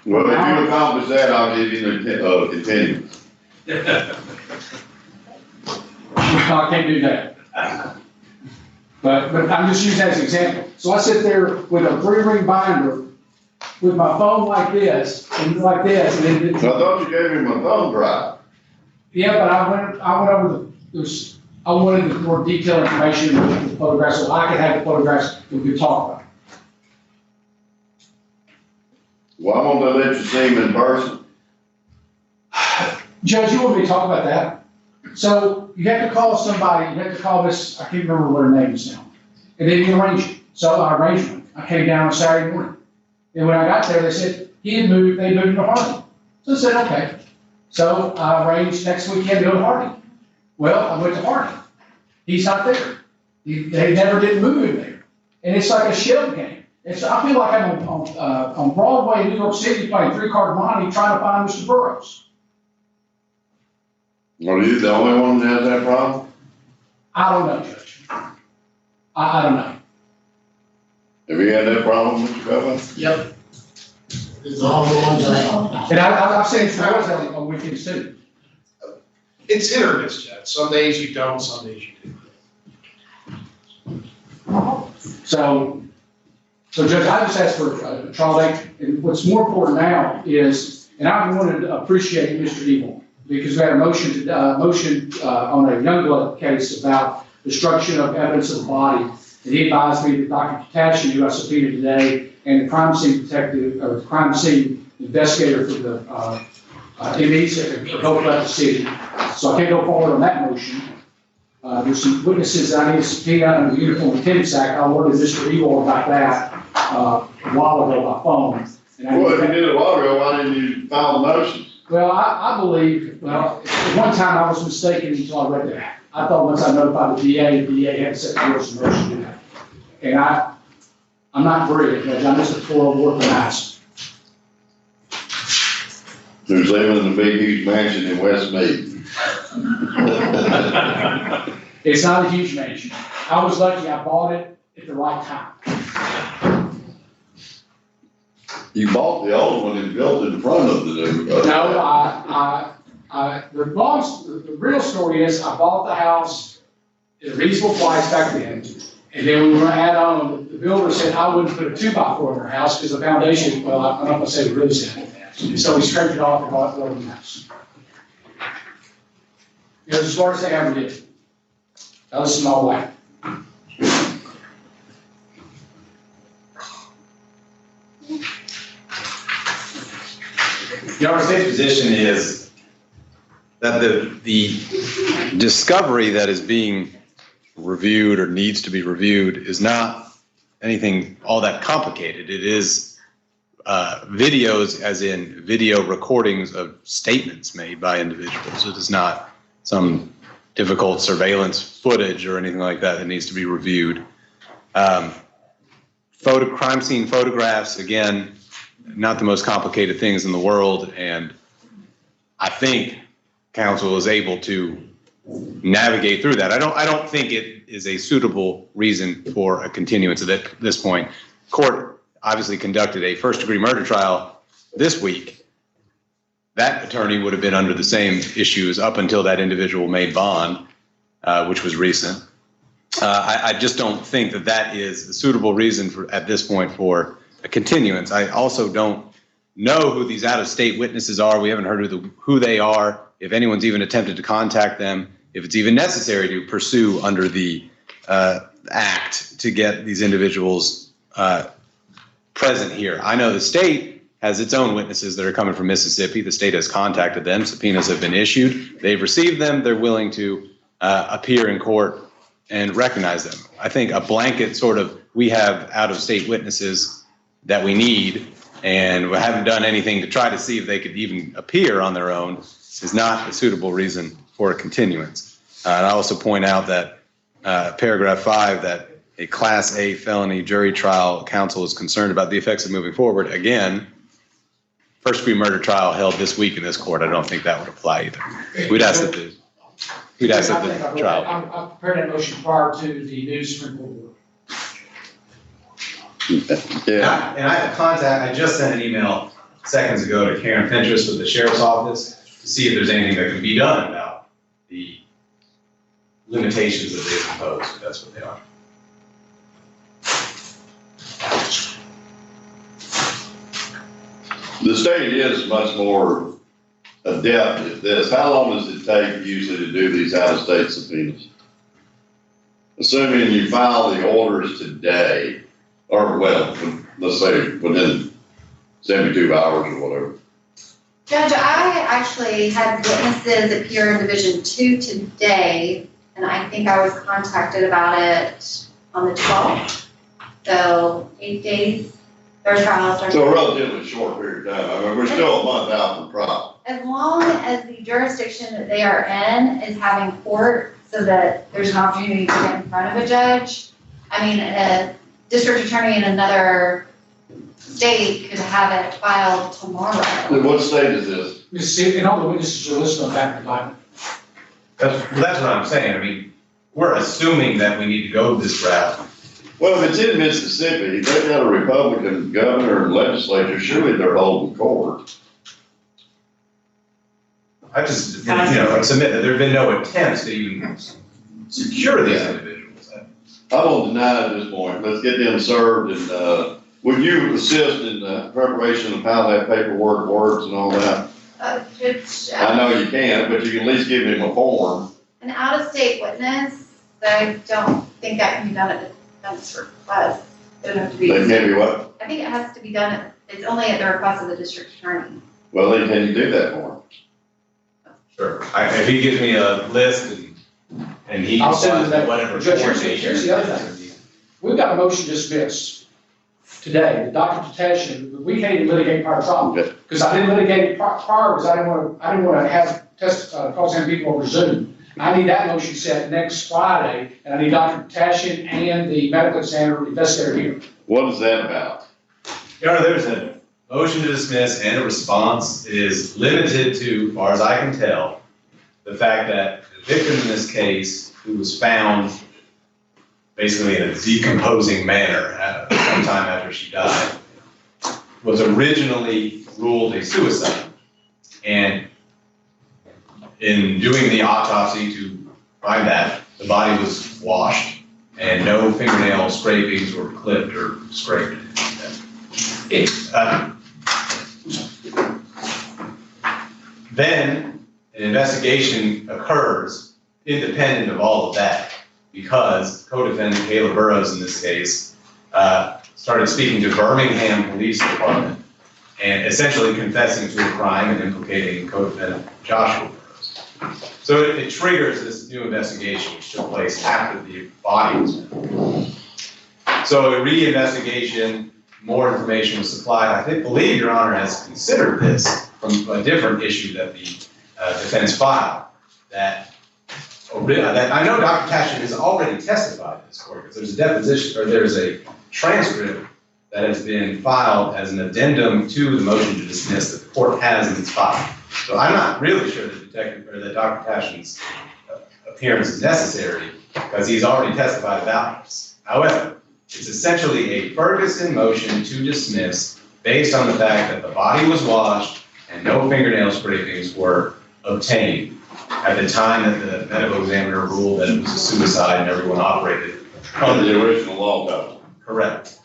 Well, if you accomplish that, I'll give you the, continuance. I can't do that. But I'm just using that as an example. So I sit there with a 3-ring binder with my phone like this, and like this, and then. I thought you gave him a thumb drive. Yeah, but I went over I wanted the more detailed information with the photographs, so I could have the photographs we could talk about. Why won't they let you see him in person? Judge, you want me to talk about that? So you have to call somebody, you have to call this, I can't remember what her name is now. And then you arrange it. So I arranged it. I came down on Saturday morning. And when I got there, they said they moved to Harding. So I said, okay. So I arranged next weekend to go to Harding. Well, I went to Harding. He's not there. They never did move him there. And it's like a shell game. I feel like I'm on Broadway in New York City playing 3-card monte trying to find Mr. Burroughs. Are you the only one that has that problem? I don't know, Judge. I don't know. Have you had that problem, Mr. Governor? Yep. It's all the ones I. And I've seen it on weekends too. It's hit or miss, Judge. Some days you don't, some days you do. So Judge, I just asked for a trial date, and what's more important now is, and I wanted to appreciate Mr. Evil, because we had a motion on a Youngblood case about destruction of evidence of the body, and he advised me that Dr. Katashi, who I subpoenaed today, and the crime scene detective, or the crime scene investigator for the MEs have both left the city. So I can't go forward on that motion. There's some witnesses that I need to subpoena under the Uniform Attendance Act. I ordered Mr. Evil about that a while ago by phone. Well, if you did it a while ago, why didn't you file the motion? Well, I believe, at one time I was mistaken until I read that. I thought once I notified the DA had to set the motion to do that. And I'm not brilliant, Judge. I'm just a poor working ass. Who's living in a big, huge mansion in West Mead. It's not a huge mansion. I was lucky I bought it at the right time. You bought the old one and built it in front of the new. No, the real story is I bought the house at a reasonable price back then. And then we were going to add on, the builder said I wouldn't put a 2x4 in our house because the foundation, well, I'm not going to say it really said. So we scraped it off and bought the old house. It was the smartest thing I ever did. Now this is my wife. Our state's position is that the discovery that is being reviewed or needs to be reviewed is not anything all that complicated. It is videos, as in video recordings of statements made by individuals. It is not some difficult surveillance footage or anything like that that needs to be reviewed. Crime scene photographs, again, not the most complicated things in the world, and I think counsel is able to navigate through that. I don't think it is a suitable reason for a continuance at this point. Court obviously conducted a first-degree murder trial this week. That attorney would have been under the same issues up until that individual made bond, which was recent. I just don't think that that is a suitable reason for, at this point, for a continuance. I also don't know who these out-of-state witnesses are. We haven't heard who they are, if anyone's even attempted to contact them, if it's even necessary to pursue under the act to get these individuals present here. I know the state has its own witnesses that are coming from Mississippi. The state has contacted them. Subpoenas have been issued. They've received them. They're willing to appear in court and recognize them. I think a blanket sort of, we have out-of-state witnesses that we need, and we haven't done anything to try to see if they could even appear on their own, is not a suitable reason for a continuance. And I also point out that paragraph 5, that a Class A felony jury trial counsel is concerned about the effects of moving forward. Again, first-degree murder trial held this week in this court. I don't think that would apply either. We'd ask that the trial. I prepared that motion prior to the new Supreme Court order. Yeah. And I have contact. I just sent an email seconds ago to Karen Pinterest with the sheriff's office to see if there's anything that can be done about the limitations that they've imposed, if that's what they are. The state is much more adept at this. How long does it take usually to do these out-of-state subpoenas? Assuming you file the orders today, or well, let's say within 72 hours or whatever. Judge, I actually had witnesses appear in Division 2 today, and I think I was contacted about it on the 12th. So 8 days, their trial starts. So a relatively short period of time. I mean, we're still a month out from trial. As long as the jurisdiction that they are in is having court so that there's an opportunity to get in front of a judge. I mean, a district attorney in another state could have it filed tomorrow. And what state is this? Mississippi, and all the witnesses are listed on back of the document. That's what I'm saying. I mean, we're assuming that we need to go this route. Well, if it's in Mississippi, they've got a Republican governor and legislature, surely they're holding court. I just, submit that there have been no attempts to even secure these individuals. I won't deny at this point. Let's get them served, and, would you assist in the preparation of how that paperwork works and all that? I know you can't, but you can at least give him a form. An out-of-state witness, I don't think that can be done at the defense request. It would have to be. They can't be what? I think it has to be done, it's only at the request of the district attorney. Well, then can you do that for him? Sure. If he gives me a list and he I'll send decides it that. whatever. Judge, here's the other thing. We've got a motion to dismiss today, the documentation, we can't even litigate prior trial. Because I didn't litigate it prior, because I didn't want to have cause having people over Zoom. I need that motion set next Friday, and I need Dr. Tashin and the medical examiner investigator here. What is that about? Your Honor, there's a motion to dismiss and a response. It is limited to, as far as I can tell, the fact that the victim in this case, who was found basically in a decomposing manner sometime after she died, was originally ruled a suicide. And in doing the autopsy to find that, the body was washed and no fingernail scrapings were clipped or scraped. Then an investigation occurs independent of all of that, because co-defendant Kayla Burrows in this case started speaking to Birmingham Police Department and essentially confessing to a crime and implicating co-defendant Joshua Burrows. So it triggers this new investigation, which took place after the body was found. So a re-investigation, more information was supplied. I believe Your Honor has considered this from a different issue that the defense filed, that I know Dr. Tashin has already testified in this court, because there's a deposition, or there's a transcript that has been filed as an addendum to the motion to dismiss that the court has in its file. So I'm not really sure that Dr. Tashin's appearance is necessary, because he's already testified about this. However, it's essentially a Ferguson motion to dismiss based on the fact that the body was washed and no fingernail scrapings were obtained at the time that the medical examiner ruled that it was a suicide and everyone operated Under the original law, though. correct.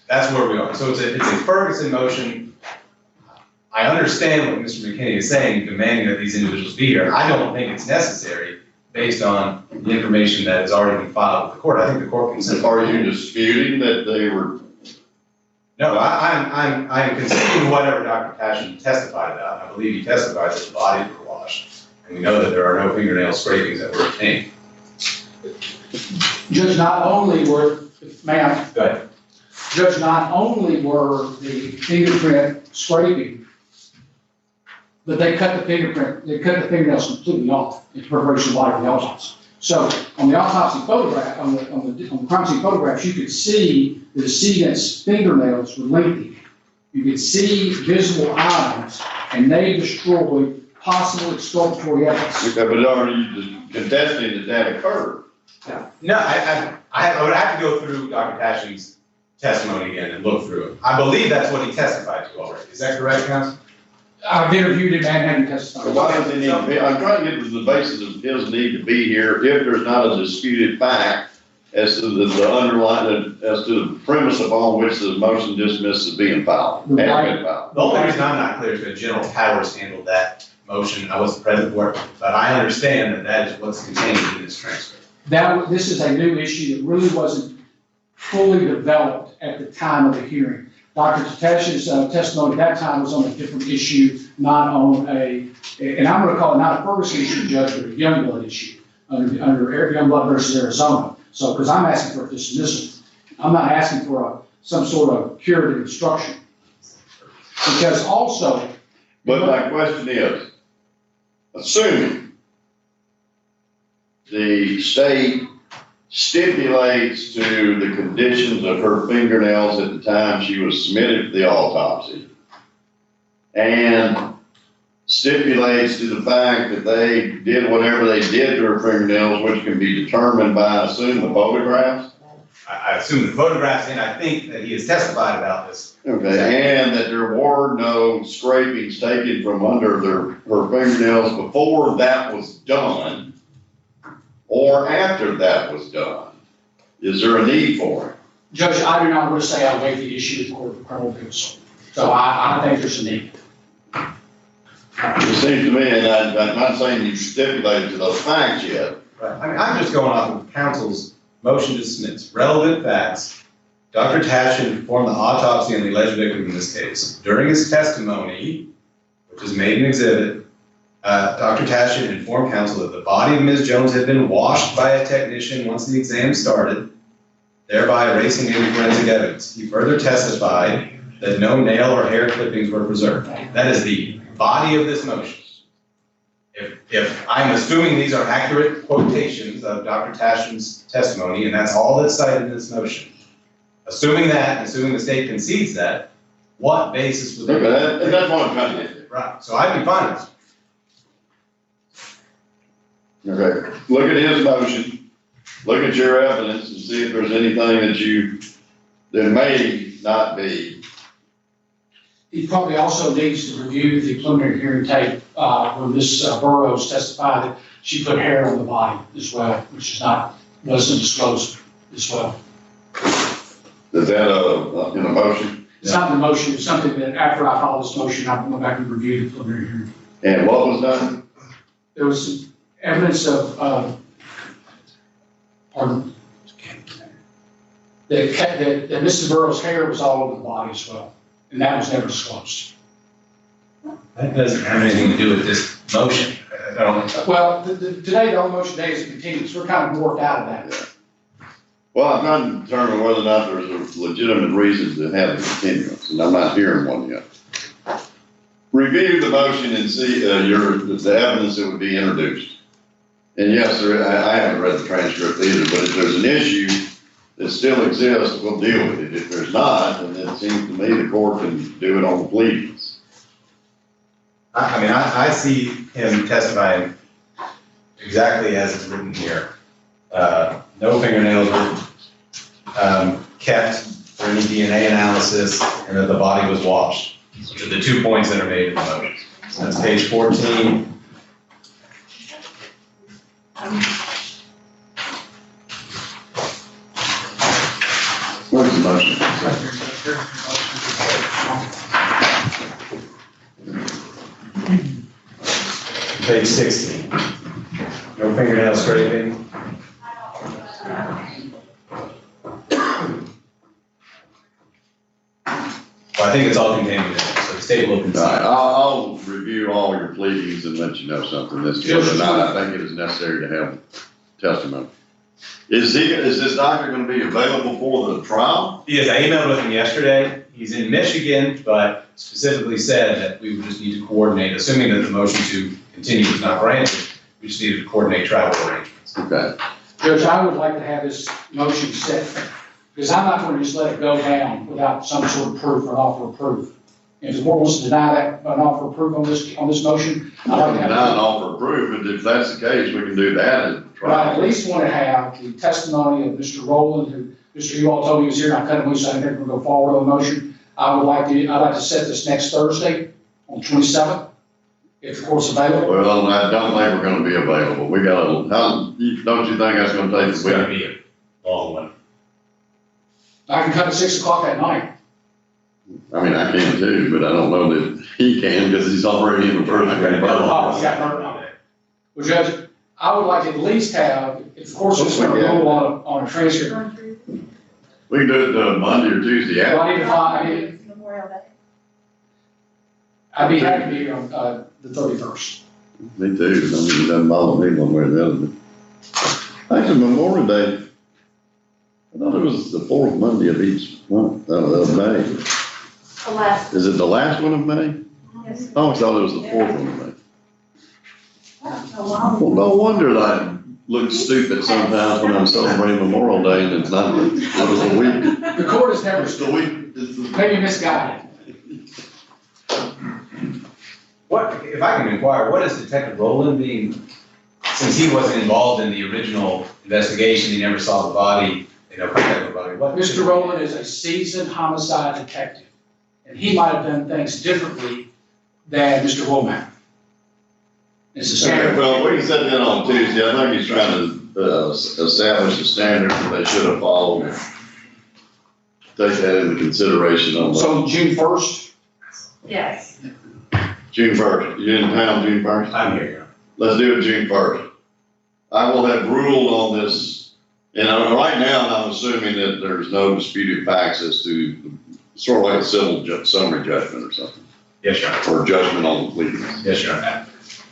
That's where we are. So it's a Ferguson motion. I understand what Mr. McKinney is saying, demanding that these individuals be here. I don't think it's necessary based on the information that has already been filed with the court. I think the court can. Are you disputing that they were? No, I'm conceding whatever Dr. Tashin testified about. I believe he testified that the bodies were washed, and we know that there are no fingernail scrapings that were obtained. Judge, not only were, ma'am, Go ahead. Judge, not only were the fingerprint scraping, but they cut the fingernails completely off in preparation of the autopsy. So on the autopsy photograph, on the crime scene photographs, you could see the decedent's fingernails were lengthy. You could see visible items, and they destroyed possible exculpatory evidence. But are you contesting that occurred? No, I would have to go through Dr. Tashin's testimony again and look through it. I believe that's what he testified to already. Is that correct, Counsel? I've interviewed him and had him testify. Why does he need to be, I'm trying to get to the basis of his need to be here if there's not a disputed fact as to the underlying, as to the premise upon which the motion dismissed is being filed, has been filed. The only reason I'm not clear is because General Powers handled that motion. I wasn't present for it, but I understand that that is what's contained in this transcript. This is a new issue that really wasn't fully developed at the time of the hearing. Dr. Tatesh's testimony at that time was on a different issue, not on and I'm gonna call it not a Ferguson issue, Judge, but a Youngblood issue under Youngblood versus Arizona. So, because I'm asking for a dismissal. I'm not asking for some sort of curative instruction. Because also. But my question is, assuming the state stipulates to the conditions of her fingernails at the time she was submitted to the autopsy, and stipulates to the fact that they did whatever they did to her fingernails, which can be determined by, I assume, the photographs? I assume the photographs, and I think that he has testified about this. Okay, and that there were no scrapings taken from under her fingernails before that was done, or after that was done. Is there a need for it? Judge, I do not want to say I waive the issue of the Court of Criminal Appeals. So I think there's a need. It seems to me, and I'm not saying you stipulated to those facts yet. Right. I mean, I'm just going off of counsel's motion to dismiss. Relevant facts. Dr. Tashin performed the autopsy on the alleged victim in this case. During his testimony, which is made an exhibit, Dr. Tashin informed counsel that the body of Ms. Jones had been washed by a technician once the exam started, thereby erasing any forensic evidence. He further testified that no nail or hair clippings were preserved. That is the body of this motion. If I'm assuming these are accurate quotations of Dr. Tashin's testimony, and that's all that's cited in this motion, assuming that, and assuming the state concedes that, what basis would there be? Okay, that's what I'm trying to get. Right, so I'd be fine with it. Okay, look at his motion, look at your evidence and see if there's anything that may not be. He probably also needs to review the preliminary hearing tape when Ms. Burrows testified that she put hair on the body as well, which wasn't disclosed as well. Is that in a motion? It's not in the motion, it's something that after I filed this motion, I went back and reviewed the preliminary hearing. And what was done? There was some evidence of, that Mrs. Burrows' hair was all over the body as well, and that was never disclosed. That doesn't have anything to do with this motion. I don't. Well, today, the only motion today is continued, so we're kind of worked out of that. Well, I'm trying to determine whether or not there's a legitimate reason to have a continuance, and I'm not hearing one yet. Review the motion and see the evidence that would be introduced. And yes, I haven't read the transcript either, but if there's an issue that still exists, we'll deal with it. If there's not, then it seems to me the court can do it on the pleadings. I mean, I see him testifying exactly as it's written here. No fingernails were kept for any DNA analysis, and that the body was washed. Which are the 2 points that are made in the motion. That's page 14. Where's the motion? Page 16. No fingernail scraping. Well, I think it's all contained in there, so the state will concede. All right, I'll review all your pleadings and let you know something as to whether or not I think it is necessary to have testimony. Is this doctor going to be available for the trial? Yes, I emailed with him yesterday. He's in Michigan, but specifically said that we would just need to coordinate, assuming that the motion to continue is not granted, we just needed to coordinate travel arrangements. Okay. Judge, I would like to have this motion set, because I'm not going to just let it go down without some sort of proof or an offer of proof. If the board wants to deny that, an offer of proof on this motion, I'd like to have. Not an offer of proof, but if that's the case, we can do that at the But I trial. at least want to have the testimony of Mr. Rowland, who Mr. Ewald told me he was here, and I cut him loose, I think we're gonna go forward on the motion. I'd like to set this next Thursday on 27th, if the court's available. Well, I don't think we're gonna be available. We got don't you think that's gonna take It's the gonna week? be a long one. I can cut at 6 o'clock that night. I mean, I can too, but I don't know that he can because he's already in the first grade. Oh, yeah, no. Well, Judge, I would like to at least have, if the court's just gonna rule on a transcript. We can do it Monday or Tuesday Well, after. I need to find, Memorial Day. I'd be happy to be here on, the 31st. Me too. I mean, it doesn't bother me one way or the other. But actually, Memorial Day, I thought it was the fourth Monday of each month, of May. The last, Is it the last one of May? yes. I always thought it was the fourth one of May. Oh, wow. Well, no wonder I look stupid sometimes when I'm celebrating Memorial Day and it's not, it was a week. The court has never, It's the week. It's the- maybe misguided. What, if I can inquire, what is Detective Rowland being, since he wasn't involved in the original investigation, he never saw the body, contact the body, what? Mr. Rowland is a seasoned homicide detective, and he might have done things differently than Mr. Womack. It's a Okay, standard. well, we can set that on Tuesday. I think he's trying to establish a standard that they should have followed. Take that into consideration on So June 1st, Yes. June 1st. You in town June 1st? I'm here. Let's do it June 1st. I will have ruled on this, and right now, I'm assuming that there's no disputed facts as to sort of like a civil summary judgment or something, Yes, Your Honor. or judgment on the pleadings. Yes, Your Honor.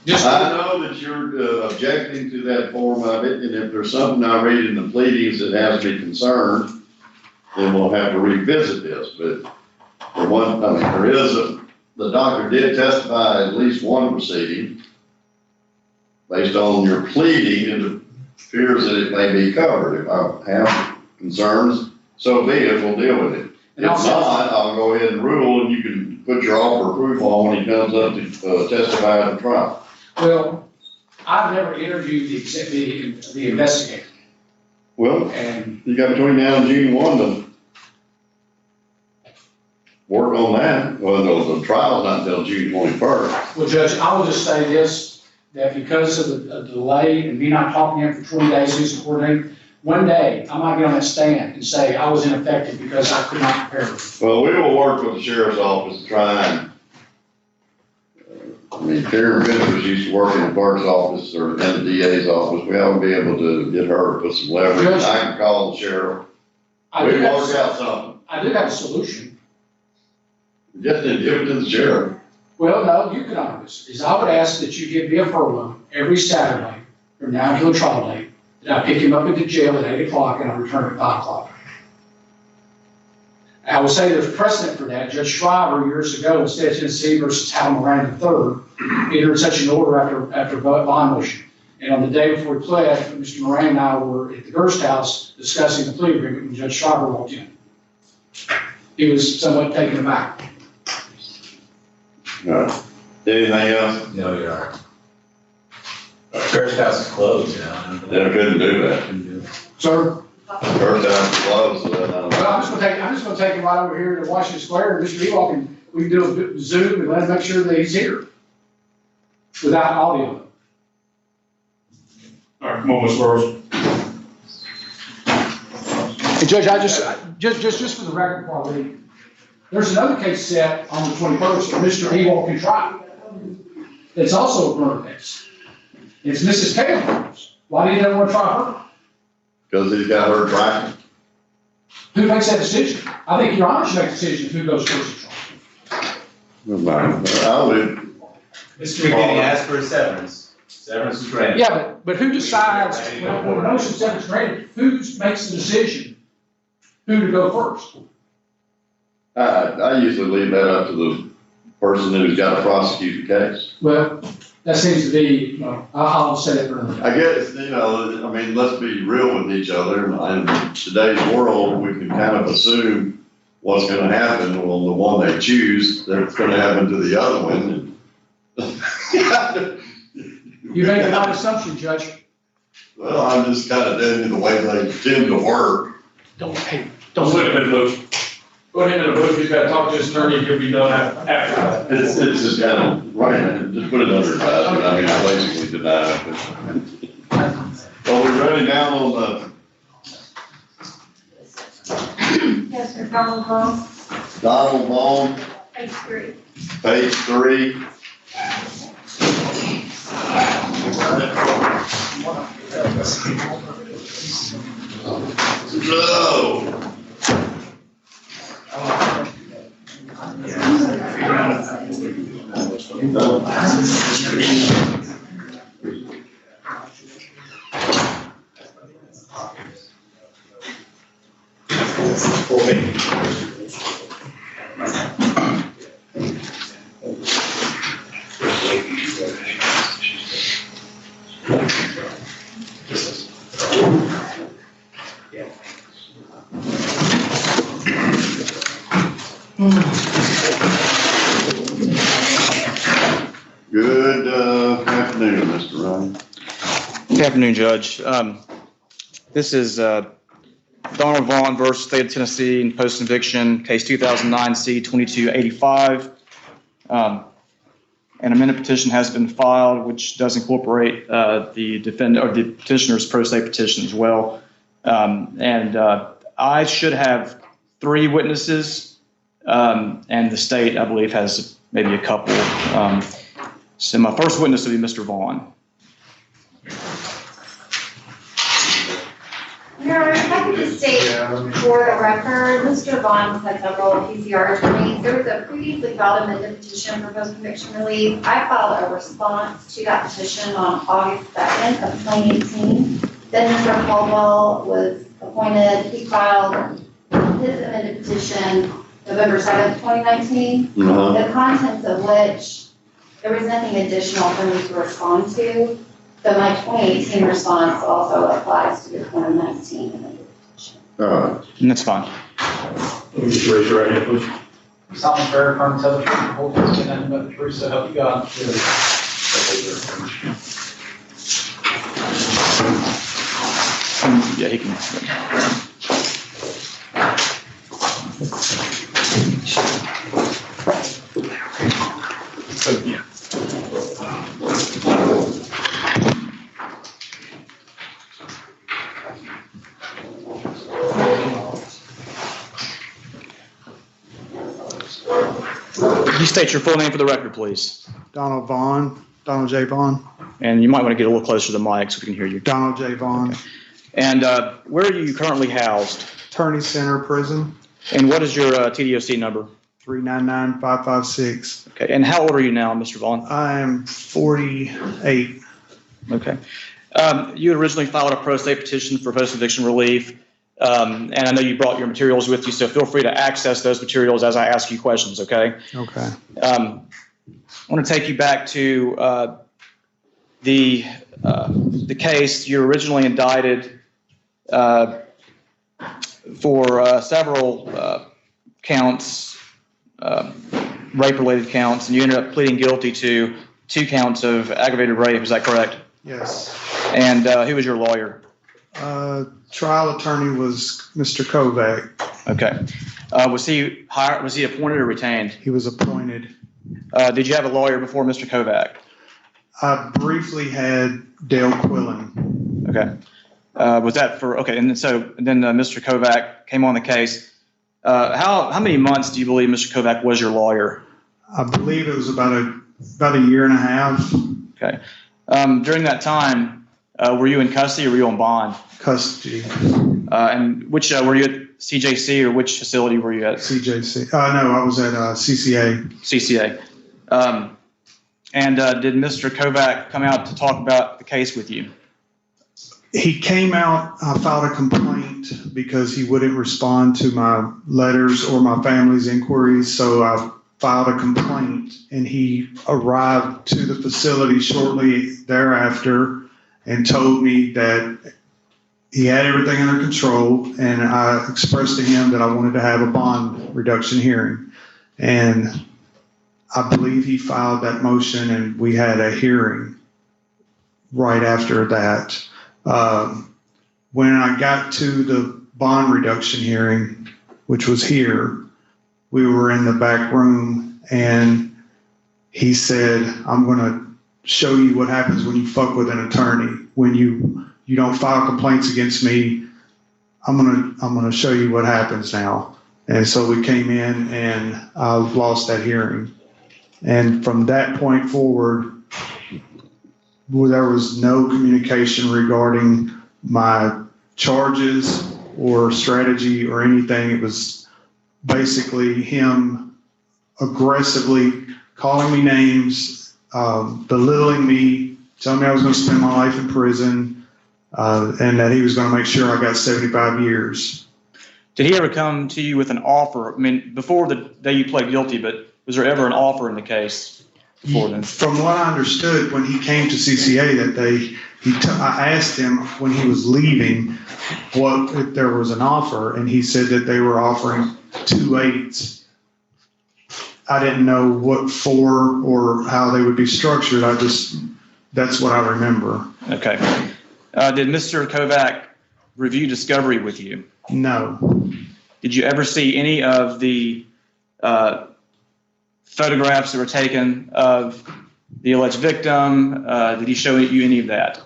just, I know that you're objecting to that form of it, and if there's something I read in the pleadings that has me concerned, then we'll have to revisit this, but for one, I mean, the doctor did testify at least one proceeding. Based on your pleading, it appears that it may be covered. If I have concerns, so be it, we'll deal with it. And If also- not, I'll go ahead and rule, and you can put your offer of proof on when he comes up to testify at the trial. well, I've never interviewed the investigator, Well, and you got between now and June 1 to work on that. Well, the trial's not until June 21st. well, Judge, I will just say this, that because of the delay and me not talking to him for 20 days, who's coordinating, one day, I might get on that stand and say I was ineffective because I could not prepare. Well, we will work with the sheriff's office to try and, I mean, Karen Ventures used to work in the clerk's office or in the DA's office. We ought to be able to get her to put some leverage. I can call the sheriff. I We do can work have, out something. I do have a solution. Just to give it to the sheriff. Well, no, you can honor this, is I would ask that you give me a furlough every Saturday from now until the trial date, that I pick him up at the jail at 8 o'clock and I return at 5 o'clock. I will say there's precedent for that. Judge Schreiber years ago in State of Tennessee versus Hal Moran III entered such an order after bond motion. And on the day before we pled, Mr. Moran and I were at the Gerst House discussing the plea agreement when Judge Schreiber walked in. He was somewhat taken aback. Anything else? No, Your Honor. First house is closed now. They couldn't do that. Sir? First time it's closed, so then I don't know. Well, I'm just gonna take him right over here to Washington Square, and Mr. Ewald can, we can do a Zoom and let him make sure that he's here. Without audio. All right, come on, Ms. Burrows. And Judge, just for the record, before I leave, there's another case set on the 21st that Mr. Ewald can try. It's also a murder case. It's Mrs. Taylor's. Why do you never want to try her? Because he's got her tracking. Who makes that decision? I think Your Honor should make the decision who goes first to trial. I'll do. Mr. McKinney asked for a severance. Severance was granted. Yeah, but who decides, when a motion is granted, who makes the decision who to go first? I usually leave that up to the person who's got to prosecute the case. Well, that seems to be, well, I'll say that for another day. I guess, I mean, let's be real with each other. In today's world, we can kind of assume what's going to happen. Well, the one they choose, that's going to happen to the other one. You made the right assumption, Judge. Well, I'm just kind of telling you the way they tend to work. Don't Don't put him in the motion. Put him in the motion, he's gotta talk to his attorney, he'll be done after that. It's just kind of, right, just put it under advisement, I mean, I basically deny it. Well, we're running down on the Yes, sir, Donald Vaughn, Donald Vaughn, page 3. page 3. No. Good afternoon, Mr. Ryan. Good afternoon, Judge. This is Donald Vaughn versus State of Tennessee in post-conviction, case 2009 C-2285. An amended petition has been filed, which does incorporate the defendant or the petitioner's pro se petition as well. I should have 3 witnesses, and the state, I believe, has maybe a couple. So my first witness will be Mr. Vaughn. Your Honor, if I could just state for the record, Mr. Vaughn has had several PCR attorneys. There was a previously filed amended petition for post-conviction relief. I filed a response to that petition on August 2nd of 2018. Then Mr. Caldwell was appointed. He filed his amended petition November 7th, 2019. The contents of which there was nothing additional for me to respond to. So my 2018 response also applies to the 2019 amended petition. All right. And that's fine. Just raise your right hand, please. Solemnly swear affirm to tell the truth, the whole truth, and nothing but the truth, so help you God. Yeah, he can. Yeah. Could you state your full name for the record, please? Donald Vaughn, Donald J. Vaughn. And you might want to get a little closer to the mic so we can hear you. Donald J. Vaughn. Okay. And where are you currently housed? Attorney Center Prison, And what is your TDOC number? 399556. Okay. And how old are you now, Mr. Vaughn? I am 48. Okay. You originally filed a pro se petition for post-conviction relief. And I know you brought your materials with you, so feel free to access those materials as I ask you questions, okay? Okay. I want to take you back to the case. You were originally indicted for several counts, rape-related counts, and you ended up pleading guilty to 2 counts of aggravated rape. Is that correct? Yes. And who was your lawyer? Trial attorney was Mr. Kovac. Okay. Was he hired? Was he appointed or retained? He was appointed. Did you have a lawyer before Mr. Kovac? I briefly had Dale Quillen. Okay. Was that for, okay, and then Mr. Kovac came on the case. How many months do you believe Mr. Kovac was your lawyer? I believe it was about a year and a half. Okay. During that time, were you in custody or were you on bond? Custody. And which, were you at CJC or which facility were you at? CJC. No, I was at CCA. CCA. And did Mr. Kovac come out to talk about the case with you? He came out, I filed a complaint because he wouldn't respond to my letters or my family's inquiries, so I filed a complaint, and he arrived to the facility shortly thereafter and told me that he had everything under control, and I expressed to him that I wanted to have a bond reduction hearing. And I believe he filed that motion, and we had a hearing right after that. When I got to the bond reduction hearing, which was here. We were in the back room, and he said, I'm going to show you what happens when you fuck with an attorney. When you don't file complaints against me, I'm gonna show you what happens now. And so we came in, and I lost that hearing. And from that point forward, there was no communication regarding my charges or strategy or anything. It was basically him aggressively calling me names, belittling me, telling me I was going to spend my life in prison, and that he was going to make sure I got 75 years. Did he ever come to you with an offer? I mean, before the day you pled guilty, but was there ever an offer in the case before then? From what I understood, when he came to CCA that day, I asked him when he was leaving what if there was an offer, and he said that they were offering 2/8. I didn't know what for or how they would be structured. That's what I remember. Okay. Did Mr. Kovac review discovery with you? No. Did you ever see any of the photographs that were taken of the alleged victim? Did he show you any of that?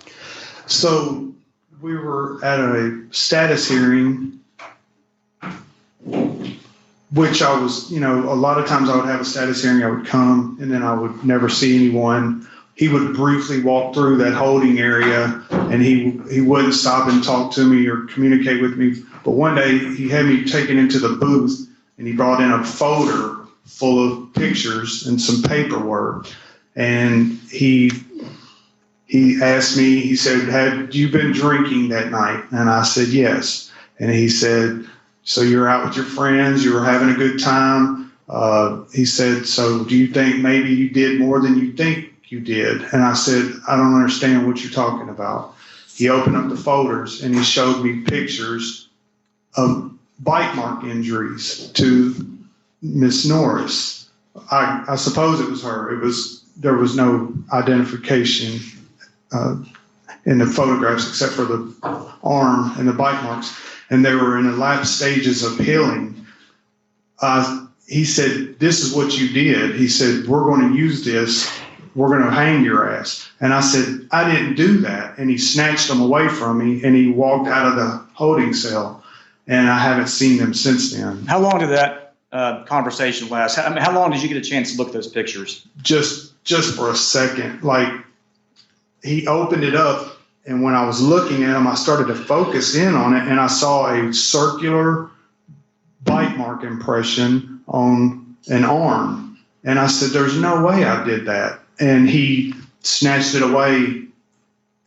So we were at a status hearing, which I was, a lot of times I would have a status hearing, I would come, and then I would never see anyone. He would briefly walk through that holding area, and he wouldn't stop and talk to me or communicate with me. But one day he had me taken into the booth, and he brought in a folder full of pictures and some paperwork. And he asked me, he said, had you been drinking that night? And I said, yes. And he said, so you're out with your friends, you were having a good time. He said, so do you think maybe you did more than you think you did? And I said, I don't understand what you're talking about. He opened up the folders and he showed me pictures of bite mark injuries to Miss Norris. I suppose it was her. There was no identification in the photographs except for the arm and the bite marks, and they were in the last stages of healing. He said, this is what you did. He said, we're going to use this. We're going to hang your ass. And I said, I didn't do that. And he snatched them away from me, and he walked out of the holding cell, and I haven't seen them since then. How long did that conversation last? How long did you get a chance to look at those pictures? Just for a second. Like, he opened it up, and when I was looking at them, I started to focus in on it, and I saw a circular bite mark impression on an arm. And I said, there's no way I did that. And he snatched it away,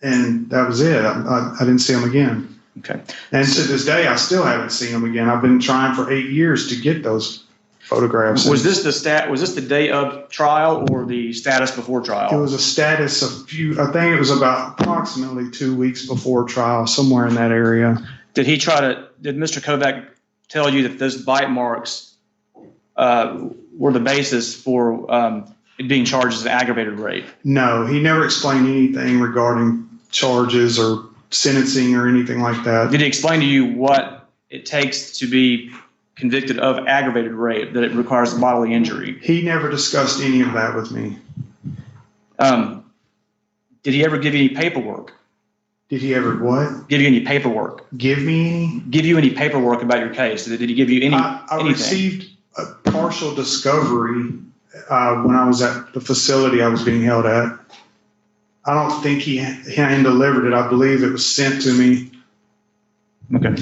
and that was it. I didn't see him again. Okay. And to this day, I still haven't seen him again. I've been trying for 8 years to get those photographs. Was this the day of trial or the status before trial? It was a status I think it was about approximately 2 weeks before trial, somewhere in that area. Did Mr. Kovac tell you that those bite marks were the basis for it being charged as an aggravated rape? No, he never explained anything regarding charges or sentencing or anything like that. Did he explain to you what it takes to be convicted of aggravated rape, that it requires bodily injury? He never discussed any of that with me. Did he ever give you any paperwork? Did he ever what? Give you any paperwork? Give me any? Give you any paperwork about your case? Did he give you any? I received a partial discovery when I was at the facility I was being held at. I don't think he hand delivered it. I believe it was sent to me. Okay.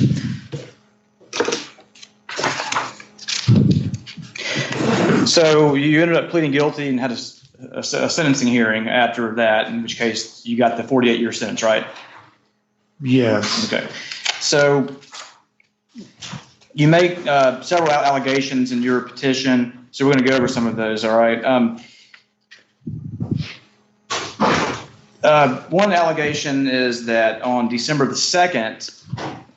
So you ended up pleading guilty and had a sentencing hearing after that, in which case you got the 48-year sentence, right? Yes. Okay. So you make several allegations in your petition, so we're going to go over some of those, all right? One allegation is that on December the 2nd,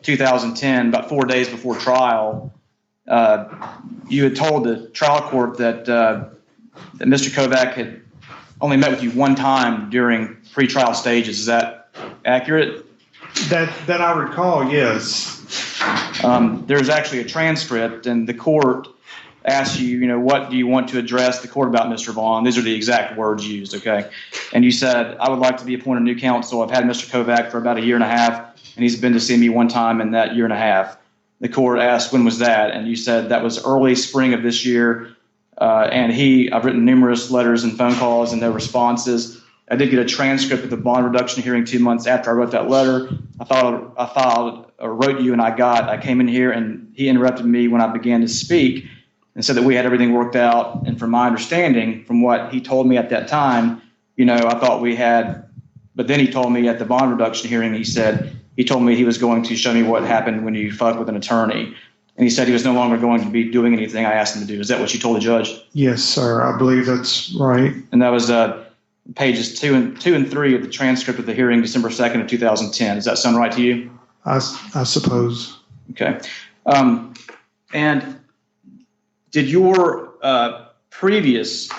2010, about 4 days before trial, you had told the trial court that Mr. Kovac had only met with you one time during pre-trial stages. Is that accurate? That I recall, yes. There's actually a transcript, and the court asks you, what do you want to address the court about, Mr. Vaughn? These are the exact words used, okay? And you said, I would like to be appointed new counsel. I've had Mr. Kovac for about a year and a half, and he's been to see me one time in that year and a half. The court asked, when was that? And you said that was early spring of this year. I've written numerous letters and phone calls and no responses. I did get a transcript of the bond reduction hearing 2 months after I wrote that letter. I wrote you and I came in here and he interrupted me when I began to speak and said that we had everything worked out. And from my understanding, from what he told me at that time, I thought we had, but then he told me at the bond reduction hearing, he told me he was going to show me what happened when you fuck with an attorney. And he said he was no longer going to be doing anything I asked him to do. Is that what you told the judge? Yes, sir. I believe that's right. And that was pages 2 and 3 of the transcript of the hearing, December 2nd of 2010. Does that sound right to you? I suppose. Okay. And did your previous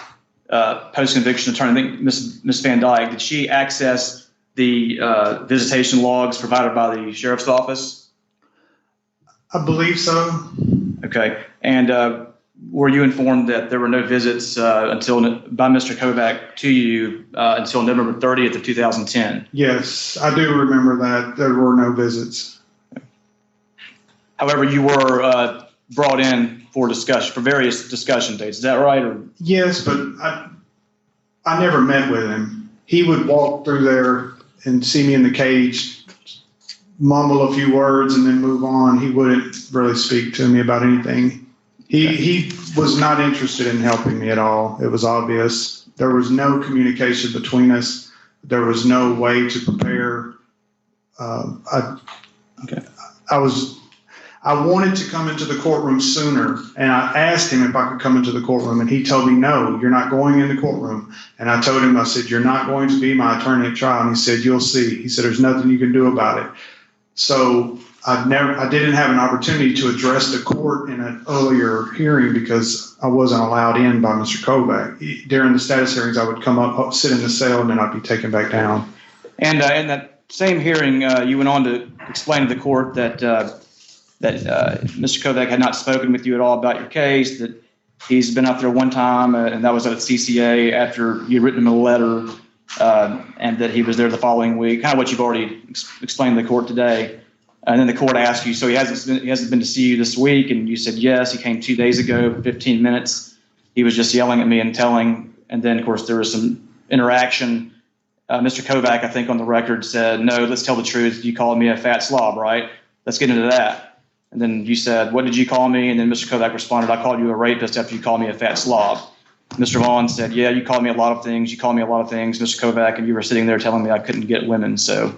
post-conviction attorney, I think Ms. Van Dyke, did she access the visitation logs provided by the sheriff's office? I believe so. Okay. And were you informed that there were no visits by Mr. Kovac to you until November 30th of 2010? Yes, I do remember that. There were no visits. However, you were brought in for various discussion dates. Is that right? Or? Yes, but I never met with him. He would walk through there and see me in the cage, mumble a few words, and then move on. He wouldn't really speak to me about anything. He was not interested in helping me at all. It was obvious. There was no communication between us. There was no way to prepare. I wanted to come into the courtroom sooner, and I asked him if I could come into the courtroom, and he told me, no, you're not going in the courtroom. And I told him, I said, you're not going to be my attorney at trial. And he said, you'll see. He said, there's nothing you can do about it. So I didn't have an opportunity to address the court in an earlier hearing because I wasn't allowed in by Mr. Kovac. During the status hearings, I would come up, sit in the cell, and then I'd be taken back down. And in that same hearing, you went on to explain to the court that Mr. Kovac had not spoken with you at all about your case, that he's been out there one time, and that was at CCA after you'd written him a letter, and that he was there the following week, kind of what you've already explained to the court today. And then the court asked you, so he hasn't been to see you this week? And you said, yes, he came 2 days ago for 15 minutes. He was just yelling at me and telling, and then, of course, there was some interaction. Mr. Kovac, I think on the record, said, no, let's tell the truth. You called me a fat slob, right? Let's get into that. And then you said, what did you call me? And then Mr. Kovac responded, I called you a rapist after you called me a fat slob. Mr. Vaughn said, yeah, you called me a lot of things. You called me a lot of things, Mr. Kovac, and you were sitting there telling me I couldn't get women. So,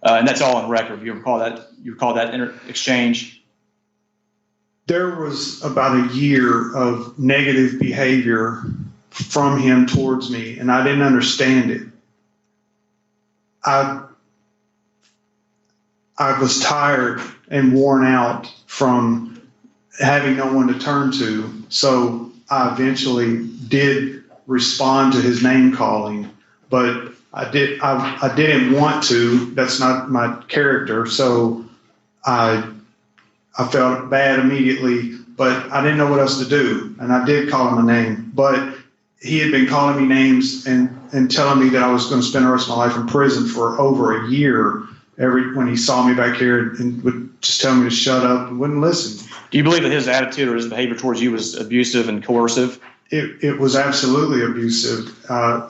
and that's all on record. You recall that exchange? There was about a year of negative behavior from him towards me, and I didn't understand it. I was tired and worn out from having no one to turn to, so I eventually did respond to his name calling, but I didn't want to. That's not my character, so I felt bad immediately, but I didn't know what else to do, and I did call him a name, but he had been calling me names and telling me that I was going to spend the rest of my life in prison for over a year. When he saw me back here and would just tell me to shut up and wouldn't listen. Do you believe that his attitude or his behavior towards you was abusive and coercive? It was absolutely abusive.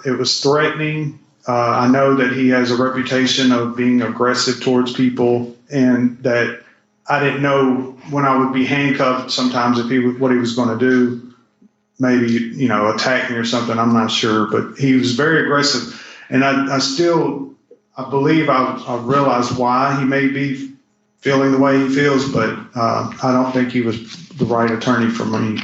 It was threatening. I know that he has a reputation of being aggressive towards people, and that I didn't know when I would be handcuffed sometimes what he was going to do. Maybe, attack me or something. I'm not sure, but he was very aggressive. And I believe I realized why he may be feeling the way he feels, but I don't think he was the right attorney for me.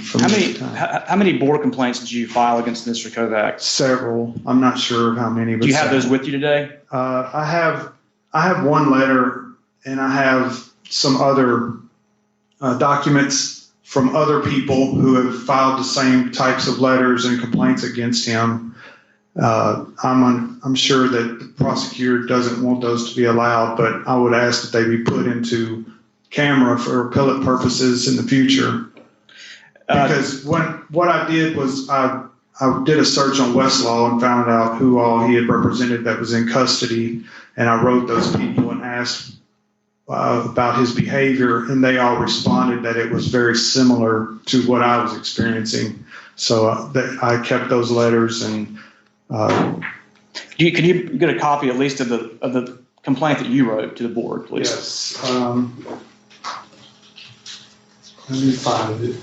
How many board complaints did you file against Mr. Kovac? Several. I'm not sure how many. But do you have those with you today? I have one letter, and I have some other documents from other people who have filed the same types of letters and complaints against him. I'm sure that the prosecutor doesn't want those to be allowed, but I would ask that they be put into camera for appellate purposes in the future. Because what I did was I did a search on Westlaw and found out who all he had represented that was in custody, and I wrote those people and asked about his behavior, and they all responded that it was very similar to what I was experiencing. So I kept those letters, and Can you get a copy at least of the complaint that you wrote to the board, please? yes. Let me find it.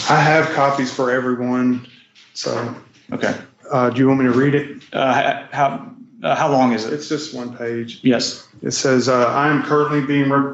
I have copies for everyone, so. Okay. Do you want me to read it? How long is it? It's just one page. Yes. It says, I am currently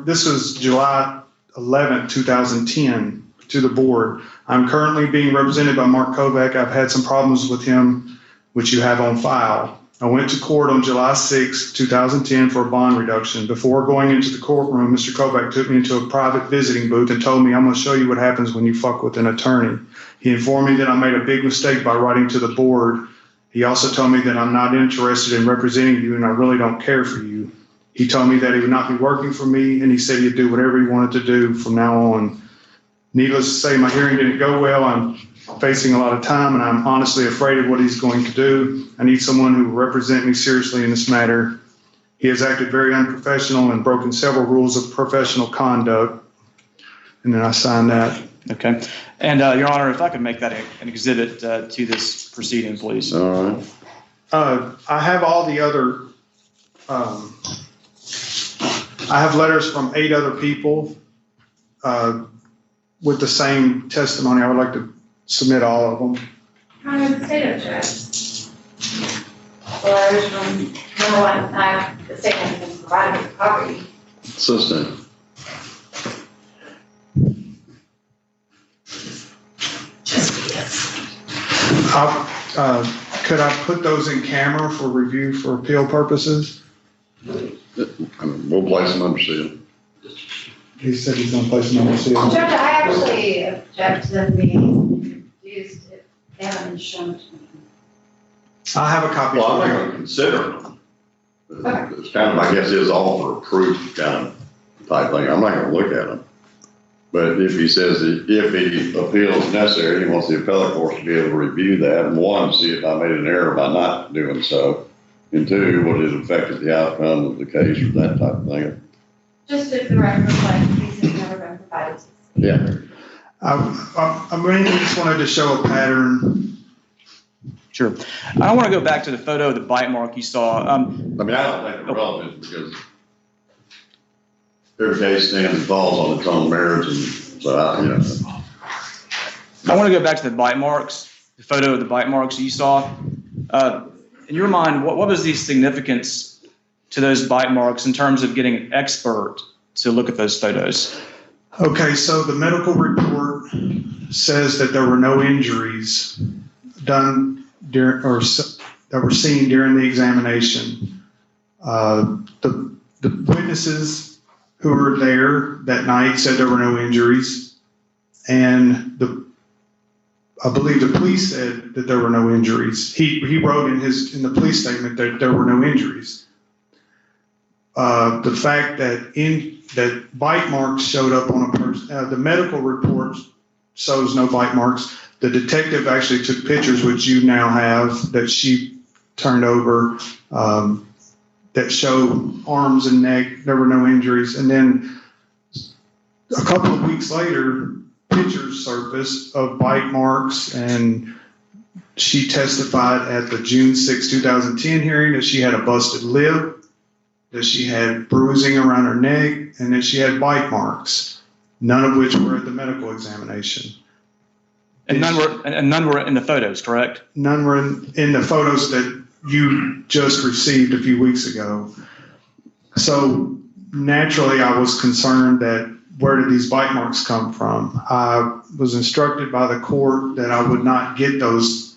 this was July 11th, 2010, to the board. I'm currently being represented by Mark Kovac. I've had some problems with him, which you have on file. I went to court on July 6, 2010 for a bond reduction. Before going into the courtroom, Mr. Kovac took me into a private visiting booth and told me, I'm going to show you what happens when you fuck with an attorney. He informed me that I made a big mistake by writing to the board. He also told me that I'm not interested in representing you and I really don't care for you. He told me that he would not be working for me, and he said he'd do whatever he wanted to do from now on. Needless to say, my hearing didn't go well. I'm facing a lot of time, and I'm honestly afraid of what he's going to do. I need someone who will represent me seriously in this matter. He has acted very unprofessional and broken several rules of professional conduct. And then I signed that. Okay. And Your Honor, if I could make that an exhibit to this proceeding, please. All right. I have all the other, I have letters from 8 other people with the same testimony. I would like to submit all of them. How is the state of judge? Well, there's from number one, the state has been provided with property. Assistant. Could I put those in camera for review for appeal purposes? We'll place them under seal. He said he's gonna place them under seal. Judge, I actually object to them being used if they haven't been shown to me. I have a copy. Well, I'm not gonna consider them. It's kind of, I guess, his offer of proof kind of type thing. I'm not gonna look at them. But if he says that if he appeals necessary, he wants the appellate court to be able to review that, and 1, see if I made an error by not doing so, and 2, would it affected the outcome of the case or that type of thing. Just if the record reflects these have never been provided to the state. Yeah. I mainly just wanted to show a pattern. Sure. I want to go back to the photo of the bite mark you saw. I mean, I don't think it's relevant because every case stands and falls on its own merits, and so I want to go back to the bite marks, the photo of the bite marks you saw. In your mind, what was the significance to those bite marks in terms of getting an expert to look at those photos? Okay, so the medical report says that there were no injuries done during or that were seen during the examination. The witnesses who were there that night said there were no injuries, and I believe the police said that there were no injuries. He wrote in the police statement that there were no injuries. The fact that bite marks showed up on a person, the medical report shows no bite marks. The detective actually took pictures, which you now have, that she turned over, that show arms and neck. There were no injuries. And then a couple of weeks later, pictures surfaced of bite marks, and she testified at the June 6, 2010 hearing that she had a busted lip, that she had bruising around her neck, and that she had bite marks, none of which were at the medical examination. And none were in the photos, correct? None were in the photos that you just received a few weeks ago. So naturally, I was concerned that where did these bite marks come from? I was instructed by the court that I would not get those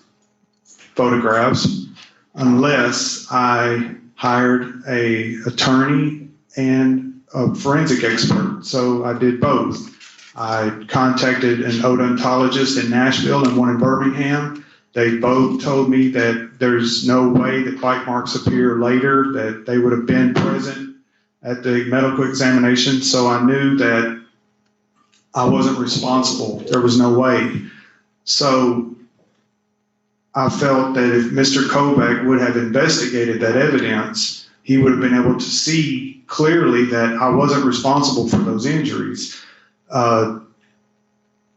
photographs unless I hired an attorney and a forensic expert, so I did both. I contacted an odontologist in Nashville and one in Birmingham. They both told me that there's no way that bite marks appear later, that they would have been present at the medical examination, so I knew that I wasn't responsible. There was no way. So I felt that if Mr. Kovac would have investigated that evidence, he would have been able to see clearly that I wasn't responsible for those injuries. The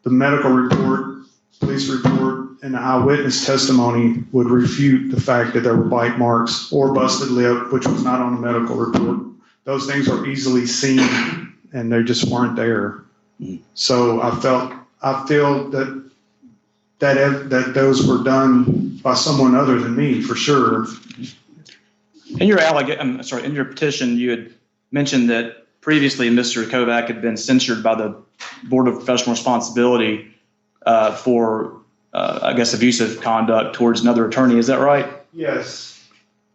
medical report, police report, and the eyewitness testimony would refute the fact that there were bite marks or busted lip, which was not on the medical report. Those things are easily seen, and they just weren't there. So I feel that those were done by someone other than me, for sure. In your petition, you had mentioned that previously Mr. Kovac had been censured by the Board of Professional Responsibility for, I guess, abusive conduct towards another attorney. Is that right? Yes.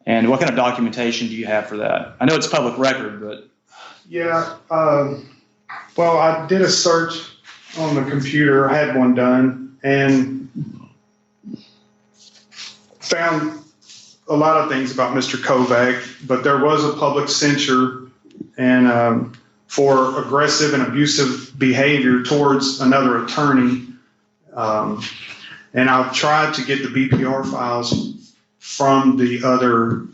And what kind of documentation do you have for that? I know it's public record, but. Yeah. Well, I did a search on the computer. I had one done and found a lot of things about Mr. Kovac, but there was a public censure and for aggressive and abusive behavior towards another attorney. And I've tried to get the BPR files from the other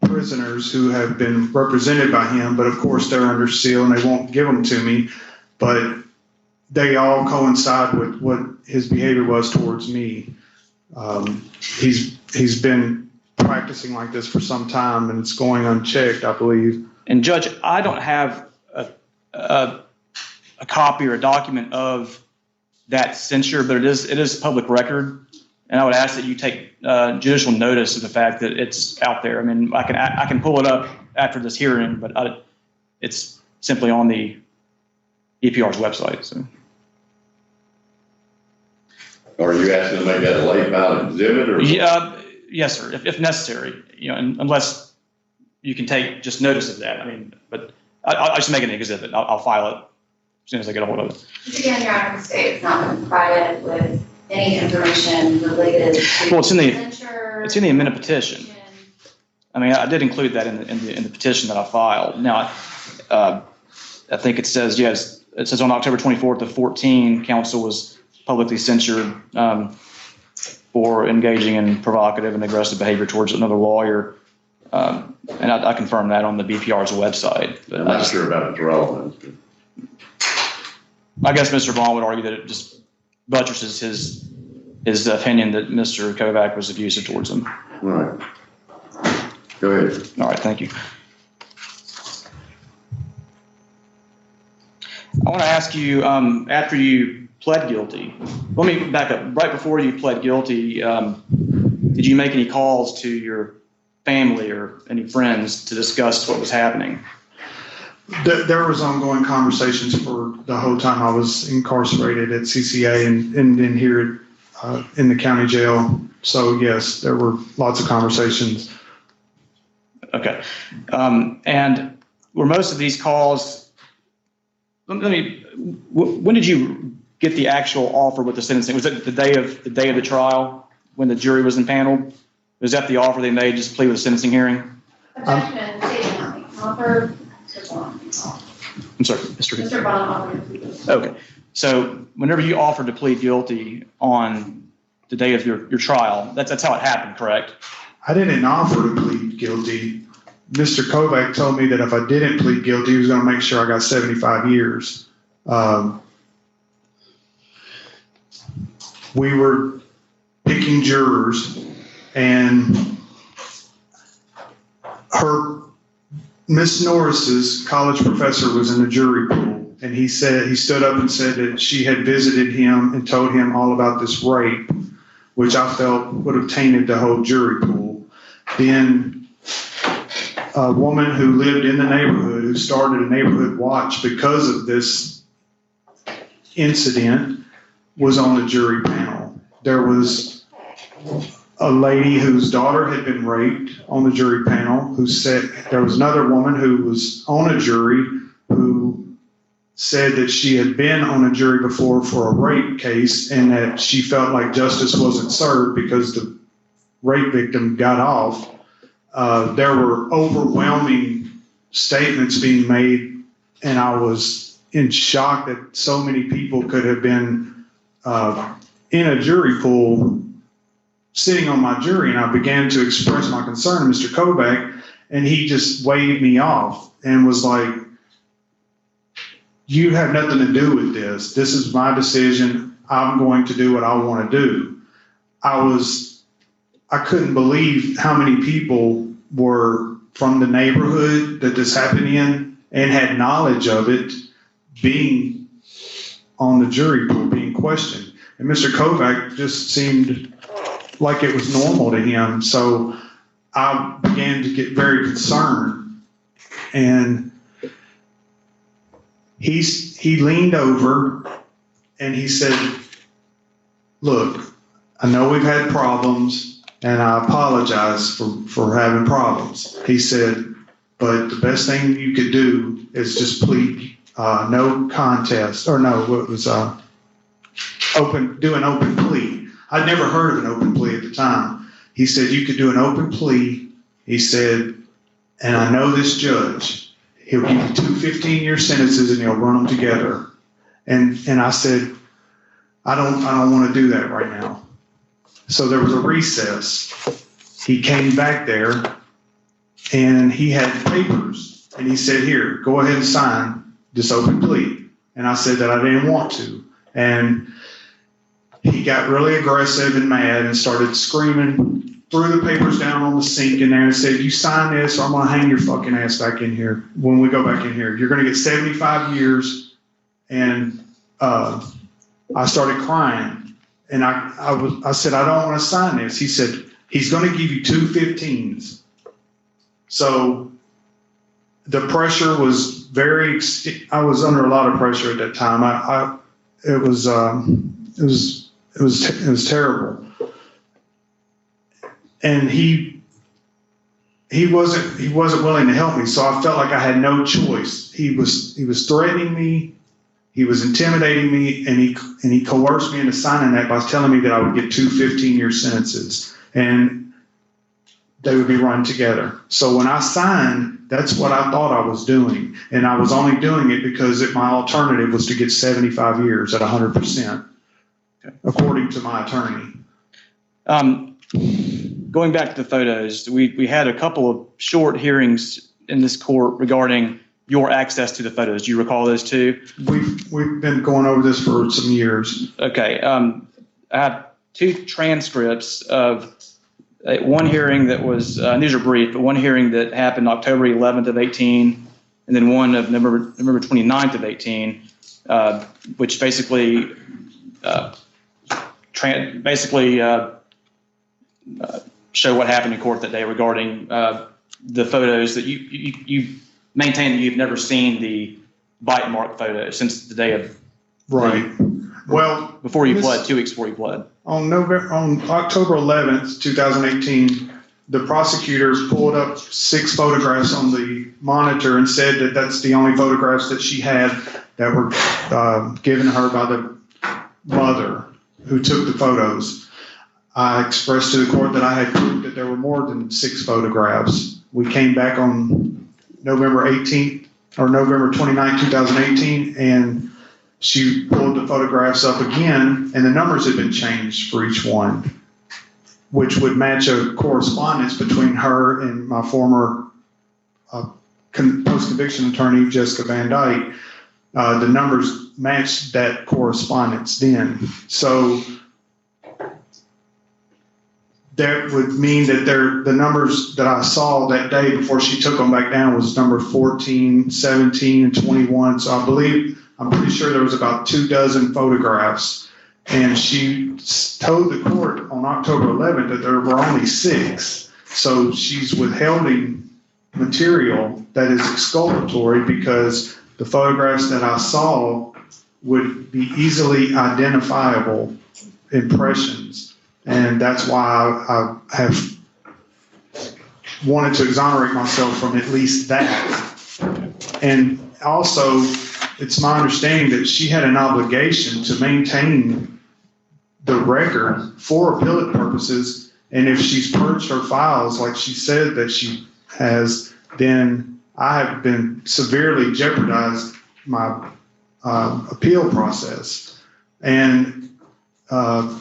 prisoners who have been represented by him, but of course they're under seal and they won't give them to me, but they all coincide with what his behavior was towards me. He's been practicing like this for some time and it's going unchecked, I believe. And Judge, I don't have a copy or a document of that censure, but it is public record. And I would ask that you take judicial notice of the fact that it's out there. I mean, I can pull it up after this hearing, but it's simply on the EPR's website. So. Are you asking to make that a late file exhibit, or? Yeah, yes, sir, if necessary. You know, unless you can take just notice of that. I mean, but I'll just make an exhibit. I'll file it as soon as I get a hold of it. Just again, Your Honor, the state is not provided with any information related to. Well, it's in the amended petition. I mean, I did include that in the petition that I filed. Now, I think it says, yes, it says on October 24th of 2014, counsel was publicly censured for engaging in provocative and aggressive behavior towards another lawyer. And I confirmed that on the BPR's website. But I'm not sure about its relevance. I guess Mr. Vaughn would argue that it just buttresses his opinion that Mr. Kovac was abusive towards him. All right. Go ahead. All right, thank you. I want to ask you, after you pled guilty, let me back up. Right before you pled guilty, did you make any calls to your family or any friends to discuss what was happening? There was ongoing conversations for the whole time I was incarcerated at CCA and in here in the county jail. So yes, there were lots of conversations. Okay. And were most of these calls, when did you get the actual offer with the sentencing? Was it the day of the trial when the jury was impaneled? Was that the offer they made, just plea with a sentencing hearing? Objection, statement on the offer. I'm sorry, Mr. Bond offered. Okay. So whenever you offered to plead guilty on the day of your trial, that's how it happened, correct? I didn't offer to plead guilty. Mr. Kovac told me that if I didn't plead guilty, he was going to make sure I got 75 years. We were picking jurors, and Miss Norris's college professor was in the jury pool, and he stood up and said that she had visited him and told him all about this rape, which I felt would have tainted the whole jury pool. Then a woman who lived in the neighborhood, who started a neighborhood watch because of this incident, was on the jury panel. There was a lady whose daughter had been raped on the jury panel, who said there was another woman who was on a jury who said that she had been on a jury before for a rape case and that she felt like justice wasn't served because the rape victim got off. There were overwhelming statements being made, and I was in shock that so many people could have been in a jury pool sitting on my jury, and I began to express my concern to Mr. Kovac, and he just waved me off and was like, you have nothing to do with this. This is my decision. I'm going to do what I want to do. I couldn't believe how many people were from the neighborhood that this happened in and had knowledge of it being on the jury pool, being questioned. And Mr. Kovac just seemed like it was normal to him. So I began to get very concerned. And he leaned over and he said, look, I know we've had problems and I apologize for having problems. He said, but the best thing you could do is just plead no contest, or no, it was do an open plea. I'd never heard of an open plea at the time. He said, you could do an open plea. He said, and I know this judge, he'll give you 2 15-year sentences and he'll run them together. And I said, I don't want to do that right now. So there was a recess. He came back there and he had papers and he said, here, go ahead and sign this open plea. And I said that I didn't want to. And he got really aggressive and mad and started screaming, threw the papers down on the sink in there and said, you sign this or I'm going to hang your fucking ass back in here when we go back in here. You're going to get 75 years. And I started crying. And I said, I don't want to sign this. He said, he's going to give you 2 15s. So the pressure was I was under a lot of pressure at that time. It was terrible. And he wasn't willing to help me. So I felt like I had no choice. He was threatening me. He was intimidating me, and he coerced me into signing that by telling me that I would get 2 15-year sentences, and they would be run together. So when I signed, that's what I thought I was doing, and I was only doing it because my alternative was to get 75 years at 100%, according to my attorney. Going back to the photos, we had a couple of short hearings in this court regarding your access to the photos. Do you recall those two? We've been going over this for some years. Okay. I have 2 transcripts of one hearing that was, these are brief, but one hearing that happened October 11th of 18, and then one of November 29th of 18, which basically show what happened in court that day regarding the photos that you maintain that you've never seen the bite mark photo since the day of right. Well, before you pled, 2 weeks before you pled. On October 11th, 2018, the prosecutor pulled up 6 photographs on the monitor and said that that's the only photographs that she had that were given her by the mother who took the photos. I expressed to the court that I had proved that there were more than 6 photographs. We came back on November 18th or November 29th, 2018, and she pulled the photographs up again, and the numbers had been changed for each one, which would match a correspondence between her and my former post-conviction attorney, Jessica Van Dyke. The numbers matched that correspondence then. So that would mean that the numbers that I saw that day before she took them back down was number 14, 17, and 21. So I'm pretty sure there was about 24 photographs. And she told the court on October 11th that there were only 6. So she's withholding material that is exculpatory because the photographs that I saw would be easily identifiable impressions. And that's why I have wanted to exonerate myself from at least that. And also, it's my understanding that she had an obligation to maintain the record for appellate purposes. And if she's purged her files like she said that she has, then I have been severely jeopardized my appeal process. And I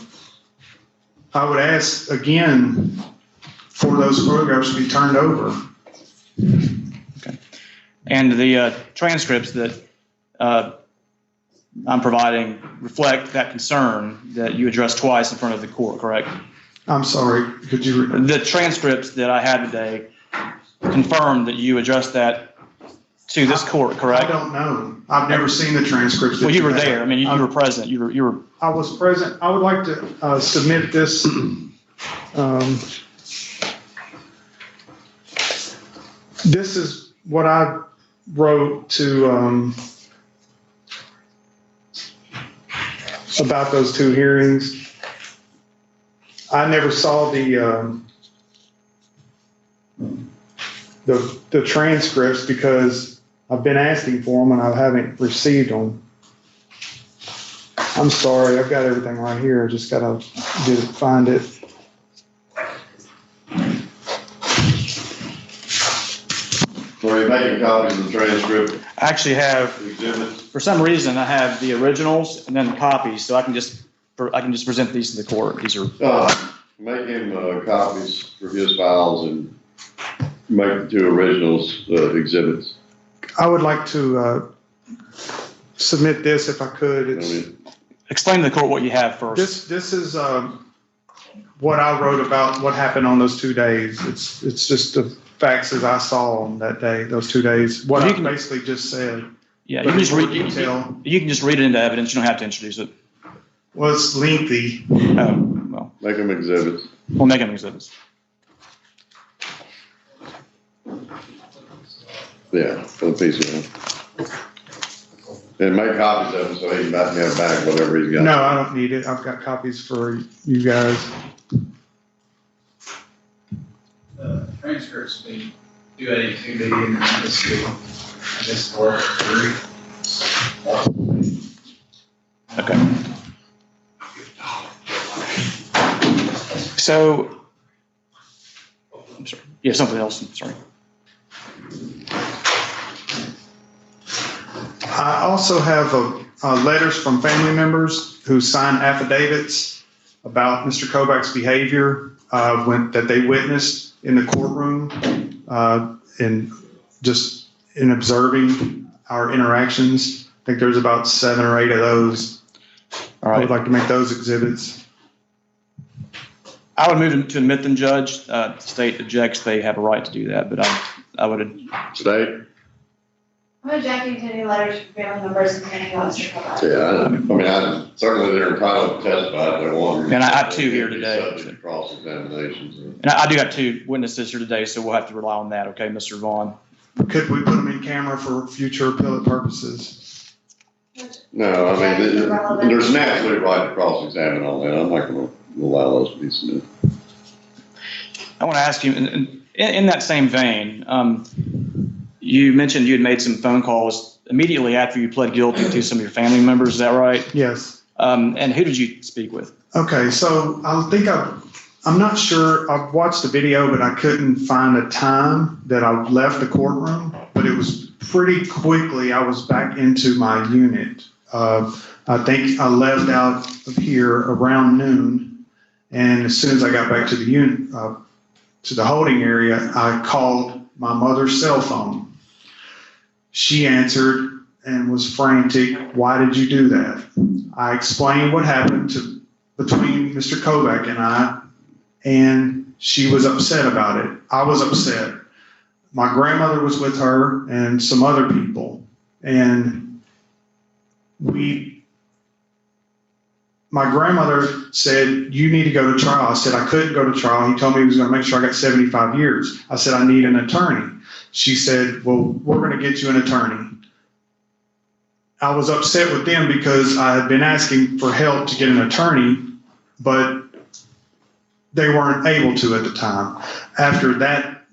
would ask again for those photographs to be turned over. Okay. And the transcripts that I'm providing reflect that concern that you addressed twice in front of the court, correct? I'm sorry, could you? The transcripts that I had today confirm that you addressed that to this court, correct? I don't know. I've never seen the transcripts. Well, you were there. I mean, you were present. You were. I was present. I would like to submit this. This is what I wrote to about those two hearings. I never saw the transcripts because I've been asking for them and I haven't received them. I'm sorry, I've got everything right here. I just gotta find it. Are you making copies of the transcript? I actually have, Exhibits? for some reason, I have the originals and then the copies, so I can just present these to the court. These are. Make him copies for his files and make the two originals exhibits. I would like to submit this if I could. Explain to the court what you have first. This is what I wrote about what happened on those 2 days. It's just the facts as I saw them that day, those 2 days. What I basically just said. Yeah, you can just read. Detail. You can just read it into evidence. You don't have to introduce it. Well, it's lengthy. Well, Make them exhibits. we'll make them exhibits. Yeah, for the piece of them. And make copies of them so he can back me up back whatever he's got. No, I don't need it. I've got copies for you guys. Transcripts be 282 and this work 3. Okay. So, I'm sorry. Yeah, something else. I'm sorry. I also have letters from family members who signed affidavits about Mr. Kovac's behavior that they witnessed in the courtroom and just in observing our interactions. I think there's about 7 or 8 of those. All right. I would like to make those exhibits. I would move to admit them, Judge. The state objects. They have a right to do that, but I would. State? I'm objecting to any letters from family members complaining about Mr. Kovac. Yeah, I mean, certainly they're entitled to testify if they want. And I have 2 here today. Subject to cross-examinations. And I do have 2 witnesses here today, so we'll have to rely on that. Okay, Mr. Vaughn. Could we put them in camera for future appellate purposes? No, I mean, there's an absolute right to cross-examine on that. I'm not going to allow those to be submitted. I want to ask you, in that same vein, you mentioned you had made some phone calls immediately after you pled guilty to some of your family members. Is that right? Yes. And who did you speak with? Okay, so I'm not sure. I've watched the video, but I couldn't find a time that I left the courtroom. But it was pretty quickly. I was back into my unit. I think I left out of here around noon, and as soon as I got back to the unit, to the holding area, I called my mother's cell phone. She answered and was frantic. Why did you do that? I explained what happened between Mr. Kovac and I, and she was upset about it. I was upset. My grandmother was with her and some other people, and my grandmother said, you need to go to trial. I said, I couldn't go to trial. He told me he was going to make sure I got 75 years. I said, I need an attorney. She said, well, we're going to get you an attorney. I was upset with them because I had been asking for help to get an attorney, but they weren't able to at the time. After that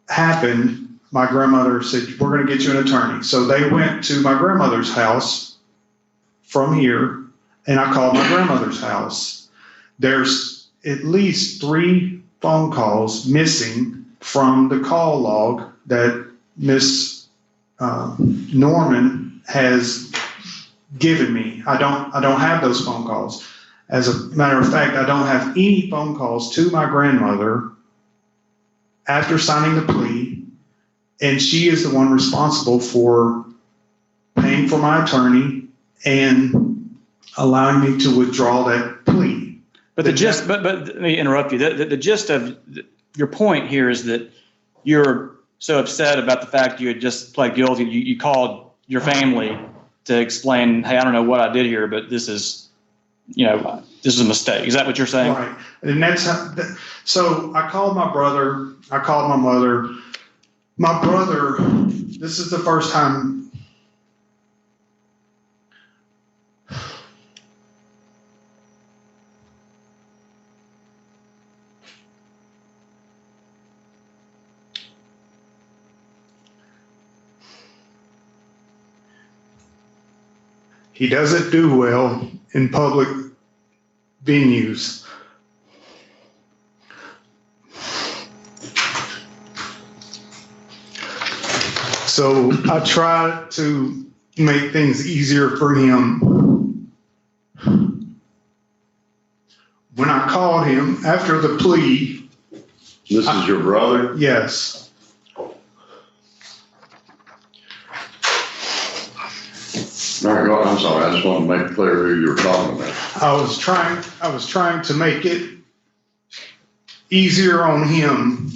happened, my grandmother said, we're going to get you an attorney. So they went to my grandmother's house from here, and I called my grandmother's house. There's at least 3 phone calls missing from the call log that Miss Norman has given me. I don't have those phone calls. As a matter of fact, I don't have any phone calls to my grandmother after signing the plea, and she is the one responsible for paying for my attorney and allowing me to withdraw that plea. But let me interrupt you. The gist of your point here is that you're so upset about the fact you had just pled guilty. You called your family to explain, hey, I don't know what I did here, but this is a mistake. Is that what you're saying? Right. And that's how, so I called my brother, I called my mother. My brother, this is the first time. He doesn't do well in public venues. So I try to make things easier for him. When I called him after the plea. This is your brother? Yes. All right, go on. I'm sorry, I just wanted to make it clear who you were talking about. I was trying to make it easier on him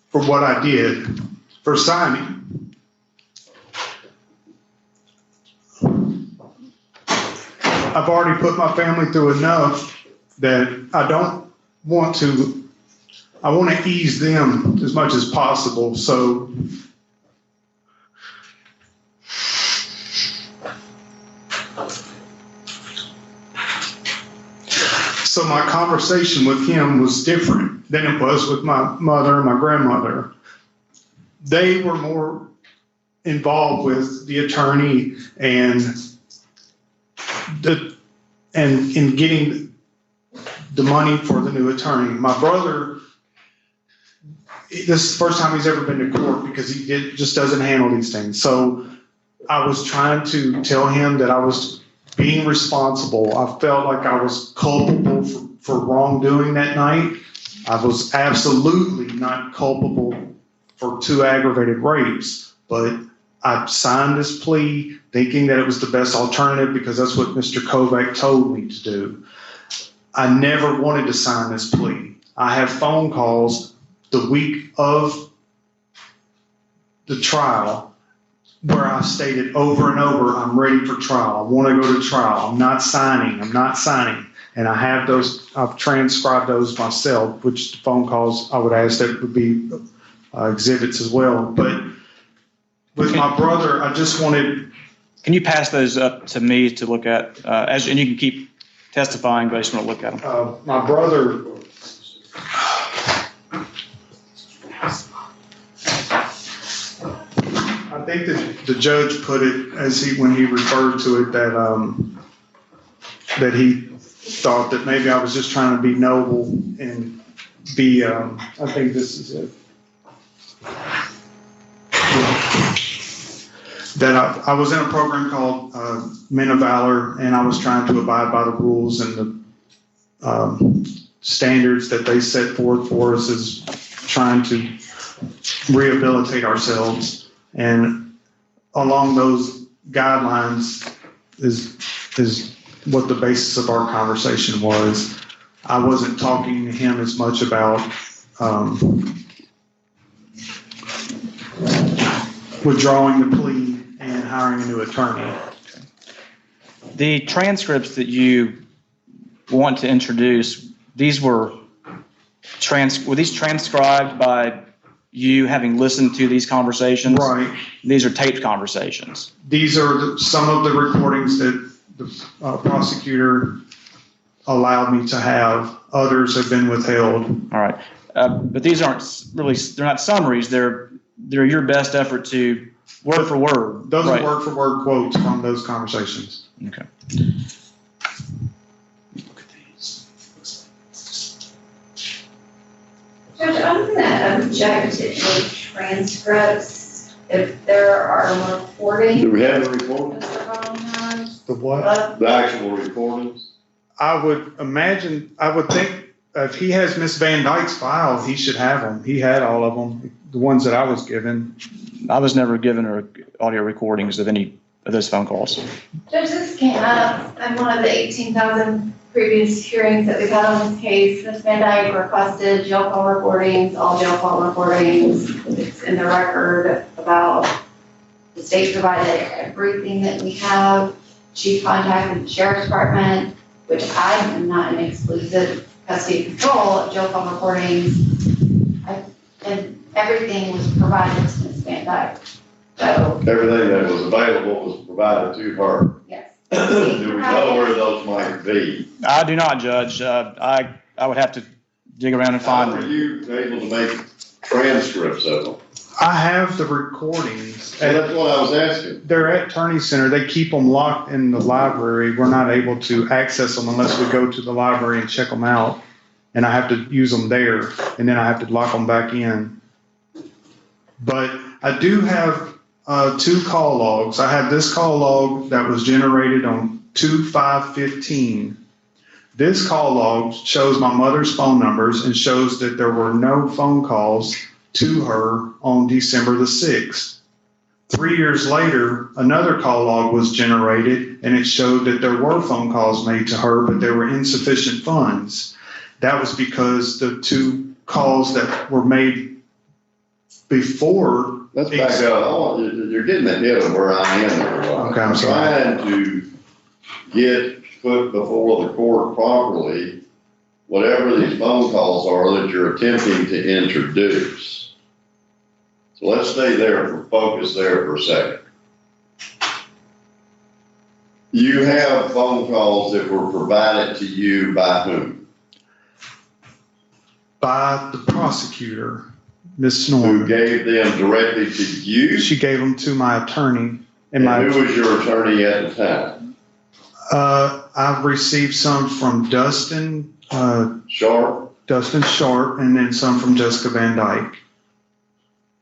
for what I did for signing. I've already put my family through enough that I want to ease them as much as possible. So my conversation with him was different than it was with my mother and my grandmother. They were more involved with the attorney and in getting the money for the new attorney. My brother, this is the first time he's ever been to court because he just doesn't handle these things. So I was trying to tell him that I was being responsible. I felt like I was culpable for wrongdoing that night. I was absolutely not culpable for 2 aggravated rapes, but I signed this plea thinking that it was the best alternative because that's what Mr. Kovac told me to do. I never wanted to sign this plea. I have phone calls the week of the trial where I stated over and over, I'm ready for trial. I want to go to trial. I'm not signing. And I have those, I've transcribed those myself, which the phone calls I would ask that would be exhibits as well. But with my brother, I just wanted. Can you pass those up to me to look at? And you can keep testifying, but I just want to look at them. My brother. I think that the judge put it when he referred to it that he thought that maybe I was just trying to be noble and be. I think this is it. That I was in a program called Men of Valor, and I was trying to abide by the rules and the standards that they set forth for us as trying to rehabilitate ourselves. And along those guidelines is what the basis of our conversation was. I wasn't talking to him as much about withdrawing the plea and hiring a new attorney. The transcripts that you want to introduce, were these transcribed by you having listened to these conversations? Right. These are taped conversations. These are some of the recordings that the prosecutor allowed me to have. Others have been withheld. All right. But these aren't really, they're not summaries. They're your best effort to word for word. Those Right. are word for word quotes from those conversations. Okay. Judge, I'm gonna object to any transcripts if there are recordings. Do we have the recording? Mr. Valentine, The what? of The actual recordings? I would think if he has Miss Van Dyke's file, he should have them. He had all of them, the ones that I was given. I was never given audio recordings of any of those phone calls. Judge, this came up in one of the 18,000 previous hearings that we've had on this case. Ms. Van Dyke requested jail call recordings, all jail call recordings. It's in the record about the state provided everything that we have. She contacted the sheriff's department, which I am not in exclusive custody control of jail call recordings. And everything was provided to Ms. Van Dyke. So, Everything that was available was provided to her. yes. Do we know where those might be? I do not, Judge. I would have to dig around and find How were them. you able to make transcripts of them? I have the recordings. Well, that's what I was asking. They're at Attorney Center. They keep them locked in the library. We're not able to access them unless we go to the library and check them out. And I have to use them there, and then I have to lock them back in. But I do have 2 call logs. I have this call log that was generated on 2/5/15. This call log shows my mother's phone numbers and shows that there were no phone calls to her on December the 6th. 3 years later, another call log was generated and it showed that there were phone calls made to her, but there were insufficient funds. That was because the 2 calls that were made before. Let's back up. You're getting ahead of where I am there. Okay, I'm sorry. Trying to get put before the court properly, whatever these phone calls are that you're attempting to introduce. So let's stay there, focus there for a second. You have phone calls that were provided to you by whom? By the prosecutor, Ms. Who Norman. gave them directly to you? She gave them to my attorney. And who was your attorney at the time? I've received some from Dustin Sharp? Sharp, and then some from Jessica Van Dyke.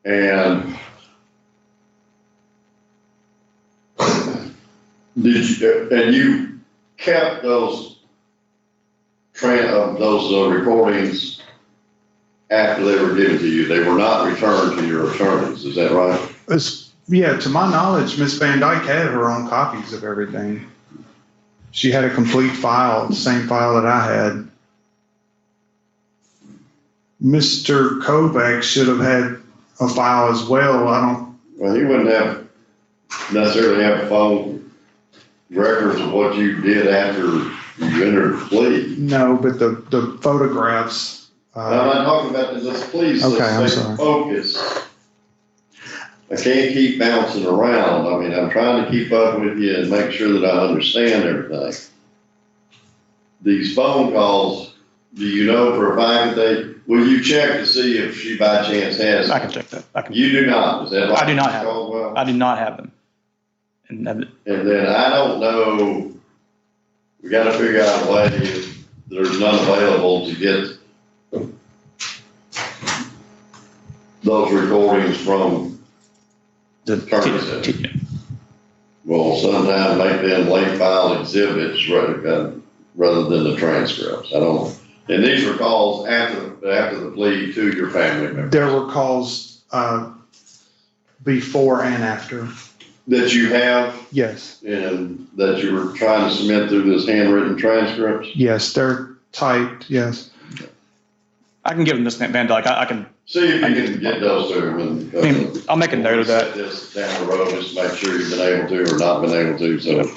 And you kept those recordings after they were given to you. They were not returned to your attorneys. Is that right? Yeah, to my knowledge, Miss Van Dyke had her own copies of everything. She had a complete file, the same file that I had. Mr. Kovac should have had a file as well. Well, he wouldn't necessarily have phone records of what you did after you entered the plea. No, but the photographs. I'm not talking about this. Please, Okay, I'm let's stay sorry. focused. I can't keep bouncing around. I mean, I'm trying to keep up with you and make sure that I understand everything. These phone calls, do you know for a fact that will you check to see if she by chance has? I can check that. You do not, is that right? I do not have them. Caldwell? I do not have them. And And then I don't know, we gotta figure out a way if there's none available to get those recordings from the well, sometimes make them late file exhibits rather than the transcripts. I don't, and these were calls after the plea to your family members. There were calls before and after. That you have Yes, and that you were trying to submit through this handwritten transcripts? yes, they're typed, yes. I can give them this Van Dyke. I can. See if you can get those to them. And, I'll make a note of that. Set this down the road, just to make sure you've been able to or not been able to, so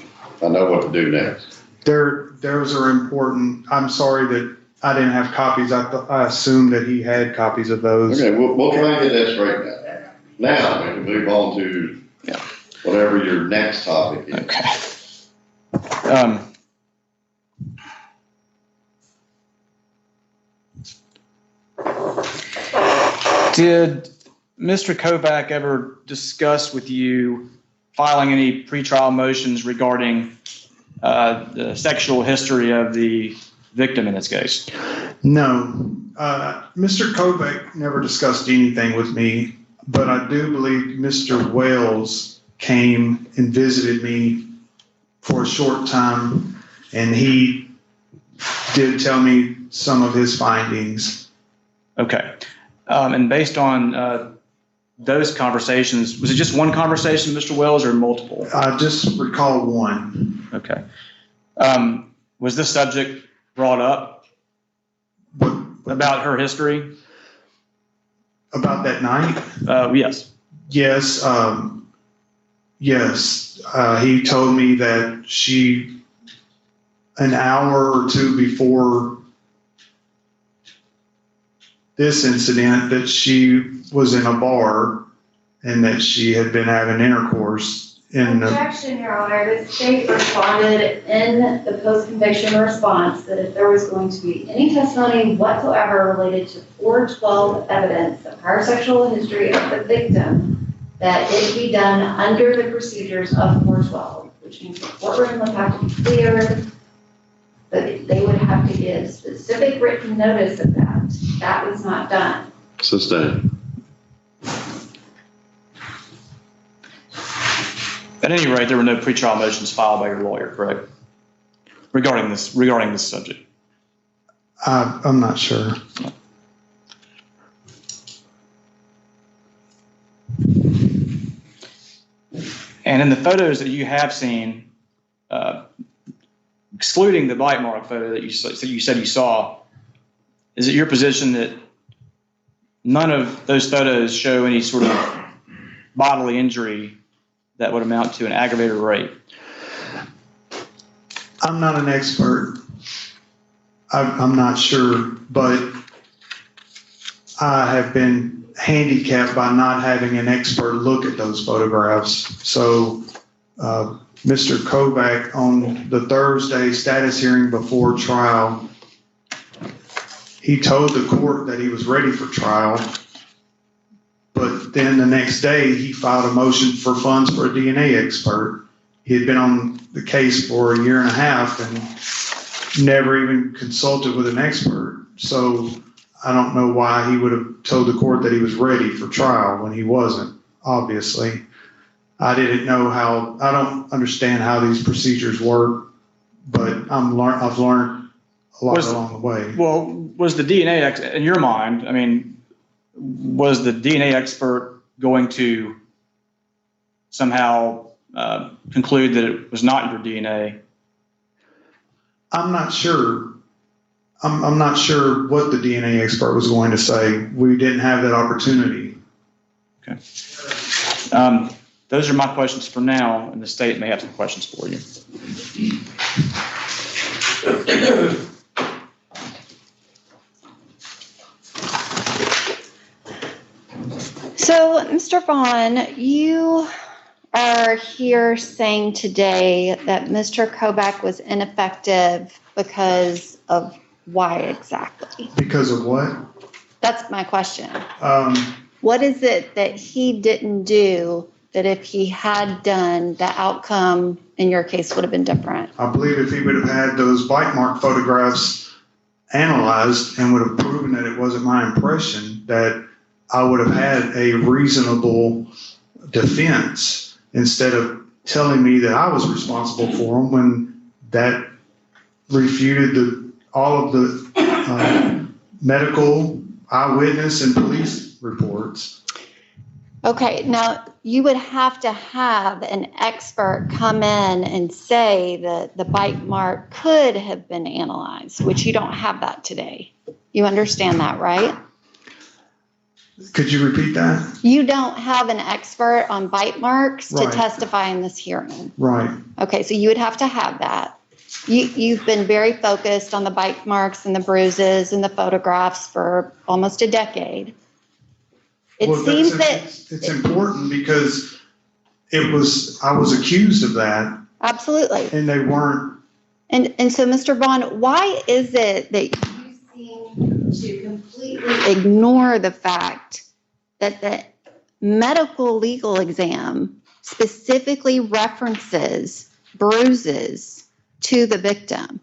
I know what to do next. Those are important. I'm sorry that I didn't have copies. I assumed that he had copies of those. Okay, we'll try and get that straightened out. Now, we can move on to whatever your next topic is. Okay. Did Mr. Kovac ever discuss with you filing any pretrial motions regarding the sexual history of the victim in this case? No, Mr. Kovac never discussed anything with me, but I do believe Mr. Wells came and visited me for a short time, and he did tell me some of his findings. Okay. And based on those conversations, was it just one conversation, Mr. Wells, or multiple? I just recall one. Okay. Was this subject brought up about her history? About that night? Yes. Yes. Yes. He told me that she, an hour or two before this incident, that she was in a bar and that she had been having intercourse in the... Objection, Your Honor. The state responded in the post-conviction response that if there was going to be any testimony whatsoever related to 412 evidence of prior sexual history of the victim, that it be done under the procedures of 412, which means the courtroom would have to be cleared, but they would have to give specific written notice of that. That was not done. Sustained. At any rate, there were no pretrial motions filed by your lawyer, correct? Regarding this subject. I'm not sure. And in the photos that you have seen, excluding the bite mark photo that you said you saw, is it your position that none of those photos show any sort of bodily injury that would amount to an aggravated rape? I'm not an expert. I'm not sure, but I have been handicapped by not having an expert look at those photographs. So Mr. Kovac, on the Thursday status hearing before trial, he told the court that he was ready for trial, but then the next day he filed a motion for funds for a DNA expert. He had been on the case for a year and a half and never even consulted with an expert. So I don't know why he would have told the court that he was ready for trial when he wasn't, obviously. I didn't know how, I don't understand how these procedures work, but I've learned a lot along the way. Well, was the DNA, in your mind, I mean, was the DNA expert going to somehow conclude that it was not your DNA? I'm not sure. I'm not sure what the DNA expert was going to say. We didn't have that opportunity. Okay. Those are my questions for now, and the state may have some questions for you. So, Mr. Vaughn, you are here saying today that Mr. Kovac was ineffective because of why exactly? Because of what? That's my question. What is it that he didn't do that if he had done, the outcome in your case would have been different? I believe if he would have had those bite mark photographs analyzed and would have proven that it wasn't my impression, that I would have had a reasonable defense instead of telling me that I was responsible for them when that refuted all of the medical, eyewitness, and police reports. Okay, now you would have to have an expert come in and say that the bite mark could have been analyzed, which you don't have that today. You understand that, right? Could you repeat that? You don't have an expert on bite marks to Right. testify in this hearing. Right. Okay, so you would have to have that. You've been very focused on the bite marks and the bruises and the photographs for almost a decade. It Well, seems it's important because I was accused of that. Absolutely. And they weren't. And so, Mr. Vaughn, why is it that you seem to completely ignore the fact that the medical legal exam specifically references bruises to the victim,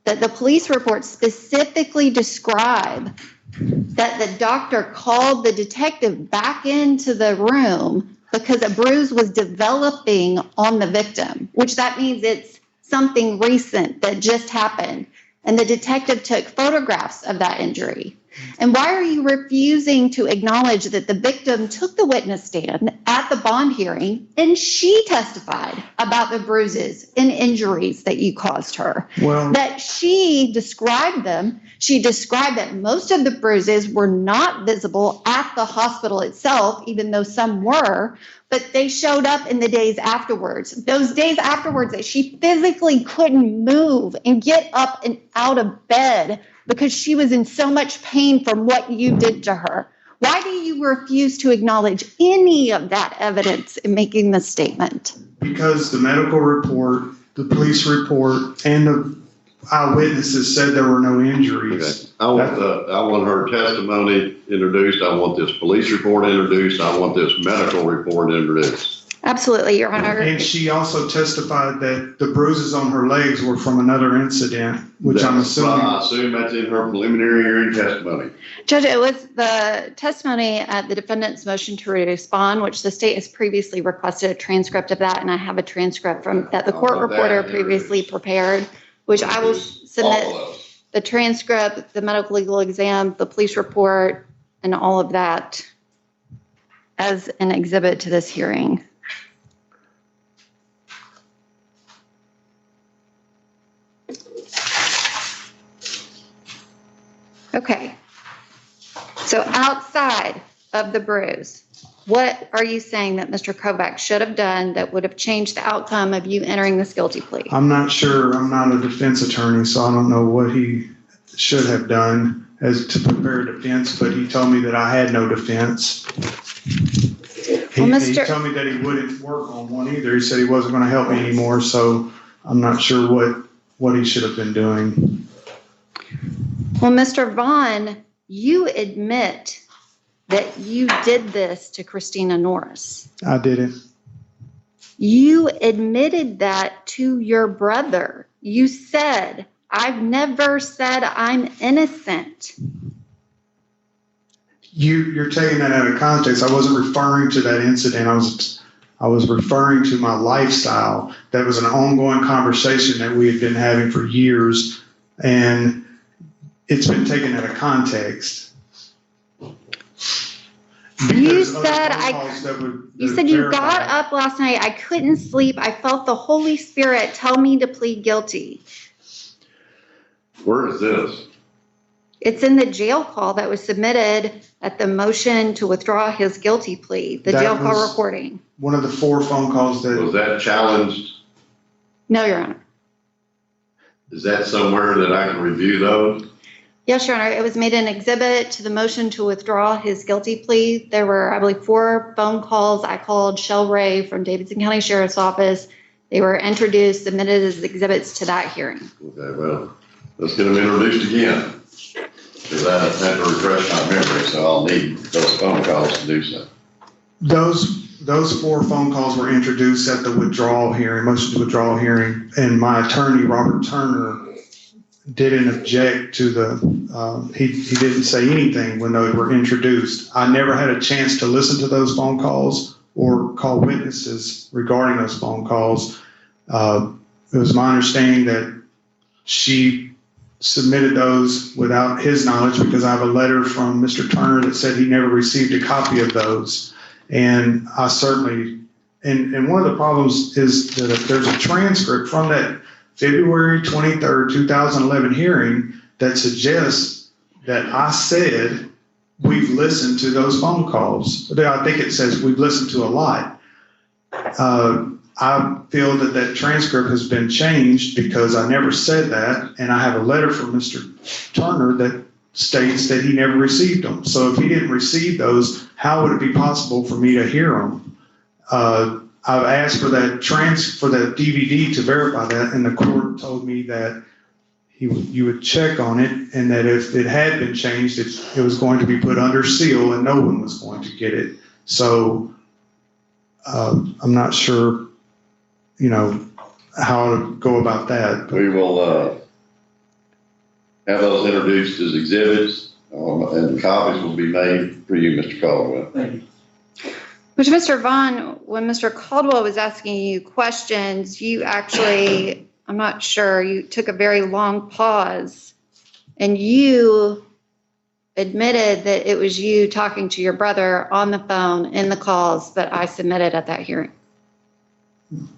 that the police reports specifically describe that the doctor called the detective back into the room because a bruise was developing on the victim, which that means it's something recent that just happened. And the detective took photographs of that injury. And why are you refusing to acknowledge that the victim took the witness stand at the bond hearing and she testified about the bruises and injuries that you caused her? Well, That she described them. She described that most of the bruises were not visible at the hospital itself, even though some were, but they showed up in the days afterwards. Those days afterwards that she physically couldn't move and get up and out of bed because she was in so much pain from what you did to her. Why do you refuse to acknowledge any of that evidence in making this statement? because the medical report, the police report, and the eyewitnesses said there were no injuries. I want her testimony introduced. I want this police report introduced. I want this medical report introduced. Absolutely, Your Honor. And she also testified that the bruises on her legs were from another incident, which I'm assuming. I assume that's in her preliminary hearing testimony. Judge, it was the testimony at the defendant's motion to respond, which the state has previously requested a transcript of that, and I have a transcript from that the court reporter previously prepared, which I will submit the transcript, the medical legal exam, the police report, and all of that as an exhibit to this hearing. Okay, so outside of the bruise, what are you saying that Mr. Kovac should have done that would have changed the outcome of you entering this guilty plea? I'm not sure. I'm not a defense attorney, so I don't know what he should have done as to prepare a defense, but he told me that I had no defense. He told me that he wouldn't work on one either. He said he wasn't going to help me anymore, so I'm not sure what he should have been doing. Well, Mr. Vaughn, you admit that you did this to Christina Norris. I didn't. You admitted that to your brother. You said, I've never said I'm innocent. You're taking that out of context. I wasn't referring to that incident. I was referring to my lifestyle. That was an ongoing conversation that we had been having for years, and it's been taken out of context. You said you got up last night. I couldn't sleep. I felt the Holy Spirit tell me to plead guilty. Where is this? It's in the jail call that was submitted at the motion to withdraw his guilty plea, the jail call recording. One of the 4 phone calls that... Was that challenged? No, Your Honor. Is that somewhere that I can review those? Yes, Your Honor. It was made an exhibit to the motion to withdraw his guilty plea. There were, I believe, 4 phone calls. I called Shell Ray from Davidson County Sheriff's Office. They were introduced, submitted as exhibits to that hearing. Okay, well, let's get them introduced again. Because I had to refresh my memory, so I'll need those phone calls to do so. Those 4 phone calls were introduced at the withdrawal hearing, motion to withdrawal hearing, and my attorney, Robert Turner, didn't object to he didn't say anything when they were introduced. I never had a chance to listen to those phone calls or call witnesses regarding those phone calls. It was my understanding that she submitted those without his knowledge, because I have a letter from Mr. Turner that said he never received a copy of those. And I certainly, and one of the problems is that if there's a transcript from that February 23rd, 2011 hearing that suggests that I said we've listened to those phone calls. I think it says we've listened to a lot. I feel that transcript has been changed because I never said that, and I have a letter from Mr. Turner that states that he never received them. So if he didn't receive those, how would it be possible for me to hear them? I've asked for that DVD to verify that, and the court told me that you would check on it, and that if it had been changed, it was going to be put under seal and no one was going to get it. So I'm not sure, how to go about that. We will have those introduced as exhibits, and copies will be made for you, Mr. Caldwell. Thank you. Which, Mr. Vaughn, when Mr. Caldwell was asking you questions, you actually, I'm not sure, you took a very long pause and you admitted that it was you talking to your brother on the phone in the calls that I submitted at that hearing.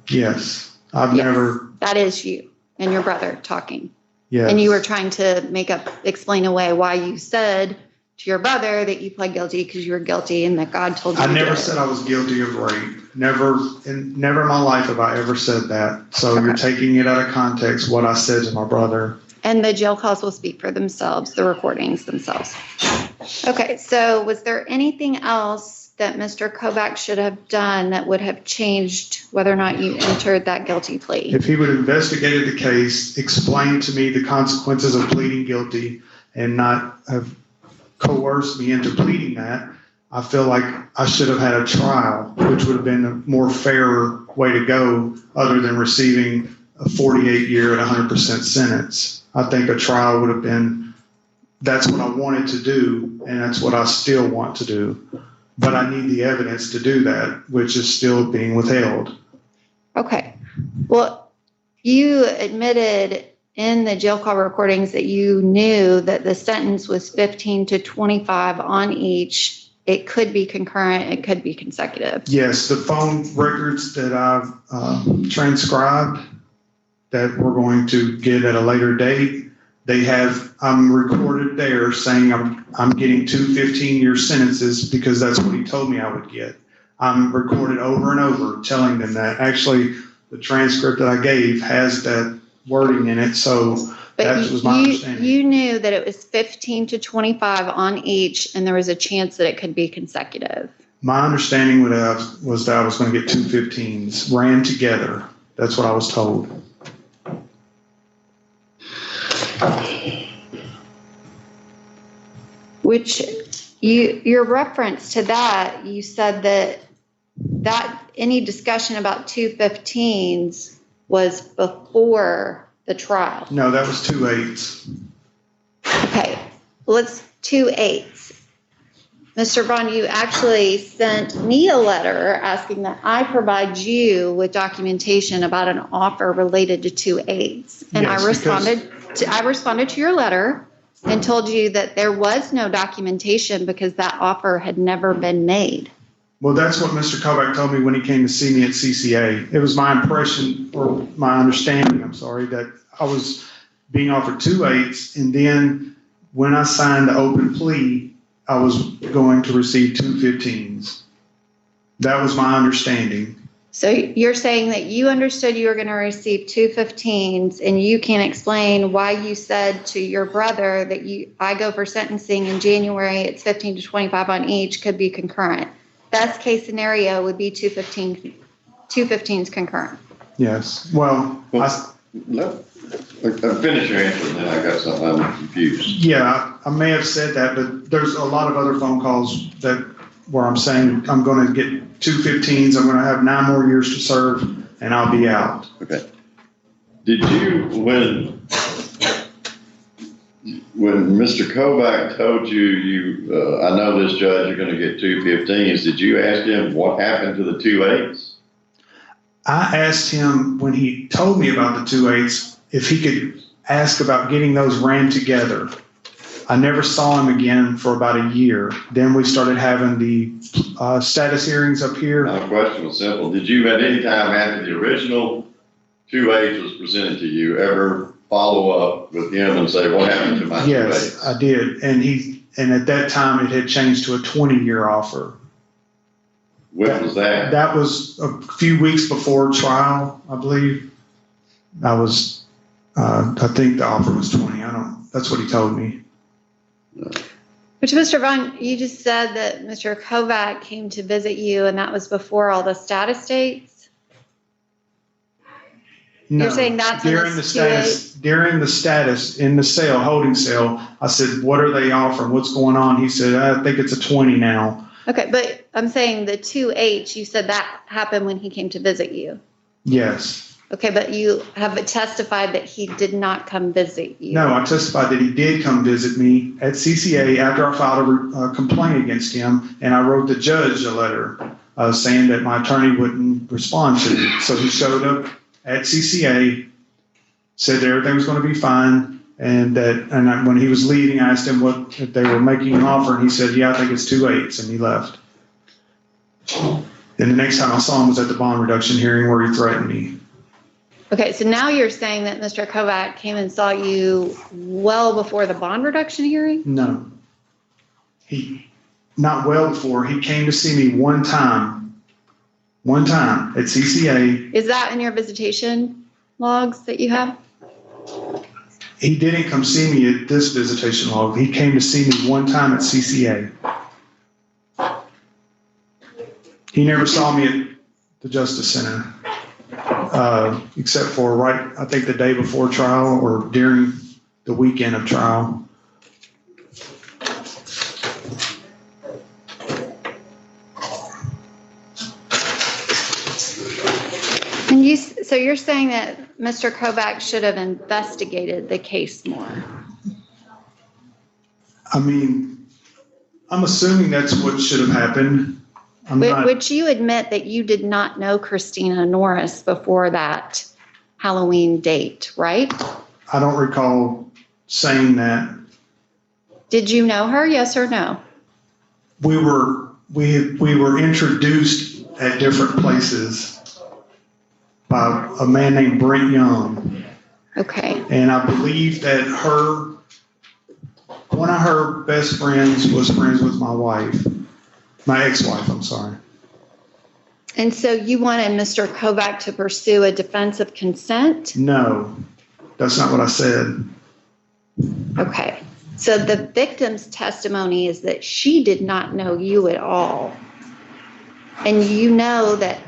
Yes, I've Yes, never. that is you and your brother talking. Yes. And you were trying to explain away why you said to your brother that you pled guilty because you were guilty and that God told you. I never said I was guilty of rape. Never in my life have I ever said that. So Okay. You're taking it out of context, what I said to my brother. And the jail calls will speak for themselves, the recordings themselves. Okay, so was there anything else that Mr. Kovac should have done that would have changed whether or not you entered that guilty plea? If he would have investigated the case, explained to me the consequences of pleading guilty, and not have coerced me into pleading that, I feel like I should have had a trial, which would have been a more fair way to go, other than receiving a 48-year at 100% sentence. I think a trial would have been, that's what I wanted to do, and that's what I still want to do. But I need the evidence to do that, which is still being withheld. Okay. Well, you admitted in the jail call recordings that you knew that the sentence was 15 to 25 on each. It could be concurrent. It could be consecutive. Yes, the phone records that I've transcribed that we're going to get at a later date, I'm recorded there saying I'm getting 2 15-year sentences because that's what he told me I would get. I'm recorded over and over telling them that. Actually, the transcript that I gave has that wording in it, so that was my understanding. You knew that it was 15 to 25 on each, and there was a chance that it could be consecutive. My understanding was that I was going to get 2 15s ran together. That's what I was told. Which your reference to that, you said that any discussion about 2 15s was before the trial. No, that was 2 8s. Okay, let's 2 8s. Mr. Vaughn, you actually sent me a letter asking that I provide you with documentation about an offer related to 2 8s. And Yes, I responded to your letter and told you that there was no documentation because that offer had never been made. Well, that's what Mr. Kovac told me when he came to see me at CCA. It was my impression, or my understanding, that I was being offered 2 8s, and then when I signed the open plea, I was going to receive 2 15s. That was my understanding. So you're saying that you understood you were going to receive 2 15s, and you can't explain why you said to your brother that I go for sentencing in January, it's 15 to 25 on each, could be concurrent. Best case scenario would be 2 15s concurrent. Yes. Well, Finish your answer, and then I got something, I'm confused. Yeah, I may have said that, but there's a lot of other phone calls where I'm saying I'm going to get 2 15s, I'm going to have 9 more years to serve, and I'll be out. Okay. Did you, when Mr. Kovac told you, I know this judge, you're going to get 2 15s, did you ask him what happened to the 2 8s? I asked him when he told me about the 2 8s if he could ask about getting those ran together. I never saw him again for about a year. Then we started having the status hearings up here. My question was simple. Did you at any time after the original 2 8s was presented to you ever follow up with him and say, what happened to my 2 8s? Yes, I did. And at that time it had changed to a 20-year offer. When was that? That was a few weeks before trial, I believe. I think the offer was 20. That's what he told me. Which, Mr. Vaughn, you just said that Mr. Kovac came to visit you, and that was before all the status dates? No, You're saying that's in during the this status, during the status in the cell, holding cell, I said, what are they offering? What's going on? He said, I think it's a 20 now. Okay, but I'm saying the 2H, you said that happened when he came to visit you. Yes. Okay, but you have testified that he did not come visit you. No, I testified that he did come visit me at CCA after I filed a complaint against him, and I wrote the judge a letter saying that my attorney wouldn't respond to it. So he showed up at CCA, said that everything was going to be fine, and when he was leaving, I asked him what if they were making an offer, and he said, yeah, I think it's 2/8, and he left. And the next time I saw him was at the bond reduction hearing where he threatened me. Okay, so now you're saying that Mr. Kovac came and saw you well before the bond reduction hearing? No. Not well before. He came to see me one time at CCA. Is that in your visitation logs that you have? He didn't come see me at this visitation log. He came to see me one time at CCA. He never saw me at the Justice Center, except for I think the day before trial or during the weekend of trial. And so you're saying that Mr. Kovac should have investigated the case more? I mean, I'm assuming that's what should have happened. Would you admit that you did not know Christina Norris before that Halloween date, right? I don't recall saying that. Did you know her, yes or no? We were introduced at different places by a man named Brent Young. Okay. And I believe that one of her best friends was friends with my wife. My ex-wife, I'm sorry. And so you wanted Mr. Kovac to pursue a defense of consent? No, that's not what I said. Okay. So the victim's testimony is that she did not know you at all. And you know that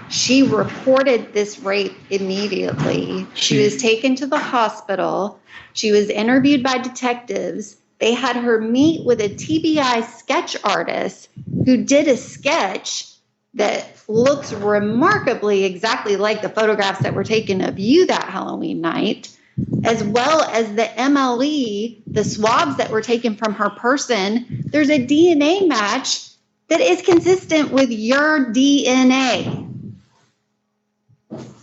she reported this rape immediately. She was taken to the hospital. She was interviewed by detectives. They had her meet with a TBI sketch artist who did a sketch that looks remarkably exactly like the photographs that were taken of you that Halloween night, as well as the MLE, the swabs that were taken from her person. There's a DNA match that is consistent with your DNA.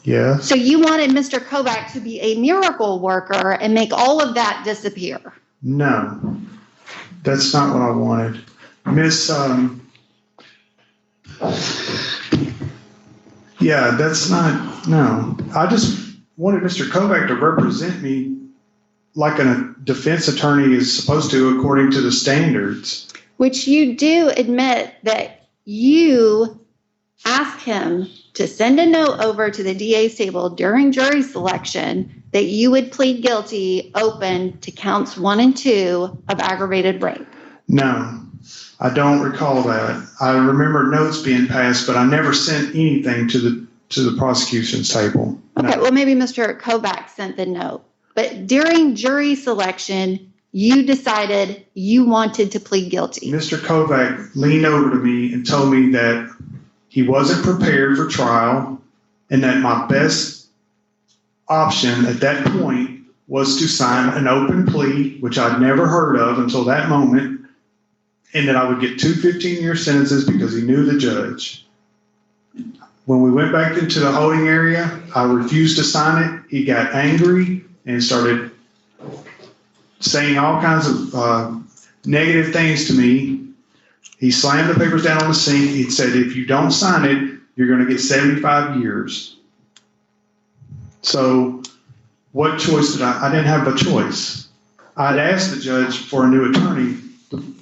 Yeah. So you wanted Mr. Kovac to be a miracle worker and make all of that disappear. No, that's not what I wanted. That's not, no. I just wanted Mr. Kovac to represent me like a defense attorney is supposed to according to the standards. Which you do admit that you asked him to send a note over to the DA's table during jury selection that you would plead guilty open to counts 1 and 2 of aggravated rape. No, I don't recall that. I remember notes being passed, but I never sent anything to the prosecution's table. No. Okay, well, maybe Mr. Kovac sent the note. But during jury selection, you decided you wanted to plead guilty. Mr. Kovac leaned over to me and told me that he wasn't prepared for trial and that my best option at that point was to sign an open plea, which I'd never heard of until that moment, and that I would get 2 15-year sentences because he knew the judge. When we went back into the holding area, I refused to sign it. He got angry and started saying all kinds of negative things to me. He slammed the papers down on the sink. He said, if you don't sign it, you're going to get 75 years. So what choice did I didn't have a choice. I'd asked the judge for a new attorney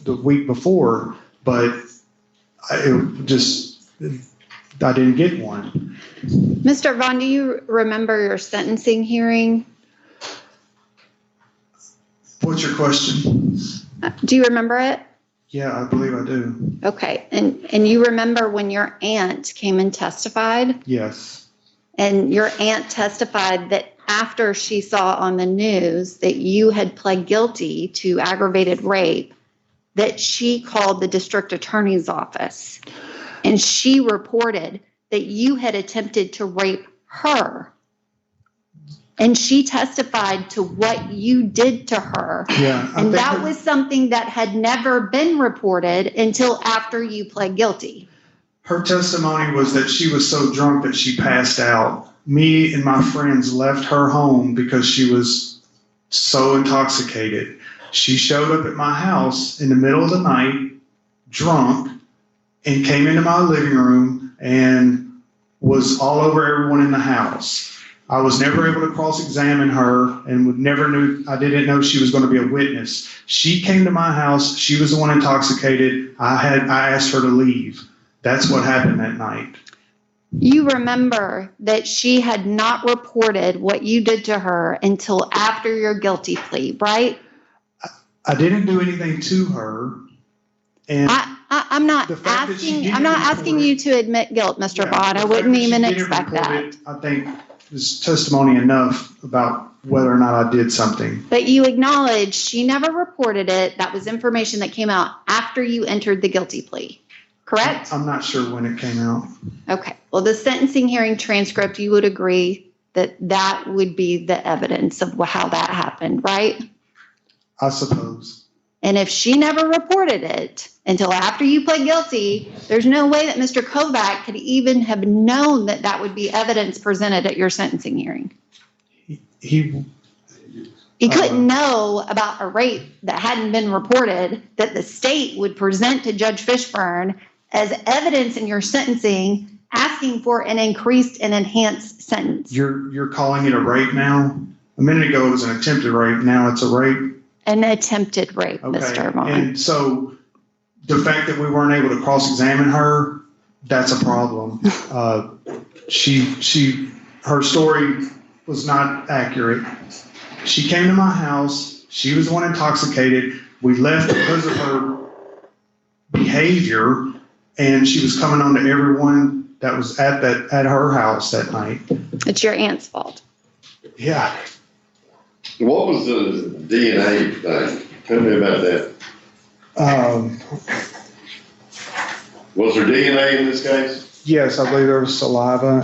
the week before, but I didn't get one. Mr. Vaughn, do you remember your sentencing hearing? What's your question? Do you remember it? Yeah, I believe I do. Okay, and you remember when your aunt came and testified? Yes. And your aunt testified that after she saw on the news that you had pled guilty to aggravated rape, that she called the district attorney's office and she reported that you had attempted to rape her. And she testified to what you did to her. Yeah. And that was something that had never been reported until after you pled guilty. Her testimony was that she was so drunk that she passed out. Me and my friends left her home because she was so intoxicated. She showed up at my house in the middle of the night, drunk, and came into my living room and was all over everyone in the house. I was never able to cross-examine her and I didn't know she was going to be a witness. She came to my house. She was the one intoxicated. I asked her to leave. That's what happened that night. You remember that she had not reported what you did to her until after your guilty plea, right? I didn't do anything to her. And I'm not asking you to admit guilt, Mr. Vaughn. I wouldn't even expect that. I think is testimony enough about whether or not I did something. But you acknowledge she never reported it. That was information that came out after you entered the guilty plea, correct? I'm not sure when it came out. Okay. Well, the sentencing hearing transcript, you would agree that that would be the evidence of how that happened, right? I suppose. And if she never reported it until after you pled guilty, there's no way that Mr. Kovac could even have known that that would be evidence presented at your sentencing hearing. He couldn't know about a rape that hadn't been reported that the state would present to Judge Fishburne as evidence in your sentencing, asking for an increased and enhanced sentence. You're calling it a rape now? A minute ago it was an attempted rape. Now it's a rape? An attempted rape, okay. Mr. Vaughn. And so the fact that we weren't able to cross-examine her, that's a problem. Her story was not accurate. She came to my house. She was the one intoxicated. We left because of her behavior, and she was coming on to everyone that was at her house that night. It's your aunt's fault. Yeah. What was the DNA thing? Tell me about that. Was there DNA in this case? Yes, I believe there was saliva.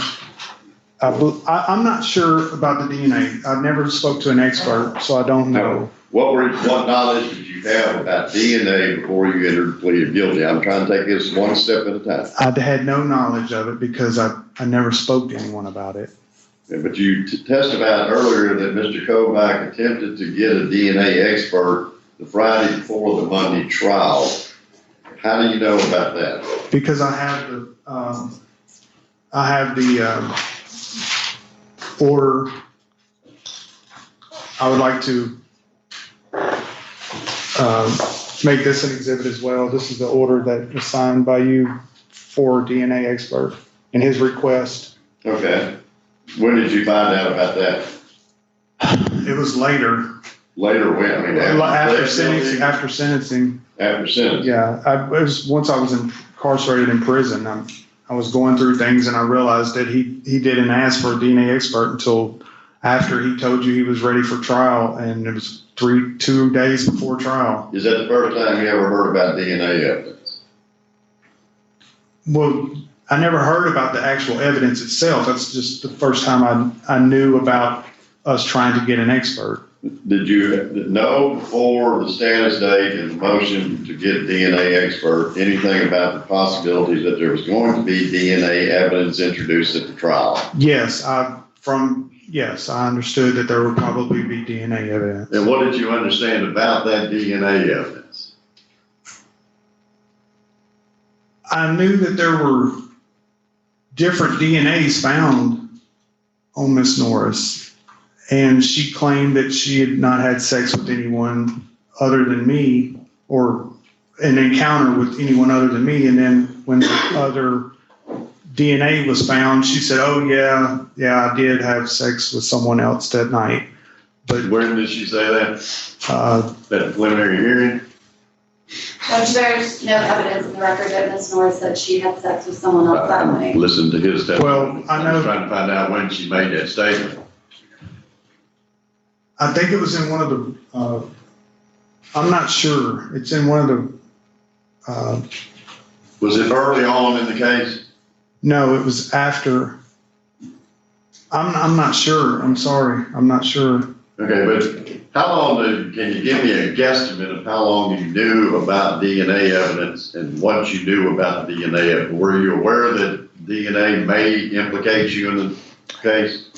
I'm not sure about the DNA. I've never spoke to an expert, so I don't know. What knowledge did you have about DNA before you entered the plea of guilty? I'm trying to take this one step at a time. I had no knowledge of it because I never spoke to anyone about it. Yeah, but you testified earlier that Mr. Kovac attempted to get a DNA expert the Friday before the Monday trial. How do you know about that? Because I have the order. I would like to make this an exhibit as well. This is the order that was signed by you for DNA expert and his request. Okay. When did you find out about that? It was later. Later when? I mean, after sentencing. After sentencing. After sentencing. Yeah. It was once I was incarcerated in prison. I was going through things and I realized that he didn't ask for a DNA expert until after he told you he was ready for trial, and it was 2 days before trial. Is that the first time you ever heard about DNA evidence? Well, I never heard about the actual evidence itself. That's just the first time I knew about us trying to get an expert. Did you know before the status date and the motion to get DNA expert anything about the possibilities that there was going to be DNA evidence introduced at the trial? Yes, I understood that there would probably be DNA evidence. And what did you understand about that DNA evidence? I knew that there were different DNAs found on Miss Norris, and she claimed that she had not had sex with anyone other than me, or an encounter with anyone other than me. And then when the other DNA was found, she said, "Oh yeah, I did have sex with someone else that night." But when did she say that? At the preliminary hearing? Judge, there's no evidence in the record that Ms. Norris said she had sex with someone else that night. Listen to his testimony. Well, I know- I'm trying to find out when she made that statement. I think it was in one of the, I'm not sure. It's in one of the, Was it early on in the case? no, it was after. I'm not sure. I'm sorry. I'm not sure. Okay, but how long can you give me a guesstimate of how long you knew about DNA evidence and what you knew about DNA evidence? Were you aware that DNA may implicate you in the case?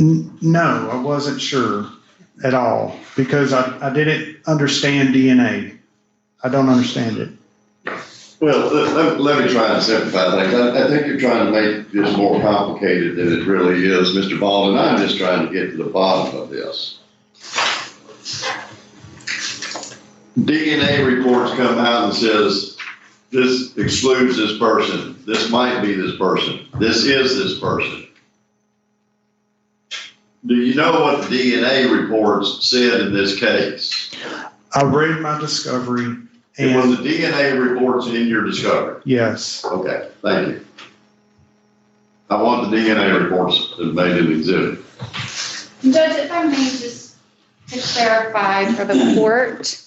No, I wasn't sure at all because I didn't understand DNA. I don't understand it. Well, let me try and simplify things. I think you're trying to make this more complicated than it really is, Mr. Ball, and I'm just trying to get to the bottom of this. DNA reports come out and says, this excludes this person, this might be this person, this is this person. Do you know what the DNA reports said in this case? I read my discovery. It was And the DNA reports in your discovery. yes, Okay, thank you. I want the DNA reports that made it exhibit. Judge, if I may just to clarify for the court,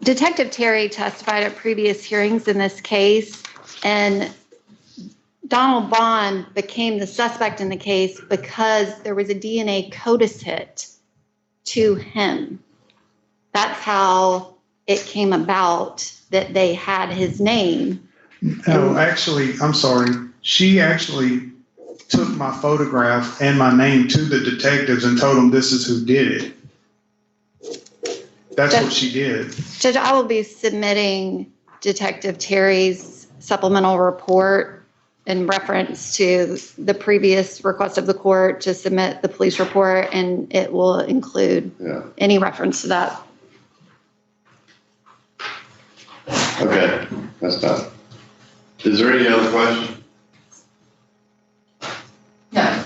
Detective Terry testified at previous hearings in this case, and Donald Bond became the suspect in the case because there was a DNA CODIS hit to him. That's how it came about that they had his name. no, actually, I'm sorry. She actually took my photograph and my name to the detectives and told them this is who did it. That's what she did. Judge, I will be submitting Detective Terry's supplemental report in reference to the previous request of the court to submit the police report, and it will include any reference to that. Okay, that's done. Is there any other question? No.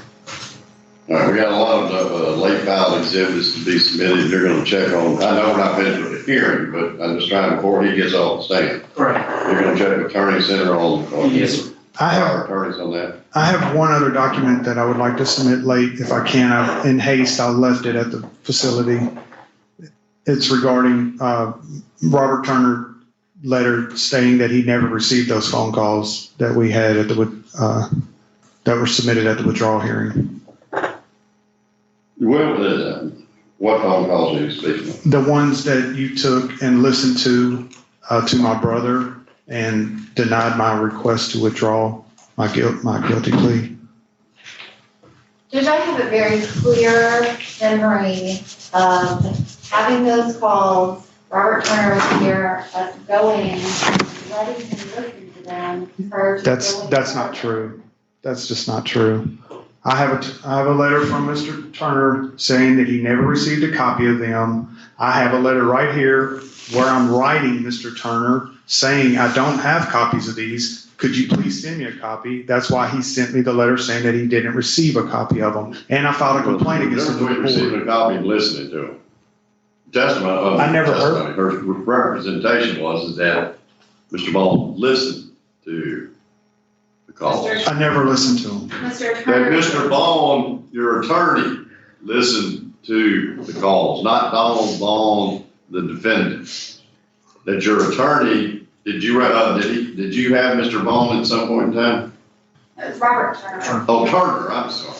All right, we got a lot of late filed exhibits to be submitted. You're going to check on. I know we're not finished with the hearing, but I'm just trying before he gets off the stand. Right. You're going to check with Attorney Center on Yes, sir. our attorneys on that. I have one other document that I would like to submit late if I can. In haste, I left it at the facility. It's regarding Robert Turner letter stating that he never received those phone calls that we had at the that were submitted at the withdrawal hearing. What phone calls are you speaking of? The ones that you took and listened to my brother and denied my request to withdraw my guilty plea. Judge, I have a very clear memory of having those calls. Robert Turner was here, us going, letting him listen to them. That's not true. That's just not true. I have a letter from Mr. Turner saying that he never received a copy of them. I have a letter right here where I'm writing Mr. Turner saying I don't have copies of these. Could you please send me a copy? That's why he sent me the letter saying that he didn't receive a copy of them. And I filed a complaint against him. Receiving a copy and listening to him. Testimony. I never heard. Her representation was that Mr. Ball listened to the calls. I never listened to him. Mr. That Turner. Mr. Bond, your attorney, listened to the calls, not Donald Bond, the defendant. That your attorney, did you have Mr. Bond at some point in time? It was Robert Turner. Oh, Turner, I'm sorry.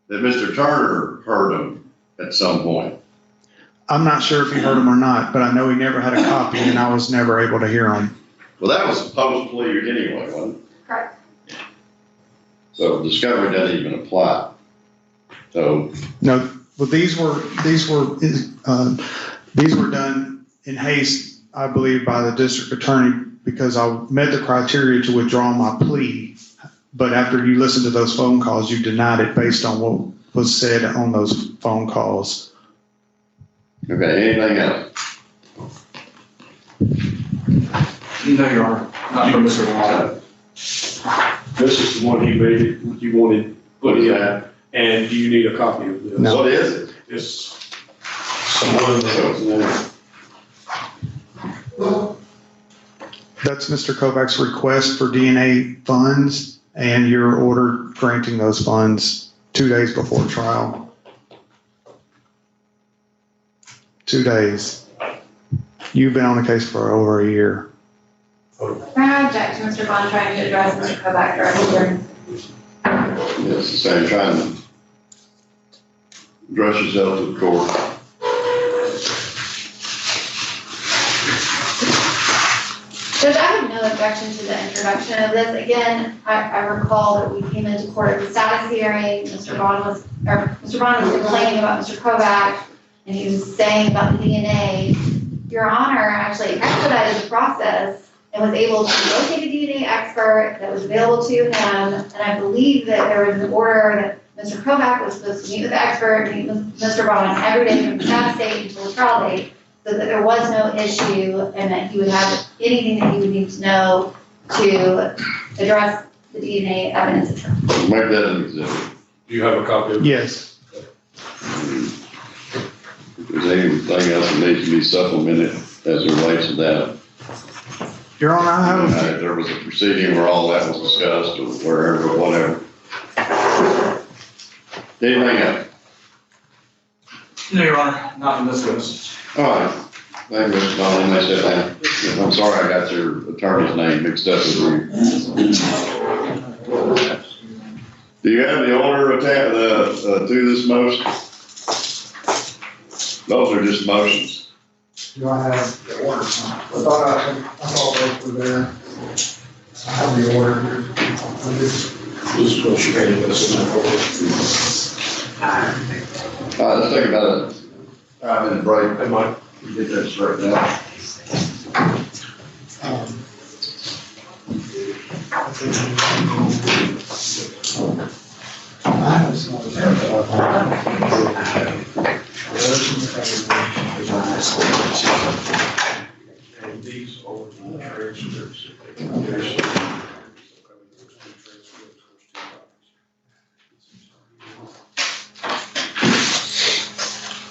That Mr. Turner heard him at some point. I'm not sure if he heard him or not, but I know he never had a copy and I was never able to hear him. Well, that was post plea anyway, wasn't it? Correct. So discovery doesn't even apply. So. No, well, these were done in haste, I believe, by the district attorney because I met the criteria to withdraw my plea. But after you listened to those phone calls, you denied it based on what was said on those phone calls. Okay, anything else? No, Your Honor. Not from Mr. Bond. This is the one he made, you wanted put in, and do you need a copy of this? No. What is it? It's someone that That's Mr. Kovacs' request for DNA funds and your order granting those funds 2 days before trial. 2 days. You've been on the case for over a year. Can I object to Mr. Bond trying to address Mr. Kovac directly? It's the same, trying to address yourself to the court. Judge, I have no objection to the introduction of this. Again, I recall that we came into court at the status hearing. Mr. Bond was complaining about Mr. Kovac, and he was saying about the DNA. Your Honor actually expedited the process and was able to locate a DNA expert that was available to him. And I believe that there was an order that Mr. Kovac was supposed to meet with the expert, meet with Mr. Bond every day from the status date until the trial date, so that there was no issue and that he would have anything that he would need to know to address the DNA evidence at trial. Make that an exhibit. Do you have a copy of it? Yes. If there's anything else that needs to be supplemented as it relates to that. Your Honor, I have. There was a proceeding where all that was discussed or wherever, whatever. Anything else? No, Your Honor, not in this witness. All right. Thank you, Mr. Donnelly. Nice to have you. I'm sorry I got your attorney's name mixed up with you. Do you have the order to this motion? Those are just motions. Do I have the order? I thought those were there. I have the order here. Let's go straight into this. All right, let's take about a 5-minute break. Hey, Mike. Get that straightened out. And these are the transcripts.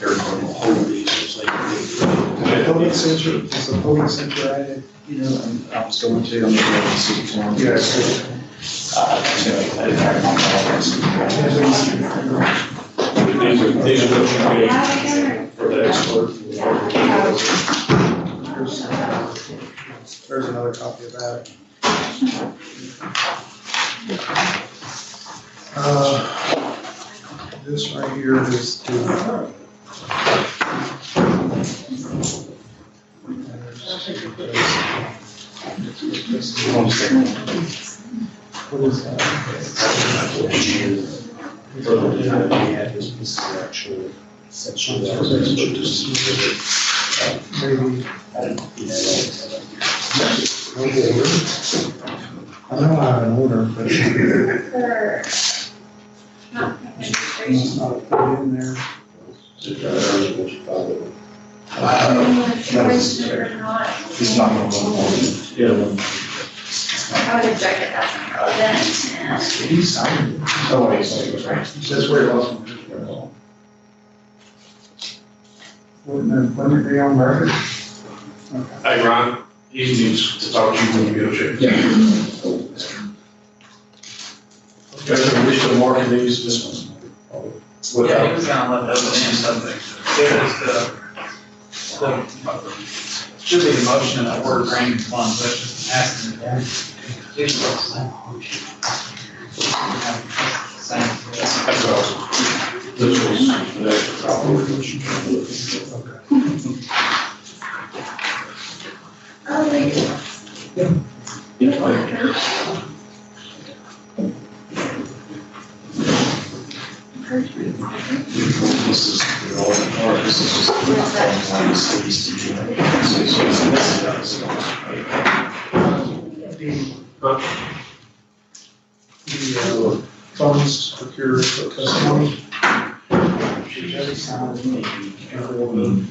Everybody will hold these as they go. The voting center, is the voting center added? You know, I was going to, I'm going to see what's on. Yes. These are the for the expert. There's another copy of that. This right here is the. What is that? Maybe. I know I have an order, but it's not put in there. He's not going to go. Yeah. I would object that that's not relevant. He signed it. Oh, wait, so it was right. That's where it was. Wouldn't it be on record? Hey, Ron, he needs to talk to you when you get a chance. Yeah. Guys, are we still marking these? This one. Yeah, he was gonna let those in something. There's should be the motion and the word granting funds, but just asking. That's awesome. This was the extra copy. This is the order, or this is just the Funds procured for testimony. She just signed and I don't.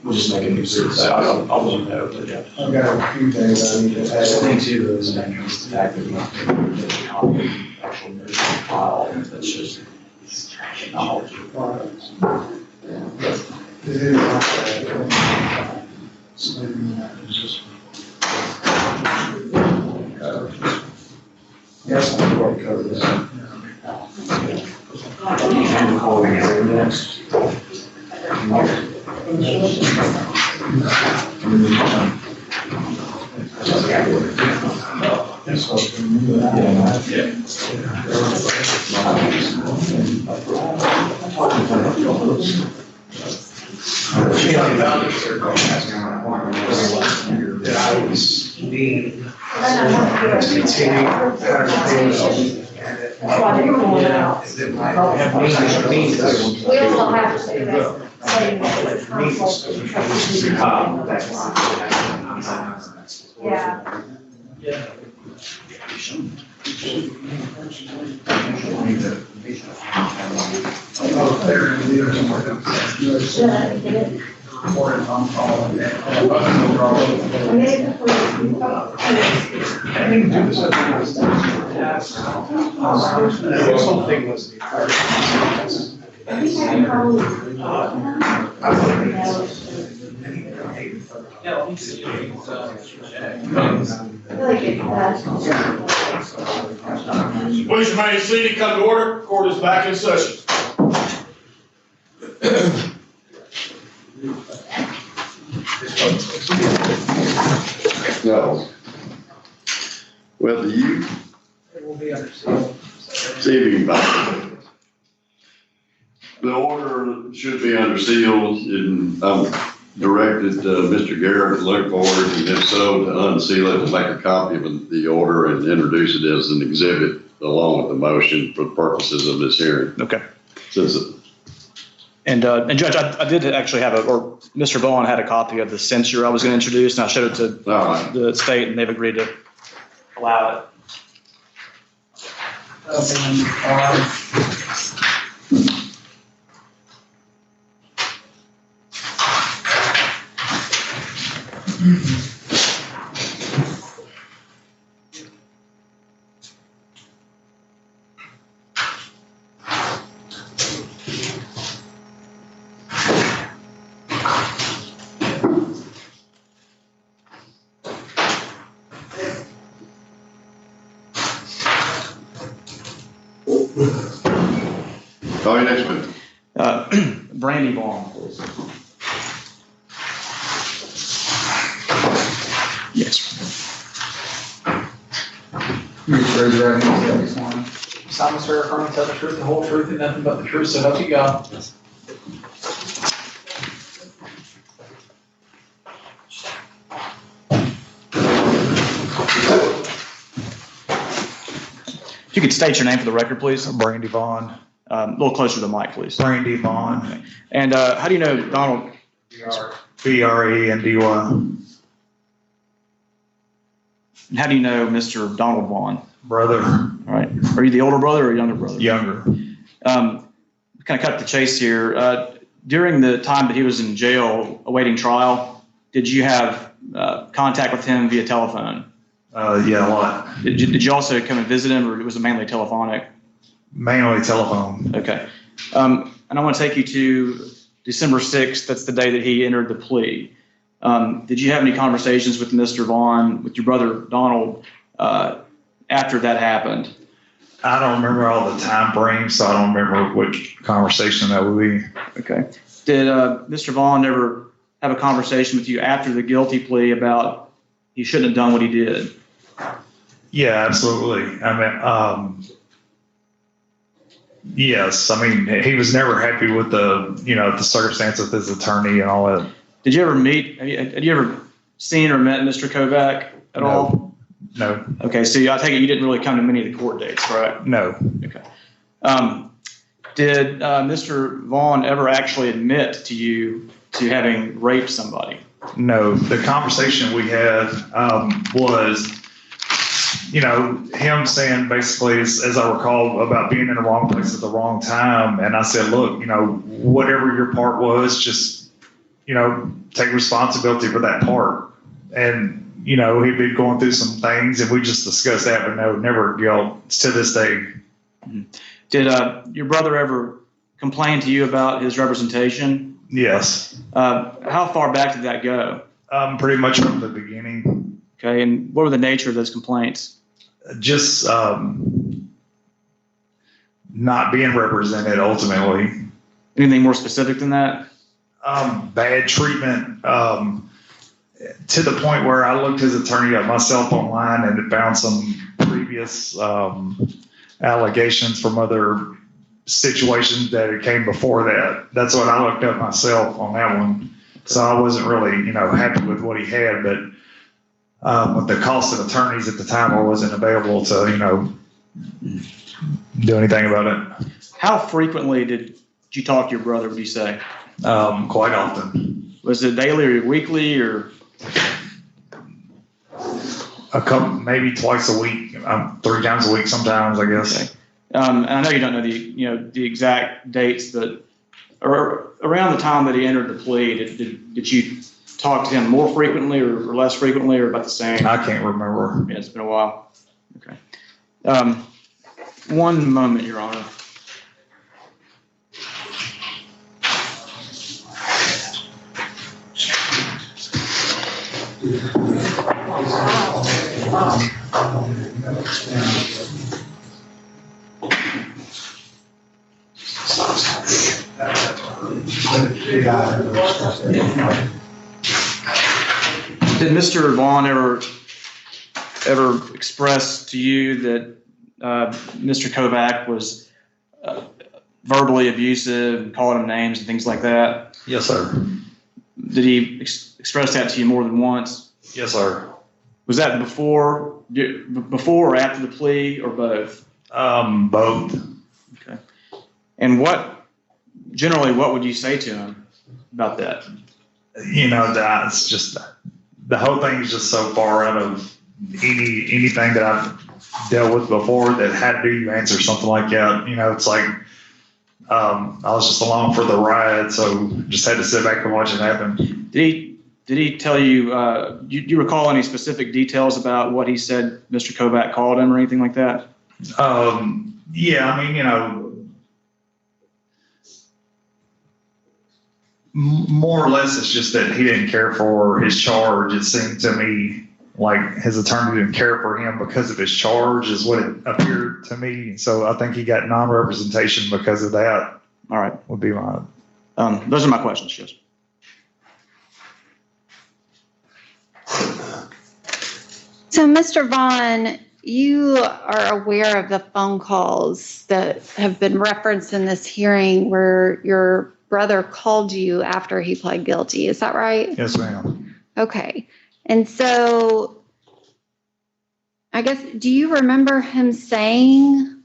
We'll just make it easier. I won't know, but yeah. I've got a few things I need to add. I think too, those dangerous, the fact that we have to copy actual notice of file, that's just knowledge. Right. It is like that. So maybe just. Yes, I'm going to cover this. That I was being continuing pattern of things. That's why they were going out. That might have means. We also have to say that, saying that it's conflict. Yeah. Oh, there it is. Should I get it? This whole thing was the Please remain seated, come to order. Court is back in session. No. Well, do you It will be under seal. see if you can find it? The order should be under seal, and I'm directed Mr. Garrett to look for it, and if so, to unseal it, to make a copy of the order and introduce it as an exhibit along with the motion for the purposes of this hearing. Okay. Since it- And Judge, I did actually have or Mr. Vaughn had a copy of the censure I was going to introduce, and I showed it to All right. the state, and they've agreed to allow it. Call you next week. Brandy Vaughn, please. Yes. Raise your right hand, stand this morning. Solemnly swear affirm to tell the truth, the whole truth, and nothing but the truth, so help you God. If you could state your name for the record, please. Brandy Vaughn. A little closer to the mic, please. Brandy Vaughn. And how do you know Donald? Brandy. How do you know Mr. Donald Vaughn? Brother. All right. Are you the older brother or younger brother? Younger. Kind of cut the chase here. During the time that he was in jail awaiting trial, did you have contact with him via telephone? Yeah, a lot. Did you also come and visit him, or was it mainly telephonic? Mainly telephone. Okay. And I want to take you to December 6th. That's the day that he entered the plea. Did you have any conversations with Mr. Vaughn, with your brother Donald, after that happened? I don't remember all the time frames, so I don't remember which conversation that would be. Okay. Did Mr. Vaughn ever have a conversation with you after the guilty plea about he shouldn't have done what he did? Yeah, absolutely. I mean, yes. I mean, he was never happy with the circumstance with his attorney and all that. Did you ever meet? Had you ever seen or met Mr. Kovac at all? No. Okay, so I take it you didn't really come to many of the court dates, right? No. Okay. Did Mr. Vaughn ever actually admit to you to having raped somebody? No. The conversation we had was, him saying basically, as I recall, about being in the wrong place at the wrong time. And I said, look, whatever your part was, just, take responsibility for that part. And, he'd been going through some things, and we just discussed that, but no, never guilt to this day. Did your brother ever complain to you about his representation Yes, How far back did that go? pretty much from the beginning. Okay, and what were the nature of those complaints? Just not being represented ultimately. Anything more specific than that? Bad treatment, to the point where I looked his attorney up myself online and had found some previous allegations from other situations that it came before that. That's what I looked up myself on that one. So I wasn't really, happy with what he had, but with the cost of attorneys at the time, I wasn't available to, do anything about it. How frequently did you talk to your brother, would you say? Quite often. Was it daily or weekly or? A couple, maybe twice a week, 3 times a week sometimes, I guess. Okay. And I know you don't know the exact dates, but around the time that he entered the plea, did you talk to him more frequently or less frequently or about the same? I can't remember. Yeah, it's been a while. Okay. One moment, Your Honor. Did Mr. Vaughn ever express to you that Mr. Kovac was verbally abusive and called him names and things like that? Yes, sir. Did he express that to you more than once? Yes, sir. Was that before or after the plea or both? Both. Okay. And generally, what would you say to him about that? That's just, the whole thing is just so far out of anything that I've dealt with before that had to answer something like that. It's like, I was just along for the ride, so just had to sit back and watch it happen. Did he tell you, do you recall any specific details about what he said Mr. Kovac called him or anything like that? Yeah, more or less it's just that he didn't care for his charge. It seemed to me like his attorney didn't care for him because of his charge is what it appeared to me. So I think he got non-representation because of that. All right. Would be my... Those are my questions, Judge. So, Mr. Vaughn, you are aware of the phone calls that have been referenced in this hearing where your brother called you after he pled guilty. Is that right? Yes, ma'am. Okay. And so, I guess, do you remember him saying,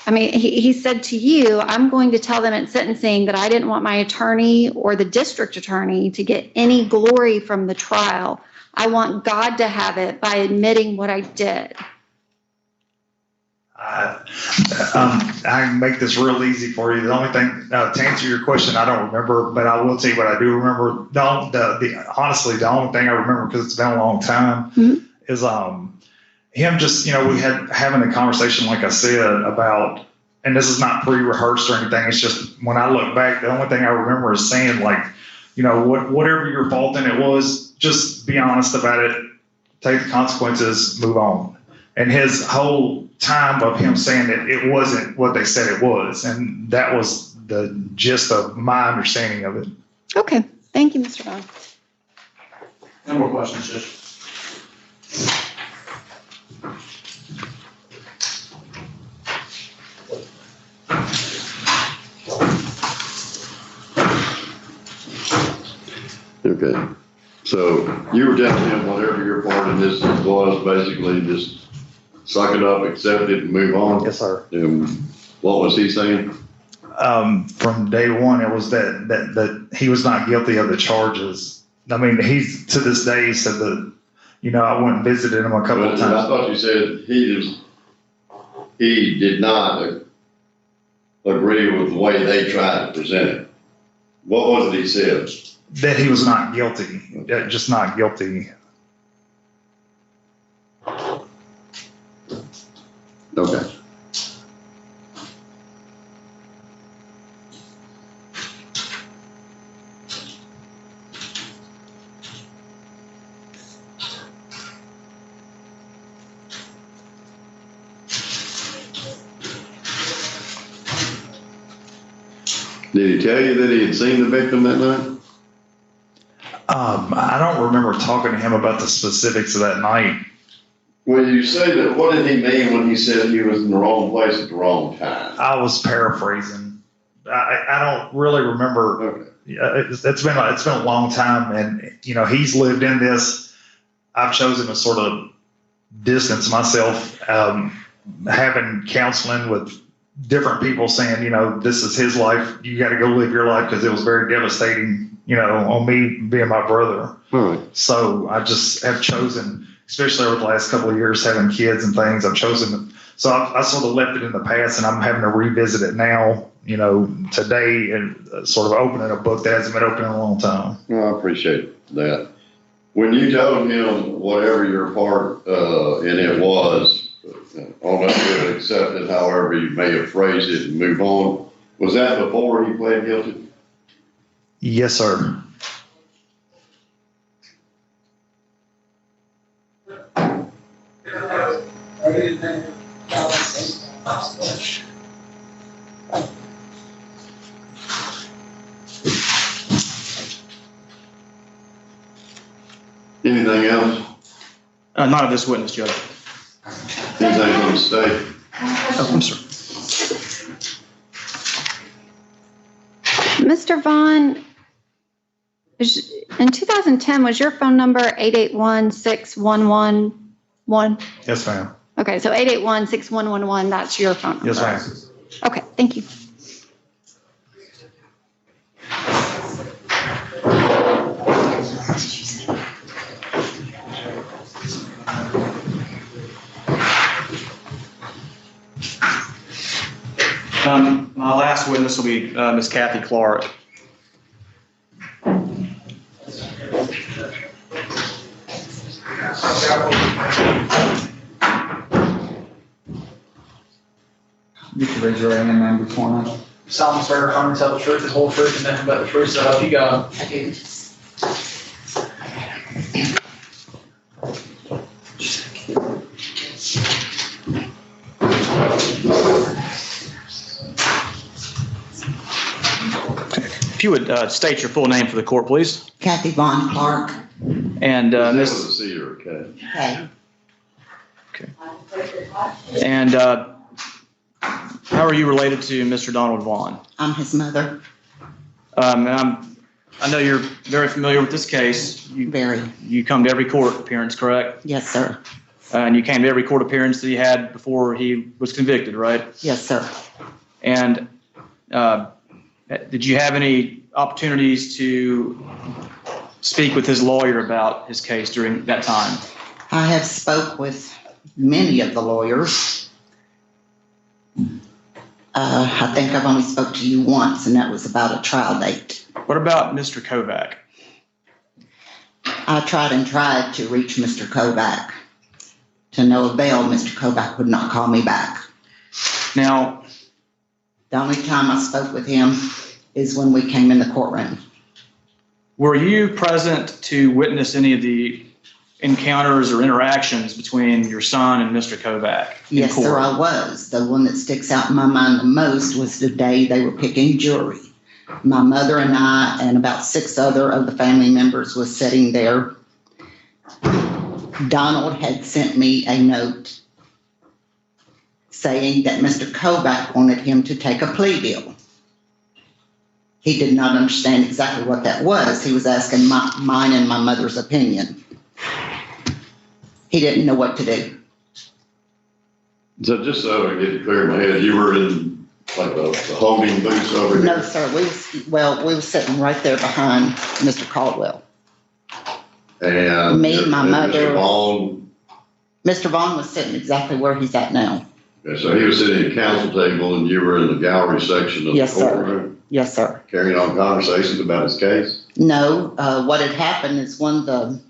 he said to you, I'm going to tell them at sentencing that I didn't want my attorney or the district attorney to get any glory from the trial. I want God to have it by admitting what I did. I can make this real easy for you. The only thing, to answer your question, I don't remember, but I will tell you what I do remember. Honestly, the only thing I remember, because it's been a long time, is him just, we had having a conversation, like I said, about, and this is not pre-rehearsed or anything, it's just when I look back, the only thing I remember is saying, whatever your fault in it was, just be honest about it, take the consequences, move on. And his whole time of him saying that it wasn't what they said it was. And that was the gist of my understanding of it. Okay. Thank you, Mr. Vaughn. No more questions, Judge. Okay. So you were telling him whatever your part in this was, basically just suck it up, accept it, and move on? Yes, sir. And what was he saying? From day one, it was that he was not guilty of the charges. He's, to this day, he said that, I went and visited him a couple of times. I thought you said he did not agree with the way they tried to present it. What was it he said? That he was not guilty, just not guilty. Okay. Did he tell you that he had seen the victim that night? I don't remember talking to him about the specifics of that night. Well, you say that, what did he mean when he said he was in the wrong place at the wrong time? I was paraphrasing. I don't really remember. Okay. It's been a long time, and he's lived in this. I've chosen to sort of distance myself, having counseling with different people saying, this is his life. You got to go live your life, because it was very devastating, on me being my brother. All right. So I just have chosen, especially over the last couple of years, having kids and things, I've chosen. So I sort of left it in the past, and I'm having to revisit it now, today, and sort of opening a book that hasn't been open in a long time. Well, I appreciate that. When you told him whatever your part in it was, on that you accept it, however you may have phrased it, and move on, was that before he pled guilty? Yes, sir. Anything else? Not of this witness, Judge. Anything from the state? Oh, I'm sorry. Mr. Vaughn, in 2010, was your phone number 881-6111? Yes, ma'am. Okay, so 881-6111, that's your phone number? Yes, ma'am. Okay, thank you. My last witness will be Ms. Kathy Clark. You can raise your right hand, ma'am, before me. Solemnly swear affirm to tell the truth, the whole truth, and nothing but the truth, so help you God. I do. If you would state your full name for the court, please. Kathy Vaughn Clark. And That Ms. was a C or a K? Okay. And how are you related to Mr. Donald Vaughn? I'm his mother. And I know you're very familiar with this case. Very. You come to every court appearance, correct? Yes, sir. And you came to every court appearance that he had before he was convicted, right? Yes, sir. And did you have any opportunities to speak with his lawyer about his case during that time? I have spoke with many of the lawyers. I think I've only spoke to you once, and that was about a trial date. What about Mr. Kovac? I tried to reach Mr. Kovac. To no avail, Mr. Kovac would not call me back. Now, the only time I spoke with him is when we came in the courtroom. were you present to witness any of the encounters or interactions between your son and Mr. Kovac? Yes, sir, I was. The one that sticks out in my mind the most was the day they were picking jury. My mother and I and about 6 other of the family members was sitting there. Donald had sent me a note saying that Mr. Kovac wanted him to take a plea deal. He did not understand exactly what that was. He was asking mine and my mother's opinion. He didn't know what to do. So just so I get it clear in my head, you were in like the holding booth over here? No, sir. We were sitting right there behind Mr. Caldwell. And me, my mother. Mr. Vaughn was sitting exactly where he's at now. Okay, so he was sitting at the council table and you were in the gallery section of the courtroom? Yes, sir. Carrying on conversations about his case? No, what had happened is one of the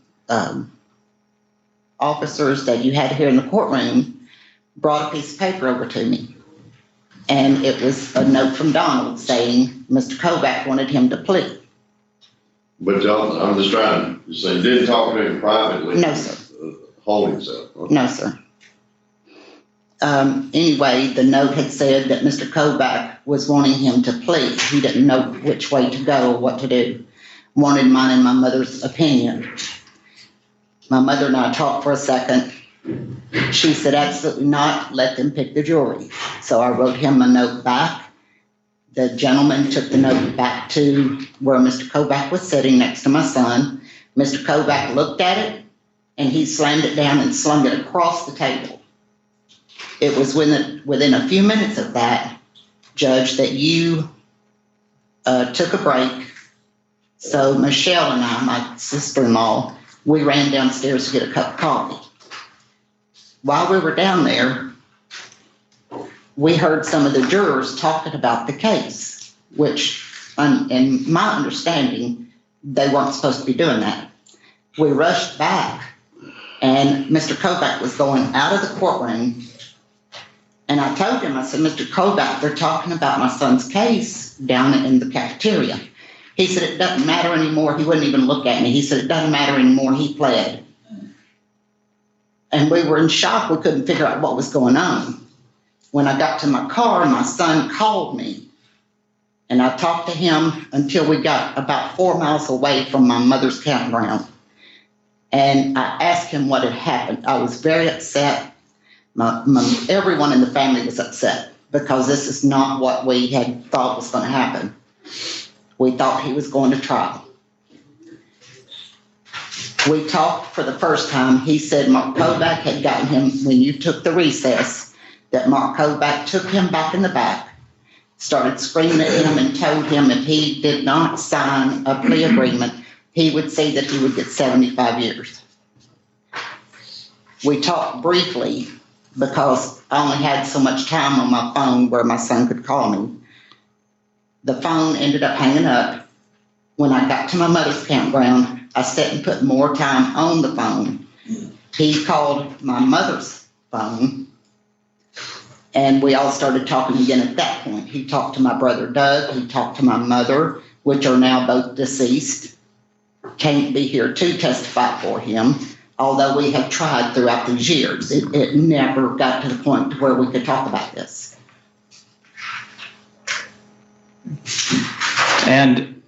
officers that you had here in the courtroom brought a piece of paper over to me. And it was a note from Donald saying Mr. Kovac wanted him to plea. But y'all, I'm just trying to say, you didn't talk to him privately? No, sir. Holding cell? Okay. No, sir. Anyway, the note had said that Mr. Kovac was wanting him to plead. He didn't know which way to go or what to do. Wanted mine and my mother's opinion. My mother and I talked for a second. She said, absolutely not, let them pick the jury. So I wrote him a note back. The gentleman took the note back to where Mr. Kovac was sitting next to my son. Mr. Kovac looked at it, and he slammed it down and slung it across the table. It was within a few minutes of that, Judge, that you took a break. So Michelle and I, my sister-in-law, we ran downstairs to get a cup of coffee. While we were down there, we heard some of the jurors talking about the case, which, in my understanding, they weren't supposed to be doing that. We rushed back, and Mr. Kovac was going out of the courtroom. And I told him, I said, Mr. Kovac, they're talking about my son's case down in the cafeteria. He said, it doesn't matter anymore. He wouldn't even look at me. He said, it doesn't matter anymore. He pled. And we were in shock. We couldn't figure out what was going on. When I got to my car, my son called me. And I talked to him until we got about 4 miles away from my mother's campground. And I asked him what had happened. I was very upset. Everyone in the family was upset because this is not what we had thought was going to happen. We thought he was going to trial. We talked for the first time. He said Mark Kovac had gotten him, when you took the recess, that Mark Kovac took him back in the back, started screaming at him and told him if he did not sign a plea agreement, he would say that he would get 75 years. We talked briefly because I only had so much time on my phone where my son could call me. The phone ended up hanging up. When I got to my mother's campground, I sat and put more time on the phone. He called my mother's phone, and we all started talking again at that point. He talked to my brother Doug, he talked to my mother, which are now both deceased. Can't be here to testify for him, although we have tried throughout these years. It never got to the point to where we could talk about this. And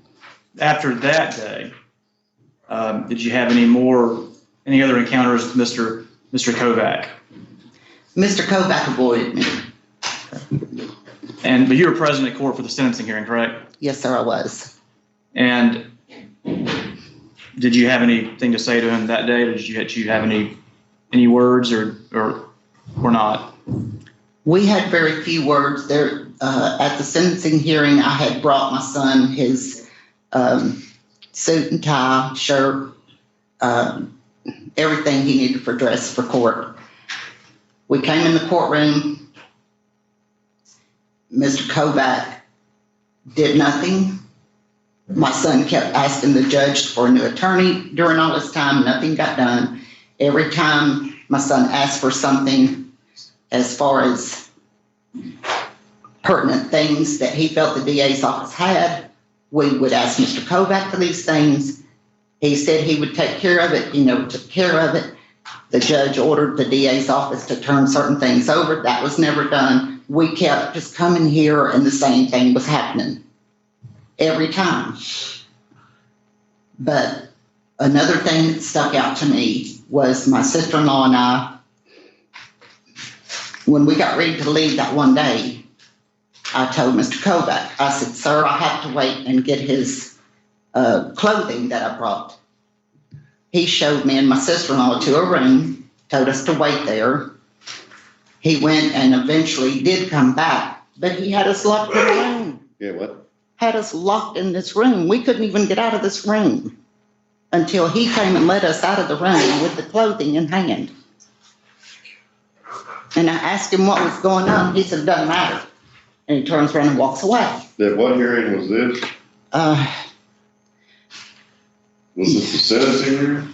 after that day, did you have any other encounters with Mr. Kovac? Mr. Kovac avoided me. But you were present at court for the sentencing hearing, correct? Yes, sir, I was. And did you have anything to say to him that day? Did you have any words or not? We had very few words there. At the sentencing hearing, I had brought my son his suit and tie, shirt, everything he needed for dress for court. We came in the courtroom. Mr. Kovac did nothing. My son kept asking the judge for a new attorney during all this time. Nothing got done. Every time my son asked for something as far as pertinent things that he felt the DA's office had, we would ask Mr. Kovac for these things. He said he would take care of it. He never took care of it. The judge ordered the DA's office to turn certain things over. That was never done. We kept just coming here and the same thing was happening every time. But another thing that stuck out to me was my sister-in-law and I, when we got ready to leave that one day, I told Mr. Kovac, I said, sir, I have to wait and get his clothing that I brought. He showed me and my sister-in-law to a room, told us to wait there. He went and eventually did come back, but he had us locked in the room. Yeah, what? Had us locked in this room. We couldn't even get out of this room until he came and let us out of the room with the clothing in hand. And I asked him what was going on. He said, it doesn't matter. And he turns around and walks away. What hearing was this? Was this the sentencing hearing?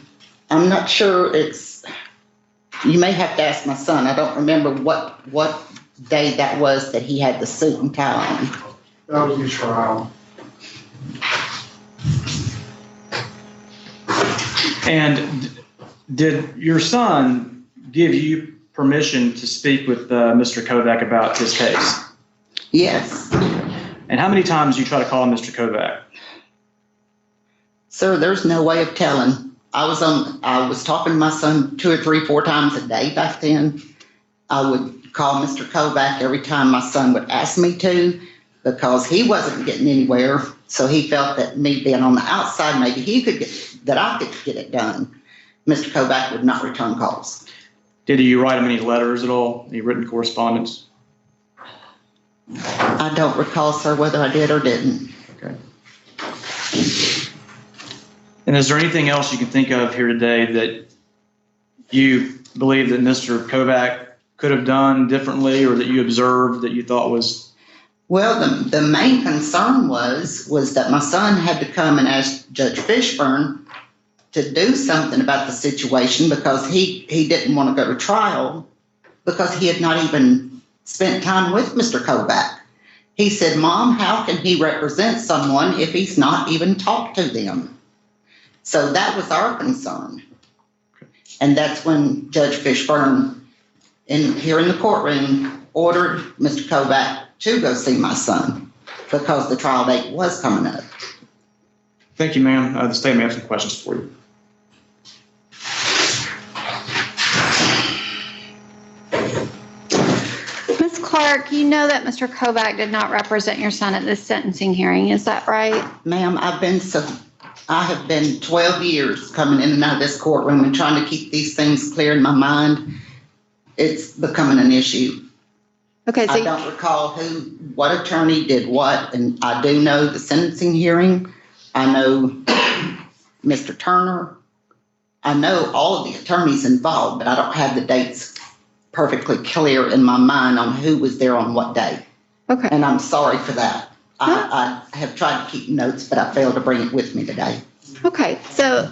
I'm not sure. You may have to ask my son. I don't remember what day that was that he had the suit and tie on. That was his trial. And did your son give you permission to speak with Mr. Kovac about this case? Yes. And how many times did you try to call Mr. Kovac? Sir, there's no way of telling. I was talking to my son 2 or 3, 4 times a day back then. I would call Mr. Kovac every time my son would ask me to, because he wasn't getting anywhere. So he felt that me being on the outside, maybe I could get it done. Mr. Kovac would not return calls. Did you write him any letters at all? Any written correspondence? I don't recall, sir, whether I did or didn't. Okay. And is there anything else you can think of here today that you believe that Mr. Kovac could have done differently, or that you observed that you thought was? Well, the main concern was that my son had to come and ask Judge Fishburne to do something about the situation, because he didn't want to go to trial because he had not even spent time with Mr. Kovac. He said, Mom, how can he represent someone if he's not even talked to them? So that was our concern. And that's when Judge Fishburne, here in the courtroom, ordered Mr. Kovac to go see my son, because the trial date was coming up. Thank you, ma'am. The state may have some questions for you. Ms. Clark, you know that Mr. Kovac did not represent your son at this sentencing hearing, is that right? Ma'am, I have been 12 years coming in and out of this courtroom and trying to keep these things clear in my mind. It's becoming an issue. Okay, so I don't recall what attorney did what, and I do know the sentencing hearing. I know Mr. Turner. I know all of the attorneys involved, but I don't have the dates perfectly clear in my mind on who was there on what day. Okay. And I'm sorry for that. I have tried to keep notes, but I failed to bring it with me today. Okay, so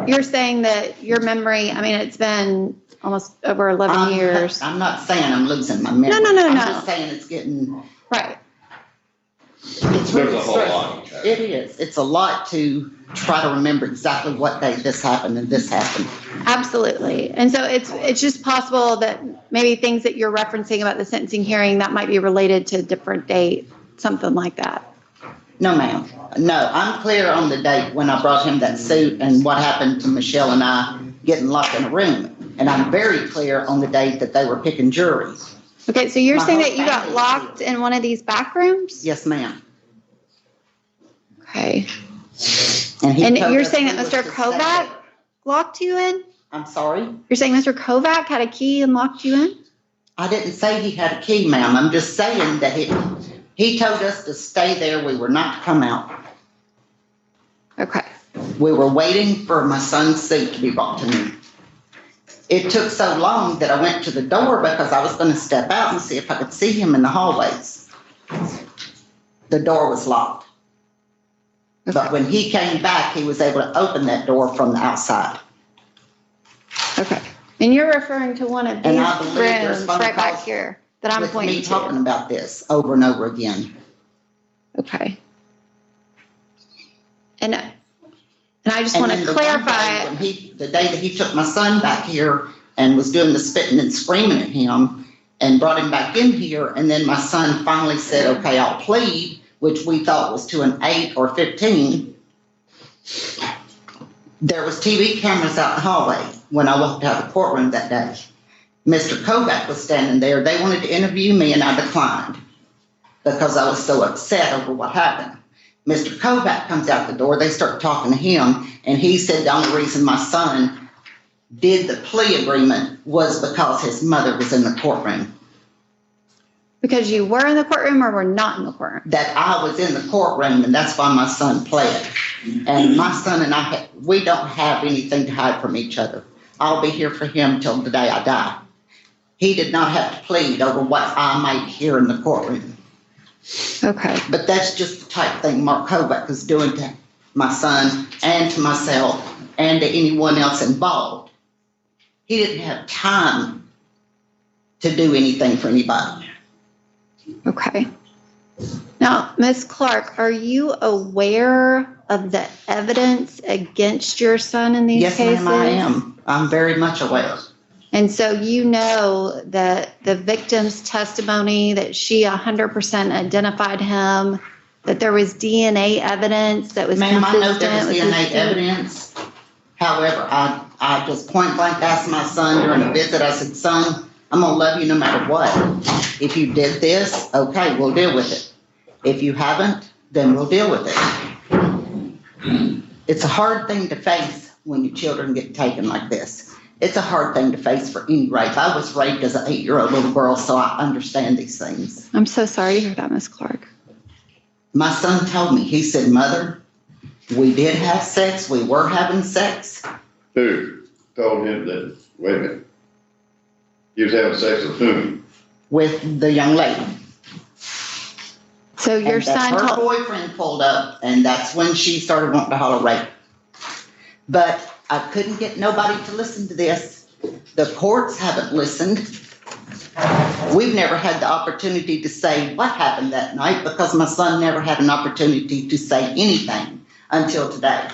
you're saying that your memory, I mean, it's been almost over 11 years. I'm not saying I'm losing my memory. No. I'm just saying it's getting. Right. It's really stressful. It is. It's a lot to try to remember exactly what day this happened and this happened. Absolutely. And so it's just possible that maybe things that you're referencing about the sentencing hearing that might be related to a different date, something like that. No, ma'am. No, I'm clear on the date when I brought him that suit and what happened to Michelle and I getting locked in a room. And I'm very clear on the date that they were picking juries. Okay, so you're saying that you got locked in one of these back rooms? Yes, ma'am. Okay. And you're saying that Mr. Kovac locked you in? I'm sorry? You're saying Mr. Kovac had a key and locked you in? I didn't say he had a key, ma'am. I'm just saying that he told us to stay there. We were not to come out. Okay. We were waiting for my son's suit to be brought to me. It took so long that I went to the door because I was going to step out and see if I could see him in the hallways. The door was locked. But when he came back, he was able to open that door from the outside. Okay. And you're referring to one of these rooms right back calls here that I'm pointing to. With me talking about this over and over again. Okay. And I just want to clarify. The day that he took my son back here and was doing the spitting and screaming at him and brought him back in here, and then my son finally said, okay, I'll plead, which we thought was to an 8 or 15. There was TV cameras out in the hallway when I walked out of the courtroom that day. Mr. Kovac was standing there. They wanted to interview me, and I declined because I was so upset over what happened. Mr. Kovac comes out the door. They start talking to him, and he said the only reason my son did the plea agreement was because his mother was in the courtroom. Because you were in the courtroom or were not in the courtroom? That I was in the courtroom, and that's why my son pled. And my son and I, we don't have anything to hide from each other. I'll be here for him till the day I die. He did not have to plead over what I might hear in the courtroom. Okay. But that's just the type thing Mark Kovac was doing to my son and to myself and to anyone else involved. He didn't have time to do anything for anybody. Okay. Now, Ms. Clark, are you aware of the evidence against your son in these cases? Yes, ma'am, I am. I'm very much aware. And so you know that the victim's testimony, that she 100% identified him, that there was DNA evidence that was Ma'am, I know consistent there was with DNA his evidence. However, I just point blank asked my son during a visit, I said, son, I'm gonna love you no matter what. If you did this, okay, we'll deal with it. If you haven't, then we'll deal with it. It's a hard thing to face when your children get taken like this. It's a hard thing to face for any rape. I was raped as an 8-year-old little girl, so I understand these things. I'm so sorry to hear that, Ms. Clark. My son told me, he said, Mother, we did have sex, we were having sex. Who told him that, wait a minute, he was having sex with whom? With the young lady. So your And that son her told, boyfriend pulled up, and that's when she started wanting to holler rape. But I couldn't get nobody to listen to this. The courts haven't listened. We've never had the opportunity to say what happened that night because my son never had an opportunity to say anything until today.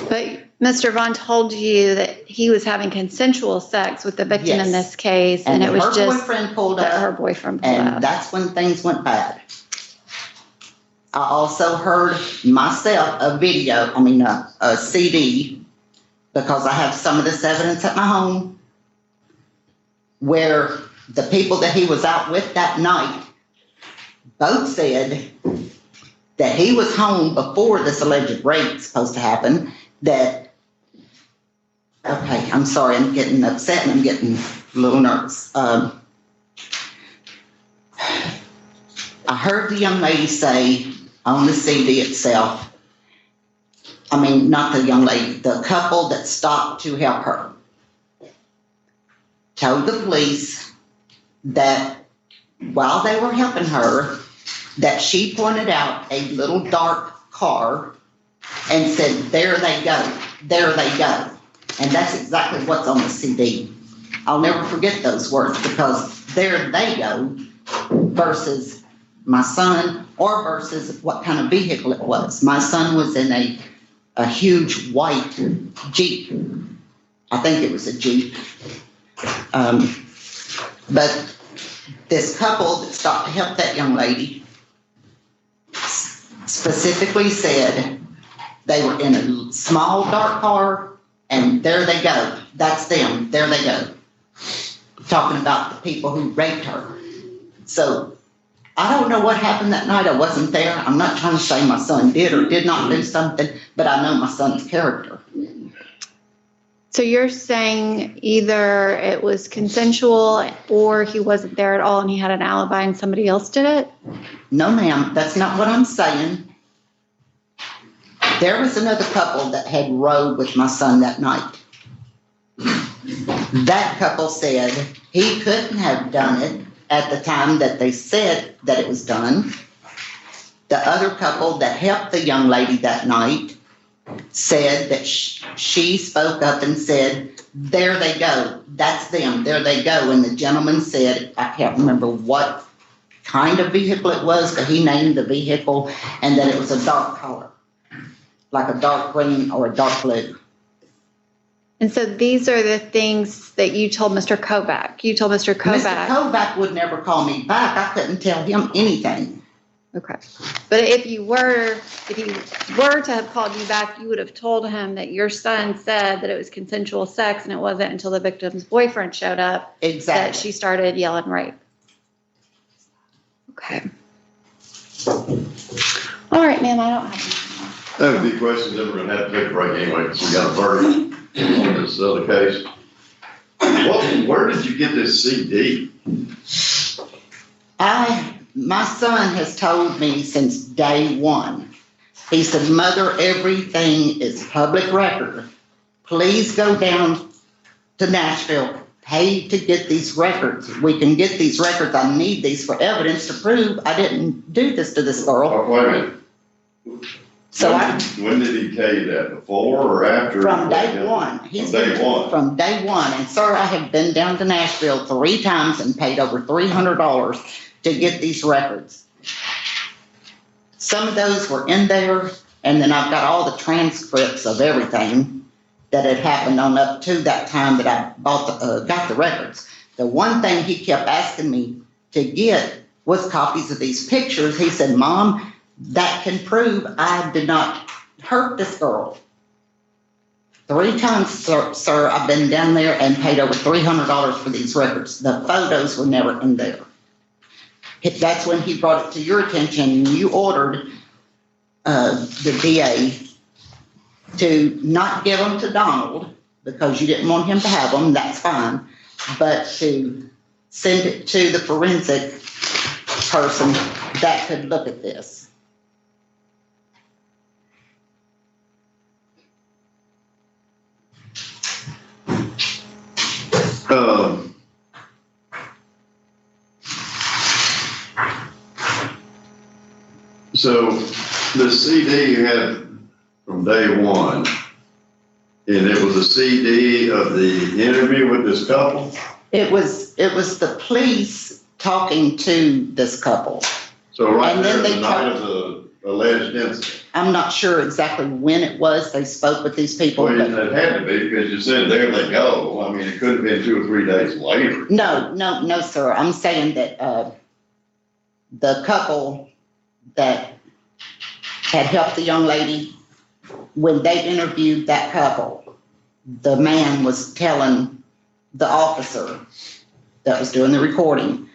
but Mr. Vaughn told you that he was having consensual sex with the victim in Yes. this case, and it was her just boyfriend pulled that up, her boyfriend pulled and up. that's when things went bad. I also heard myself a CD, because I have some of this evidence at my home, where the people that he was out with that night both said that he was home before this alleged rape was supposed to happen, that, okay, I'm sorry, I'm getting upset and I'm getting a little nervous. I heard the young lady say on the CD itself, I mean, not the young lady, the couple that stopped to help her, told the police that while they were helping her, that she pointed out a little dark car and said, there they go, there they go. And that's exactly what's on the CD. I'll never forget those words, because there they go versus my son, or versus what kind of vehicle it was. My son was in a huge white Jeep. I think it was a Jeep. But this couple that stopped to help that young lady specifically said they were in a small dark car, and there they go. That's them. There they go. Talking about the people who raped her. So I don't know what happened that night. I wasn't there. I'm not trying to say my son did or did not do something, but I know my son's character. So you're saying either it was consensual or he wasn't there at all and he had an alibi and somebody else did it? No, ma'am, that's not what I'm saying. There was another couple that had rode with my son that night. That couple said he couldn't have done it at the time that they said that it was done. The other couple that helped the young lady that night said that she spoke up and said, there they go, that's them, there they go. And the gentleman said, I can't remember what kind of vehicle it was, but he named the vehicle, and that it was a dark color, like a dark green or a dark blue. And so these are the things that you told Mr. Kovac. You told Mr. Kovac. Mr. Kovac would never call me back. I couldn't tell him anything. Okay. But if he were to have called you back, you would have told him that your son said that it was consensual sex, and it wasn't until the victim's boyfriend showed up that she started yelling rape. Okay. All right, ma'am, I don't have That would be questions that we're gonna have to take a break anyway, because we got a verdict on this other case. Where did you get this CD? My son has told me since day one. He said, Mother, everything is public record. Please go down to Nashville, pay to get these records. We can get these records. I need these for evidence to prove I didn't do this to this girl. Oh, wait a minute. So when did he tell you that? Before or after? From day one. From day one. From day one. And sir, I have been down to Nashville 3 times and paid over $300 to get these records. Some of those were in there, and then I've got all the transcripts of everything. that had happened on up to that time that I got the records. The one thing he kept asking me to get was copies of these pictures. He said, Mom, that can prove I did not hurt this girl. 3 times, sir, I've been down there and paid over $300 for these records. The photos were never in there. That's when he brought it to your attention. You ordered the DA to not give them to Donald because you didn't want him to have them, that's fine, but to send it to the forensic person that could look at this. So the CD you had from day one, and it was a CD of the interview with this couple? It was the police talking to this couple. So right And there, then they the night of the alleged incident. I'm not sure exactly when it was they spoke with these people. Well, but it had to be because you said there they go. I mean, it could have been 2 or 3 days later. No, sir. I'm saying that the couple that had helped the young lady, when they interviewed that couple, the man was telling the officer that was doing the recording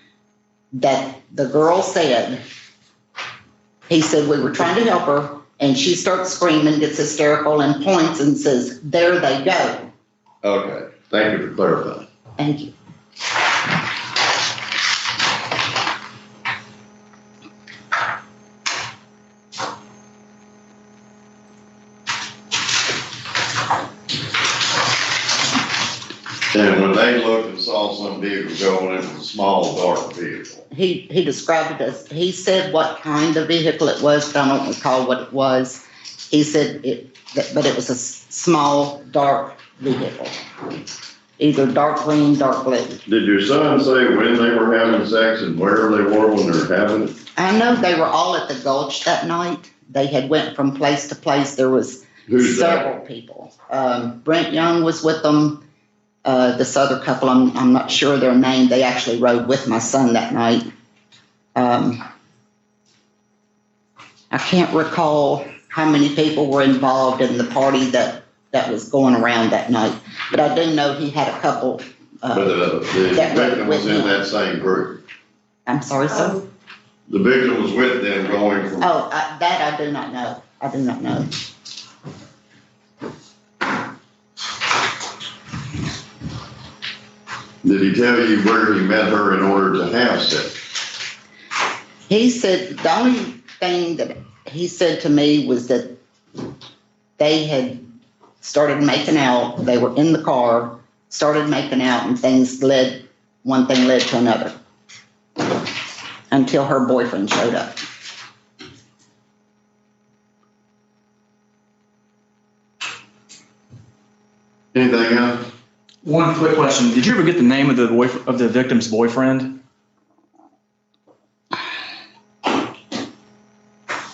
that the girl said, he said, we were trying to help her, and she starts screaming, gets hysterical, and points and says, there they go. Okay, thank you for clarifying. Thank you. And when they looked and saw some vehicle going, it was a small, dark vehicle. He described it as, he said what kind of vehicle it was, but I don't recall what it was. He said but it was a small, dark vehicle. Either dark green, dark blue. Did your son say when they were having sex and where they were when they were having it? I know they were all at the Gulch that night. They had went from place to place. There was several people. Brent Young was with them. This other couple, I'm not sure their name. They actually rode with my son that night. I can't recall how many people were involved in the party that was going around that night. But I do know he had a couple. But the victim was in that same group. I'm sorry, sir? The victim was with them going from. Oh, that I do not know. I do not know. Did he tell you where he met her in order to have sex? He said the only thing that he said to me was that they had started making out. They were in the car, started making out, and one thing led to another until her boyfriend showed up. Anything else? One quick question. Did you ever get the name of the victim's boyfriend?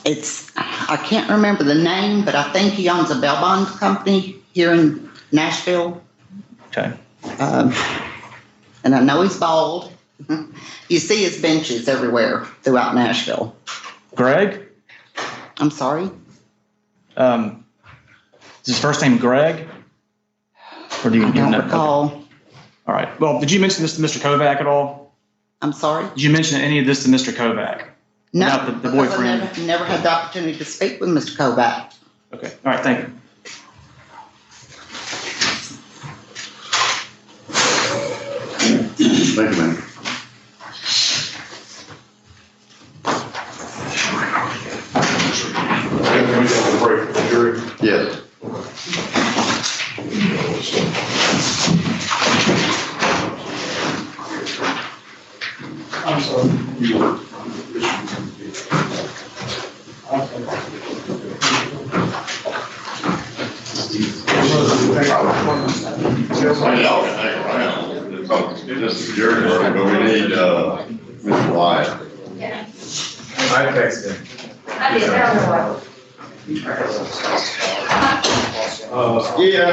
I can't remember the name, but I think he owns a bail bond company here in Nashville. Okay. And I know he's bald. You see his benches everywhere throughout Nashville. Greg? I'm sorry? Is his first name Greg? Or do you I don't know? recall. Okay. All right. Well, did you mention this to Mr. Kovac at all? I'm sorry? Did you mention any of this to Mr. Kovac? No, about the boyfriend? I never had the opportunity to speak with Mr. Kovac. Okay. All right. Thank you. Thank you, man. Yes. I'm sorry. Y'all can hang around. It's just a jury room, but we need, Mr. Wyatt. Yeah. I texted him. I did, I don't know Yeah,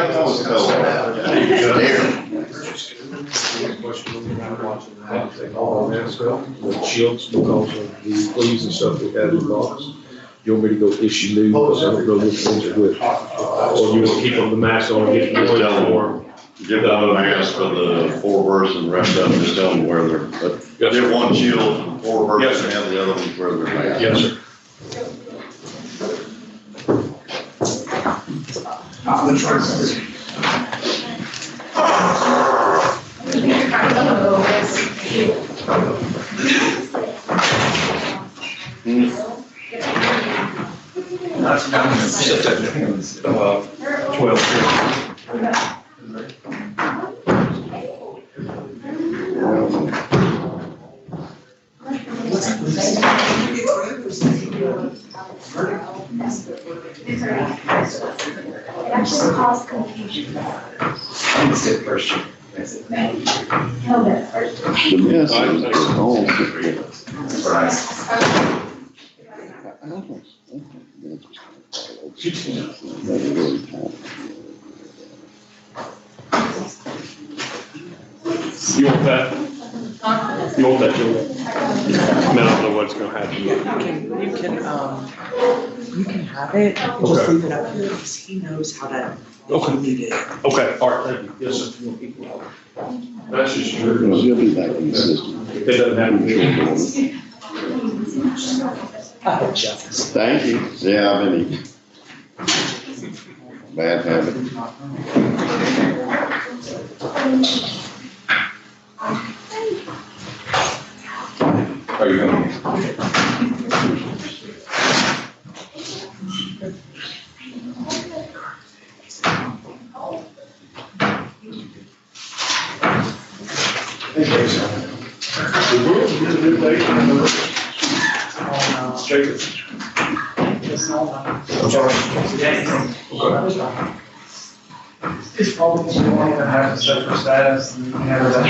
that was cool. All that stuff, the shields, because of the fleas and stuff we had in the box. You want me to go issue new, because I don't know which ones are which. Or you want to keep them the mask on, get the ones for. Give them a mask for the 4-person, rest of them, just tell them where they're, but give one shield for 4-person and the other ones where they're masked. Yes, sir. It actually caused confusion. That's it first. Held it first. The mask is all. You want that? You want that, Julie? I mean, I don't know what's gonna happen. You can have it, just leave it up here, because he knows how to, if you need it. Okay, all right, thank you. Yes, sir. That's just true. She'll be back in the system. It doesn't happen to Thank you. Yeah, I've been eating. Bad habit. Are you going? It's probably too long to have separate status and have that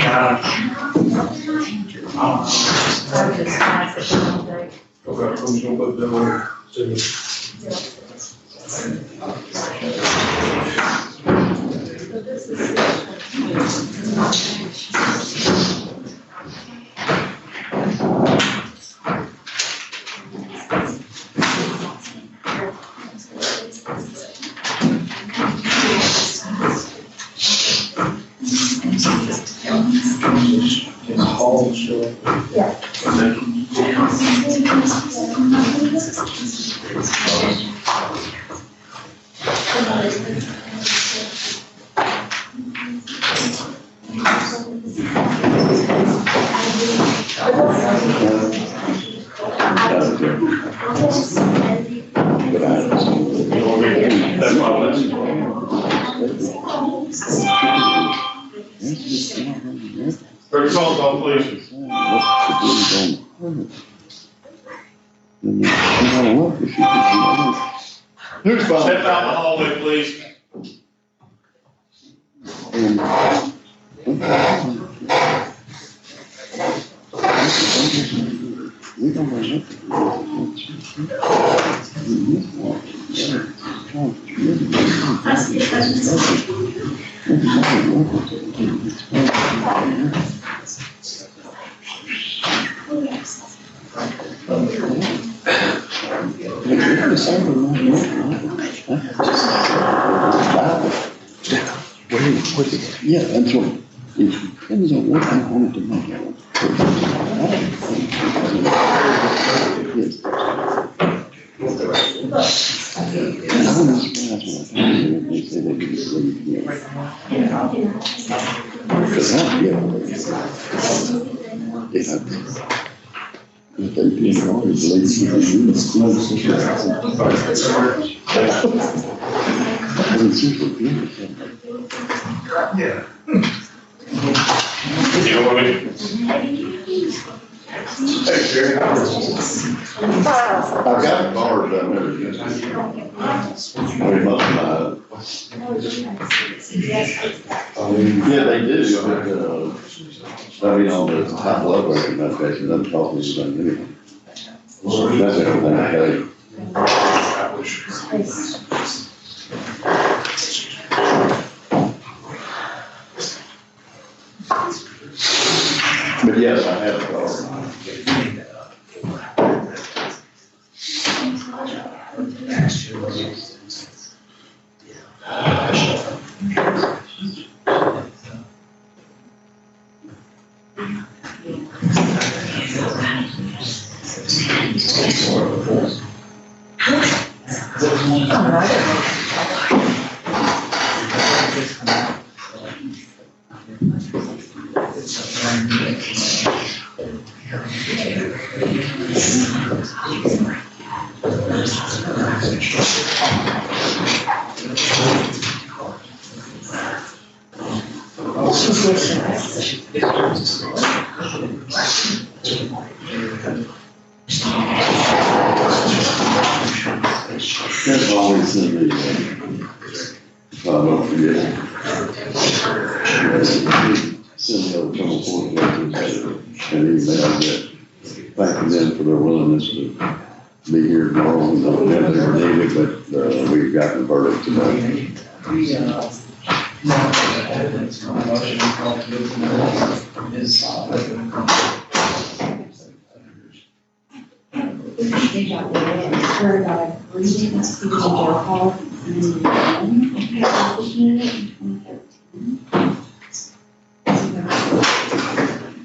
Okay, I'm just gonna put them on. Thirty calls off, please. Who's Step out in the hallway, please. Yeah, that's what, it depends on what I want to make it. Yes. I was surprised when I found it, they said they didn't believe me. Because I, if they didn't always believe me, Yeah. You know what I mean? Hey, Jerry. I've got cars down there. We must have. Yeah, they do. Study on the high blood pressure medication doesn't cost me anything anyway. That's everything I pay. But yes, I have a car. That's always in the, don't forget. Send the other trouble for the and email that, thanking them for their willingness to be here tomorrow. We don't have their needed, but, we've gotten a verdict today.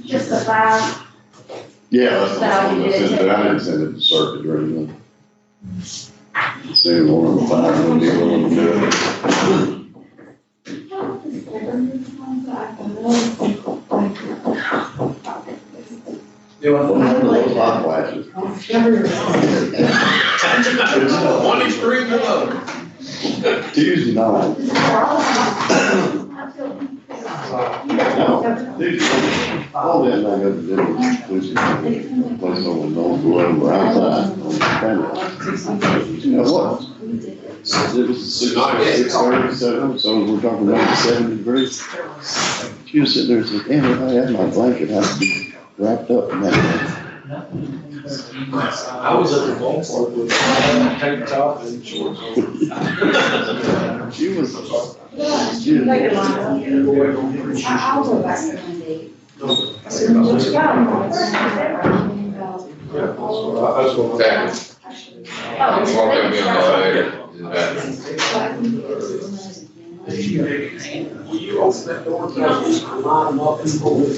Just the file. Yeah, that's what I didn't send it to circuit or anything. See, one of the five, when they were willing to do it. Those hot flashes. One extreme to another. Tuesday night. All that I got to do was Tuesday night, place over no below outside on the camera. You know what? It was 6:37, so we're talking about 70 degrees. She was sitting there and said, damn, if I had my blanket, I'd be wrapped up in that. I was at the ballpark with tank top and shorts. She was. I'll go back to Monday. Will you open that door? Line them up and pull it.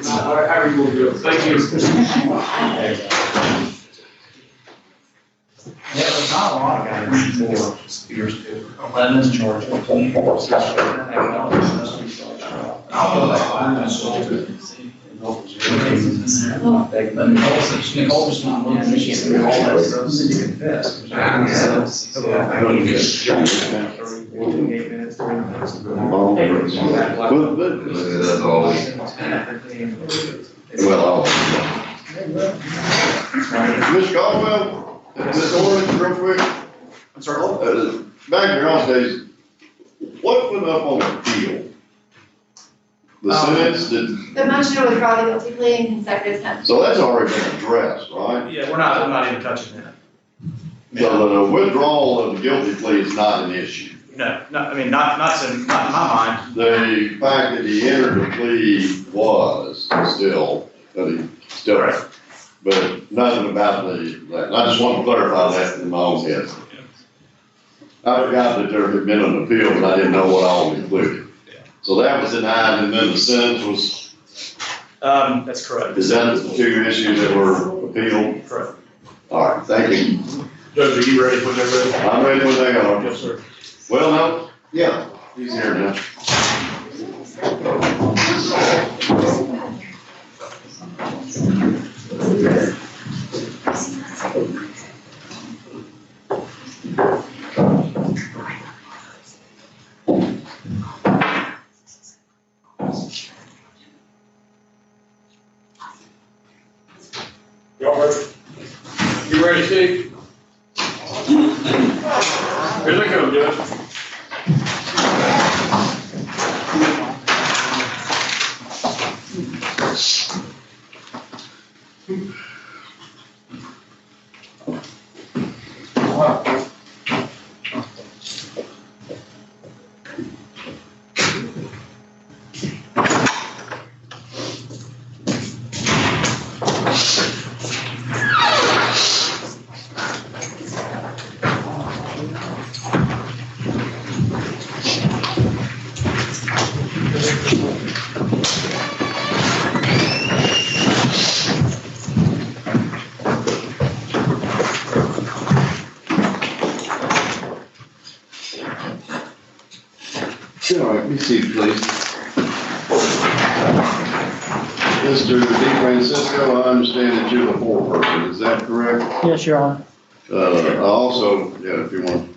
However you will do it. Thank you. Yeah, there's not a lot of guys for years too. 11 charge. I'll go back. But Nicole was not one of the issues that all that stuff to confess. Ms. Caldwell, this ordinance real quick. I'm sorry. Back in your house days, what went up on appeal? The sentence that, The motion to withdraw the guilty plea and consecutive sentence. so that's already been addressed, right? Yeah, I'm not even touching that. So the withdrawal of the guilty plea is not an issue. No, I mean, not in my mind. The fact that he entered the plea was still, Right. but nothing about I just want to clarify that in my own head. I forgot that there had been an appeal, but I didn't know what all included. So that was denied, and then the sentence was, That's correct. is that the two issues that were appealed? Correct. All right, thank you. Judge, are you ready when they're ready? I'm ready when they are. Yes, sir. Well, no, yeah, he's here now. Y'all ready? You ready, Steve? Here they come, Judge. All right, be seated, please. Mr. DeFrancisco, I understand that you're the foreperson, is that correct? Yes, Your Honor. I also, if you want,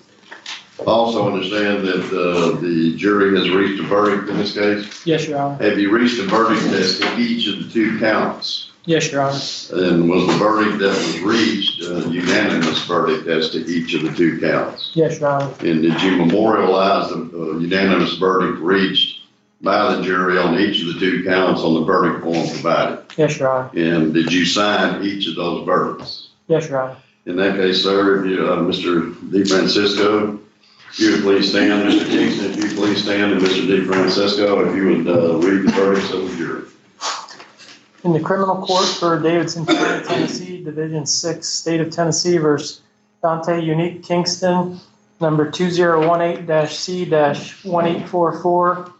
I also understand that, the jury has reached a verdict in this case. Yes, Your Honor. Have you reached a verdict as to each of the two counts? Yes, Your Honor. And was the verdict that was reached a unanimous verdict as to each of the two counts? Yes, Your Honor. And did you memorialize the unanimous verdict reached by the jury on each of the two counts on the verdict form provided? Yes, Your Honor. And did you sign each of those verdicts? Yes, Your Honor. In that case, sir, if you, Mr. DeFrancisco, if you would please stand. Mr. Kingston, if you please stand, and Mr. DeFrancisco, if you would read the verdicts of the jury. In the criminal court for Davidson County, Tennessee, Division 6, State of Tennessee versus Dante Unique Kingston, number 2018-C-1844.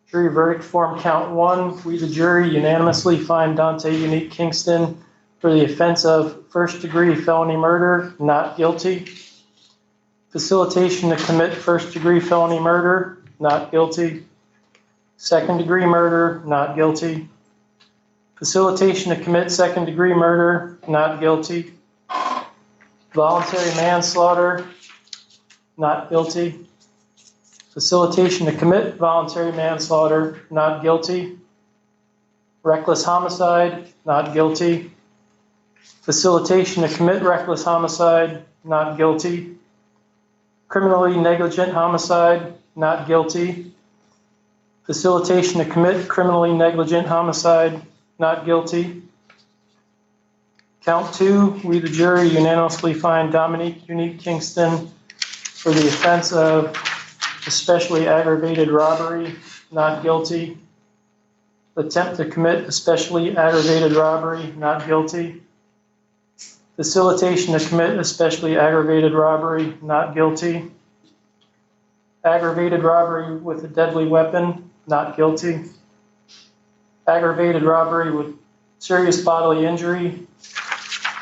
Jury verdict form count 1. We, the jury, unanimously find Dante Unique Kingston for the offense of first-degree felony murder, not guilty. Facilitation to commit first-degree felony murder, not guilty. Second-degree murder, not guilty. Facilitation to commit second-degree murder, not guilty. Voluntary manslaughter, not guilty. Facilitation to commit voluntary manslaughter, not guilty. Reckless homicide, not guilty. Facilitation to commit reckless homicide, not guilty. Criminally negligent homicide, not guilty. Facilitation to commit criminally negligent homicide, not guilty. Count 2, we the jury unanimously find Dominique Unique Kingston for the offense of especially aggravated robbery, not guilty. Attempt to commit especially aggravated robbery, not guilty. Facilitation to commit especially aggravated robbery, not guilty. Aggravated robbery with a deadly weapon, not guilty. Aggravated robbery with serious bodily injury,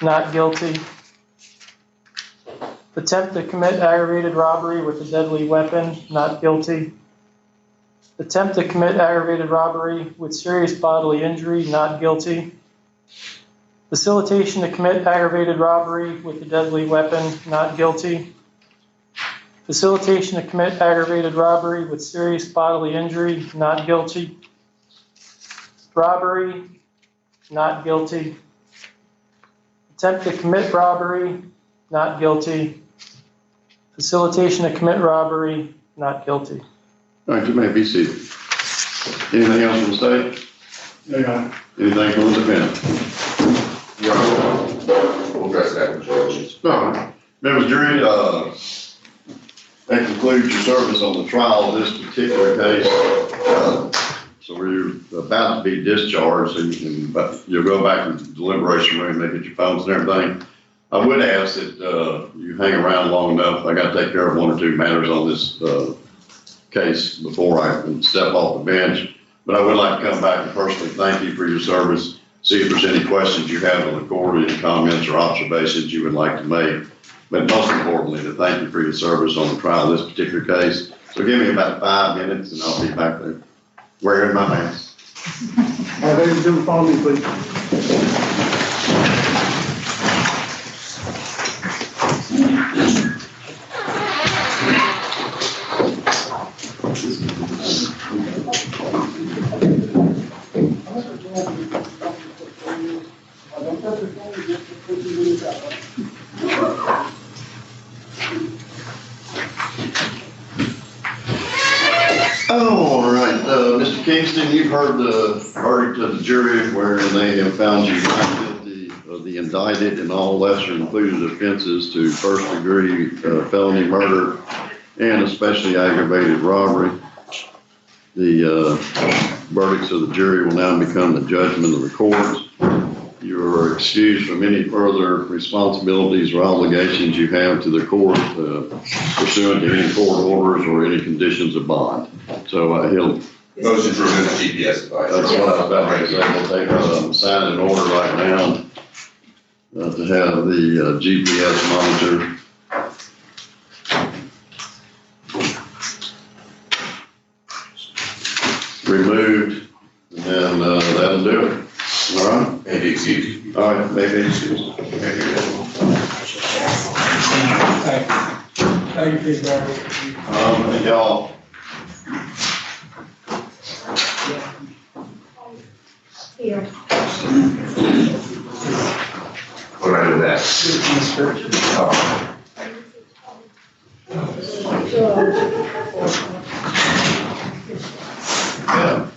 not guilty. Attempt to commit aggravated robbery with a deadly weapon, not guilty. Attempt to commit aggravated robbery with serious bodily injury, not guilty. Facilitation to commit aggravated robbery with a deadly weapon, not guilty. Facilitation to commit aggravated robbery with serious bodily injury, not guilty. Robbery, not guilty. Attempt to commit robbery, not guilty. Facilitation to commit robbery, not guilty. All right, you may be seated. Anything else from the state? No, Your Honor. Anything from the defendant? Your Honor, we'll address that with judges. No. Members of the jury, that concludes your service on the trial of this particular case. So we're about to be discharged, and you'll go back to the deliberation room, they get your phones and everything. I would ask that you hang around long enough. I got to take care of one or two matters on this case before I can step off the bench. But I would like to come back and personally thank you for your service. See if there's any questions you have on the court, any comments or observations you would like to make. But most importantly, to thank you for your service on the trial of this particular case. So give me about 5 minutes and I'll be back there wearing my mask. Ladies and gentlemen, follow me, please. All right, Mr. Kingston, you've heard the verdict of the jury wherein they have found you not guilty of the indictment. indicted in all lesser included offenses to first degree felony murder and especially aggravated robbery. The verdicts of the jury will now become the judgment of the courts. You are excused from any further responsibilities or obligations you have to the court pursuant to any court orders or any conditions of bond. So he'll. Motion to remove the GPS device. That's what I was about to say. We'll take a sign and order right now to have the GPS monitor. Removed, and that'll do it. All right? Maybe excuse. All right, maybe excuse. Thank you, Barry. Y'all. Here. What do I do with that? Yeah.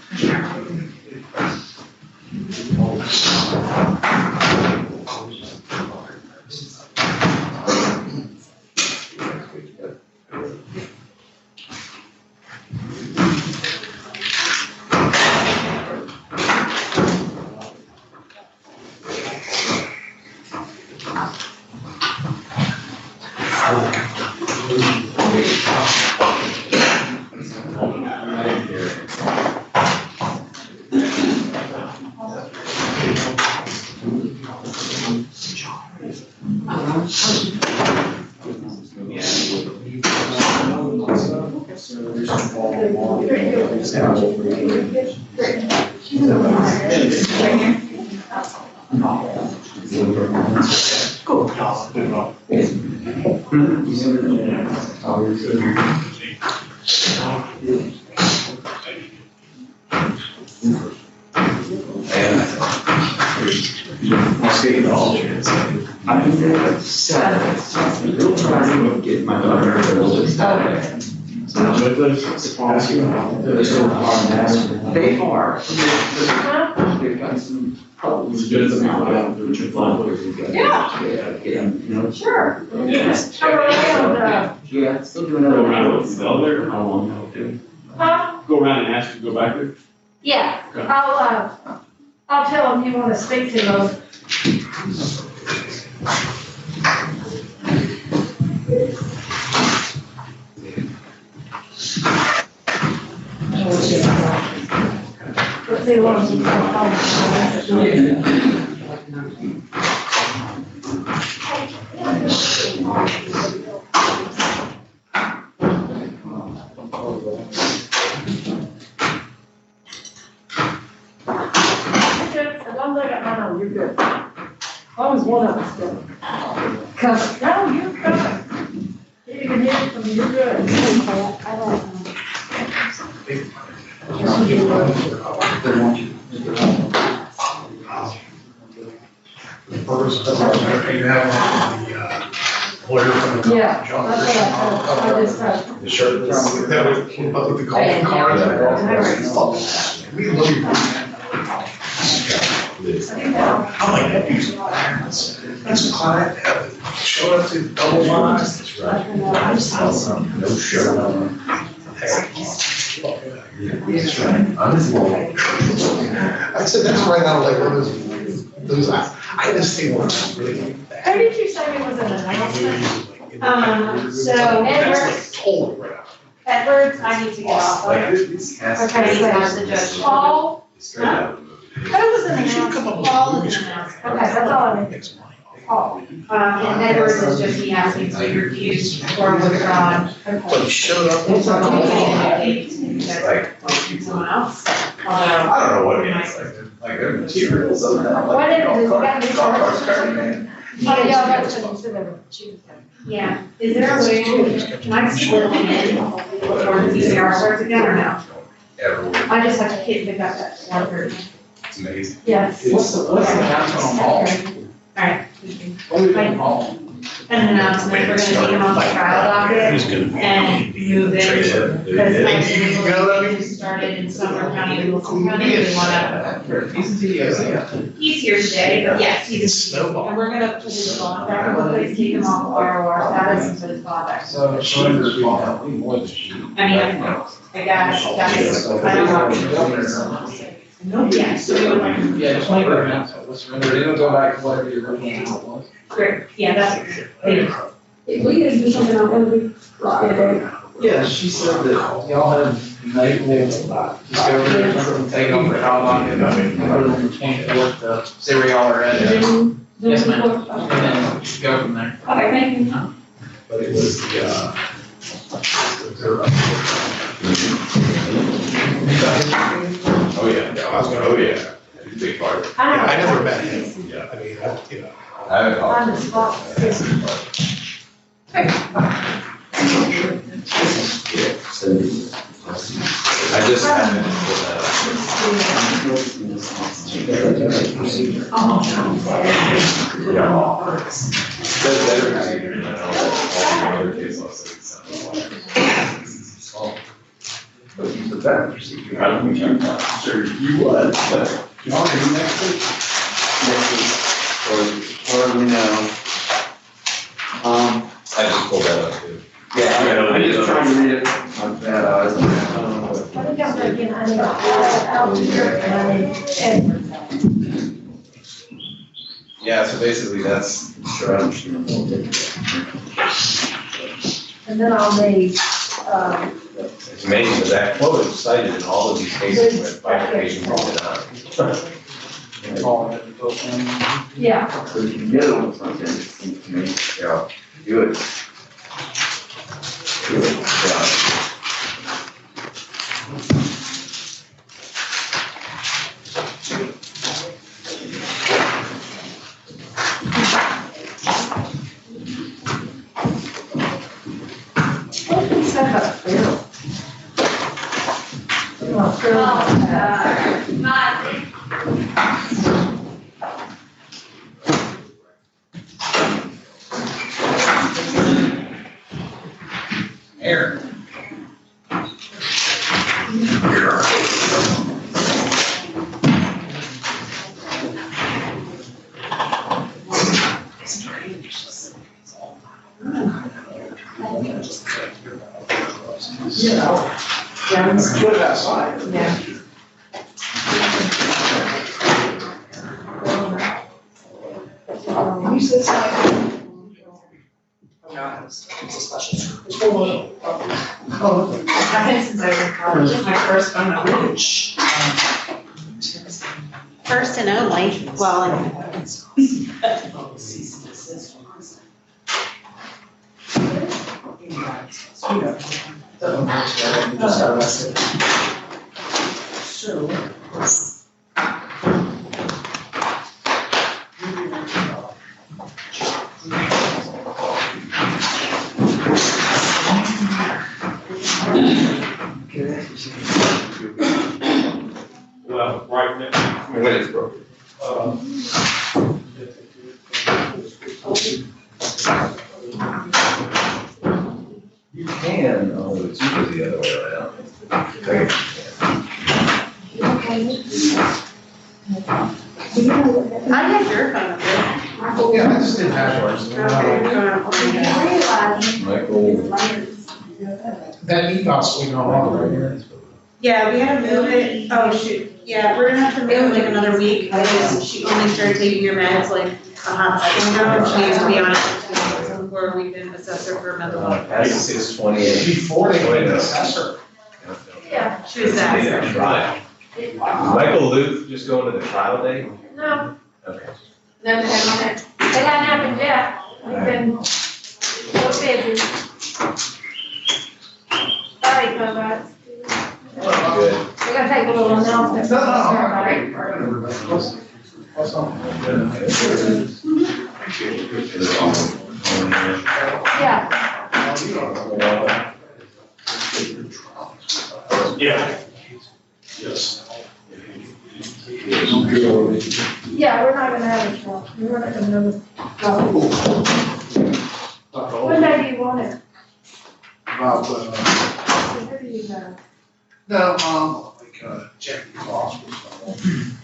They are. They've got some problems. Yeah. Sure. Yeah, still doing it. How long? Huh? Go around and ask to go back there? Yeah, I'll tell them you want to speak to them. But they want to don't look at my nose, you're good. As long as one of us good. Cause, no, you're good. You can hear it from me, you're good. Lawyer from the. Yeah, that's what I just said. The shirt, that was, with the golf cards. We love you. I'm like, that dude's his client showed up to double lines. No show. I said, that's right out like one of those, I just think one really. Who did you say was an announcement? So Edwards, I need to get off of. Okay, so the judge. Paul, who was an announcement? Paul was an announcement. Okay, that's all I need. Paul. And Edwards is just, he asked me to be recused or withdrawn. But he showed up. Someone else. I don't know what it is, like their materials. What is it? Does it got to be first? Oh, yeah, that's what you said. Yeah. Is there a way, can I split them in before the PCR starts again or no? I just have to pick up that 1:30. It's amazing. Yes. What's the announcement on Paul? All right. What are we doing on Paul? an announcement, we're gonna take him off the trial docket and move it. Because started in Sumner County and Wilson County, we wanna. He's here today, but yes, he's. And we're gonna put his bond back in place, take him off ROR status and put his bond back. So surrender's fine. I mean, I guess, I don't know. Yeah, so we would like. Yeah, just make it an announcement, let's surrender, it'll go back to whatever your original amount was. Great, yeah, that's. If we didn't do something, I'm gonna be right. Yeah, she said that y'all had made, just go over there, and take it over to Outlook, and I mean, other than the 24th, see where y'all are at. Yes, ma'am. And then go from there. Okay, thank you. But it was the, Oh, yeah. He's a big part. I never met him. Yeah, I mean, you know. I haven't talked On the spot. I just haven't put that But you put that in procedure. I don't think I'm sure you would, but. Y'all can do next week. Or we know. I just pulled that up too. Yeah, I'm just trying to read it. I'm bad eyes. I think I'm thinking, I need to out here, and Yeah, so basically that's, sure, I understand. and then I'll make, It's amazing that that quote is cited in all of these cases where bifurcation was denied. yeah. So you can get it on something, it seems to me, yeah, good. Good, yeah. What is that about Phil? Aaron. Yeah, let's put it outside. Yeah. You said something. Oh, I've been since I was in college, it's my first phone number. first and only, well, well, right now. When it's broken. You can, although it's usually the other way around. I have your phone number. Yeah, I just did passwords. Michael. That email's leaving all over right here. Yeah, we had to move it, oh shoot, yeah, we're gonna have to move it like another week, because she only started taking your meds like a hot second ago, and she needs to be on it before we can assess her for mental health. I guess it's 28. Before they went to assessor. Yeah, she was that. Yeah, trial. Michael Luke just going to the trial date? no, Okay. nothing happened. It hadn't happened yet. We've been so busy. Sorry, Coach. Good. We're gonna take a little announcement. Yeah, Yeah. Yes. yeah, we're not gonna have a trial. We're not gonna have a trial. day do you want it? About, Where do you know? no, Jackie Cross.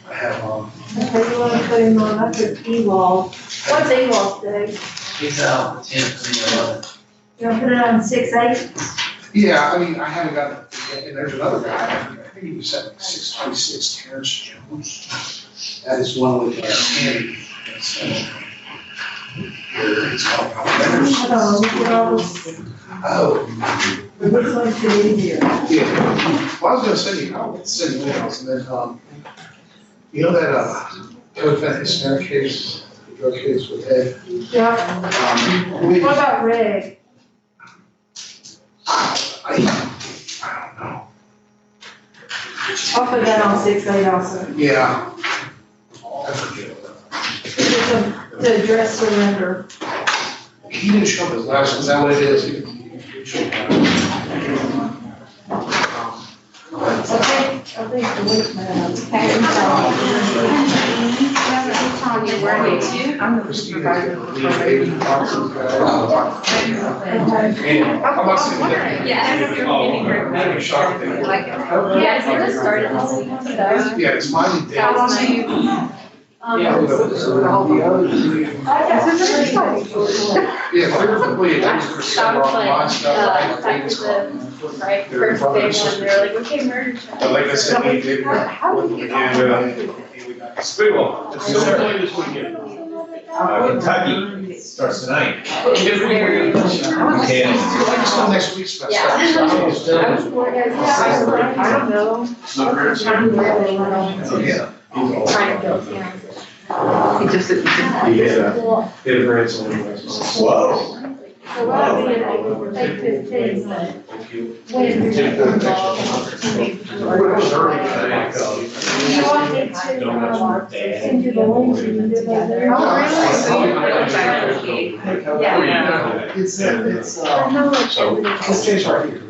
I have, Okay, you wanna put him on, I put E-wall. What's E-wall today? He's out, 10 to the 11. You wanna put it on 6/8? yeah, I mean, I haven't got, and there's another guy, I think he was at like 626 Terrace Jones. That is one with, Andy. That's, it's called, Hold on, look at all this. oh, Which one's the easier? yeah. Well, I was gonna send you, I'll send you emails, and then, you know that, co-defendant Hispanic case, the drug case with Ed? Yeah. We, What about Rick? I don't know. I'll put that on 6/8 also. Yeah. I forget. To address surrender. He didn't show up his last, is that what it is? He showed up. I think the week man. Tanya, where are you to? I'm the supervisor. I'm not saying that. Yeah, so this started this week, so. Yeah, it's Miley Day. How long do you? Yeah, typically, it was for some of my stuff. Right, first day when they're like, okay, murder trial. But like I said, he did. How do you get? Speedball, it's still playing this weekend. Kentucky starts tonight. Still next week's best. Yeah. I don't know. Yeah. Trying to build, yeah. He hit a grandson. Whoa. So I'll be at 8:15. When you're involved. Do you want me to, send you the link and you do that there? Yeah. It's, So. this case right here.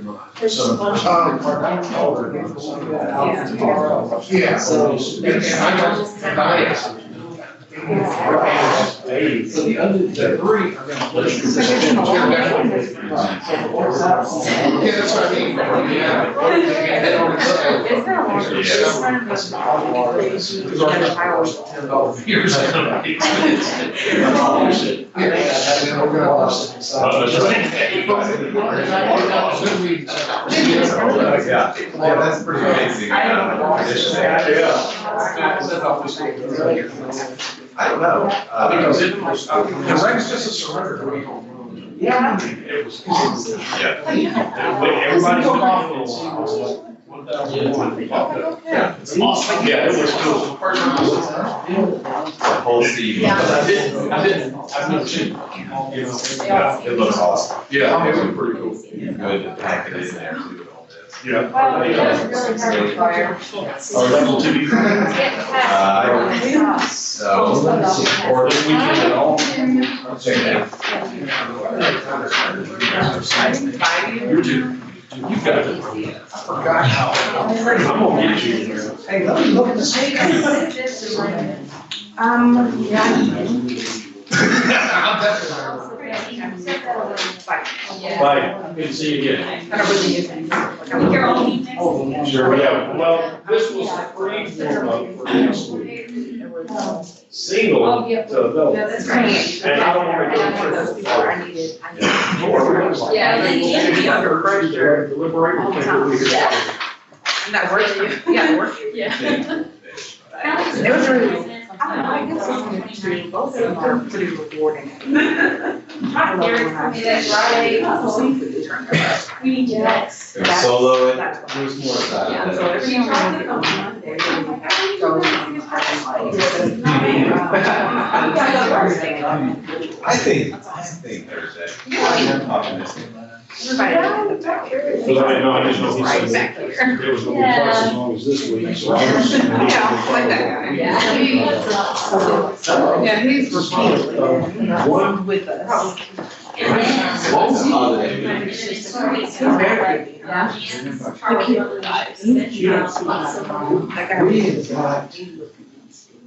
Yeah. So, and I asked. So the other, the three are gonna put it. Yeah, that's what I mean. Yeah. Here's Yeah, that's pretty amazing. I don't know. Because the reg's just a surrender. Yeah. It was. Yeah. Everybody's off. Yeah. It's awesome. Yeah, it was cool. Whole Steve. I've never seen it. Yeah, it looks awesome. Yeah, it was pretty cool. Good to pack it in there too. Yeah. Well, it was really hard to fire. Level 2. So. Or this weekend at all. I'll check it out. You're too. You got it. I forgot how. I'm gonna get you. Hey, let me look at this. I'm definitely. Bye. Good to see you again. Sure, yeah. Well, this was a free warm-up for next week. Single to adult. And I don't want to go Yeah, they need to be under pressure. Deliberate. And that works, yeah, it works. Yeah. It was really. I guess both of them are pretty rewarding. Derek told me that Friday. We need to next. It was solo and it was more about Yeah, it. so every time we go on Monday, I think Thursday. I'm optimistic. But I know, I just know he Right said back here. it was gonna be twice as long as this week, so I was. Yeah, like that guy. Yeah, he's repeatedly One. with us.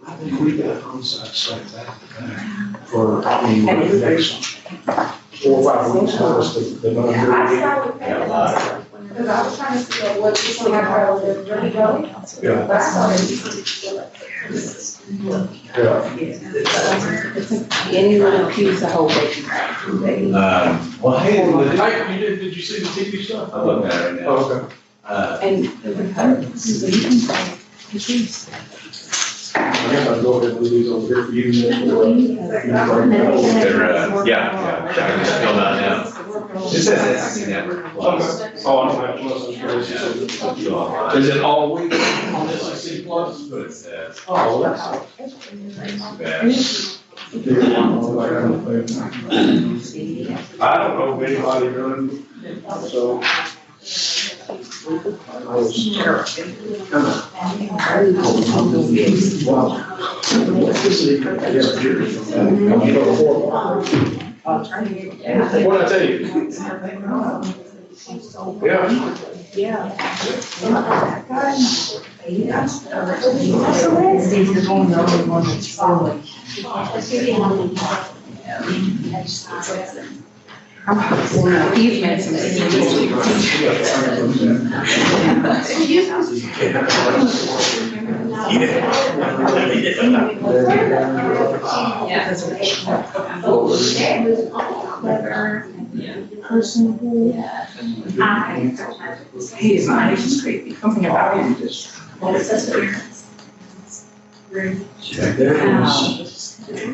I think we got onside stuff that for, I mean, the next one. 4 or 5 weeks, notice the Yeah, I started with that, because I was trying to see what you think about the really go. Yeah. But I started. Anyone accused the whole thing. Well, hey, Did you see the TV stuff? I'm looking at it right now. Oh, okay. And. I guess I'll go ahead and do these over here for you. Yeah, I can just fill that out now. It says SEC Network Plus. Oh, I don't have plus, I'm sure. Is it all week on SEC Plus? That's what it says. Oh, that's. I don't know of anybody running, so. I was What'd I tell you? Yeah. He's made some He's not, he's just creepy. Something about him just.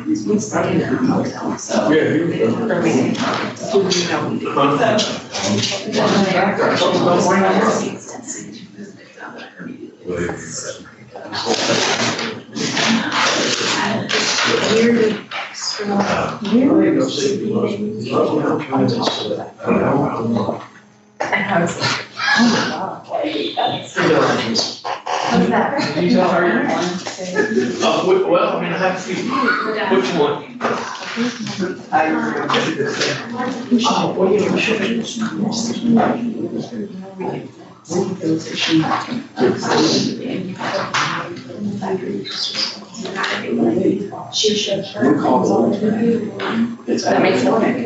We stayed in a hotel, so. Well, I mean, I have to see which one. That makes more sense.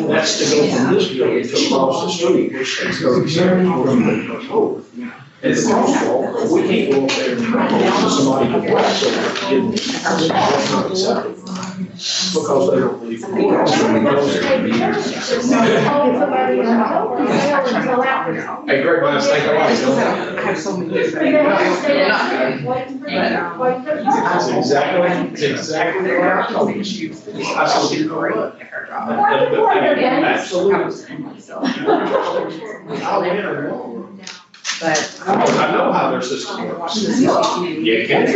That's to go from this building to across the street, which takes 30 seconds. It's a crosswalk, we can't go up there and try to somebody to blast over because they don't believe. Hey, Greg, last thing I Have so many That's exactly what I told you. I saw you go right. Absolutely. But. I know how their system works. You can.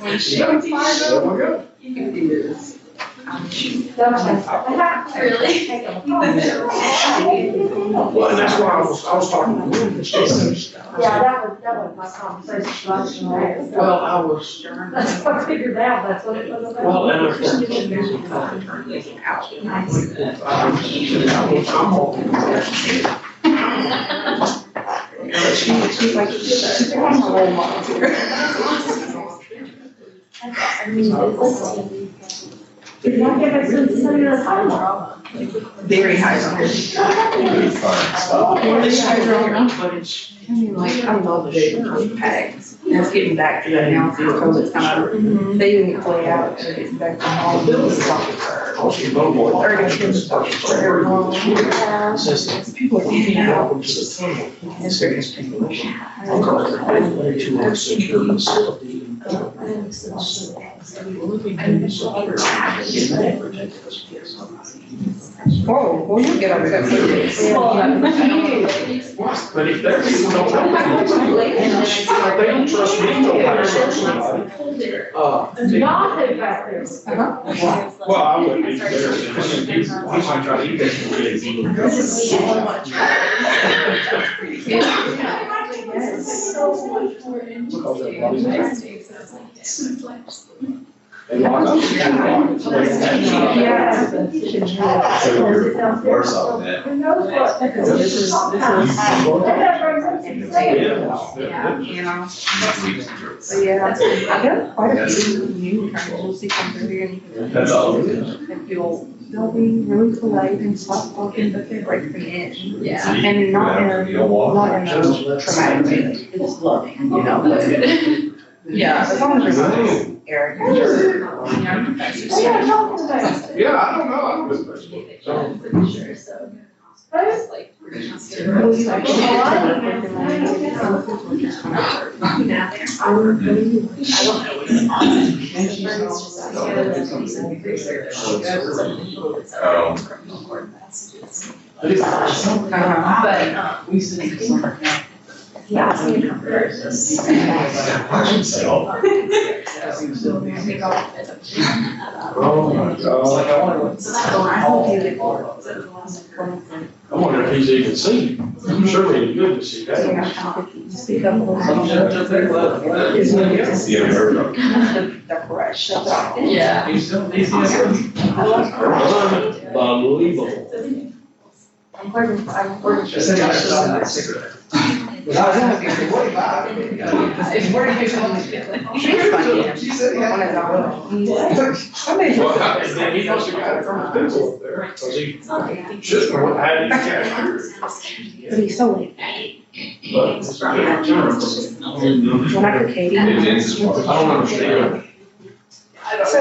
When she. You can do this. Really? Well, and that's why I was talking to him. Yeah, that was my conversation. Well, I was. That's what I figured out, that's what it was about. Well, and She's like, she's having a little moment here. Very high footage. I mean, like, I love the pags. And it's getting back to that now, because it's kind of, they didn't play out, and it's getting back to all the people are eating out. It's very strange. Oh, well, you get over that. But if they're, they don't trust me to hire somebody. Well, I wouldn't be there. I might try to eat that. Yes. Worse off than that. Who knows what? This is. Yeah, you know. So yeah, I've got quite a few new people come through here and That's all. they'll be really polite and soft spoken, but they break the edge. Yeah. And not in a traumatic way, it's loving, you know, but yeah, as long as it's arrogant or, you know. Yeah, I don't know, I don't know. Pretty sure, so. Like, we're just. Oh my God. I wonder if he's even seen it. I'm sure it'd be good to see that. Speak up a little. The crush. Yeah. I love her. Unbelievable. I'm working. She's funny. She said, Well, then he must have got it from his pencil up there, because he shouldn't have had it captured. But he's so laid back. But it's not a term. When I could Katie. I don't understand. So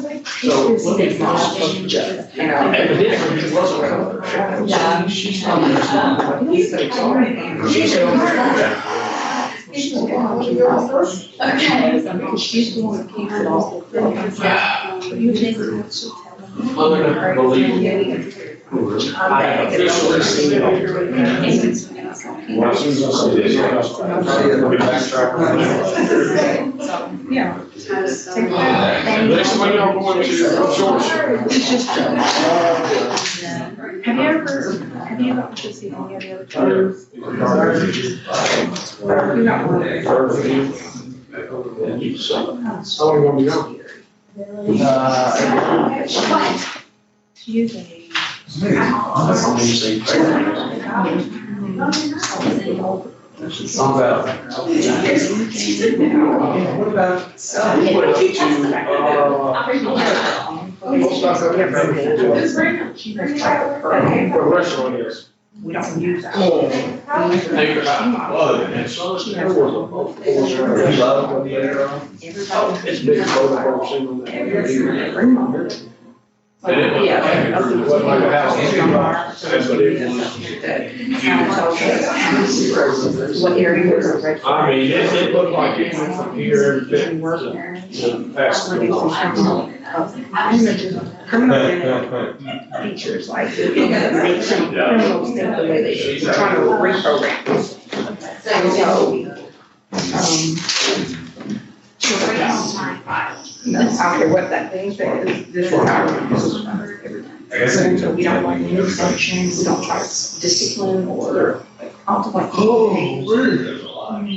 like, he's this big mom, you know. Evidently, he wasn't a Yeah. She's from there. He's like, okay. Because she's the one that keeps it all. But you just Unbelievable. I have officially seen it. Well, as soon as I see this, I'll be backtrack on that. Yeah. Next one, y'all going to Georgia. Have you ever to see any of the other shows? You're not one of them. How long you gonna be gone? She is a. What about? What teach you? What restaurant is? We don't use that. Think about other than that. You love what the other. It's big photo. Yeah. What like a house. That's what it was. What area is it? Red I mean, it looked like it went from here every bit to past the. Criminal features like criminals think the way they should. We're trying to reprogram. No, I don't care what that thing says, this is how everything. So we don't like any sanctions, we don't try to discipline or like anything.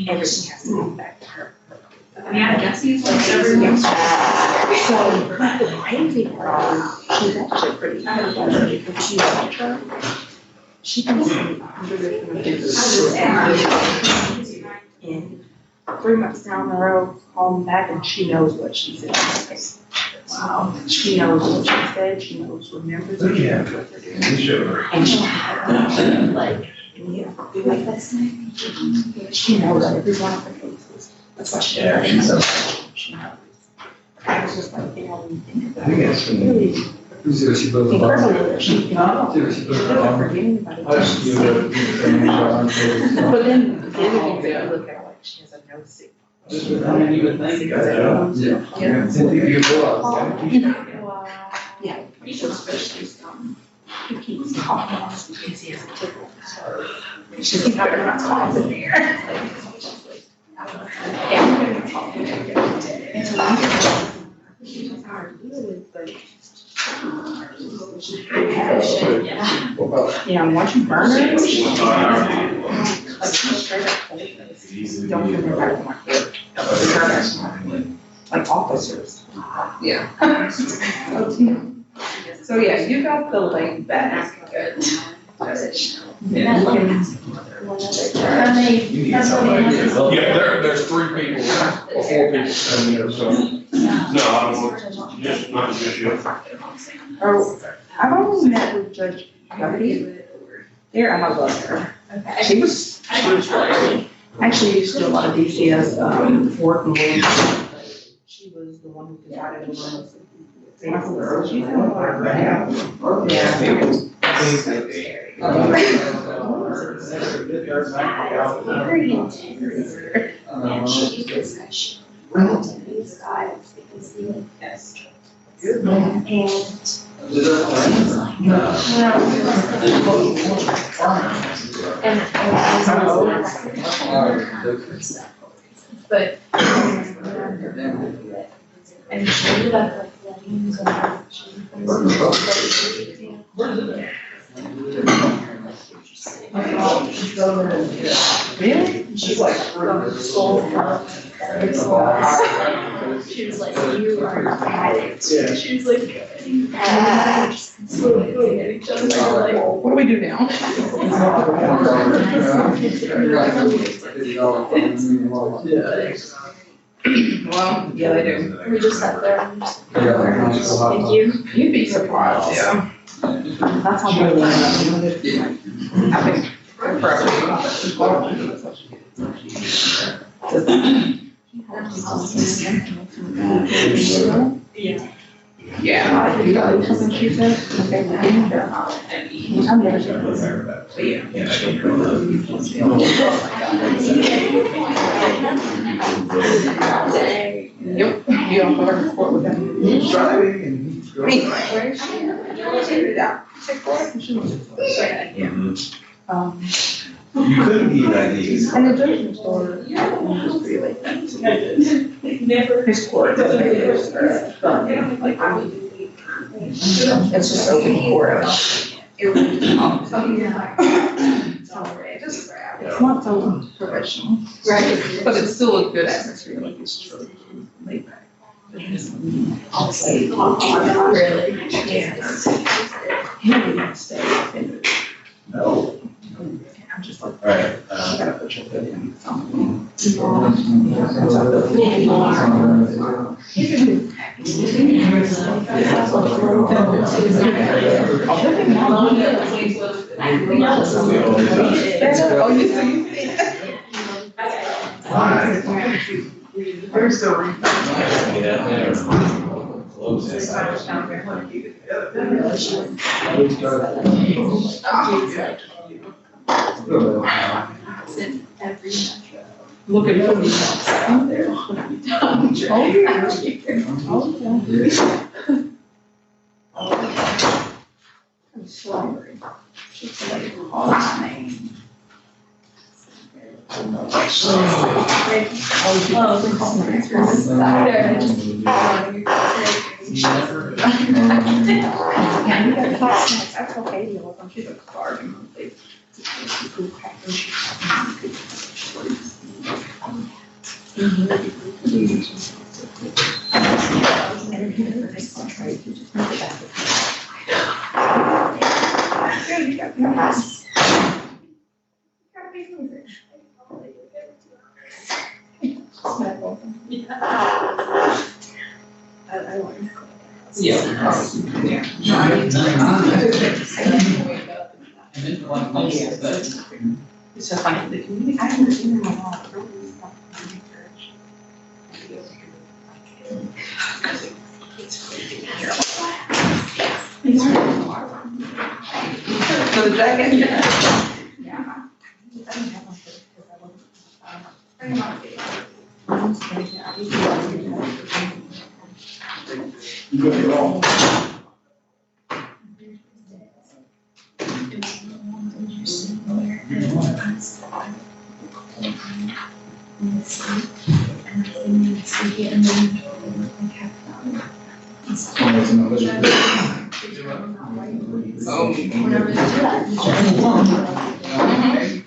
Everything has to go back to her. Yeah, I guess he's like everything. So, the crazy part, she's actually pretty good, because she's such a, she can see under and 3 months down the road, home back, and she knows what she said. Wow. She knows what she said, she knows, remembers what they're doing. And she, like, she knows every one of her cases. That's why she does. She knows. I was just like, you know, it's really incredible that she can do it for anybody. But then, if you look at her, like, she has a no signal. I mean, you would think. Yeah. Especially he keeps talking because he has a tickle. It's just, you better not talk in there. Yeah. And so she's hard to deal with, but yeah, once you burn her, like she's straight up. don't come in back to my court. Like officers. Yeah. So yeah, you got the link back. Good. Yeah, there's 3 people or 4 people coming here, so. No, I don't want, not just you. Oh, I've only met with Judge Cody. There, I love her. She was great. Actually used to do a lot of DCS, work and she was the one who provided the room. She's done a lot of that. Very intense. And she was these guys because they like this. But and she ended up like letting him Really? She's like, she was like, you are an addict. Yeah. She was like, looking at each other, like, what do we do now? Well, yeah, they do. we just sat there and just. Thank you. You'd be surprised. Yeah. That's how good I think yeah. You got something she said? Okay. I've never seen this. But yeah. Yep. You don't go to court with them. He's driving and he's driving. Where is she? You couldn't be that easy. And the judgment store, was pretty late. Never. His court. It's just open court. It was just, it's not so professional. Right. But it's still a good atmosphere, like it's just really laid back. I'll say, really? Yeah. He didn't stay offended. No. I'm just like, All right. you gotta put your foot in something. They're still looking for me out there. I'm sorry. She's like, oh, name. Yeah, you got hot snacks. That's okay. You look on. She's like starving. You got nice. I want to. It's so funny. I haven't seen them a lot. So the dragon? Yeah.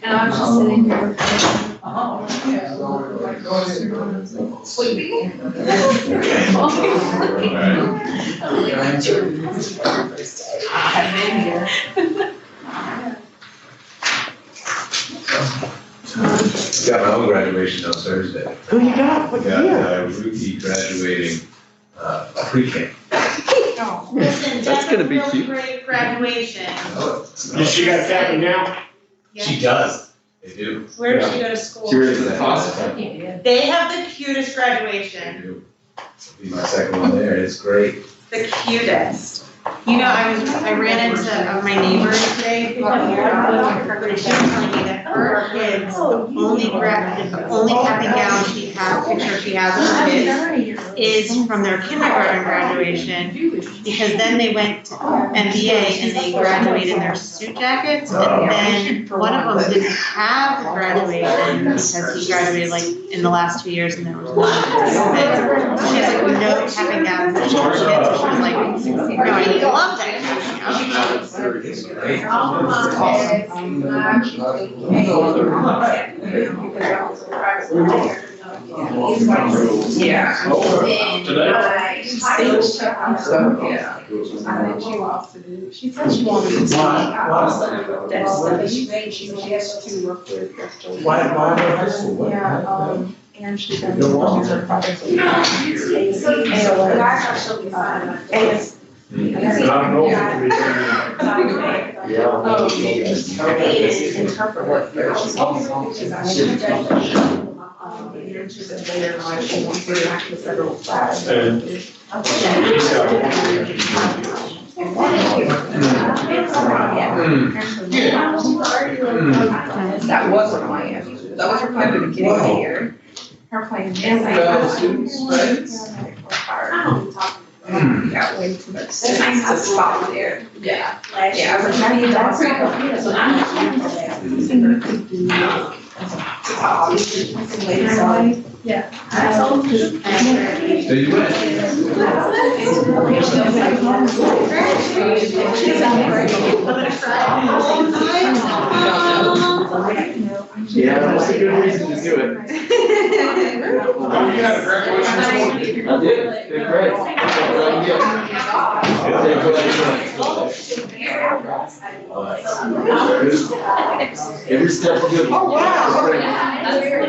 And I was just sitting here. Got my own graduation on Thursday. Who you got? What Got year? Ruthie graduating pre-K. Listen, That's gonna be really cute. great graduation. Does she got a cap and gown? She does, they do. Where does she go to school? They have the cutest They graduation, do. Be my second one there, it's great. the cutest. You know, I ran into my neighbor today, walking her dog, and she was telling me that her kids, the only cap and gown she has, picture she has of her kids is from their kindergarten graduation, because then they went to MBA and they graduated in their suit jackets, and then one of them didn't have graduation because he graduated like in the last 2 years and there was one. So she has like no cap and gown for her kids, so she was like, no, I love that. Yeah. She said she wanted to see that study she has to work with her children. Yeah, and she's gonna use her project. AS. I don't know. Interpret what she said later, like she wants to act the federal flag. That wasn't my answer. That was her plan at the beginning of the year. Her plan. Got way too much. There's a spot there. Yeah. Yeah, I was trying to get that pretty good. So I'm yeah. So you went? Yeah, that's a good reason to do it. You had a graduation. I did, did great. Every step of good. Oh, wow.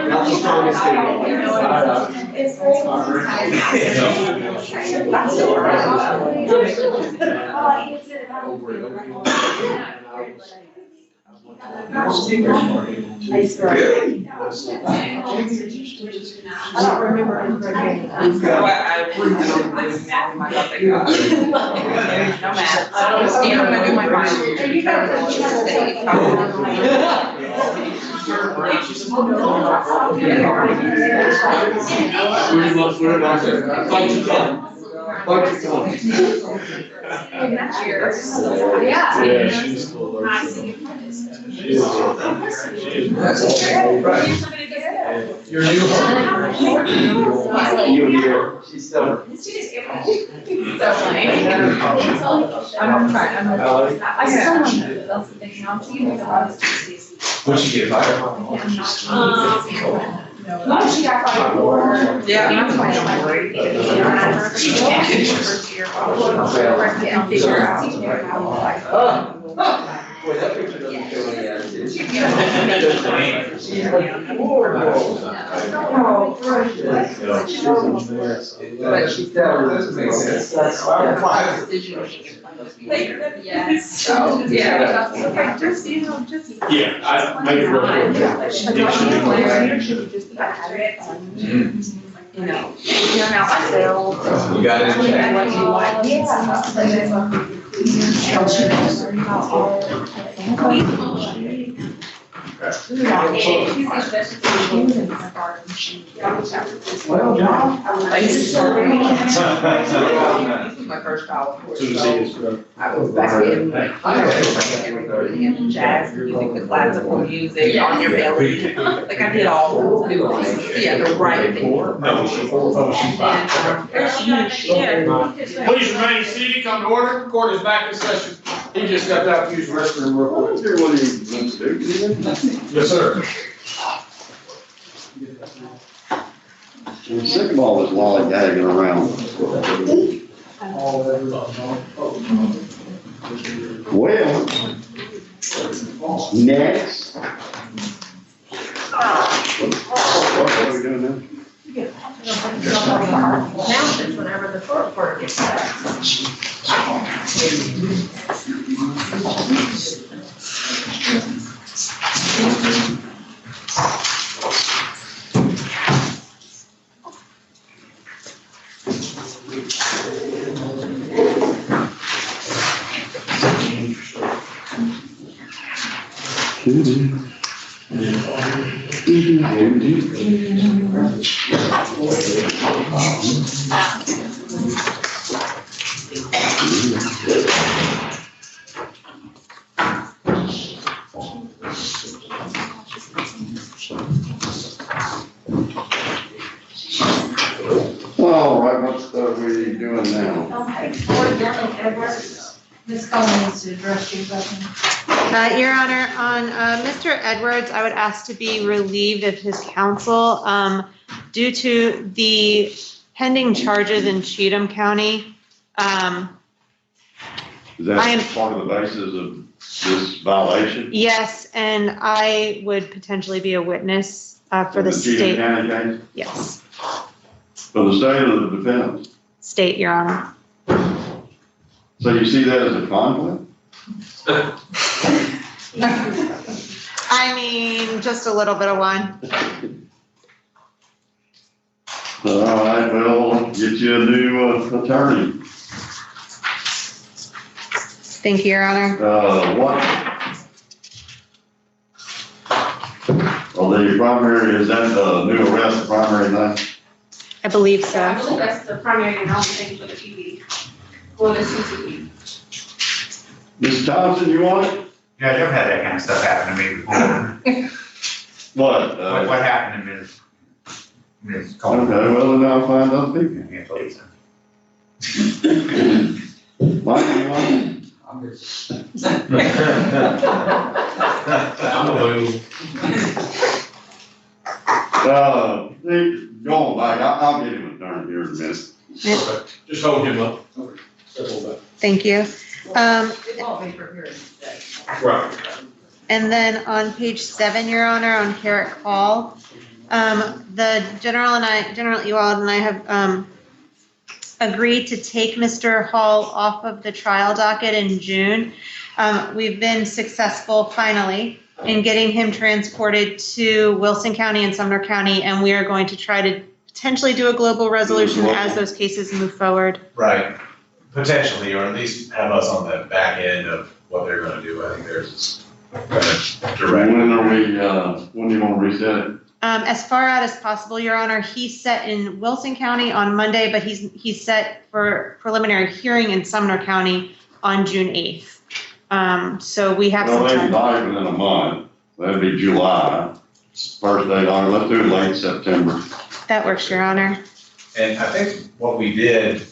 Not the strongest thing. I don't remember. Yeah, she's cool. She is. You're new. You here. She's still. When she get fired? No, she got fired before. Yeah, that's why I'm worried. She first year. And figure out. Boy, that picture doesn't show any attitude. But she's down. That's why. Yes. So, yeah. Yeah, I made it real quick. You know, figuring out myself. You got it in check. What you like. Well, John. This is my first child. I was back in, jazz music, the classical music, on your belly. Like I did all the new things. Yeah, the right thing. Please remain seated, come to order, court is back in session. He just got out to use the restroom real quick. Yes, sir. I'm sick of all this lollygagging around. Well, next. What are we doing now? Announcements whenever the court reporter gets back. All right, what are we doing now? Okay, Board Chairman Edwards, Ms. Coleman needs to address you, Your Honor, on Mr. Edwards, I would ask to be relieved of his counsel due to the pending charges in Cheatham County. Is that part of the basis of this violation? Yes, and I would potentially be a witness for the Cheatham state. County case? Yes, For the state or the defense? state, Your Honor. So you see that as a conflict? I mean, just a little bit of one. All right, well, get you a new attorney. Thank you, Your Honor. What? Well, the primary, is that the new arrest, the primary thing? I believe so. I believe that's the primary and only thing for the TV, for the CCTV. Mr. Thompson, you want it? Yeah, I've had that kind of stuff happen to me before. What? What happened to Ms. Coleman? Okay, well, then I'll find other people. Yeah, please. Mike, you want it? I'm just. Going back, I'll get him a turn here in a minute. Just hold him up. Step on back. Thank you. It won't be for hearing today. Right. And then on page 7, Your Honor, on Carrick Hall, the General Ewald and I have agreed to take Mr. Hall off of the trial docket in June. We've been successful finally in getting him transported to Wilson County and Sumner County, and we are going to try to potentially do a global resolution as those cases move forward. Right, potentially, or at least have us on the back end of what they're gonna do. I think there's direct. When are we, when do you want to reset it? As far out as possible, Your Honor. He's set in Wilson County on Monday, but he's set for preliminary hearing in Sumner County on June 8th. So we have some Well, maybe time. not even in a month. That'd be July. First day, let's do late September. That works, Your Honor. And I think what we did.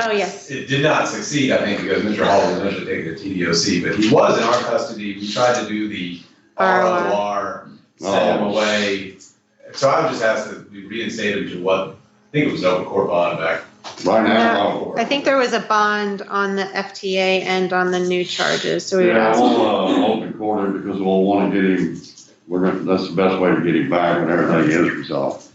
Oh, yes. It did not succeed, I think, because Mr. Hall was initially taken to TDOC, but he was in our custody. We tried to do the ROR, send him away. So I would just ask that we reinstate him to what, I think it was open court bond back. Right now. I think there was a bond on the FTA and on the new charges, so we would Yeah, ask. we'll, open quarter because we'll want to get him, that's the best way to get him back when everything is resolved.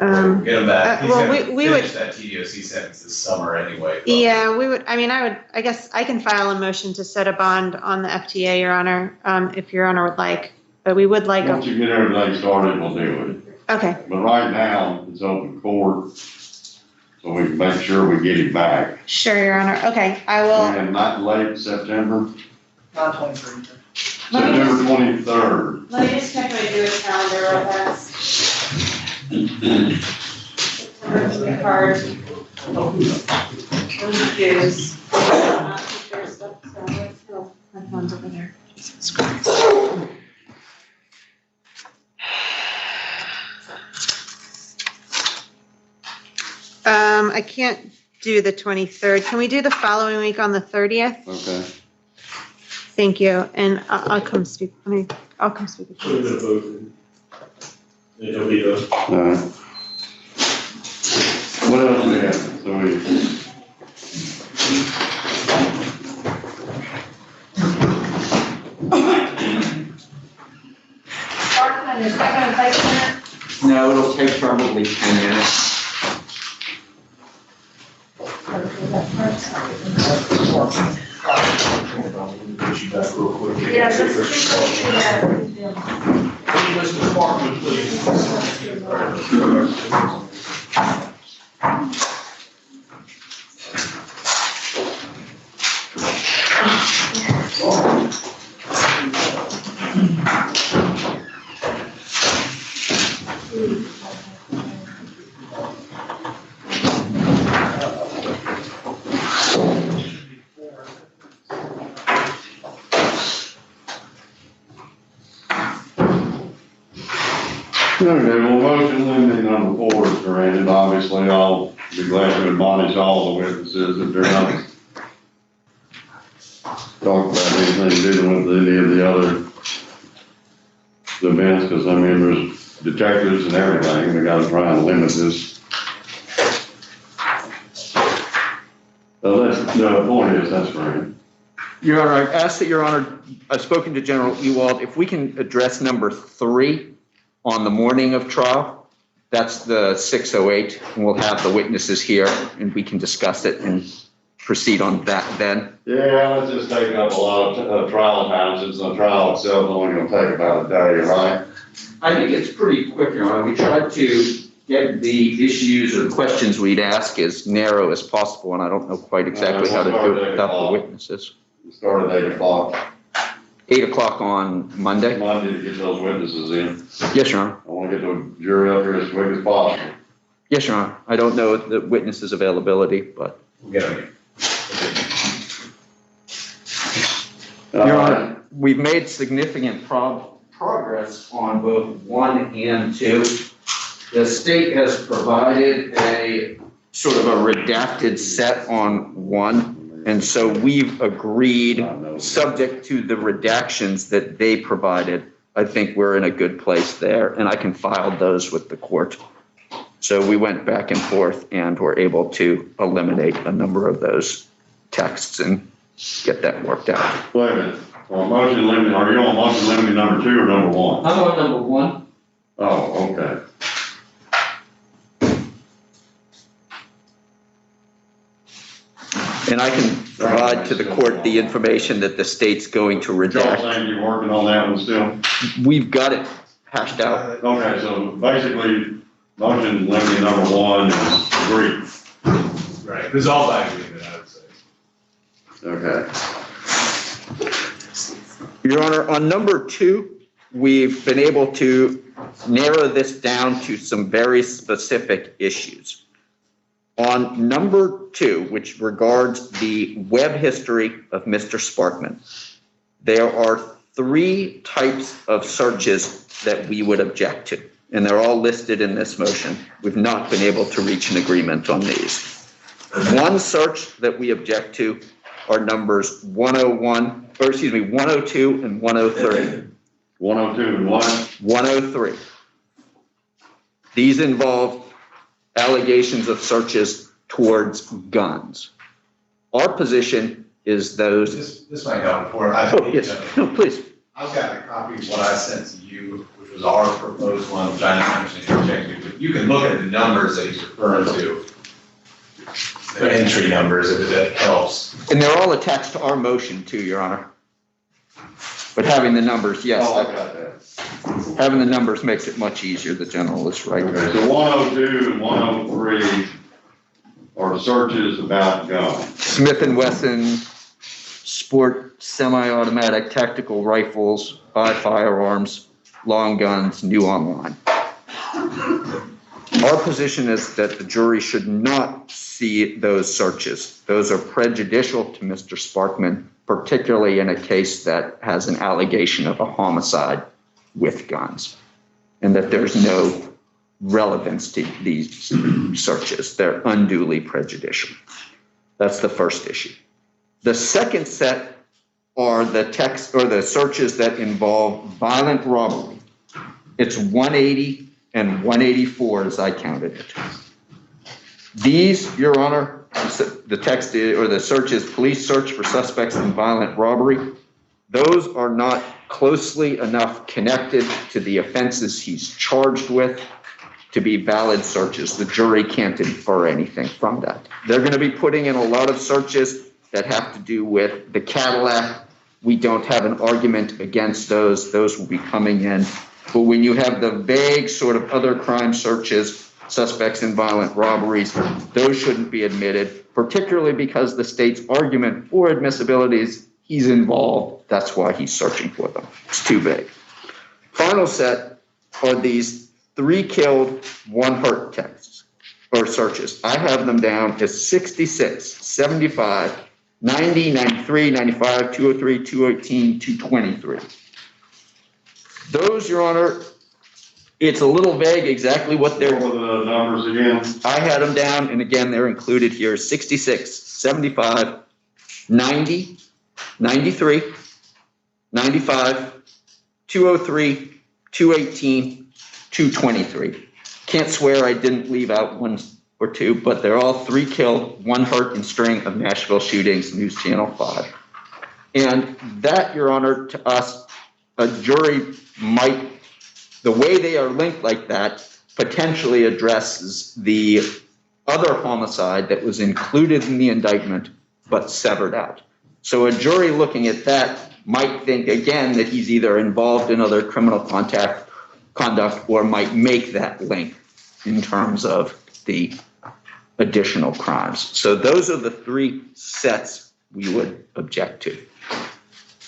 Get him back. He's well, gonna we would- finish that TDOC sentence this summer anyway. Yeah, we would, I guess I can file a motion to set a bond on the FTA, Your Honor, if Your Honor would like, but we would like. Once you get everything started, we'll do it. Okay. But right now, it's open court, so we can make sure we get him back. Sure, Your Honor. Okay, I will. And not late September, Not 23. September 23rd. Let me just check my Jewish calendar real fast. September card. Those Jews. Not their stuff, so let's go. My phone's over there. Jesus Christ. I can't do the 23rd. Can we do the following week on the 30th? Okay. Thank you, and I'll come speak, I'll come speak with you. It'll be the. Alright. What else do we have? So we. Sparkman, is that gonna take a minute? No, it'll take probably 10 minutes. Yeah, just. Mr. Sparkman, Okay, well, motion limiting number 4 is granted. Obviously, I'll be glad to admonish all the witnesses that they're not talk about anything dealing with any of the other events, because I mean, there's detectives and everything. We gotta try and limit this. So that's, the point is, that's granted. Your Honor, I ask that Your Honor, I've spoken to General Ewald, if we can address number 3 on the morning of trial, that's the 6:08, and we'll have the witnesses here and we can discuss it and proceed on that then. Yeah, let's just take up a lot of trial time, since the trial itself is only gonna take about a day, right? I think it's pretty quick, Your Honor. We tried to get the issues or questions we'd ask as narrow as possible, and I don't know quite exactly how to do it without the witnesses. We start at 8 o'clock. 8 o'clock on Monday? Monday to get those witnesses in. Yes, Your Honor. I wanna get the jury up here as quick as possible. Yes, Your Honor. I don't know the witnesses' availability, but. We'll get them. Your Honor, we've made significant progress on both 1 and 2. The state has provided a sort of a redacted set on 1. And so we've agreed, subject to the redactions that they provided, I think we're in a good place there, and I can file those with the court. So we went back and forth and were able to eliminate a number of those texts and get that worked out. Wait a minute. Well, motion limited, are you on motion limited number 2 or number 1? I'm on number 1. Oh, okay. And I can provide to the court the information that the state's going to Y'all redact. saying you're working on that one still? We've got it hashed out. Okay, so basically, motion limited number 1 is agreed. Right, resolved by agreement, I would say. Okay. Your Honor, on number 2, we've been able to narrow this down to some very specific issues. On number 2, which regards the web history of Mr. Sparkman, there are 3 types of searches that we would object to, and they're all listed in this motion. We've not been able to reach an agreement on these. One search that we object to are numbers 102 and 103. 102 and what? 103. These involve allegations of searches towards guns. Our position is those. This might help before I. Oh, yes, no, please. I've got a copy of what I sent to you, which was our proposed one, which I don't understand your objection, but you can look at the numbers that he's referring to. The entry numbers, if that helps. And they're all attached to our motion too, Your Honor. But having the numbers, yes. Oh, I got that. Having the numbers makes it much easier. The general is right. Okay, so 102 and 103 are searches about guns. Smith & Wesson, sport, semi-automatic, tactical rifles, buy firearms, long guns, new online. Our position is that the jury should not see those searches. Those are prejudicial to Mr. Sparkman, particularly in a case that has an allegation of a homicide with guns, and that there's no relevance to these searches. They're unduly prejudicial. That's the first issue. The second set are the text or the searches that involve violent robbery. It's 180 and 184 as I counted it. These, Your Honor, the text is, or the search is police search for suspects in violent robbery. Those are not closely enough connected to the offenses he's charged with to be valid searches. The jury can't infer anything from that. They're going to be putting in a lot of searches that have to do with the Cadillac. We don't have an argument against those. Those will be coming in. But when you have the vague sort of other crime searches, suspects in violent robberies, those shouldn't be admitted, particularly because the state's argument for admissibility is he's involved. That's why he's searching for them. It's too vague. Final set are these 3 killed, 1 hurt texts or searches. I have them down as 66, 75, 90, 93, 95, 203, 218, 223. Those, Your Honor, it's a little vague exactly what they're. What were the numbers again? I had them down, and again, they're included here, 66, 75, 90, 93, 95, 203, 218, 223. Can't swear I didn't leave out 1 or 2, but they're all 3 killed, 1 hurt in string of Nashville shootings, News Channel 5. And that, Your Honor, to us, a jury might, the way they are linked like that, potentially addresses the other homicide that was included in the indictment but severed out. So a jury looking at that might think, again, that he's either involved in other criminal conduct or might make that link in terms of the additional crimes. So those are the 3 sets we would object to.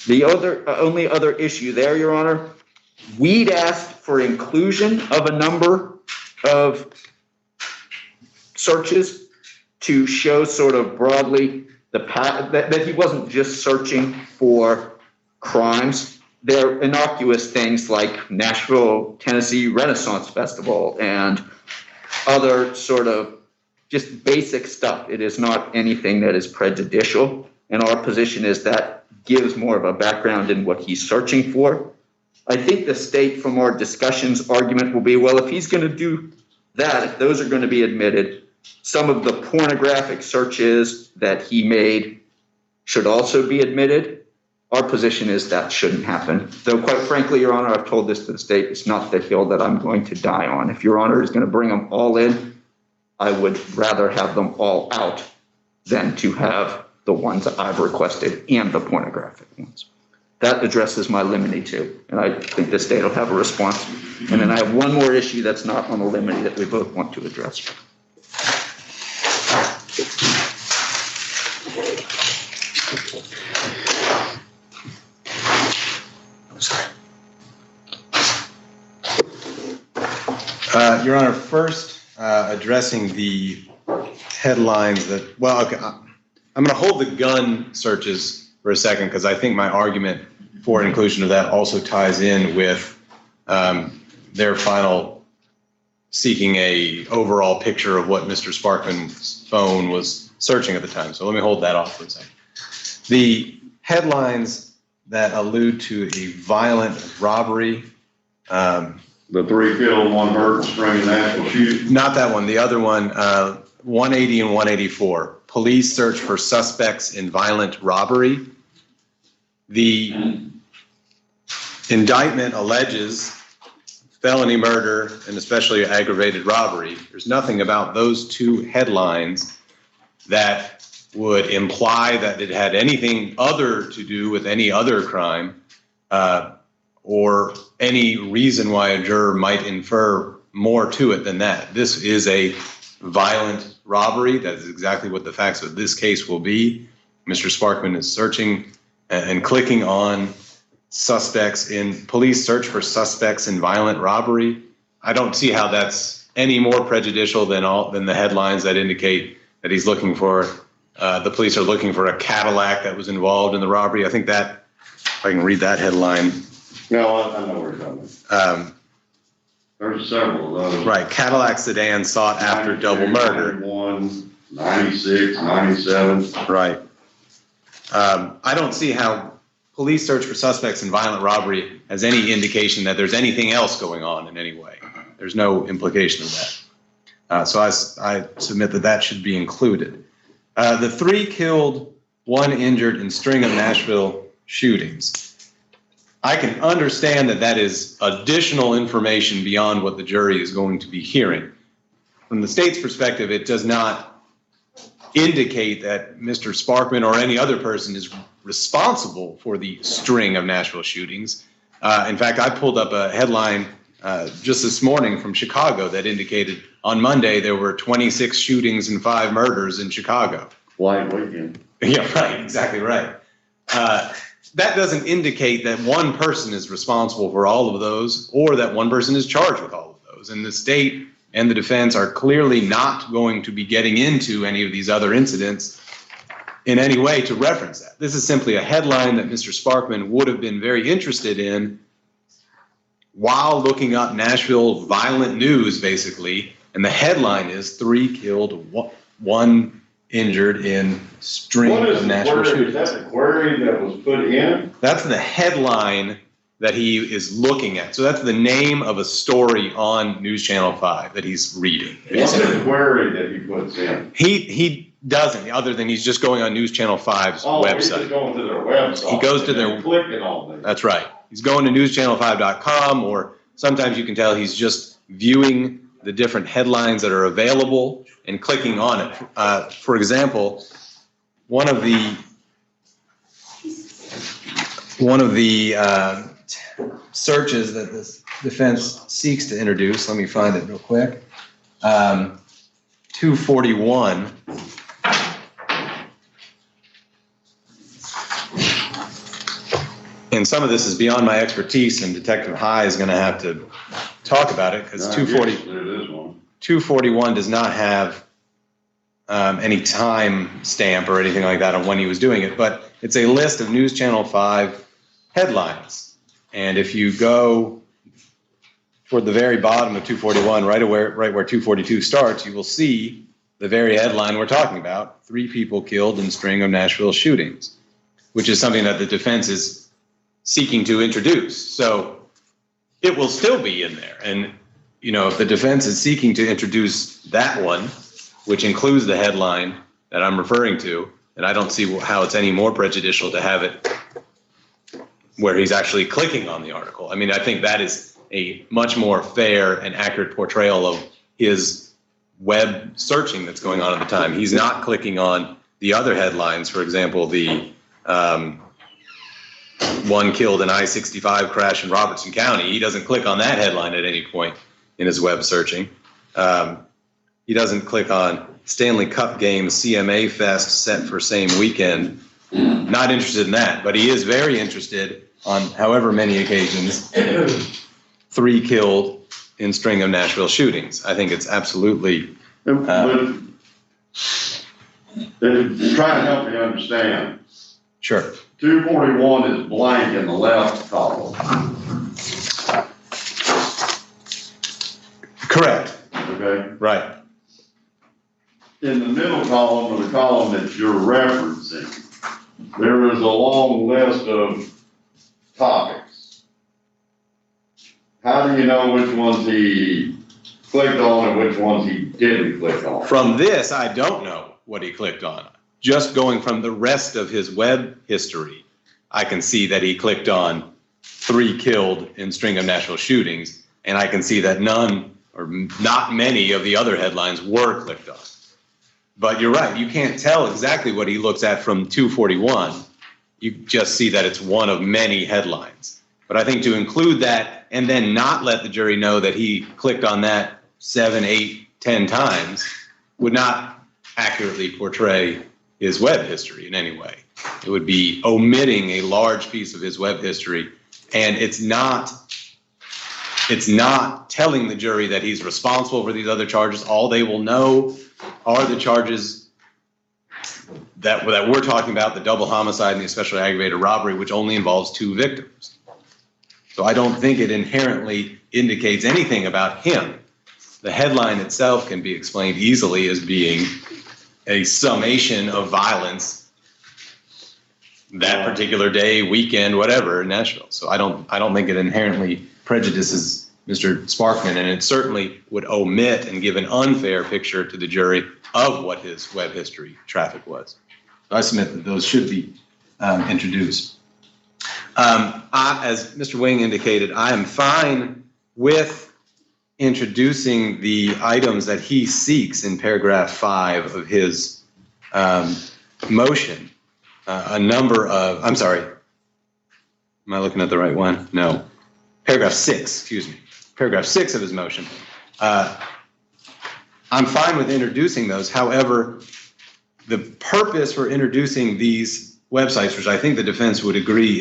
The only other issue there, Your Honor, we'd asked for inclusion of a number of searches to show sort of broadly the path, that he wasn't just searching for crimes. They're innocuous things like Nashville, Tennessee Renaissance Festival and other sort of just basic stuff. It is not anything that is prejudicial. And our position is that gives more of a background in what he's searching for. I think the state, from our discussions, argument will be, well, if he's going to do that, if those are going to be admitted, some of the pornographic searches that he made should also be admitted. Our position is that shouldn't happen. Though, quite frankly, Your Honor, I've told this to the state, it's not the hill that I'm going to die on. If Your Honor is going to bring them all in, I would rather have them all out than to have the ones that I've requested and the pornographic ones. That addresses my limine too, and I think the state will have a response. And then I have one more issue that's not on the limine that we both want to address. Your Honor, first, addressing the headlines that, well, okay, I'm going to hold the gun searches for a second because I think my argument for inclusion of that also ties in with their final seeking a overall picture of what Mr. Sparkman's phone was searching at the time. So let me hold that off for a second. The headlines that allude to a violent robbery. The 3 killed, 1 hurt, string of Nashville shooting. Not that one. The other one, 180 and 184. Police search for suspects in violent robbery. The indictment alleges felony murder and especially aggravated robbery. There's nothing about those 2 headlines that would imply that it had anything other to do with any other crime or any reason why a juror might infer more to it than that. This is a violent robbery. That is exactly what the facts of this case will be. Mr. Sparkman is searching and clicking on suspects in police search for suspects in violent robbery. I don't see how that's any more prejudicial than the headlines that indicate that he's looking for, the police are looking for a Cadillac that was involved in the robbery. I think that, if I can read that headline. No, I know where you're going. There's several of those. Right, Cadillac sedan sought after double murder. 91, 96, 97. Right. I don't see how police search for suspects in violent robbery has any indication that there's anything else going on in any way. There's no implication of that. So I submit that that should be included. The 3 killed, 1 injured in string of Nashville shootings. I can understand that that is additional information beyond what the jury is going to be hearing. From the state's perspective, it does not indicate that Mr. Sparkman or any other person is responsible for the string of Nashville shootings. In fact, I pulled up a headline just this morning from Chicago that indicated on Monday there were 26 shootings and 5 murders in Chicago. White weekend. Yeah, right, exactly right. That doesn't indicate that one person is responsible for all of those or that one person is charged with all of those. And the state and the defense are clearly not going to be getting into any of these other incidents in any way to reference that. This is simply a headline that Mr. Sparkman would have been very interested in while looking up Nashville violent news, basically. And the headline is 3 killed, 1 injured in string of Nashville shootings. Is that the query that was put in? That's the headline that he is looking at. So that's the name of a story on News Channel 5 that he's reading. What's the query that he puts in? He doesn't, other than he's just going on News Channel 5's website. He's just going to their website. He goes to their clicking on them. That's right. He's going to newschannel5.com, or sometimes you can tell he's just viewing the different headlines that are available and clicking on it. For example, one of the searches that this defense seeks to introduce, let me find it real quick, 241. And some of this is beyond my expertise, and Detective High is going to have to talk about it because 241 does not have any time stamp or anything like that on when he was doing it, but it's a list of News Channel 5 headlines. And if you go toward the very bottom of 241, right where 242 starts, you will see the very headline we're talking about, 3 people killed in string of Nashville shootings, which is something that the defense is seeking to introduce. So it will still be in there. And, you know, if the defense is seeking to introduce that one, which includes the headline that I'm referring to, and I don't see how it's any more prejudicial to have it where he's actually clicking on the article. I mean, I think that is a much more fair and accurate portrayal of his web searching that's going on at the time. He's not clicking on the other headlines, for example, the 1 killed in I-65 crash in Robertson County. He doesn't click on that headline at any point in his web searching. He doesn't click on Stanley Cup game CMA Fest set for same weekend. Not interested in that, but he is very interested on however many occasions 3 killed in string of Nashville shootings. I think it's absolutely. Trying to help you understand. Sure. 241 is blank in the left column. Correct. Okay. Right. In the middle column, or the column that you're referencing, there is a long list of topics. How do you know which ones he clicked on and which ones he didn't click on? From this, I don't know what he clicked on. Just going from the rest of his web history, I can see that he clicked on 3 killed in string of Nashville shootings, and I can see that none or not many of the other headlines were clicked on. But you're right, you can't tell exactly what he looks at from 241. You just see that it's one of many headlines. But I think to include that and then not let the jury know that he clicked on that 7, 8, 10 times would not accurately portray his web history in any way. It would be omitting a large piece of his web history, and it's not telling the jury that he's responsible for these other charges. All they will know are the charges that we're talking about, the double homicide and the especially aggravated robbery, which only involves 2 victims. So I don't think it inherently indicates anything about him. The headline itself can be explained easily as being a summation of violence that particular day, weekend, whatever, in Nashville. So I don't think it inherently prejudices Mr. Sparkman, and it certainly would omit and give an unfair picture to the jury of what his web history traffic was. So I submit that those should be introduced. As Mr. Wing indicated, I am fine with introducing the items that he seeks in paragraph 5 of his motion. I'm sorry, am I looking at the right one? No. Paragraph 6, excuse me. Paragraph 6 of his motion. I'm fine with introducing those. However, the purpose for introducing these websites, which I think the defense would agree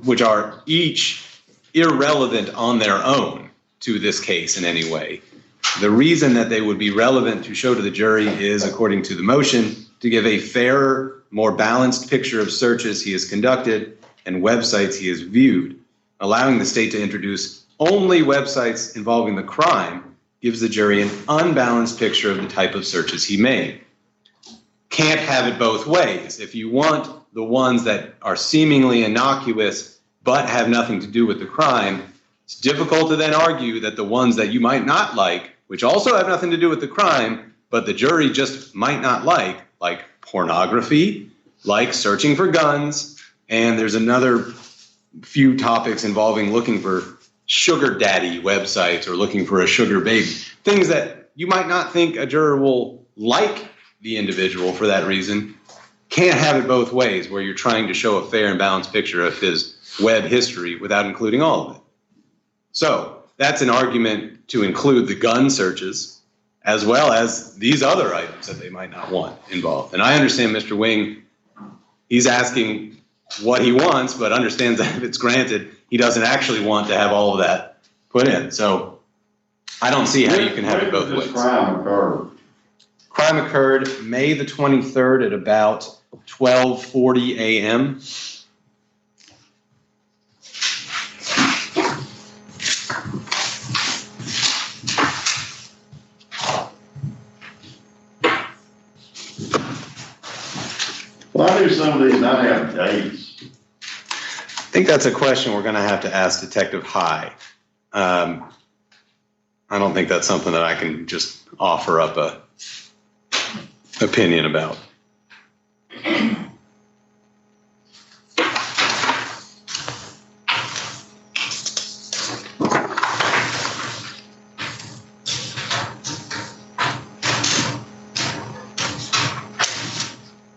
which are each irrelevant on their own to this case in any way. The reason that they would be relevant to show to the jury is, according to the motion, to give a fairer, more balanced picture of searches he has conducted and websites he has viewed. Allowing the state to introduce only websites involving the crime gives the jury an unbalanced picture of the type of searches he made. Can't have it both ways. If you want the ones that are seemingly innocuous but have nothing to do with the crime, it's difficult to then argue that the ones that you might not like, which also have nothing to do with the crime, but the jury just might not like pornography, like searching for guns, and there's another few topics involving looking for sugar daddy websites or looking for a sugar baby, things that you might not think a juror will like the individual for that reason. Can't have it both ways, where you're trying to show a fair and balanced picture of his web history without including all of it. So that's an argument to include the gun searches as well as these other items that they might not want involved. And I understand Mr. Wing, he's asking what he wants, but understands that if it's granted, he doesn't actually want to have all of that put in. So I don't see how you can have it both ways. When did this crime occur? Crime occurred May the 23rd at about 12:40 a.m. Why do some of these not have dates? I think that's a question we're going to have to ask Detective High. I don't think that's something that I can just offer up a opinion about.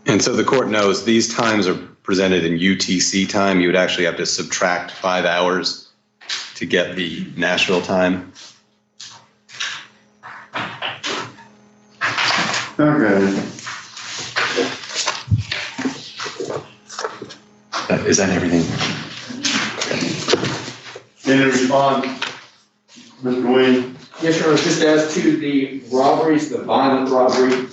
And so the court knows these times are presented in UTC time. You would actually have to subtract 5 hours to get the Nashville time. Okay. Is that everything? Any response, Mr. Wing? Yes, Your Honor, just as to the robberies, the violent robbery,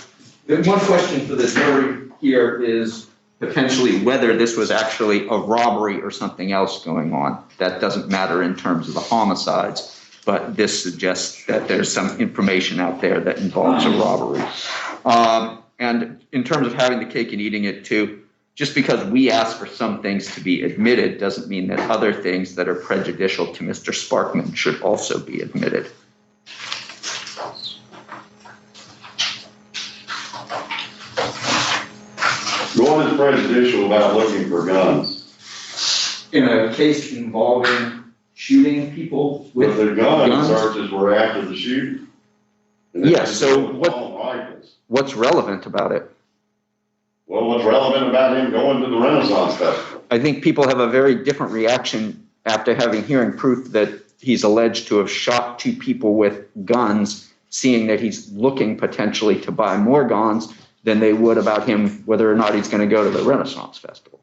the one question for the jury here is potentially whether this was actually a robbery or something else going on. That doesn't matter in terms of the homicides, but this suggests that there's some information out there that involves a robbery. And in terms of having the cake and eating it too, just because we ask for some things to be admitted doesn't mean that other things that are prejudicial to Mr. Sparkman should also be admitted. What is prejudicial about looking for guns? In a case involving shooting people with the gun guns? Searches were after the shooting. Yes, so what's relevant about it? Well, what's relevant about him going to the Renaissance Festival? I think people have a very different reaction after hearing proof that he's alleged to have shot 2 people with guns, seeing that he's looking potentially to buy more guns, than they would about him whether or not he's going to go to the Renaissance Festival.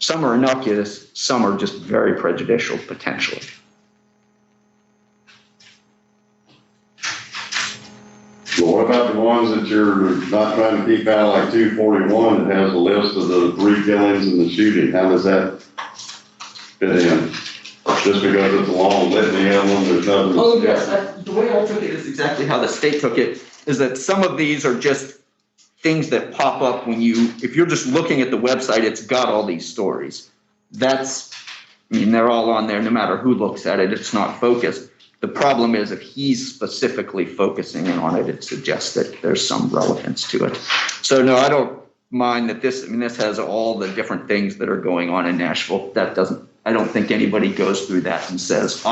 Some are innocuous, some are just very prejudicial, potentially. Well, what about the ones that you're not trying to keep out, like 241 that has a list of the 3 killings and the shooting? How does that fit in? Just because it's a long litany of them, there's nothing. Oh, yes, the way I took it is exactly how the state took it, is that some of these are just things that pop up when if you're just looking at the website, it's got all these stories. That's I mean, they're all on there, no matter who looks at it, it's not focused. The problem is if he's specifically focusing in on it, it suggests that there's some relevance to it. So no, I don't mind that this, I mean, this has all the different things that are going on in Nashville. That doesn't, I don't think anybody goes through that and says,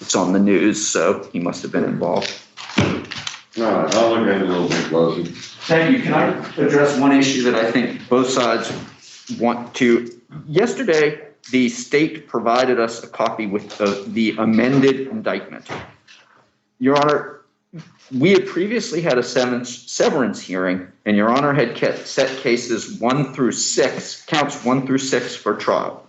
it's on the news, so he must have been involved. All right, I'll look at it a little bit closer. Thank you. Can I address one issue that I think both sides want to? Yesterday, the state provided us a copy with the amended indictment. Your Honor, we had previously had a severance hearing, and Your Honor had set cases 1 through 6, counts 1 through 6 for trial.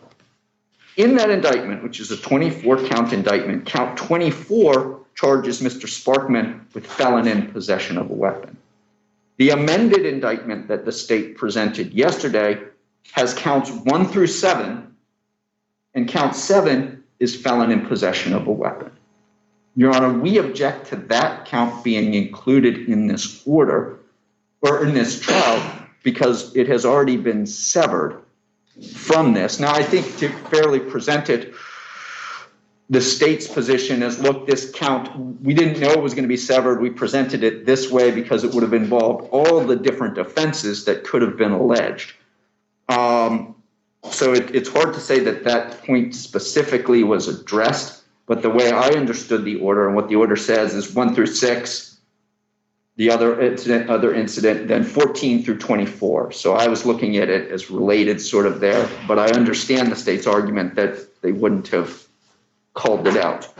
In that indictment, which is a 24-count indictment, count 24 charges Mr. Sparkman with felon in possession of a weapon. The amended indictment that the state presented yesterday has counts 1 through 7, and count 7 is felon in possession of a weapon. Your Honor, we object to that count being included in this order, or in this trial, because it has already been severed from this. Now, I think to fairly present it, the state's position is, look, this count, we didn't know it was going to be severed. We presented it this way because it would have involved all the different offenses that could have been alleged. So it's hard to say that that point specifically was addressed, but the way I understood the order and what the order says is 1 through 6, the other incident, then 14 through 24. So I was looking at it as related sort of there, but I understand the state's argument that they wouldn't have called it out.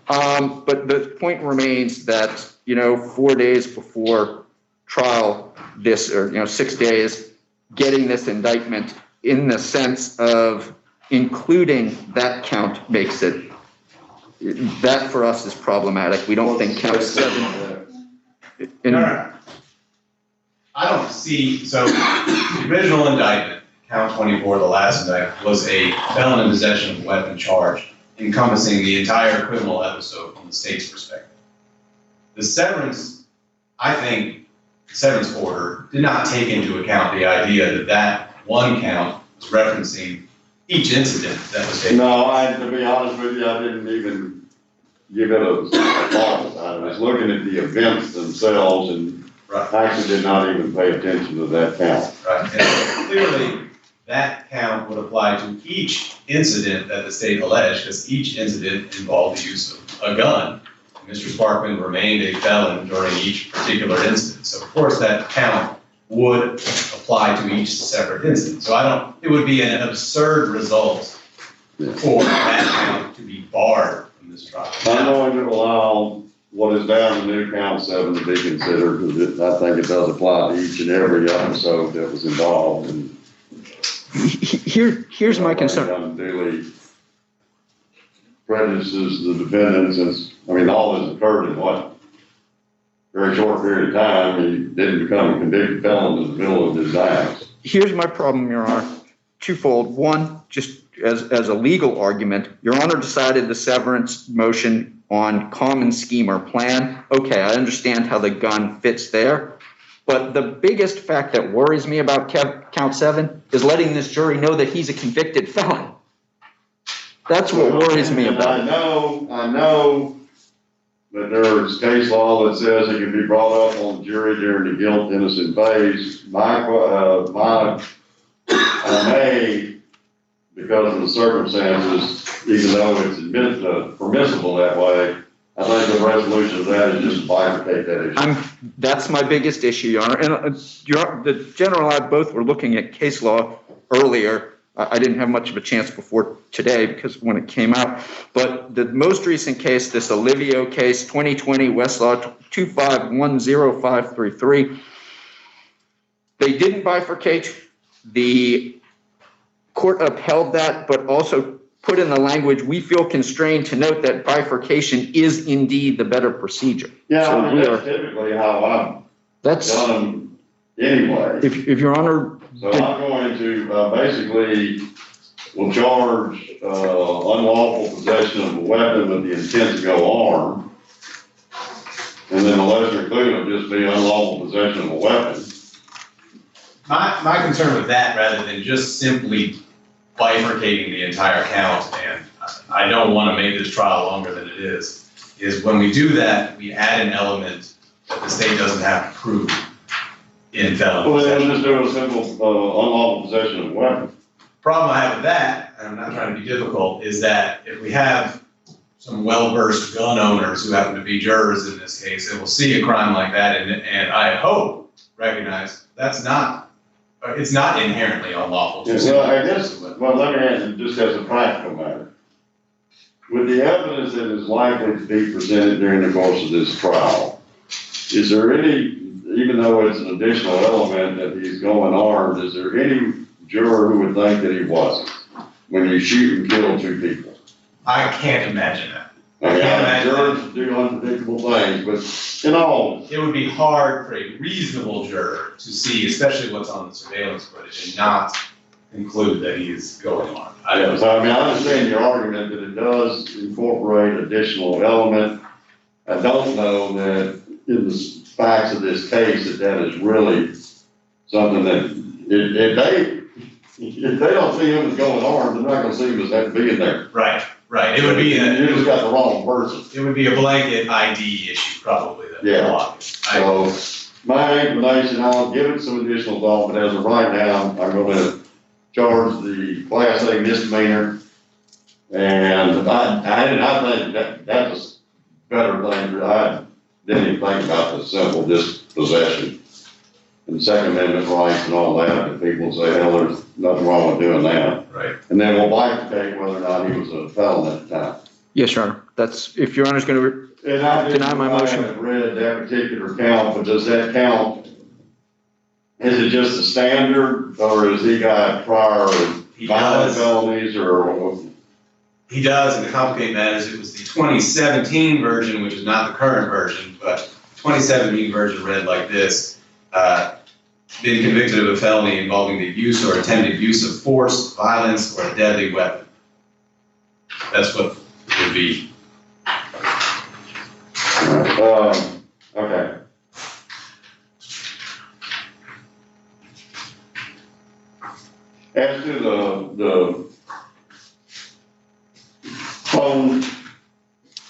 But the point remains that, 4 days before trial, 6 days, getting this indictment in the sense of including that count makes it, that for us is problematic. We don't think count 7. No. I don't see, so the original indictment, count 24, the last indictment, was a felon in possession of a weapon charge encompassing the entire criminal episode from the state's perspective. The severance, I think, the severance order did not take into account the idea that that one count was referencing each incident that was taken. No, to be honest with you, I didn't even give it a thought. I was looking at the events themselves and actually did not even pay attention to that count. Right, and clearly that count would apply to each incident that the state alleged, because each incident involved the use of a gun. Mr. Sparkman remained a felon during each particular incident. So of course that count would apply to each separate incident. So it would be an absurd result for that count to be barred from this trial. I'm going to allow what is down to new count 7 to be considered, because I think it does apply to each and every episode that was involved. And here's my concern. Unduly prejudices the defendant, since, all this occurred in what? Very short period of time. He didn't become a convicted felon in the middle of his acts. Here's my problem, Your Honor. Twofold. One, just as a legal argument, Your Honor decided the severance motion on common scheme or plan. Okay, I understand how the gun fits there. But the biggest fact that worries me about count 7 is letting this jury know that he's a convicted felon. That's what worries me about. I know that there's case law that says it can be brought up on the jury during the guilt innocent phase. I may, because of the circumstances, even though it's permissible that way, I think the resolution of that is just to bifurcate that issue. That's my biggest issue, Your Honor. And the General and I both were looking at case law earlier. I didn't have much of a chance before today because when it came out. But the most recent case, this Olivio case, 2020 Westlaw 2510533, they didn't bifurcate. The court upheld that, but also put in the language, we feel constrained to note that bifurcation is indeed the better procedure. Yeah, so that's typically how I've done anyway. If Your Honor... So I'm going to basically will charge unlawful possession of a weapon with the intent to go armed. And then the lesser included will just be unlawful possession of a weapon. My concern with that, rather than just simply bifurcating the entire count, and I don't want to make this trial longer than it is when we do that, we add an element that the state doesn't have to prove in felony Well, possession. they'll just do a simple, unlawful possession of a weapon. Problem I have with that, and I'm not trying to be difficult, is that if we have some well-versed gun owners who happen to be jurors in this case, and will see a crime like that, and I hope recognize it's not inherently unlawful. Well, I guess, well, let me ask you, just as a practical matter. With the evidence that is likely to be presented during the course of this trial, is there any, even though it's an additional element that he's going armed, is there any juror who would think that he wasn't when you shoot and kill two people? I can't imagine that. I mean, jurors do unpredictable things, but you know. It would be hard for a reasonable juror to see, especially what's on the surveillance footage, and not conclude that he is going armed. Yeah, so I mean, I understand your argument that it does incorporate additional element. I don't know that in the facts of this case that is really something that, if they don't see him as going armed, they're not gonna see him as being there. Right. It would be You just got the wrong person. It would be a blanket ID issue, probably. Yeah. So my inclination, I'll give it some additional thought, but as of right now, I'm gonna charge the Class A misdemeanor. And I think that's a better thing. I didn't even think about the simple dispossession and Second Amendment rights and all that. And people say, hell, there's nothing wrong with doing that. Right. And then we'll bifurcate whether or not he was a felon at the time. Yes, Your Honor. That's, if Your Honor's going to deny my motion. I haven't read that particular count, but does that count? Is it just the standard, or has he got prior violent felonies, or? He does, and to complicate matters, it was the 2017 version, which is not the current version, but the 2017 version read like this. Been convicted of a felony involving the use or attempted use of force, violence, or a deadly weapon. That's what it would be. Okay. As to the phone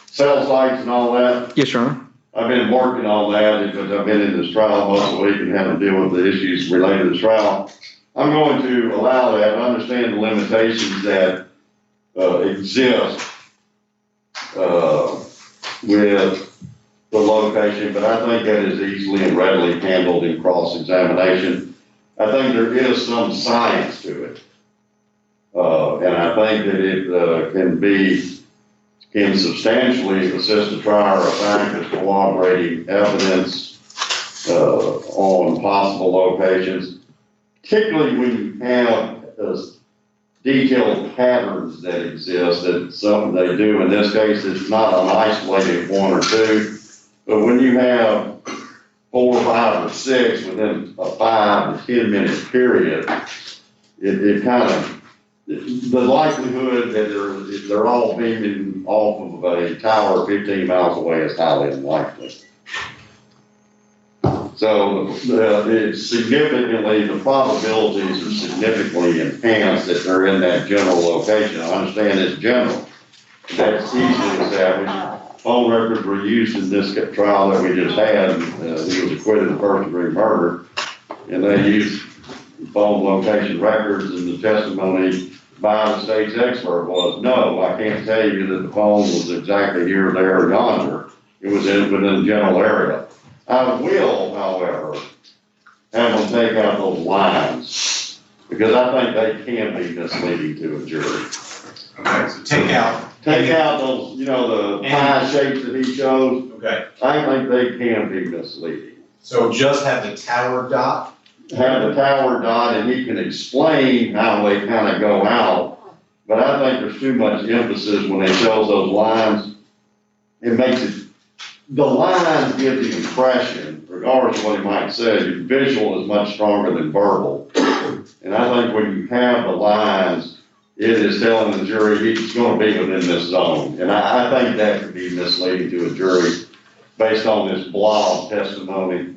cell sites and all that. Yes, Your Honor. I've been working on that because I've been in this trial most of the week and having to deal with the issues related to the trial. I'm going to allow that. I understand the limitations that exist with the location, but I think that is easily and readily handled in cross-examination. I think there is some science to it. And I think that it can substantially assist the trier of fact as corroborating evidence on possible locations, particularly when you have detailed patterns that exist. That's something they do. In this case, it's not an isolated one or two, but when you have 4, 5, or 6 within a 5 to 10 minute period, it kind of, the likelihood that they're all beaming off of a tower 15 miles away is highly unlikely. So it's significantly, the probabilities are significantly enhanced that they're in that general location. I understand it's general. That's easily established. Phone records were used in this trial that we just had. He was acquitted of first-degree murder, and they used phone location records, and the testimony by the state's expert was, no, I can't tell you that the phone was exactly here, there, or yonder. It was within the general area. I will, however, have them take out those lines, because I think they can be misleading to a jury. Okay, so take out those, the pie shapes that he shows. Okay. I think they can be misleading. So just have the tower dot? Have the tower dot, and he can explain how they kind of go out. But I think there's too much emphasis when they show those lines. It makes it, the lines give the impression, regardless of what he might say, visual is much stronger than verbal. And I think when you have the lines, it is telling the jury he's going to be within this zone. And I think that could be misleading to a jury based on this blob testimony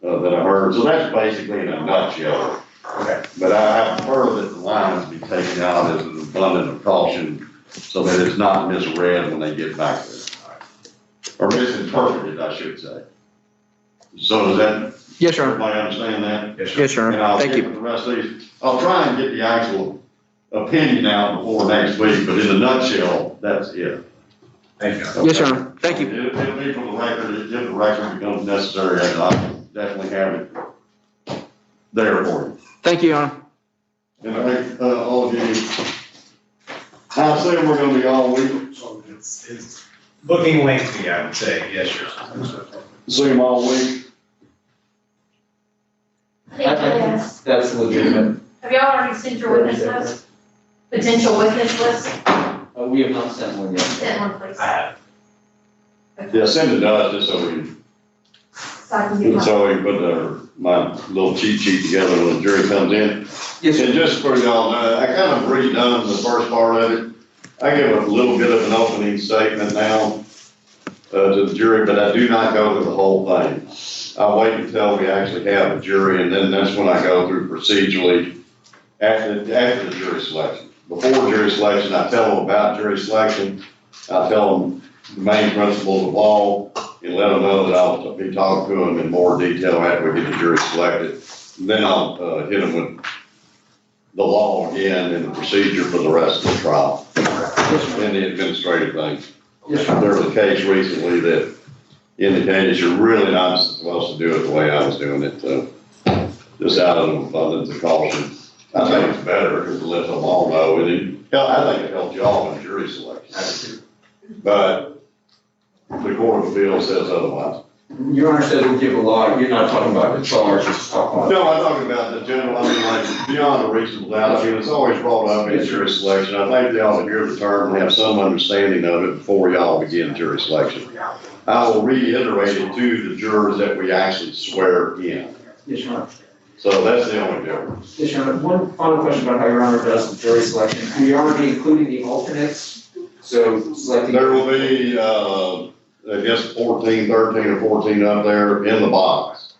that I heard. So that's basically in a nutshell Okay. But I prefer that the lines be taken out as an abundance of caution so that it's not misread when they get back there. Or misinterpreted, I should say. So does that? Yes, sir. Everybody understand that? Yes, sir. And I'll Thank get you. with the rest of these. I'll try and get the actual opinion out before next week, but in a nutshell, that's it. Thank you. Yes, sir. Thank you. It'll be for the record, if the record becomes necessary, and I'll definitely have it there for you. Thank you, Your Honor. And I think, all of you, I assume we're gonna be all week, It's looking lengthy, I would say, yes, sir. assume all week. That's legitimate. Have y'all already sent your witness list? Potential witness list? We have not sent one yet. Send one, please. I have. Yeah, send it to us, just so we can, So I can get my. so we can put my little cheat sheet together when the jury comes in. Yes, And just for y'all know, I kind of redone the first part of it. I give a little bit of an opening statement now, to the jury, but I do not go through the whole thing. I wait until we actually have a jury, and then that's when I go through procedurally after the jury selection. Before jury selection, I tell them about jury selection. I tell them the main principles of law and let them know that I'll be talking to them in more detail after we get the jury selected. And then I'll, hit them with the law again and the procedure for the rest of the trial and the administrative things. There was a case recently that indicated you're really not supposed to do it the way I was doing it, just out of an abundance of caution. I think it's better because it lets them all know, and I think it helps y'all in jury selection. But the Court of Appeals says otherwise. Your Honor said we'll give a lot, you're not talking about the charge, just talking about. No, I'm talking about the general, I mean, like, beyond a reasonable doubt, I mean, it's always brought up in jury selection. I think they ought to hear the term and have some understanding of it before y'all begin jury selection. I will reiterate it to the jurors that we actually swear in. Yes, Your Honor. So that's the only difference. Yes, Your Honor. One final question about how Your Honor does the jury selection. Will Your Honor be including the alternates? So selecting. There will be, I guess 13 or 14 up there in the box.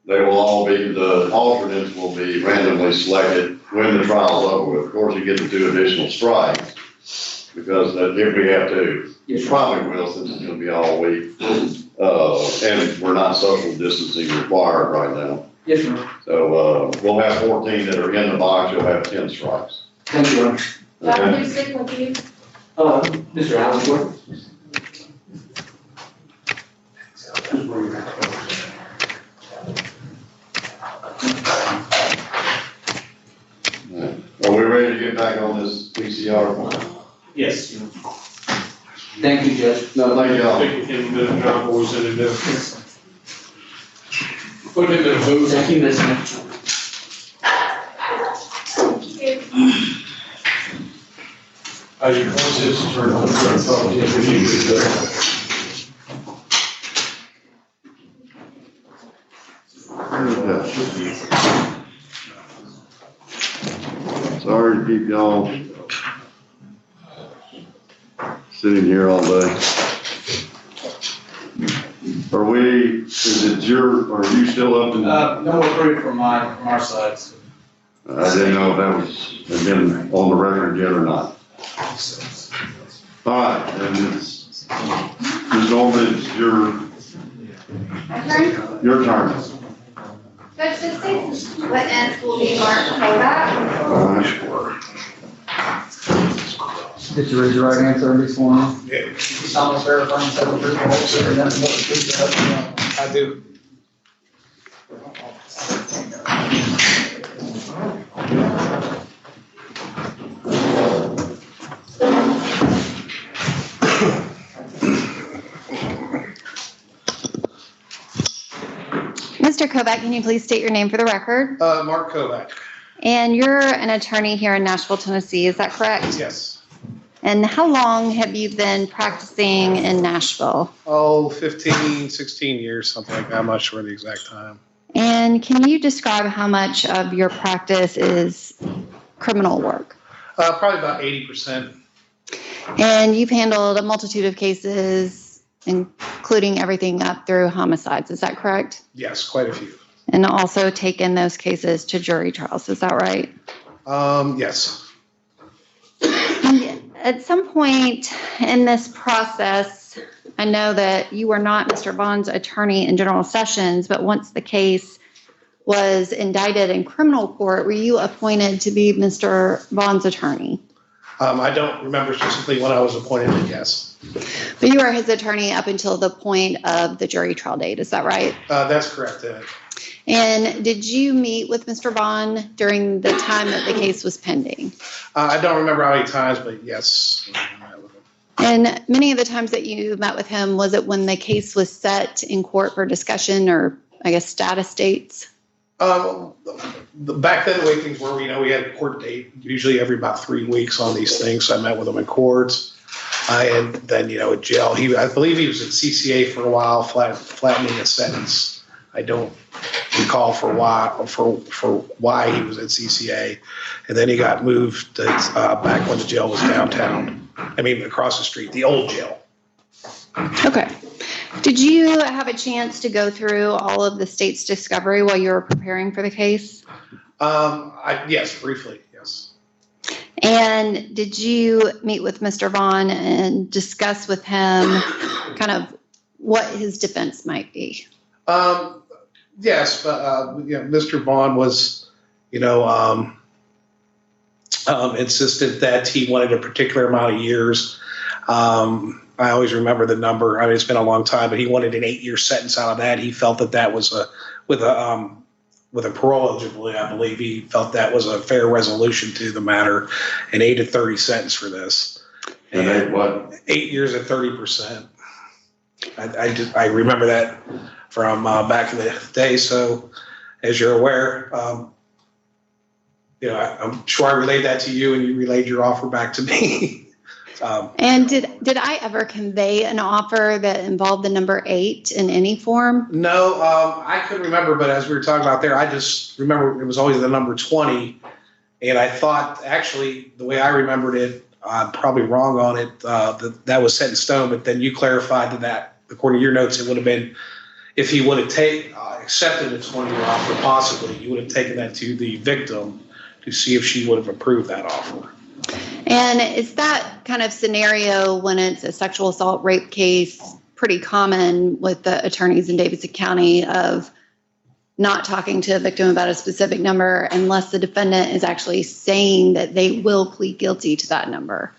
They will all be, the alternates will be randomly selected when the trial's over with. Of course, you get the 2 additional strikes because if we have to, Yes, probably will since it's gonna be all week. And we're not social distancing required right now. Yes, Your Honor. So, we'll have 14 that are in the box, you'll have 10 strikes. Thank you, Your Honor. John, who's sitting with you? Mr. Allen. Are we ready to get back on this PCR? Yes. Thank you, Judge. No, thank y'all. Stick it in the drum boys in it. Put it in the booth. Thank you, Ms. Smith. Your voice is turned on. Sorry to keep y'all sitting here all day. Are you still up in? No approved from our side. I didn't know if that had been on the record yet or not. All right, and it's, Ms. Norman, it's your turn. Judge, this case witness will be Mark Kovac. Did you raise your right hand, sir, this morning? You solemnly swear affirm to tell the truth, the whole truth, and nothing but the truth, so help you God. I do. Mr. Kovac, can you please state your name for the record? Mark Kovac. And you're an attorney here in Nashville, Tennessee, is that correct? Yes. And how long have you been practicing in Nashville? Oh, 15, 16 years, something like that. I'm not sure the exact time. And can you describe how much of your practice is criminal work? Probably about 80%. And you've handled a multitude of cases, including everything up through homicides, is that correct? Yes, quite a few. and also taken those cases to jury trials. Is that right? Yes. And at some point in this process, I know that you were not Mr. Vaughn's attorney in general sessions, but once the case was indicted in criminal court, were you appointed to be Mr. Vaughn's attorney? I don't remember specifically when I was appointed, but yes. But you were his attorney up until the point of the jury trial date, is that right? That's correct. And did you meet with Mr. Vaughn during the time that the case was pending? I don't remember how many times, but yes. And many of the times that you met with him, was it when the case was set in court for discussion or, I guess, status dates? Back then, the way things were, we had a court date usually every about 3 weeks on these things. So I met with him in courts. And then, at jail. I believe he was at CCA for a while, flattening a sentence. I don't recall for why he was at CCA. And then he got moved back when the jail was downtown. Across the street, the old jail. Okay. Did you have a chance to go through all of the state's discovery while you were preparing for the case? Yes, briefly, yes. And did you meet with Mr. Vaughn and discuss with him kind of what his defense might be? Yes, but Mr. Vaughn was, insisted that he wanted a particular amount of years. I always remember the number. It's been a long time, but he wanted an 8-year sentence out of that. He felt that was with a parole eligibility, I believe he felt that was a fair resolution to the matter, an 8 to 30 sentence for this. And what? 8 years at 30%. I remember that from back in the day. So, as you're aware, I'm sure I relayed that to you, and you relayed your offer back to me. And did I ever convey an offer that involved the number 8 in any form? No, I couldn't remember, but as we were talking about there, I just remember it was always the number 20. And I thought, actually, the way I remembered it, I'm probably wrong on it, that was set in stone. But then you clarified that, according to your notes, it would have been, if he would have accepted a 20-year offer, possibly, you would have taken that to the victim to see if she would have approved that offer. And is that kind of scenario when it's a sexual assault rape case pretty common with the attorneys in Davidson County of not talking to a victim about a specific number unless the defendant is actually saying that they will plead guilty to that number?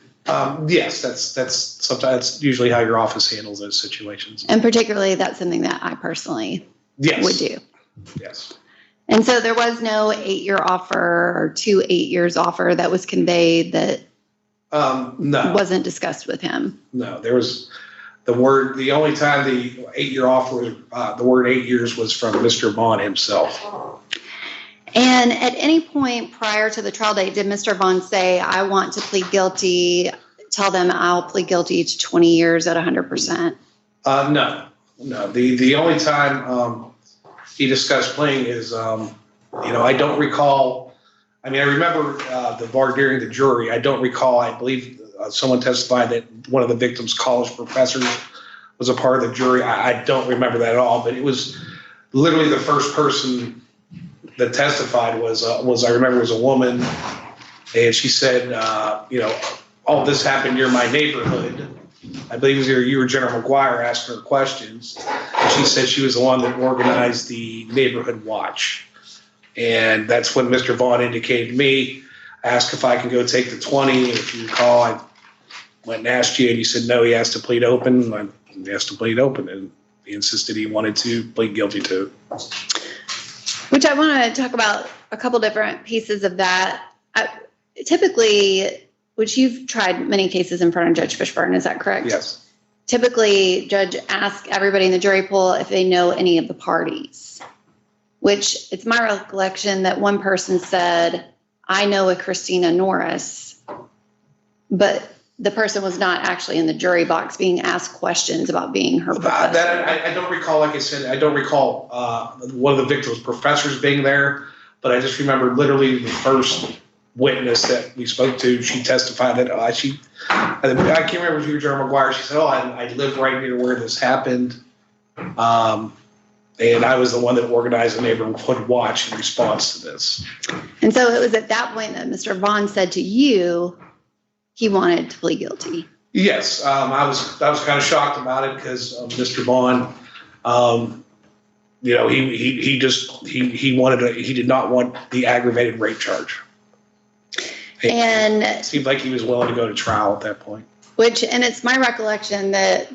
Yes, that's sometimes usually how your office handles those situations. And particularly that's something that I personally would do. Yes. And so there was no 8-year offer or 2 8 years offer that was conveyed that no, wasn't discussed with him. No, there was the only time the 8-year offer, the word 8 years was from Mr. Vaughn himself. And at any point prior to the trial date, did Mr. Vaughn say, I want to plead guilty, tell them I'll plead guilty to 20 years at 100%? No. The only time he discussed playing is, I don't recall. I remember the voir dire the jury. I don't recall. I believe someone testified that one of the victim's college professors was a part of the jury. I don't remember that at all, but it was literally the first person that testified was I remember was a woman, and she said, all this happened near my neighborhood. I believe it was either you or General McGuire asking her questions, and she said she was the one that organized the neighborhood watch. And that's when Mr. Vaughn indicated to me, asked if I can go take the 20. And if you recall, I went and asked you, and you said no, he has to plead open. I asked to plead open, and he insisted he wanted to plead guilty to it. Which I want to talk about a couple different pieces of that. Typically, which you've tried many cases in front of Judge Fishburne, is that correct? Yes. Typically, Judge asks everybody in the jury pool if they know any of the parties, which it's my recollection that one person said, I know a Christina Norris, but the person was not actually in the jury box being asked questions about being her professor. I don't recall, like I said, I don't recall one of the victim's professors being there, but I just remember literally the first witness that we spoke to, she testified that I can't remember if you were General McGuire, she said, I live right near where this happened. And And I was the one that organized the neighborhood watch in response to this. And so it was at that point that Mr. Vaughn said to you, he wanted to plead guilty. Yes, I was kind of shocked about it because Mr. Vaughn, you know, he did not want the aggravated rape charge. And it seemed like he was willing to go to trial at that point. and it's my recollection that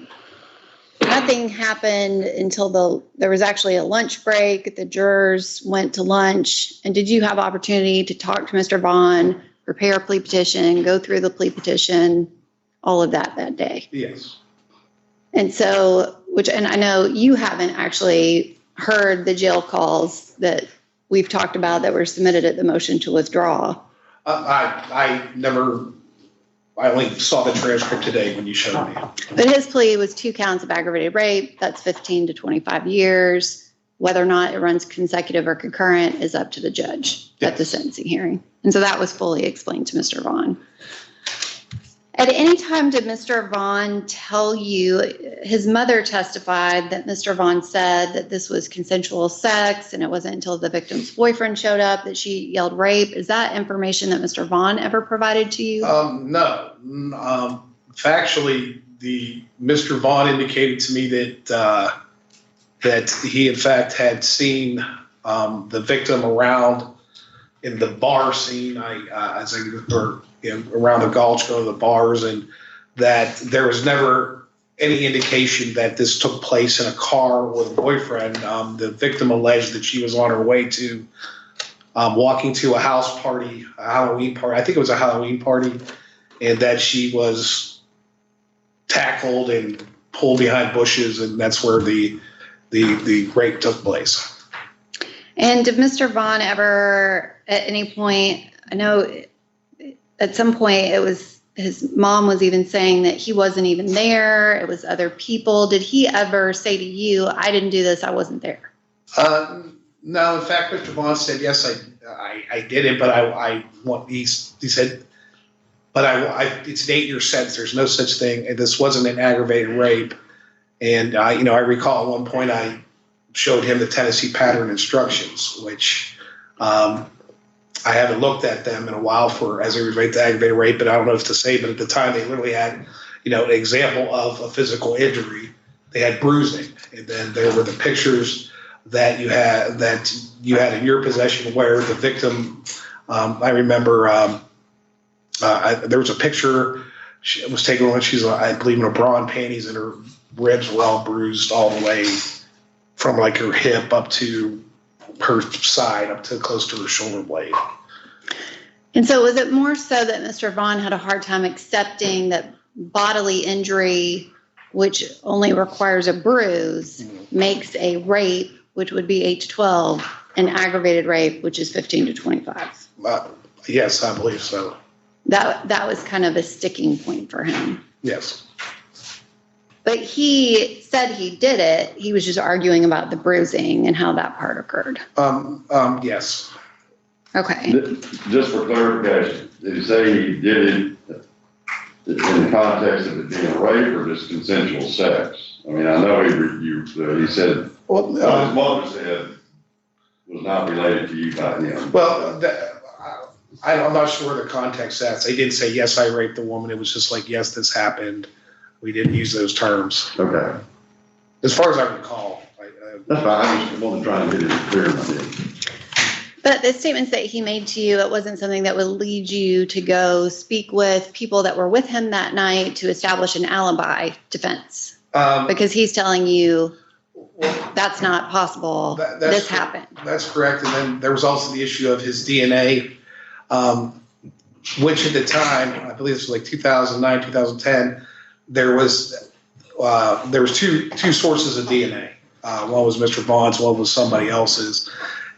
nothing happened until there was actually a lunch break. The jurors went to lunch. And did you have opportunity to talk to Mr. Vaughn, prepare a plea petition, go through the plea petition, all of that day? Yes. And so, and I know you haven't actually heard the jail calls that we've talked about that were submitted at the motion to withdraw. I only saw the transcript today when you showed me. But his plea was 2 counts of aggravated rape. That's 15 to 25 years. Whether or not it runs consecutive or concurrent is up to the judge at the sentencing hearing. And so that was fully explained to Mr. Vaughn. At any time did Mr. Vaughn tell you, his mother testified that Mr. Vaughn said that this was consensual sex and it wasn't until the victim's boyfriend showed up that she yelled rape. Is that information that Mr. Vaughn ever provided to you? No. Factually, Mr. Vaughn indicated to me that he in fact had seen the victim around in the bar scene, around the Gulch, going to the bars, and that there was never any indication that this took place in a car with a boyfriend. The victim alleged that she was on her way to walking to a house party, a Halloween party. I think it was a Halloween party, and that she was tackled and pulled behind bushes, and that's where the rape took place. And did Mr. Vaughn ever, at any point, I know at some point it was his mom was even saying that he wasn't even there, it was other people. Did he ever say to you, I didn't do this, I wasn't there? No, in fact, Mr. Vaughn said, yes, I did it, but he said, but it's an 8-year sentence, there's no such thing, and this wasn't an aggravated rape. And I recall at one point I showed him the Tennessee pattern instructions, which I haven't looked at them in a while as they relate to aggravated rape, but I don't know if to say, but at the time they literally had, an example of a physical injury. They had bruising, and then there were the pictures that you had in your possession where the victim, I remember there was a picture, she was taken when she's, I believe, in a bra and panties, and her ribs were all bruised all the way from like her hip up to her side, up to close to her shoulder blade. And so was it more so that Mr. Vaughn had a hard time accepting that bodily injury, which only requires a bruise, makes a rape, which would be 8 to 12, and aggravated rape, which is 15 to 25? Yes, I believe so. That was kind of a sticking point for him. Yes. But he said he did it. He was just arguing about the bruising and how that part occurred. Yes. Okay. Just for clarification, did he say he did it in the context of it being a rape or just consensual sex? I mean, I know he said what his mother said was not related to you by him. Well, I'm not sure the context that's. They didn't say, yes, I raped the woman. It was just like, yes, this happened. We didn't use those terms. Okay. As far as I recall. That's fine. I just wasn't trying to get it clear in my head. But the statements that he made to you, it wasn't something that would lead you to go speak with people that were with him that night to establish an alibi defense. Because he's telling you that's not possible. This happened. That's correct. And then there was also the issue of his DNA, which at the time, I believe it was like 2009, 2010, there was two sources of DNA. One was Mr. Vaughn's, one was somebody else's.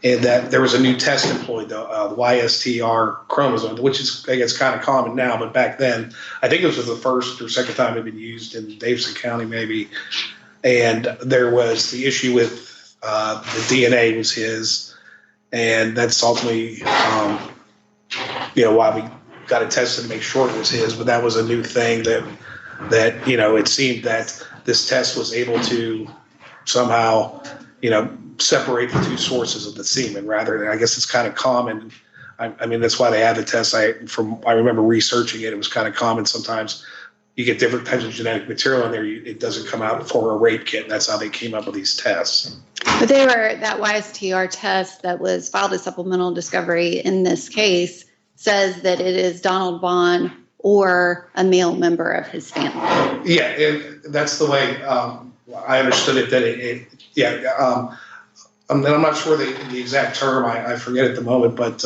And that there was a new test employed, the YSTR chromosome, which is, I guess, kind of common now, but back then, I think it was the first or second time it had been used in Davidson County, maybe. And there was the issue with the DNA was his, and that's ultimately, why we got it tested to make sure it was his. But that was a new thing that it seemed that this test was able to somehow separate the two sources of the semen rather than, I guess it's kind of common. I mean, that's why they add the test. I remember researching it. It was kind of common. Sometimes you get different types of genetic material in there. It doesn't come out for a rape kit. And that's how they came up with these tests. But that YSTR test that was filed as supplemental discovery in this case says that it is Donald Vaughn or a male member of his family. Yeah, that's the way I understood it. And I'm not sure the exact term. I forget at the moment. But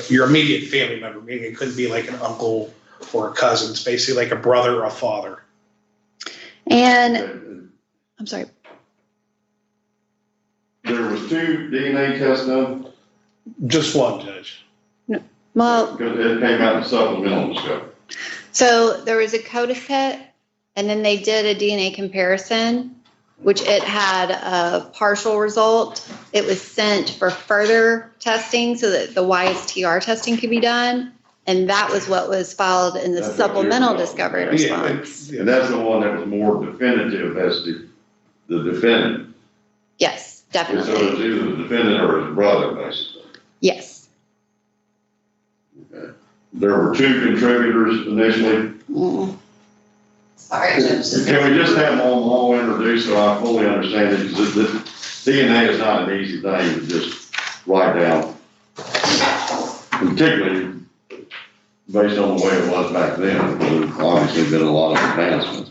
your immediate family member, meaning it couldn't be like an uncle or a cousin. It's basically like a brother or a father. And I'm sorry. There was 2 DNA tests done? Just one, Judge. No, well, Because it came out in supplemental discovery. So there was a CODIS kit, and then they did a DNA comparison, which it had a partial result. It was sent for further testing so that the YSTR testing could be done. And that was what was filed in the supplemental discovery response. And that's the one that was more definitive as to the defendant. Yes, definitely. So it's either the defendant or his brother, basically. Yes. Okay. There were 2 contributors initially. Sorry, Judge. Can we just have them all introduced so I fully understand it? Because the DNA is not an easy thing to just write down. Particularly based on the way it was back then. There's obviously been a lot of advancements.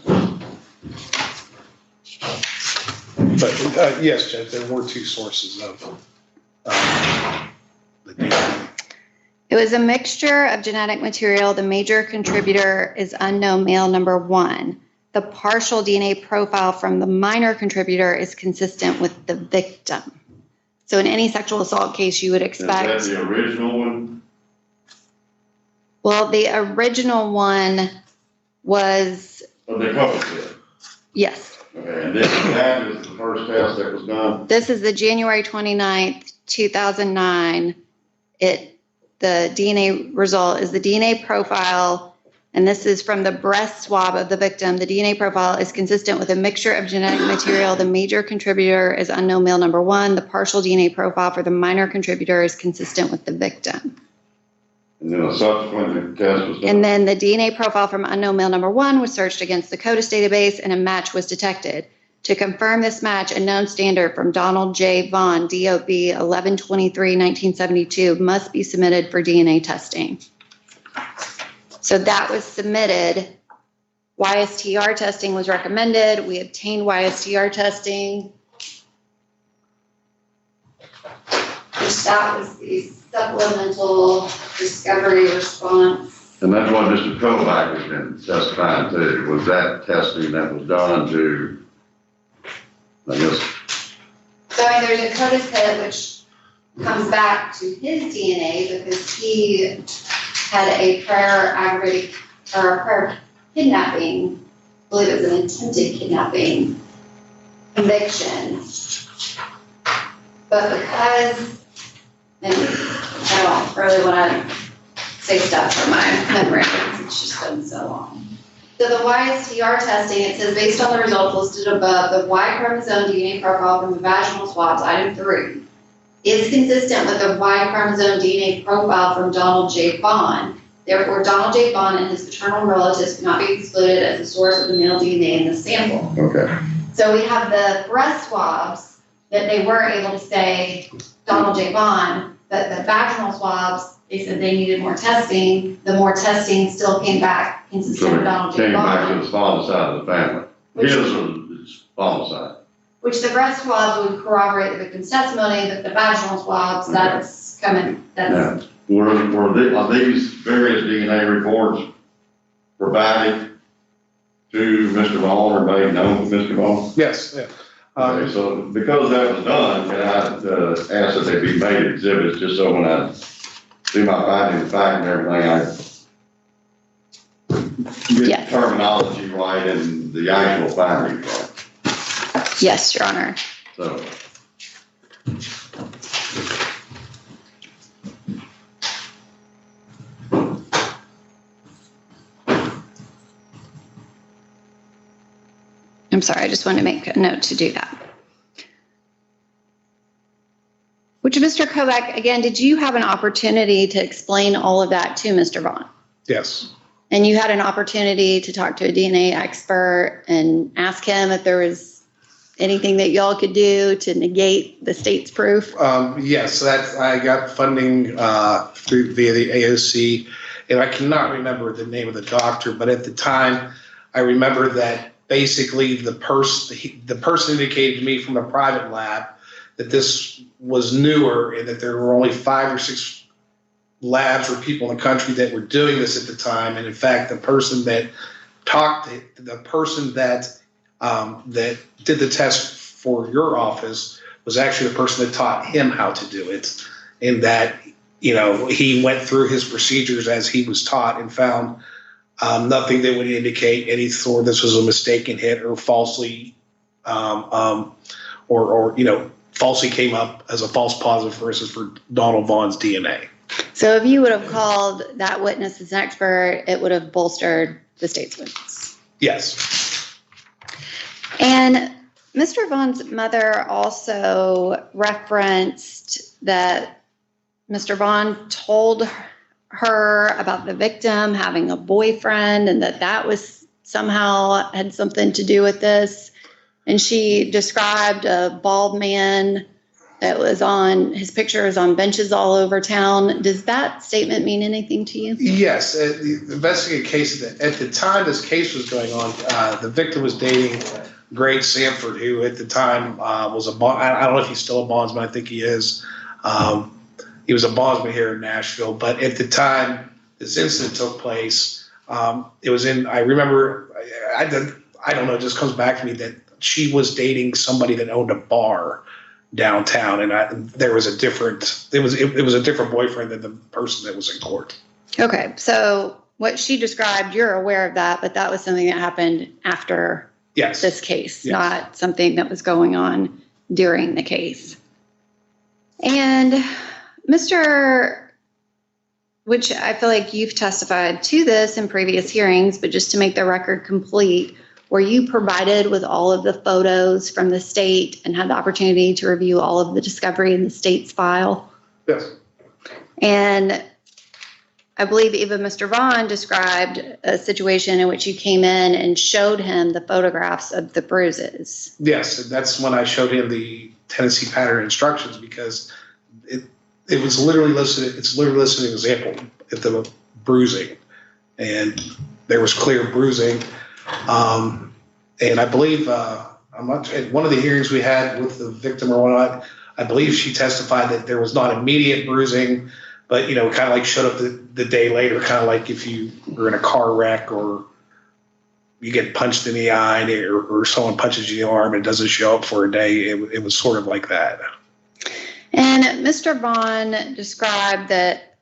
But yes, Judge, there were 2 sources of the DNA. It was a mixture of genetic material. The major contributor is unknown male number 1. The partial DNA profile from the minor contributor is consistent with the victim. So in any sexual assault case, you would expect. Is that the original one? Well, the original one was. Oh, they covered it. Yes. Okay, and that is the first test that was done? This is the January 29th, 2009. The DNA result is the DNA profile, and this is from the breast swab of the victim. The DNA profile is consistent with a mixture of genetic material. The major contributor is unknown male number 1. The partial DNA profile for the minor contributor is consistent with the victim. And then a subsequent test was done? And then the DNA profile from unknown male number 1 was searched against the CODIS database, and a match was detected. To confirm this match, a known standard from Donald J. Vaughn, DOB 11/23/1972, must be submitted for DNA testing. So that was submitted. YSTR testing was recommended. We obtained YSTR testing. That was the supplemental discovery response. And that's what Mr. Kovac has been testifying to, was that testing that was done to, I guess. So I mean, there's a CODIS kit which comes back to his DNA because he had a prior aggravated or a prior kidnapping, I believe it was an attempted kidnapping conviction. But because, and I don't really want to say stuff from my memory because it's just been so long. So the YSTR testing, it says based on the results listed above, the Y chromosome DNA profile from the vaginal swabs, item 3, is consistent with the Y chromosome DNA profile from Donald J. Vaughn. Therefore, Donald J. Vaughn and his paternal relatives cannot be excluded as a source of the male DNA in the sample. Okay. So we have the breast swabs that they were able to say Donald J. Vaughn, but the vaginal swabs, they said they needed more testing. The more testing still came back consistent with Donald J. Came back Vaughn. to the father side of the family. His or his father side. Which the breast swabs would corroborate the victim's testimony, but the vaginal swabs, that's coming, Now, that's. are these various DNA reports provided to Mr. Vaughn or made known to Mr. Vaughn? Yes, yeah. Okay, so because that was done, can I ask that they be made exhibits just so when I do my finding of fact and everything, I get terminology right and the actual findings right? Yes, Your Honor. So. I'm sorry, I just wanted to make a note to do that. Mr. Kovac, again, did you have an opportunity to explain all of that to Mr. Vaughn? Yes. And you had an opportunity to talk to a DNA expert and ask him if there was anything that y'all could do to negate the state's proof? Yes, I got funding via the AOC, and I cannot remember the name of the doctor, but at the time, I remember that basically the person indicated to me from a private lab that this was newer and that there were only 5 or 6 labs or people in the country that were doing this at the time. And in fact, the person that that did the test for your office was actually the person that taught him how to do it. And that, he went through his procedures as he was taught and found nothing that would indicate any sort this was a mistaken hit or falsely, falsely came up as a false positive, for instance, for Donald Vaughn's DNA. So if you would have called that witness as an expert, it would have bolstered the state's witness. Yes. And Mr. Vaughn's mother also referenced that Mr. Vaughn told her about the victim having a boyfriend and that was somehow had something to do with this. And she described a bald man that was his picture is on benches all over town. Does that statement mean anything to you? Yes. The investigative case, at the time this case was going on, the victim was dating Greg Sanford, who at the time was I don't know if he's still a bondsman. I think he is. He was a bondsman here in Nashville. But at the time this incident took place, it was I remember, I don't know, it just comes back to me that she was dating somebody that owned a bar downtown, and there was a different it was a different boyfriend than the person that was in court. Okay, so what she described, you're aware of that, but that was something that happened after this case, not something that was going on during the case. And which I feel like you've testified to this in previous hearings, but just to make the record complete, were you provided with all of the photos from the state and had the opportunity to review all of the discovery in the state's file? Yes. And I believe even Mr. Vaughn described a situation in which you came in and showed him the photographs of the bruises. Yes, and that's when I showed him the Tennessee pattern instructions, because it was literally listed. It's literally listed an example at the bruising, and there was clear bruising. And I believe at one of the hearings we had with the victim or whatnot, I believe she testified that there was not immediate bruising, but kind of like showed up the day later, kind of like if you were in a car wreck or you get punched in the eye or someone punches you in the arm and it doesn't show up for a day. It was sort of like that. And Mr. Vaughn described that,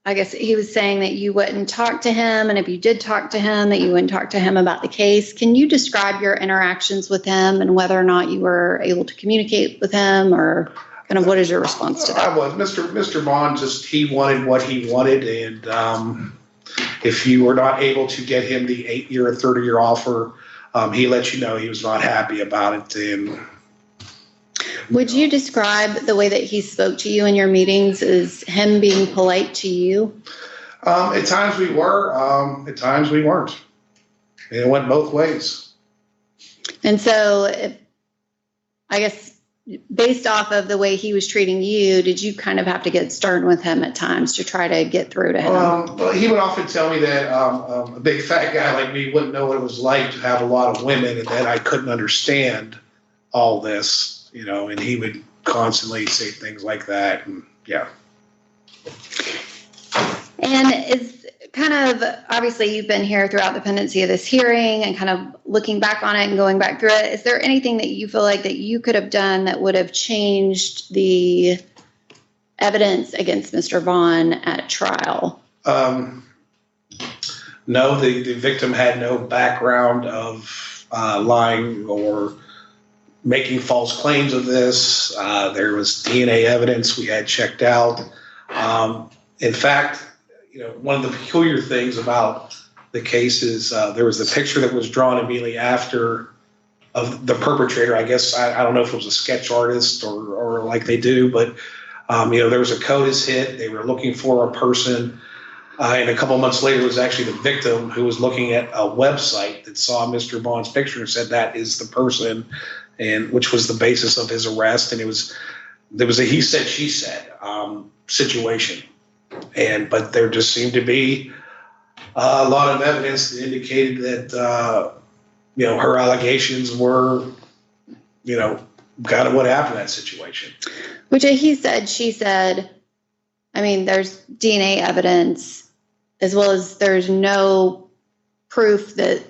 I guess he was saying that you wouldn't talk to him, and if you did talk to him, that you wouldn't talk to him about the case. Can you describe your interactions with him and whether or not you were able to communicate with him, or kind of what is your response to that? I was. Mr. Vaughn he wanted what he wanted, and if you were not able to get him the 8-year or 30-year offer, he let you know he was not happy about it. And would you describe the way that he spoke to you in your meetings as him being polite to you? At times we were, at times we weren't. And it went both ways. And so, I guess, based off of the way he was treating you, did you kind of have to get stern with him at times to try to get through to him? Well, he would often tell me that a big fat guy like me wouldn't know what it was like to have a lot of women, and that I couldn't understand all this. And he would constantly say things like that, and yeah. And it's kind of, obviously you've been here throughout the pendency of this hearing and kind of looking back on it and going back through it. Is there anything that you feel like that you could have done that would have changed the evidence against Mr. Vaughn at trial? No, the victim had no background of lying or making false claims of this. There was DNA evidence we had checked out. In fact, one of the peculiar things about the case is there was the picture that was drawn immediately after the perpetrator. I guess, I don't know if it was a sketch artist or like they do, but, there was a CODIS hit. They were looking for a person. And a couple months later, it was actually the victim who was looking at a website that saw Mr. Vaughn's picture and said that is the person, and which was the basis of his arrest. And there was a he said, she said situation. But there just seemed to be a lot of evidence that indicated that, her allegations were, kind of what happened in that situation. Which he said, she said, I mean, there's DNA evidence, as well as there's no proof that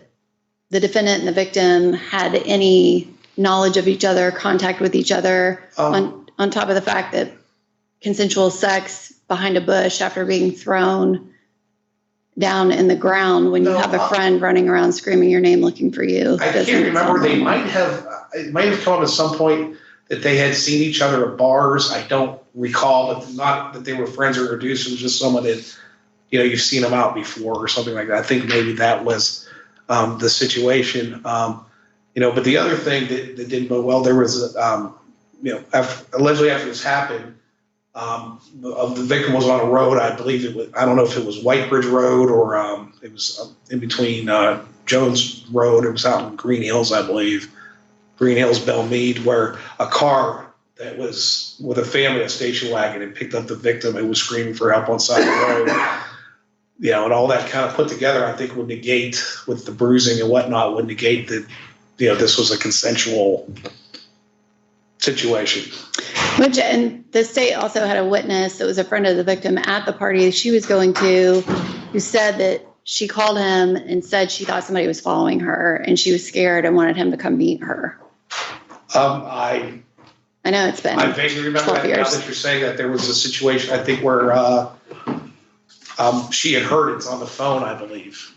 the defendant and the victim had any knowledge of each other, contact with each other, on top of the fact that consensual sex behind a bush after being thrown down in the ground when you have a friend running around screaming your name looking for you. I can't remember. It might have come up at some point that they had seen each other at bars. I don't recall, but not that they were friends or introduced. It was just someone that, you've seen them out before or something like that. I think maybe that was the situation. But the other thing that didn't go well, there was, allegedly after this happened, the victim was on a road. I believe I don't know if it was White Bridge Road or it was in between Jones Road. It was out in Green Hills, I believe. Green Hills, Belmead, where a car that was with a family, a station wagon, and picked up the victim who was screaming for help on the side of the road. And all that kind of put together, I think would negate, with the bruising and whatnot, would negate that, this was a consensual situation. And the state also had a witness that was a friend of the victim at the party she was going to, who said that she called him and said she thought somebody was following her and she was scared and wanted him to come meet her. I know it's been I vaguely remember 12 that, now years. that you're saying that. There was a situation, I think, where she had heard it on the phone, I believe.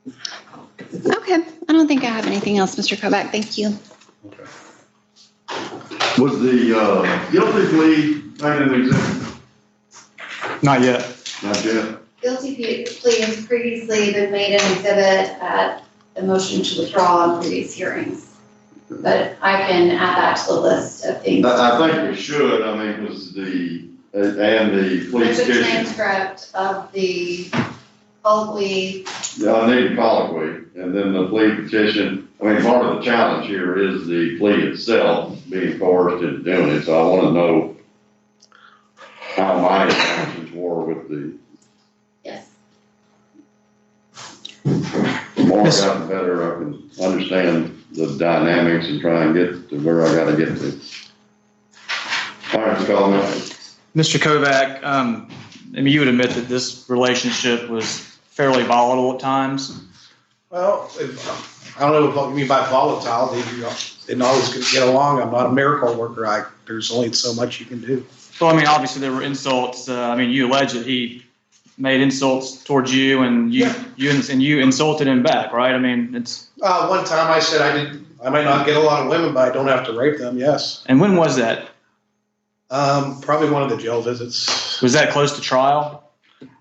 Okay, I don't think I have anything else, Mr. Kovac. Thank you. Was the guilty plea made an exhibit? Not yet. Not yet. Guilty plea has previously been made an exhibit at the motion to withdraw in previous hearings. But I can add that to the list of things. I think we should, because the plea There's a petition. transcript of the colloquy. Yeah, I need a colloquy, and then the plea petition. Part of the challenge here is the plea itself being coerced into doing it, so I want to know how my interactions were with the. Yes. The more I've gotten better, I can understand the dynamics and try and get to where I gotta get to. All right, call me. Mr. Kovac, you would admit that this relationship was fairly volatile at times. Well, I don't know what you mean by volatile. They didn't always get along. I'm not a miracle worker. There's only so much you can do. Well, obviously there were insults. You allege that he made insults towards you, and you insulted him back, right? It's. One time I said I might not get a lot of women, but I don't have to rape them. Yes. And when was that? Probably one of the jail visits. Was that close to trial?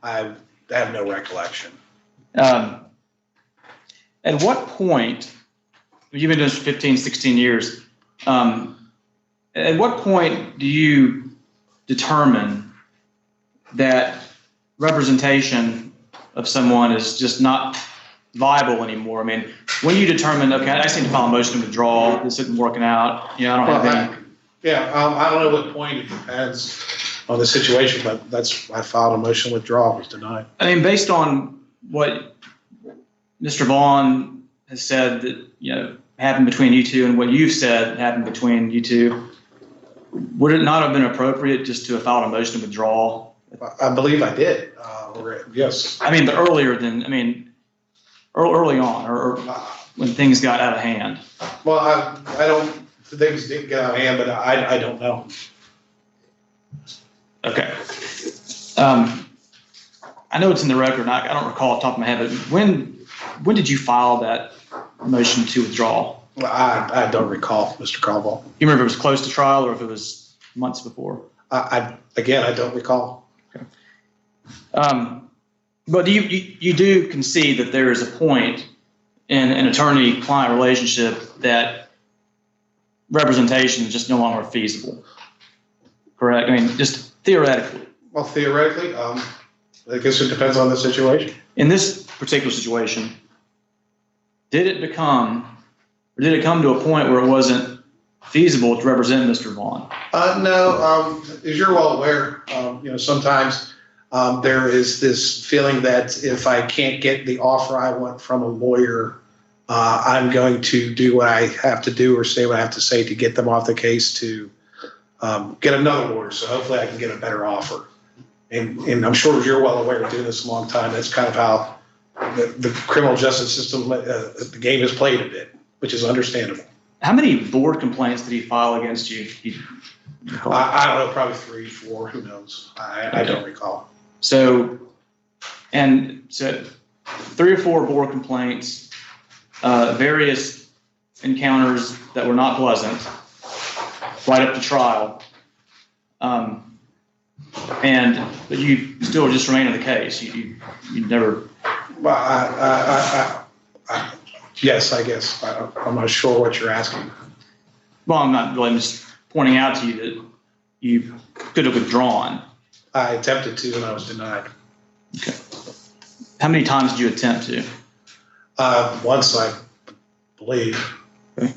I have no recollection. At what point, you've been doing this for 15, 16 years, at what point do you determine that representation of someone is just not viable anymore? When you determine, okay, I just need to file a motion to withdraw, this isn't working out, I don't have any. I don't know what point. It depends on the situation, but I filed a motion to withdraw. It was denied. Based on what Mr. Vaughn has said that, happened between you two and what you've said happened between you two, would it not have been appropriate just to have filed a motion to withdraw? I believe I did. Yes. But earlier than, early on, or when things got out of hand. Well, I don't, things didn't get out of hand, but I don't know. Okay. I know it's in the record, I don't recall off the top of my head, but when did you file that motion to withdraw? I don't recall, Mr. Caldwell. You remember if it was close to trial or if it was months before? I don't recall. Okay. But you do concede that there is a point in an attorney-client relationship that representation is just no longer feasible. Correct? I mean, just theoretically. Well, theoretically, I guess it depends on the situation. In this particular situation, did it come to a point where it wasn't feasible to represent Mr. Vaughn? No, as you're well aware, sometimes there is this feeling that if I can't get the offer I want from a lawyer, I'm going to do what I have to do or say what I have to say to get them off the case to get another lawyer. So hopefully I can get a better offer. And I'm sure as you're well aware of doing this a long time, that's kind of how the criminal justice system, the game is played a bit, which is understandable. How many board complaints did he file against you? I don't know, probably 3, 4, who knows? I don't recall. So 3 or 4 board complaints, various encounters that were not pleasant, right up to trial. But you still just remain in the case. You never. Well, yes, I guess. I'm not sure what you're asking. Well, I'm not really. I'm just pointing out to you that you could have withdrawn. I attempted to, and I was denied. Okay. How many times did you attempt to? Once, I believe. Okay.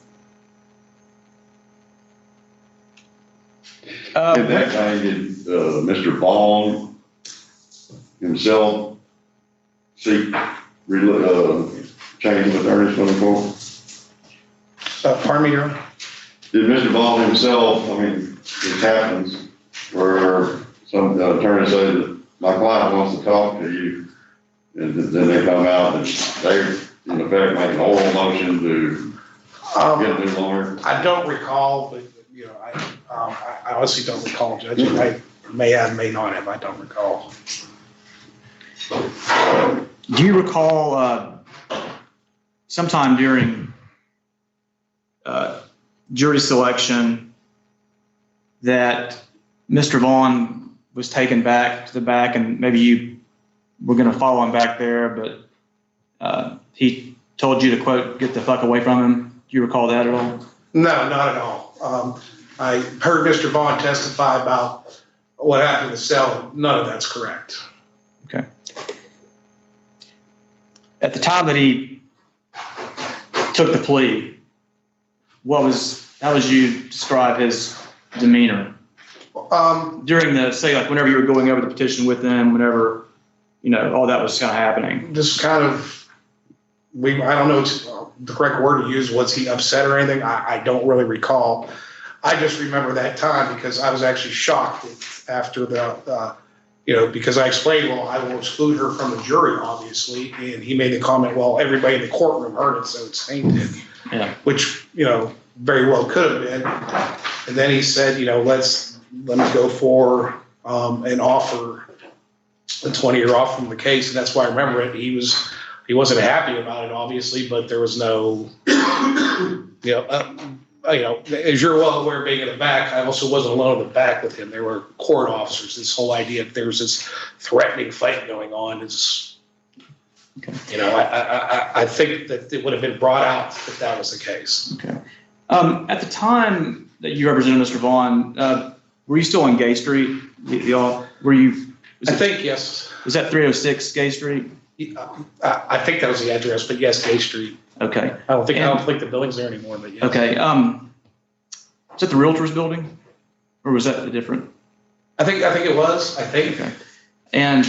Did that guy get Mr. Vaughn himself seek change of attorneys from the court? Pardon me, Your Honor? Did Mr. Vaughn himself, I mean, it happens where some attorney says that my client wants to talk to you, and then they come out and they, in effect, make an oral motion to get a new lawyer? I don't recall, but I honestly don't recall, Judge. I may have, may not have. I don't recall. Do you recall sometime during jury selection that Mr. Vaughn was taken back to the back, and maybe you were going to follow him back there, but he told you to, quote, get the fuck away from him? Do you recall that at all? No, not at all. I heard Mr. Vaughn testify about what happened in the cell. None of that's correct. Okay. At the time that he took the plea, how would you describe his demeanor? During the, say, like whenever you were going over the petition with him, whenever, all that was kind of happening. Just kind of, I don't know the correct word to use. Was he upset or anything? I don't really recall. I just remember that time because I was actually shocked after because I explained, well, I will exclude her from the jury, obviously. And he made the comment, well, everybody in the courtroom heard it, so it's tainted. Yeah. Which, very well could have been. And then he said, let me go for an offer, a 20-year off from the case. And that's why I remember it. He wasn't happy about it, obviously, but there was no, as you're well aware, being in the back, I also wasn't alone in the back with him. There were court officers. This whole idea that there was this threatening fight going on is, I think that it would have been brought out if that was the case. Okay. At the time that you represented Mr. Vaughn, were you still on Gay Street? Were you? I think yes. Was that 306 Gay Street? I think that was the address, but yes, Gay Street. Okay. I don't think the building's there anymore, but yes. Okay. Is that the Realtors building, or was that different? I think it was. I think. Okay. And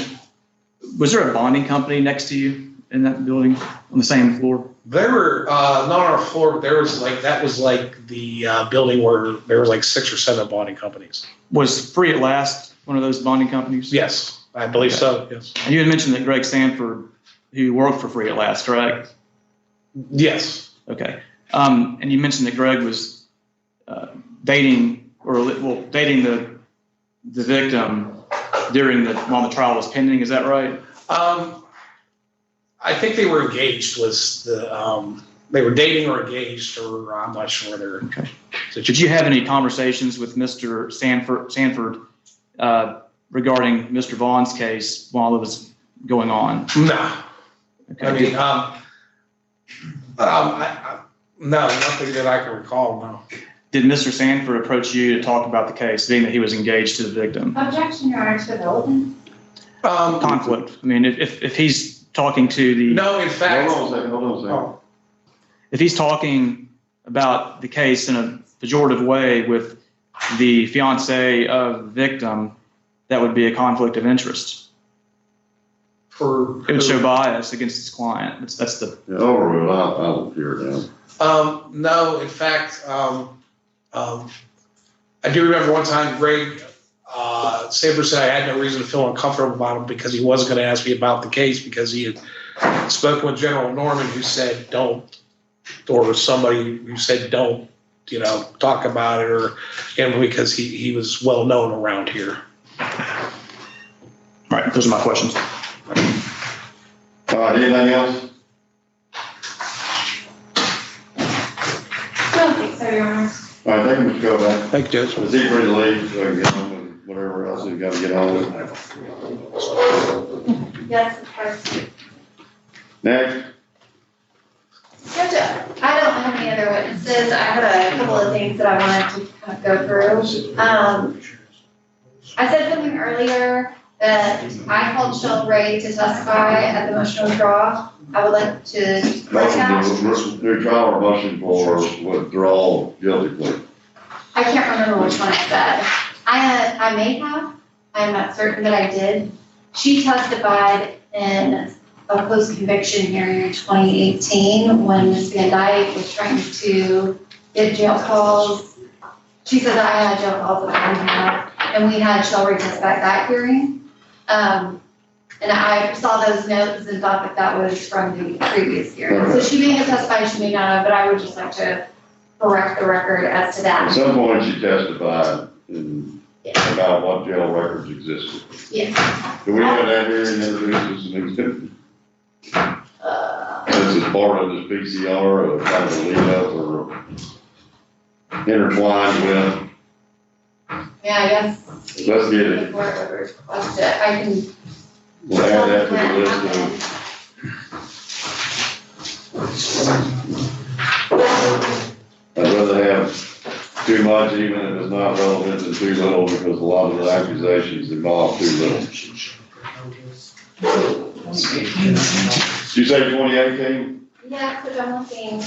was there a bonding company next to you in that building on the same floor? There were not on our floor, but that was like the building where there was like 6 or 7 bonding companies. Was Free at Last one of those bonding companies? Yes, I believe so. Yes. And you had mentioned that Greg Sanford, who worked for Free at Last, correct? Yes. Okay. And you mentioned that Greg was dating the victim while the trial was pending. Is that right? I think they were engaged. They were dating or engaged, or I'm not sure. Okay. Did you have any conversations with Mr. Sanford regarding Mr. Vaughn's case while it was going on? No. Okay. I mean, No, nothing that I can recall, no. Did Mr. Sanford approach you to talk about the case, being that he was engaged to the victim? Objection, Your Honor, to development. Conflict. I mean, if he's talking to the. No, in fact. Hold on a second. If he's talking about the case in a pejorative way with the fiance of the victim, that would be a conflict of interest. It would show bias against his client. That's the. Yeah, overruled. I don't care now. No, in fact, I do remember one time Greg Saber said I had no reason to feel uncomfortable about him because he wasn't going to ask me about the case because he had spoken with General Norman who said don't, or somebody who said don't, talk about it, or because he was well known around here. Right, those are my questions. All right, anything else? I don't think so, Your Honor. All right, thank you, Mr. Kovac. Thank you, Judge. Is he free to leave so I can get on with whatever else he's got to get on with? Yes, of course. Next. Judge, I don't have any other witnesses. I have a couple of things that I wanted to kind of go through. I said something earlier that I called Shell Ray to testify at the motion to withdraw. I would like to correct that. Motion to trial or motion for withdrawal guilty plea? I can't remember which one I said. I may have, I'm not certain that I did. She testified in a post-conviction hearing in 2018 when Ms. Van Dyke was trying to get jail calls. She said that I had jail calls that I didn't have, and we had Shell Ray testify at that hearing. And I saw those notes and thought that that was from the previous hearing. So she may have testified, she may not have, but I would just like to correct the record as to that. At some point, she testified about what jail records existed. Yes. Do we have that here and introduce as an exhibit? This is part of this PCR, or kind of a lead up, or intertwined with? Yeah, I guess. Let's get it. The court would request it. I can. We'll add that to the list of. I'd rather have too much, even if it's not relevant, than too little, because a lot of the accusations involve too little. Did you say 2018? Yeah, because I'm looking.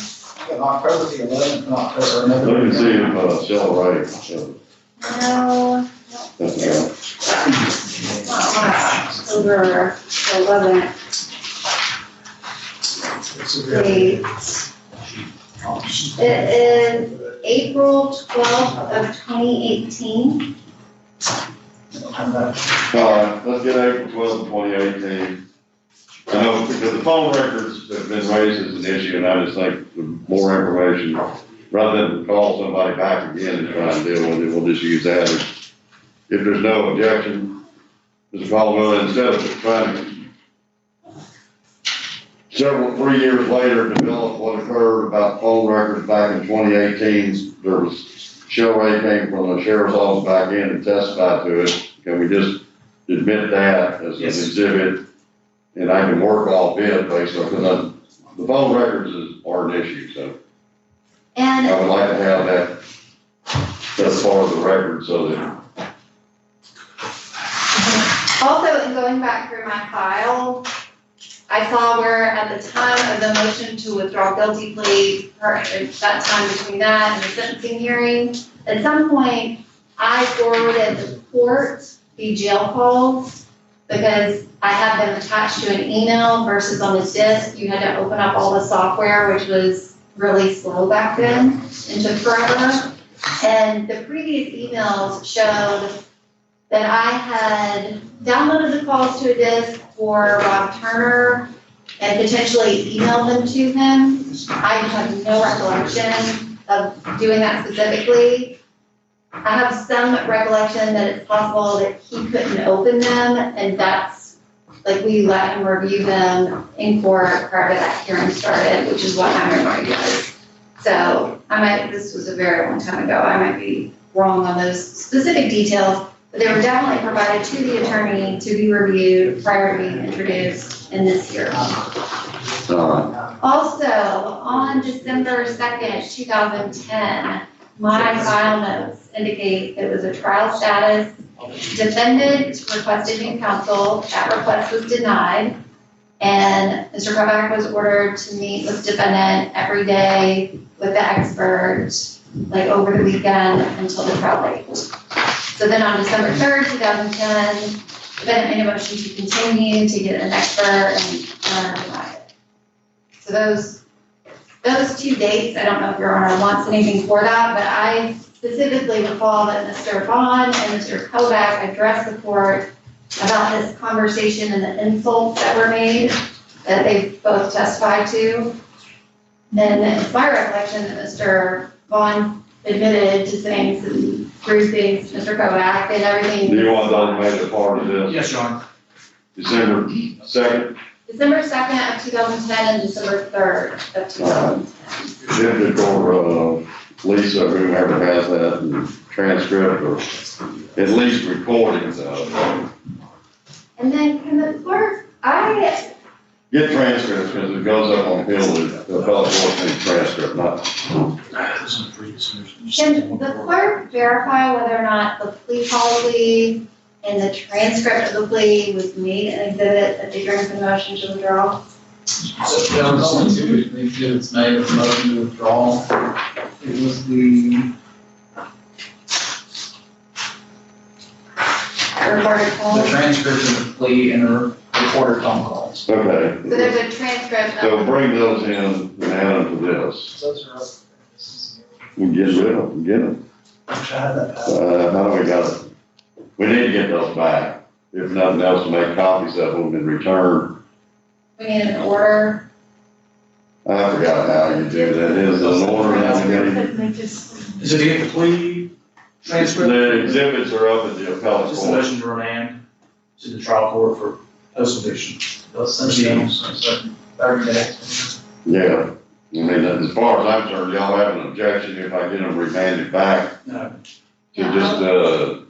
October the 11th, October. Let me see if Shell Ray. No. That's right. October 11th. Date. It is April 12th of 2018. All right, let's get April 12th, 2018. I know, because the phone records have been raised as an issue, and I just think the more information, rather than call somebody back again and try and deal with it, we'll just use that. If there's no objection, Mr. Caldwell, instead of trying to 3 years later develop what occurred about phone records back in 2018, there was, Shell Ray came from the sheriff's office back in and testified to it. Can we just admit that as an exhibit? And I can work off it based on, because the phone records are an issue, so. And I would like to have that as part of the record so that. also, in going back through my file, I saw where at the time of the motion to withdraw guilty plea, that time between that and the sentencing hearing, at some point, I forwarded the court the jail calls because I had them attached to an email versus on a disk. You had to open up all the software, which was really slow back then and took forever. And the previous emails showed that I had downloaded the calls to a disk for Rob Turner and potentially emailed them to him. I have no recollection of doing that specifically. I have some recollection that it's possible that he couldn't open them, and that's, like, we let him review them in court prior to that hearing started, which is what my memory was. So this was a very long time ago, I might be wrong on those specific details, but they were definitely provided to the attorney to be reviewed prior to being introduced in this hearing. Also, on December 2nd, 2010, my file notes indicate it was a trial status. Defendant requested new counsel, that request was denied. And Mr. Kovac was ordered to meet with defendant every day with the expert, like over the weekend until the trial date. So then on December 3rd, 2010, defendant made a motion to continue to get an expert and denied it. So those 2 dates, I don't know if Your Honor wants anything for that, but I specifically recall that Mr. Vaughn and Mr. Kovac addressed the court about this conversation and the insults that were made that they both testified to. Then it's my recollection that Mr. Vaughn admitted to saying some rude things to Mr. Kovac and everything. Do you want those made a part of this? Yes, Your Honor. December 2nd? December 2nd of 2010 and December 3rd of 2010. Should go Lisa, whoever has that, and transcript or at least recordings of it. And then can the clerk, Get transcripts, because it goes up on Hill, the appellate court needs transcript, not. can the clerk verify whether or not the plea policy and the transcript of the plea was made an exhibit that they drank the motion to withdraw? So there was only two exhibits made of the motion to withdraw. It was the Recorded calls? transcript of the plea and the recorded phone calls. Okay. So there's a transcript So of. bring those in and add them to this. Those are up. We'll get rid of them, get them. How do we got it? We need to get those back. If nothing else, to make copies of them and return. We need an order. I forgot how you do that. Is it an order now? Is it the plea transcript? The exhibits are up at the appellate Just a court. motion to remand to the trial court for post-conviction. Proceedings, 30 days. Yeah. I mean, as far as I'm concerned, y'all have an objection if I get them remanded back? No. To just,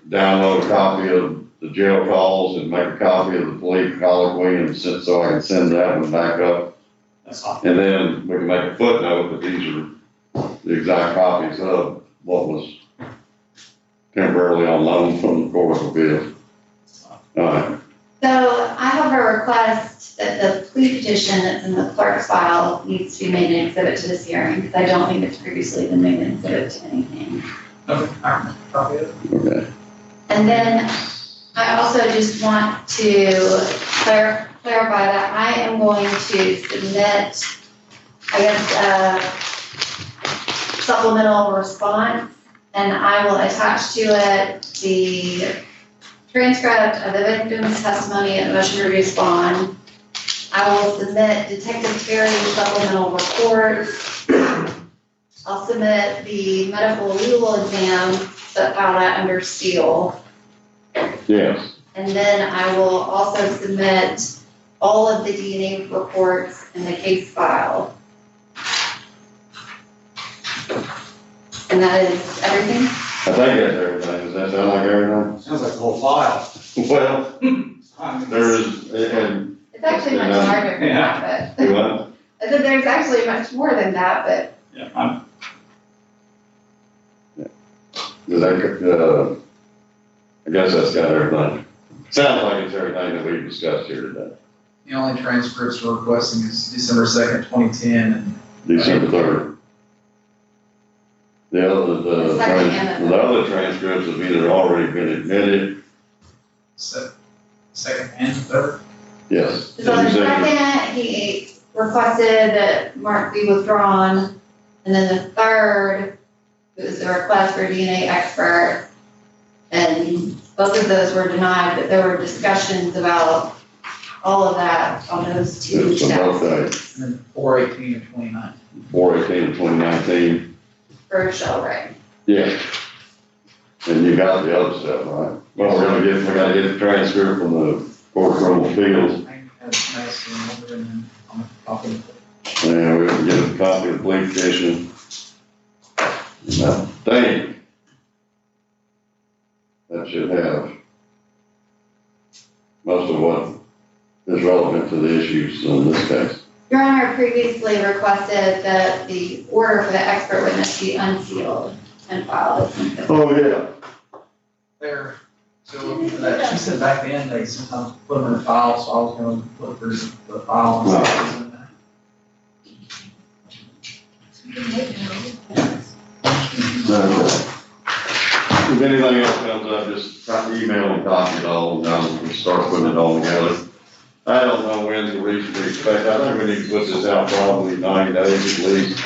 download a copy of the jail calls and make a copy of the plea colloquy and so I can send that one back up. That's fine. And then we can make a footnote that these are the exact copies of what was temporarily on loan from the Court of Appeals. All right. So I have a request that the plea petition that's in the clerk's file needs to be made an exhibit to this hearing, because I don't think it's previously been made an exhibit to anything. Okay, all right, copy it. Okay. And then I also just want to clarify that I am going to submit, I guess, a supplemental response, and I will attach to it the transcript of the victim's testimony and motion to reduce bond. I will submit Detective Terry's supplemental report. I'll submit the medical legal exam, but file that under seal. Yes. And then I will also submit all of the DNA reports in the case file. And that is everything? I think that's everything. Does that sound like everything? Sounds like the whole file. Well, there is, and. It's actually much larger than that, but. What? I said there's actually much more than that, but. Yeah, Does that, I guess that's got everything. Sounds like it's everything that we've discussed here today. The only transcripts we're requesting is December 2nd, 2010, and December 3rd. The other transcripts have either already been admitted. second and third. Yes. So the second, he requested that Mark be withdrawn, and then the third, it was a request for a DNA expert, and both of those were denied, but there were discussions about all of that on those two It's on both steps days. And then 4/18 of 2019. 4/18 of 2019. for shell ring. Yeah. And you got the other stuff, right? Well, we gotta get the transcript from the Court of Criminal Appeals. And we can get a copy of the plea petition. I think that should have most of what is relevant to the issues in this case. Your Honor previously requested that the order for the expert witness be unsealed and filed as an Oh, yeah. There, so that, she said back then, they sometimes put them in a file, so I was gonna look for the file and see what's in there. If anything else comes up, just try to email and copy it all, and we'll start putting it all together. I don't know when to reasonably expect, I think we need to put this out probably 90 days at least.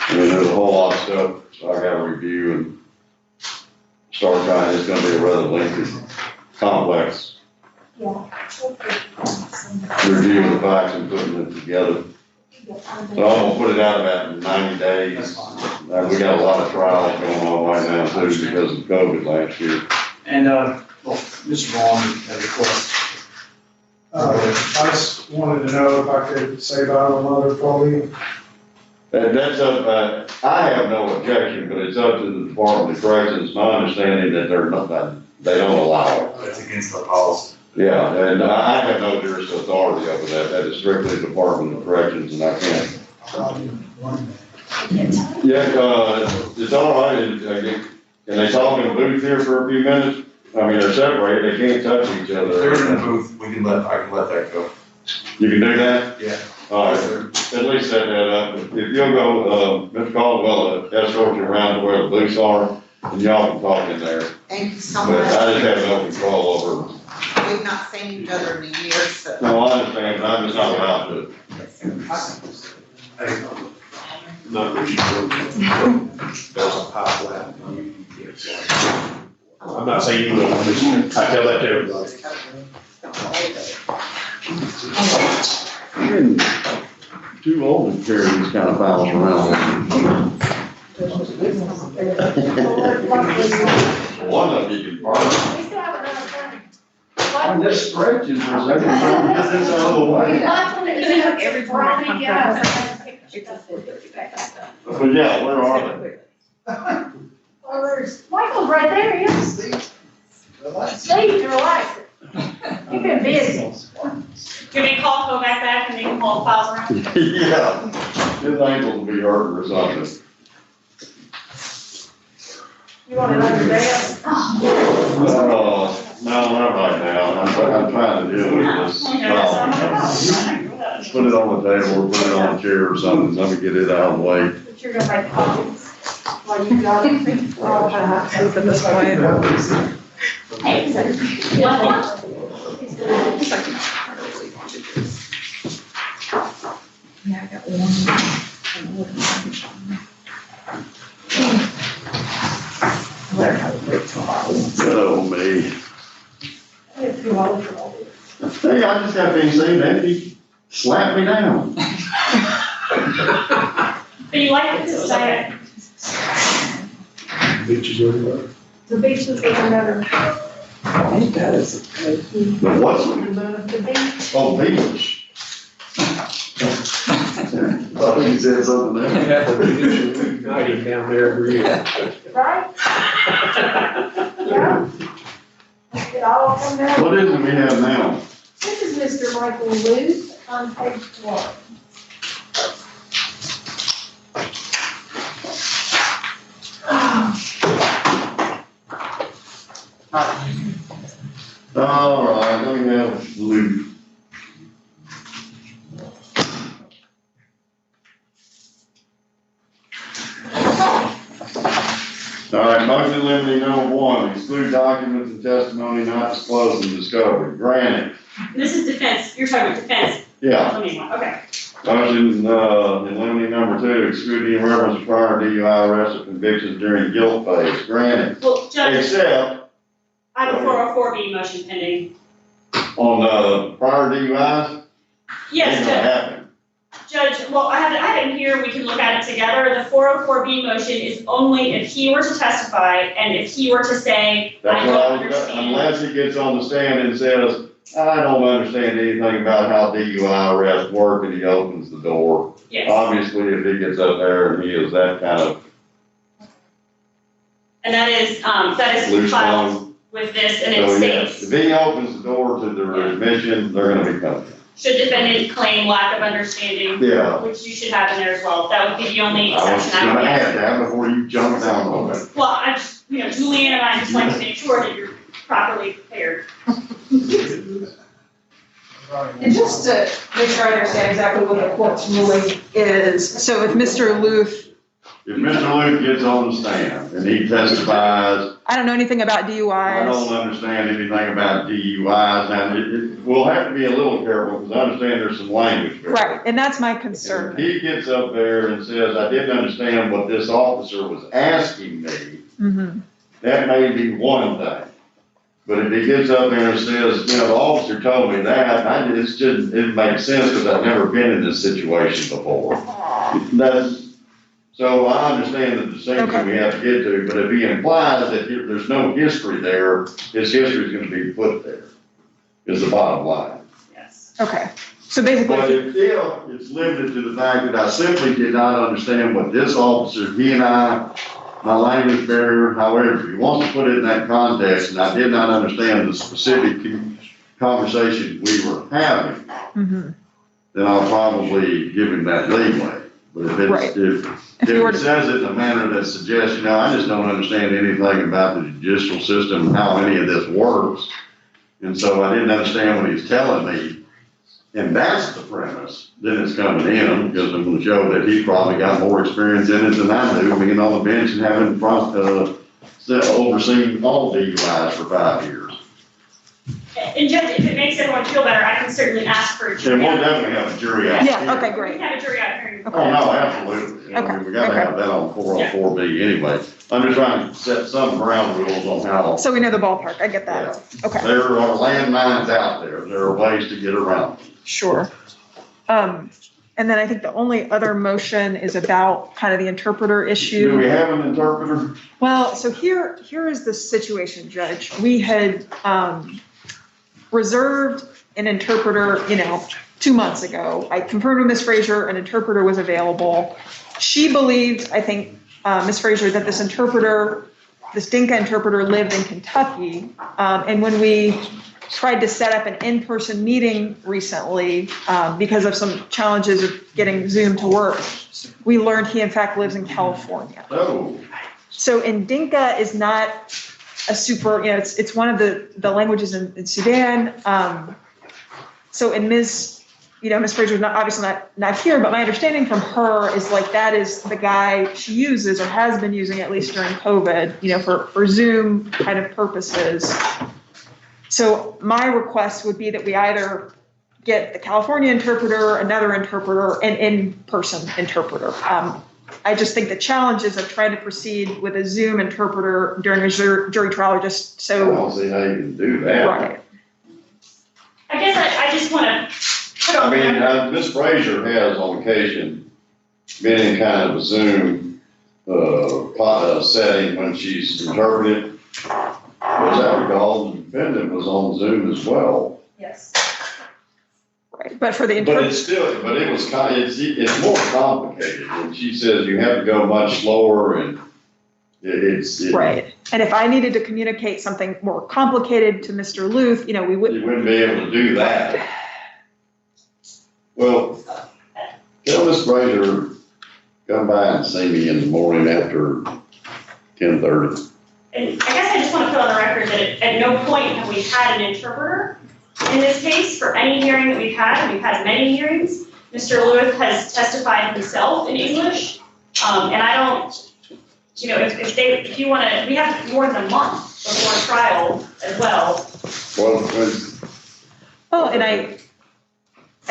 I mean, there's a whole lot of stuff I gotta review and start trying, it's gonna be a rather lengthy, complex review of the facts and putting it together. So I'm gonna put it out about 90 days. We got a lot of trials going on right now too because of COVID last year. And, well, Mr. Vaughn had a request. I just wanted to know if I could say bye to another colleague. And that's up, I have no objection, but it's up to the Department of Corrections. My understanding that they're not, they don't allow it. It's against the policy. Yeah, and I have no jurisdiction authority over that. That is strictly the Department of Corrections and I can't. Yeah, it's all right. Can they talk in a booth here for a few minutes? I mean, they're separated, they can't touch each other. If they're in the booth, I can let that go. You can do that? Yeah. All right, at least set that up. If you'll go, Mr. Caldwell, escort you around to where the booths are, and y'all can talk in there. Thank you so But much. I just have no control over. We've not seen each other in years, so. No, I understand, but I'm just not allowed to. Not that you there's a pie flat. I'm not saying you will, I tell that to everybody. You're getting too old to carry these kind of files around. One of you can borrow. This stretches for a second, get this out of the way. Every time I come But yeah, where are they? Well, there's, Michael's right there, yes. Steve, relax. You've been busy. Give me a call, go back, and they can haul the files around. Yeah, his ankle will be hurting or something. You want it under there? No, not right now. I'm trying to deal with this. Put it on the table or put it on a chair or something. Let me get it out of the way. But you're gonna make copies while you got it. Open this way. Yeah, I got Oh, me. Hey, I just got being seen, Andy slapped me down. But you like it, so it's okay. The beach was another. The what's looking better? The beach. Oh, beach. I think he said something there. Hiding down there every year. Right? Yeah. It all come down. What is it we have now? This is Mr. Michael Luce on page 1. All right, let me have Luke. All right, motion limiting number 1, exclude documents and testimony not disclosed in discovery. Granted. This is defense, you're talking about defense. Yeah. Let me, okay. Motion, limiting number 2, exclude any reference to prior DUI arrests or convictions during guilt phase. Granted. Well, Judge, Except I have a 404B motion pending. on, prior DUIs. Yes, Ain't gonna Judge. happen. Judge, well, I have it in here, we can look at it together. The 404B motion is only if he were to testify and if he were to say, I That's don't what I was, understand. unless he gets on the stand and says, I don't understand anything about how DUI arrests work, and he opens the door. Yes. Obviously, if he gets up there and he is that kind of And that is loose filed tongue. with this, and So it yes, states, if he opens the door to their admission, they're gonna be coming. should defendant claim lack of understanding. Yeah. Which you should have in there as well. That would be the only I was exception I would gonna make. add that before you jump down on it. Well, I just, Julianne and I just like to make sure that you're properly prepared. And just to make sure I understand exactly what the court's ruling is, so if Mr. Luth, If Mr. Luke gets on the stand and he testifies, I don't know anything about DUIs. I don't understand anything about DUIs, and we'll have to be a little careful, because I understand there's some language there. Right, and that's my concern. If he gets up there and says, I didn't understand what this officer was asking me, Mm-hmm. that may be one thing. But if he gets up there and says, the officer told me that, it makes sense, because I've never been in this situation before. So I understand the distinction we have to get to, but if he implies that there's no history there, his history is gonna be put there, is the bottom line. Yes. Okay, so basically. But if it's limited to the fact that I simply did not understand what this officer, he and I, my language barrier, however, he wants to put it in that context, and I did not understand the specific conversation we were having, then I'll probably give him that leeway. But if it says it in a manner that suggests, I just don't understand anything about the judicial system, and how any of this works, and so I didn't understand what he's telling me, and that's the premise, then it's coming in, because I'm gonna show that he probably got more experience in it than I do, being on the bench and having overseen all DUIs for 5 years. And Judge, if it makes everyone feel better, I can certainly ask for a jury. And we'll definitely have a jury out. Yeah, okay, We great. can have a jury out hearing. Oh, no, absolutely. We gotta have that on 404B anyway. I'm just trying to set some ground rules on how. So we know the ballpark, I get that. Okay. There are landmines out there. There are ways to get around them. Sure. And then I think the only other motion is about kind of the interpreter issue. Do we have an interpreter? Well, so here is the situation, Judge. We had reserved an interpreter, 2 months ago. I confirmed with Ms. Frazier, an interpreter was available. She believed, I think, Ms. Frazier, that this Dinka interpreter lived in Kentucky. And when we tried to set up an in-person meeting recently, because of some challenges of getting Zoom to work, we learned he in fact lives in California. Oh. So, and Dinka is not a super, it's one of the languages in Sudan. So, and Ms. Frazier is obviously not here, but my understanding from her is that is the guy she uses or has been using at least during COVID, for Zoom kind of purposes. So my request would be that we either get the California interpreter, another interpreter, an in-person interpreter. I just think the challenges of trying to proceed with a Zoom interpreter during a jury trial are just so. I don't see how you can do that. Right. I guess I just want to put on. Ms. Frazier has on occasion been in kind of a Zoom setting when she's interpreted. As I recall, the defendant was on Zoom as well. Yes. Right, but for the But it's more complicated. And she says you have to go much slower, and right. And if I needed to communicate something more complicated to Mr. Luth, we wouldn't. You wouldn't be able to do that. Well, tell Ms. Frazier, come by and see me in the morning after 10:30. And I guess I just want to put on the record that at no point have we had an interpreter in this case for any hearing that we've had, and we've had many hearings. Mr. Lewis has testified himself in English, and I don't, if you want to, we have more than a month before trial as well. Well, and I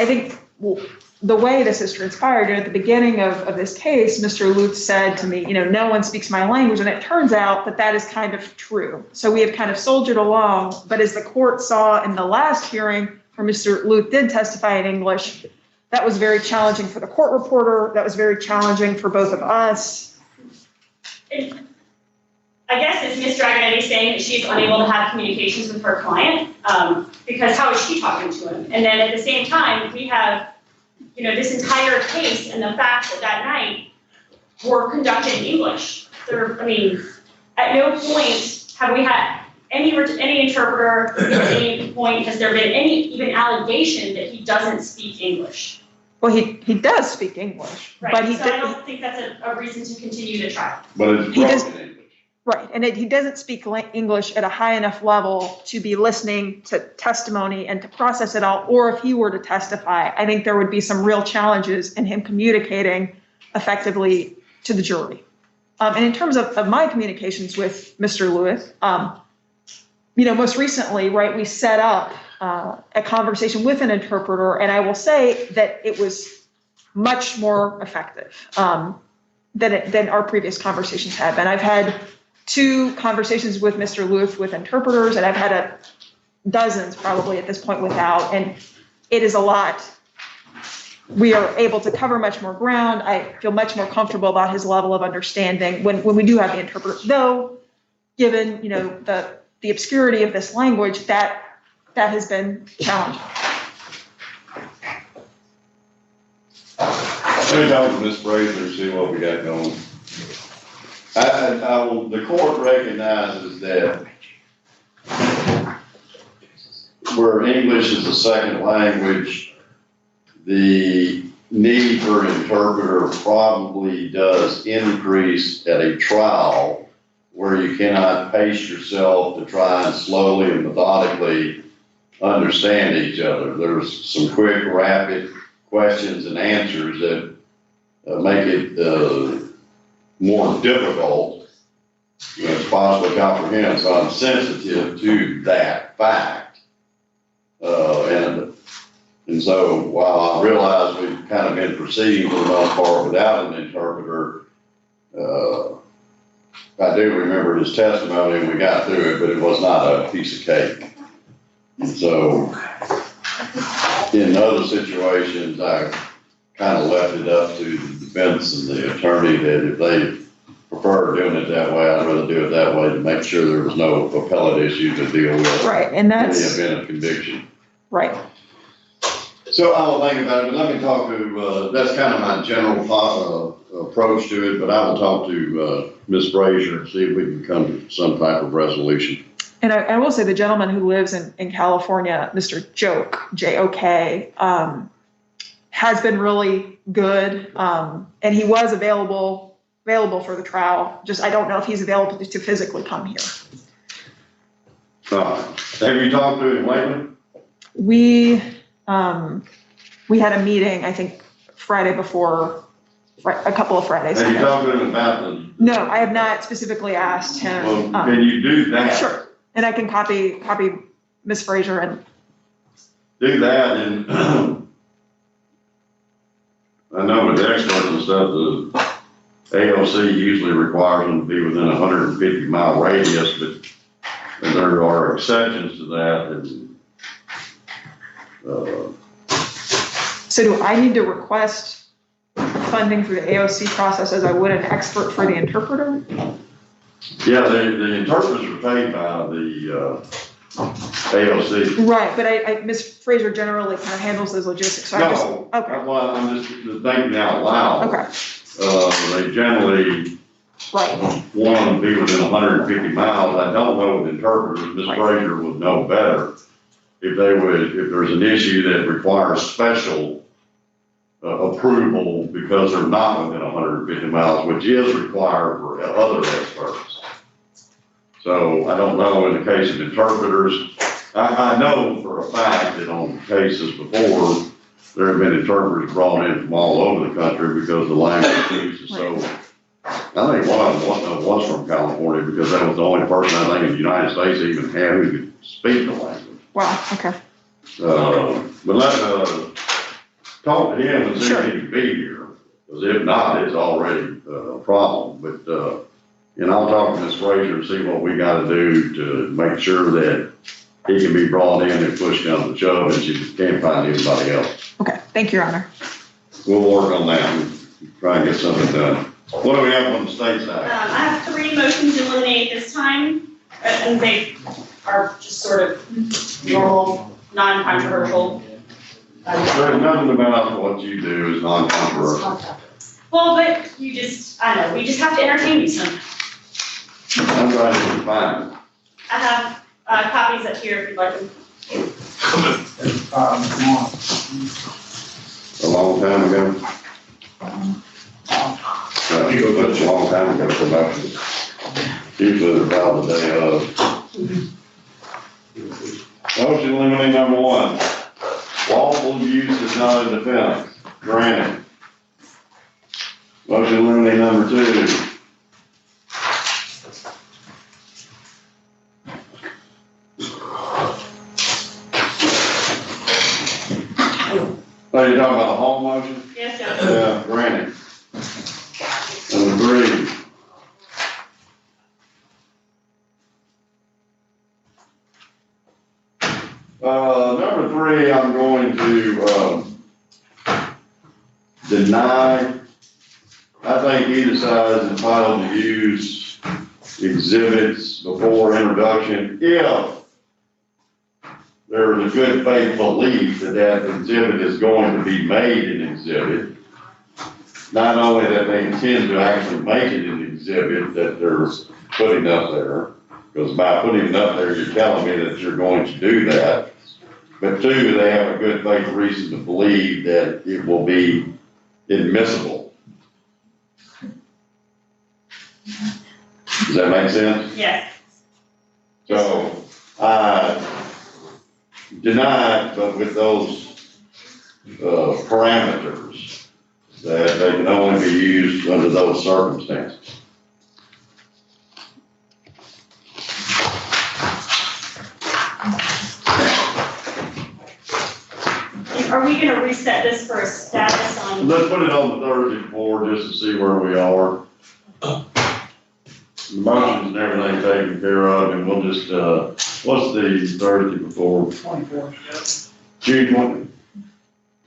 think the way this has transpired, at the beginning of this case, Mr. Luth said to me, no one speaks my language, and it turns out that is kind of true. So we have kind of soldiered along, but as the court saw in the last hearing where Mr. Luth did testify in English, that was very challenging for the court reporter, that was very challenging for both of us. And I guess is Ms. Dragonetti saying that she's unable to have communications with her client, because how is she talking to him? And then at the same time, we have this entire case and the fact that night were conducted in English. At no point have we had any interpreter, at any point, has there been any even allegation that he doesn't speak English? Well, he does speak English, but Right, he so I don't think that's a reason to continue the trial. But it's He does- broken English. Right, and he doesn't speak English at a high enough level to be listening to testimony and to process it all, or if he were to testify, I think there would be some real challenges in him communicating effectively to the jury. And in terms of my communications with Mr. Lewis, most recently, right, we set up a conversation with an interpreter, and I will say that it was much more effective than our previous conversations have been. I've had 2 conversations with Mr. Lewis with interpreters, and I've had dozens probably at this point without, and it is a lot. We are able to cover much more ground. I feel much more comfortable about his level of understanding when we do have the interpreter, though, given, the obscurity of this language, that has been challenging. Let me talk to Ms. Fraser and see what we got going. The court recognizes that where English is a second language, the need for an interpreter probably does increase at a trial where you cannot pace yourself to try and slowly and methodically understand each other. There's some quick, rapid questions and answers that make it more difficult to possibly comprehend. So I'm sensitive to that fact. And so while I realize we've kind of been proceeding for the most part without an interpreter, I do remember his testimony and we got through it, but it was not a piece of cake. And so in other situations, I kind of left it up to the defense and the attorney that if they prefer doing it that way, I'd rather do it that way to make sure there was no appellate issue to deal with. Right, and In that's the event of conviction. right. So I will think about it, but let me talk to, that's kind of my general approach to it, but I will talk to Ms. Fraser and see if we can come to some type of resolution. And I will say the gentleman who lives in California, Mr. J-O-K, has been really good. And he was available for the trial. Just, I don't know if he's available to physically come here. Have you talked to him lately? We had a meeting, I think, Friday before, a couple of Fridays ago. Have you talked to him about the? No, I have not specifically asked him. Well, can you do that? Sure, and I can copy Ms. Fraser and. Do that, and I know with experts and stuff, the AOC usually requires them to be within a 150-mile radius, but there are exceptions to that, and So do I need to request funding through the AOC process as I would an expert for the interpreter? yeah, the interpreters are paid by the AOC. Right, but Ms. Fraser generally kind of handles those logistics, so No, well, I'm just thinking out loud. Okay. They generally want to be within 150 miles. I don't know with interpreters, Ms. Fraser would know better if there's an issue that requires special approval because they're not within 150 miles, which is required for other experts. So I don't know in the case of interpreters. I know for a fact that on cases before, there have been interpreters brought in from all over the country because the language used is so. I think one of them was from California because that was the only person I think in the United States even had who could speak the language. Wow, okay. But talk to him and see if he can be here, because if not, it's already a problem. But, and I'll talk to Ms. Fraser and see what we gotta do to make sure that he can be brought in if push comes to shove and she can't find anybody else. Okay, thank you, Your Honor. We'll work on that and try and get something done. What do we have on the state side? I have 3 motions to eliminate this time, and they are just sort of normal, non-controversial. There's nothing about what you do is non-controversial. Well, but I don't know, we just have to entertain you sometimes. I'm trying to be fine. I have copies up here if you'd like them. A long time ago. That's a long time ago, so about, usually they're about the day of. Motion limiting number 1, lawful use is not a defense, granted. Motion limiting number 2. Are you talking about the home motion? Yes, Judge. Yeah, granted. Number 3. Number 3, I'm going to, deny. I think either side is entitled to use exhibits before introduction if there is a good faith belief that that exhibit is going to be made an exhibit. Not only that they intend to actually make it an exhibit that they're putting up there, because by putting it up there, you're telling me that you're going to do that. But 2, they have a good faith reason to believe that it will be admissible. Does that make sense? Yes. So, I deny, but with those parameters, that they can only be used under those circumstances. Are we gonna reset this for a status on? Let's put it on the Thursday before, just to see where we are. The motions and everything taken care of, and we'll just, what's the Thursday before? 24th. June 20.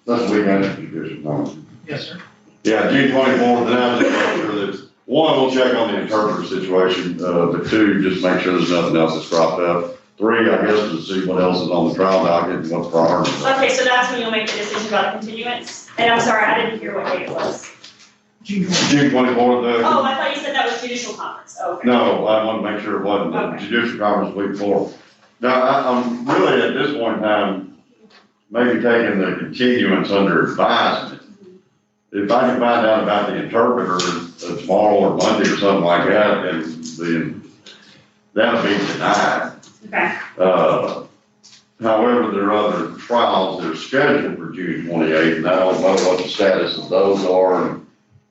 That's the week after the judicial conference. Yes, sir. Yeah, June 24th, and I'll just make sure that, 1, we'll check on the interpreter situation, but 2, just make sure there's nothing else that's cropped up. 3, I guess, to see what else is on the trial docket and what's priority. Okay, so that's when you'll make the decision about continuance? And I'm sorry, I didn't hear what date it was. June 24th. Oh, I thought you said that was judicial conference. Oh, okay. No, I want to make sure it wasn't, the Okay. judicial conference week before. Now, I'm really at this point in time, maybe taking the continuance under advisement. If I can find out about the interpreter tomorrow or Monday or something like that, then that'll be denied. Okay. However, there are other trials that are scheduled for June 28th, and I don't know what the status of those are and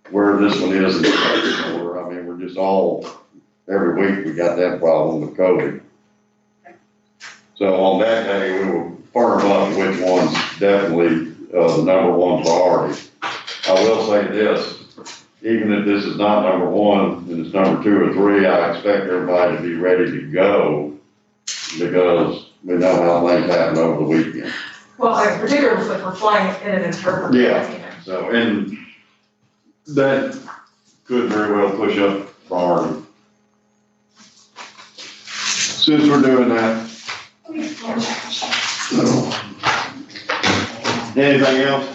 where this one is in the second order. I mean, we're just all, every week we got that problem with COVID. So on that day, we will firm up which one's definitely the number 1 priority. I will say this, even if this is not number 1, and it's number 2 or 3, I expect everybody to be ready to go because we know how things happen over the weekend. Well, particularly if we're flying in an interpreter. Yeah. So, and that could very well push up priority. Since we're doing that. Anything else?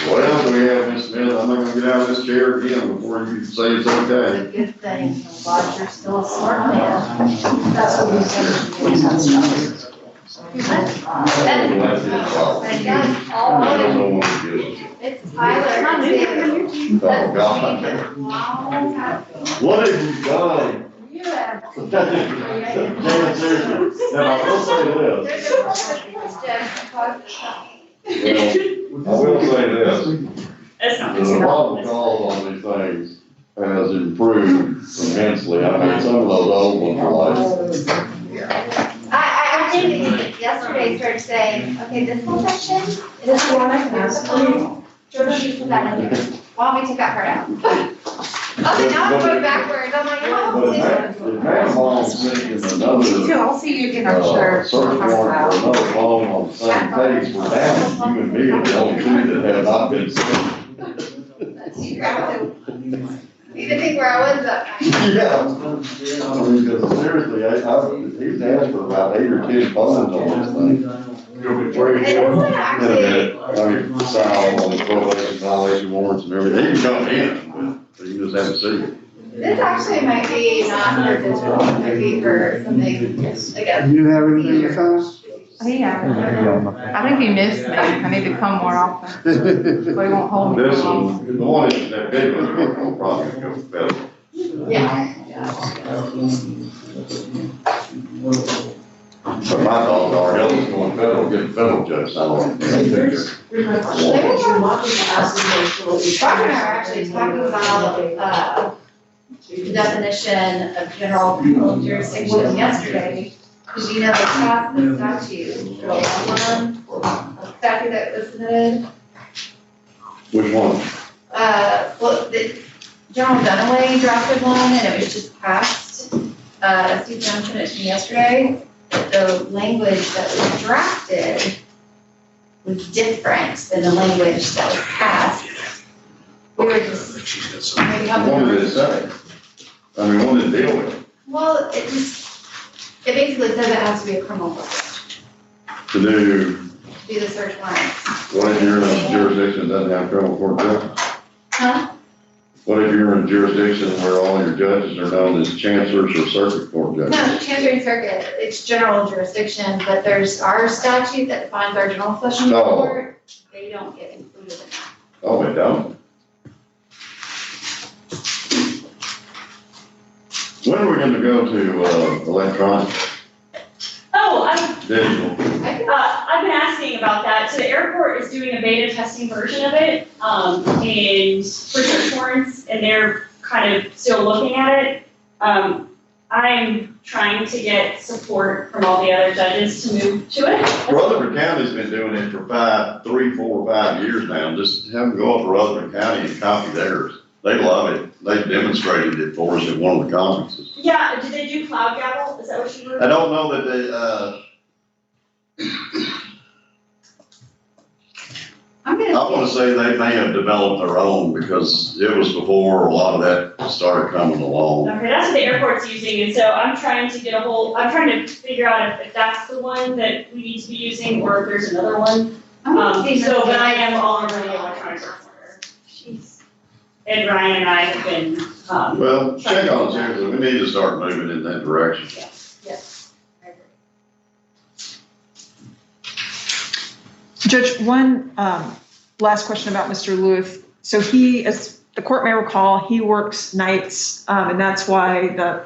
What else do we have, Ms. Smith? I'm not gonna get out of this chair again before you say it's okay. It's a good thing, Roger's still a smart man. That's what we said. It's Tyler. Oh, God. What have you done? You have. Damn, seriously. Now, I will say this. I will say this. The problem calls on these things has improved immensely. I mean, some of those old ones are like. I think yesterday started saying, okay, this whole section, this is one I can ask for you. She put that in there. Why don't we take that part out? Okay, now I'm going backwards. I'm like, But oh. if that long sitting in another, I'll see you again, I'm sure. search warrant for another phone on the same page, we're down, you and me are the only 2 that have not been seen. You didn't think where I was up. Yeah. I mean, because seriously, he's asked for about 8 or 10 phones on this thing. In a minute, I mean, sign all on the probation violation warrants and everything, he can come in, but you just haven't seen it. This actually might be not for digital, it might be for something, like a. You have anything to say? Yeah, I think he missed me. I need to come more often. But he won't hold me This for long. one, the one, that big one, will probably go better. Yeah. But my thoughts are, hell, it's going federal, get a federal judge, I don't Roger and I are actually talking about, the definition of general criminal jurisdiction yesterday. Because you know, the passed the statute, the statute that was submitted. Which one? Well, the General Dunaway drafted one and it was just passed. Steve Jones sent it to me yesterday. The language that was drafted was different than the language that was passed. We were just maybe helping. What did it say? I mean, what did it deal with? Well, it basically says it has to be a criminal record To do, to do the search warrants. what if you're in a jurisdiction that doesn't have criminal court judges? Huh? What if you're in a jurisdiction where all your judges are known as chancellors or circuit court judges? No, Chancery Circuit, it's general jurisdiction, but there's our statute that defines our general session No. court. They don't get included in that. Oh, they don't? When are we gonna go to, electronic, Oh, digital? I've been asking about that. So the airport is doing a beta testing version of it, and for search warrants, and they're kind of still looking at it. I'm trying to get support from all the other judges to move to it. Rutherford County's been doing it for 3, 4, 5 years now. Just have them go up to Rutherford County and copy theirs. They love it. They demonstrated it for us at one of the conferences. Yeah, did they do cloud gavel? Is that what you were? I don't know that they, I wanna say they may have developed their own because it was before a lot of that started coming along. Okay, that's what the airport's using, and so I'm trying to figure out if that's the one that we need to be using, or if there's another one. But I am all over the electronic recorder. And Ryan and I have been, Well, check on it, seriously. We need to start moving in that direction. yes. Judge, one last question about Mr. Lewis. So he, as the court may recall, he works nights, and that's why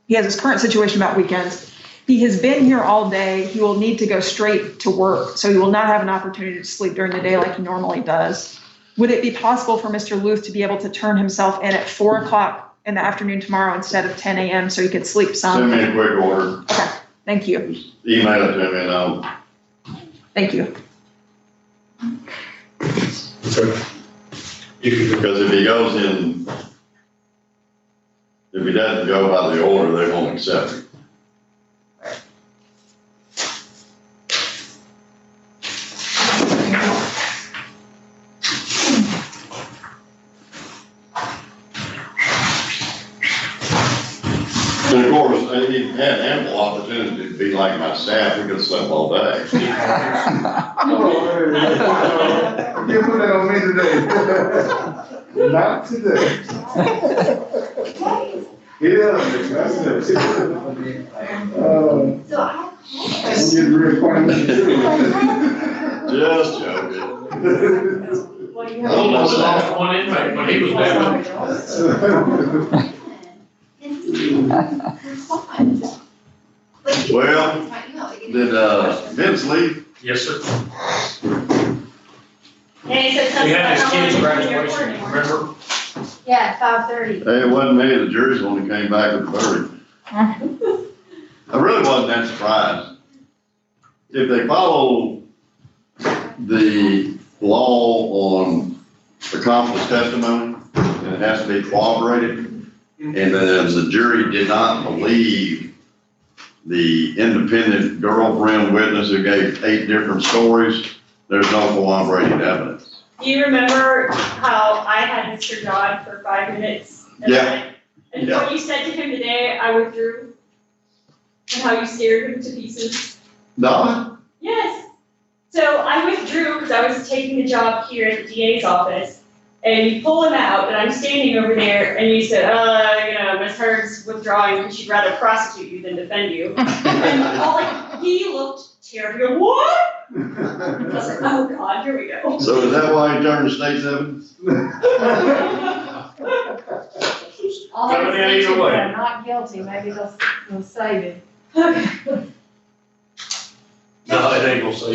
he has his current situation about weekends. He has been here all day. He will need to go straight to work, so he will not have an opportunity to sleep during the day like he normally does. Would it be possible for Mr. Luth to be able to turn himself in at 4 o'clock in the afternoon tomorrow instead of 10 a.m. so he could sleep some? Send me a quick order. Okay, thank you. Just email it to me and I'll. Thank you. Because if he goes in, if he doesn't go by the order, they won't accept it. And of course, he had ample opportunity to be like my staff, he could sleep all day. You put that on me today. Not today. Yeah, that's it. I'm getting reacquainted. Just joking. I almost lost one inmate when he was down. Well, did Vince leave? Yes, sir. Hey, he said We something had about his how kid's long he's been in your graduation, court. remember? Yeah, 5:30. Hey, it wasn't me, the jury's the one that came back with the verdict. I really wasn't that surprised. If they follow the law on accomplice testimony, and it has to be corroborated, and then the jury did not believe the independent girlfriend witness who gave 8 different stories, there's no corroborating evidence. Do you remember how I had Mr. Dodd for 5 minutes? Yeah. And what you said to him today, I withdrew? And how you scared him to pieces? No, Yes. So I withdrew because I was taking the job here at the DA's office. And you pull him out, and I'm standing over there, and you said, Ms. Heard's withdrawing because she'd rather prosecute you than defend you. And he looked terrified, what? I was like, oh God, here we go. So is that why he turned to state's evidence? All Coming in they say either way. they're not guilty, maybe they'll save it. No, it ain't gonna say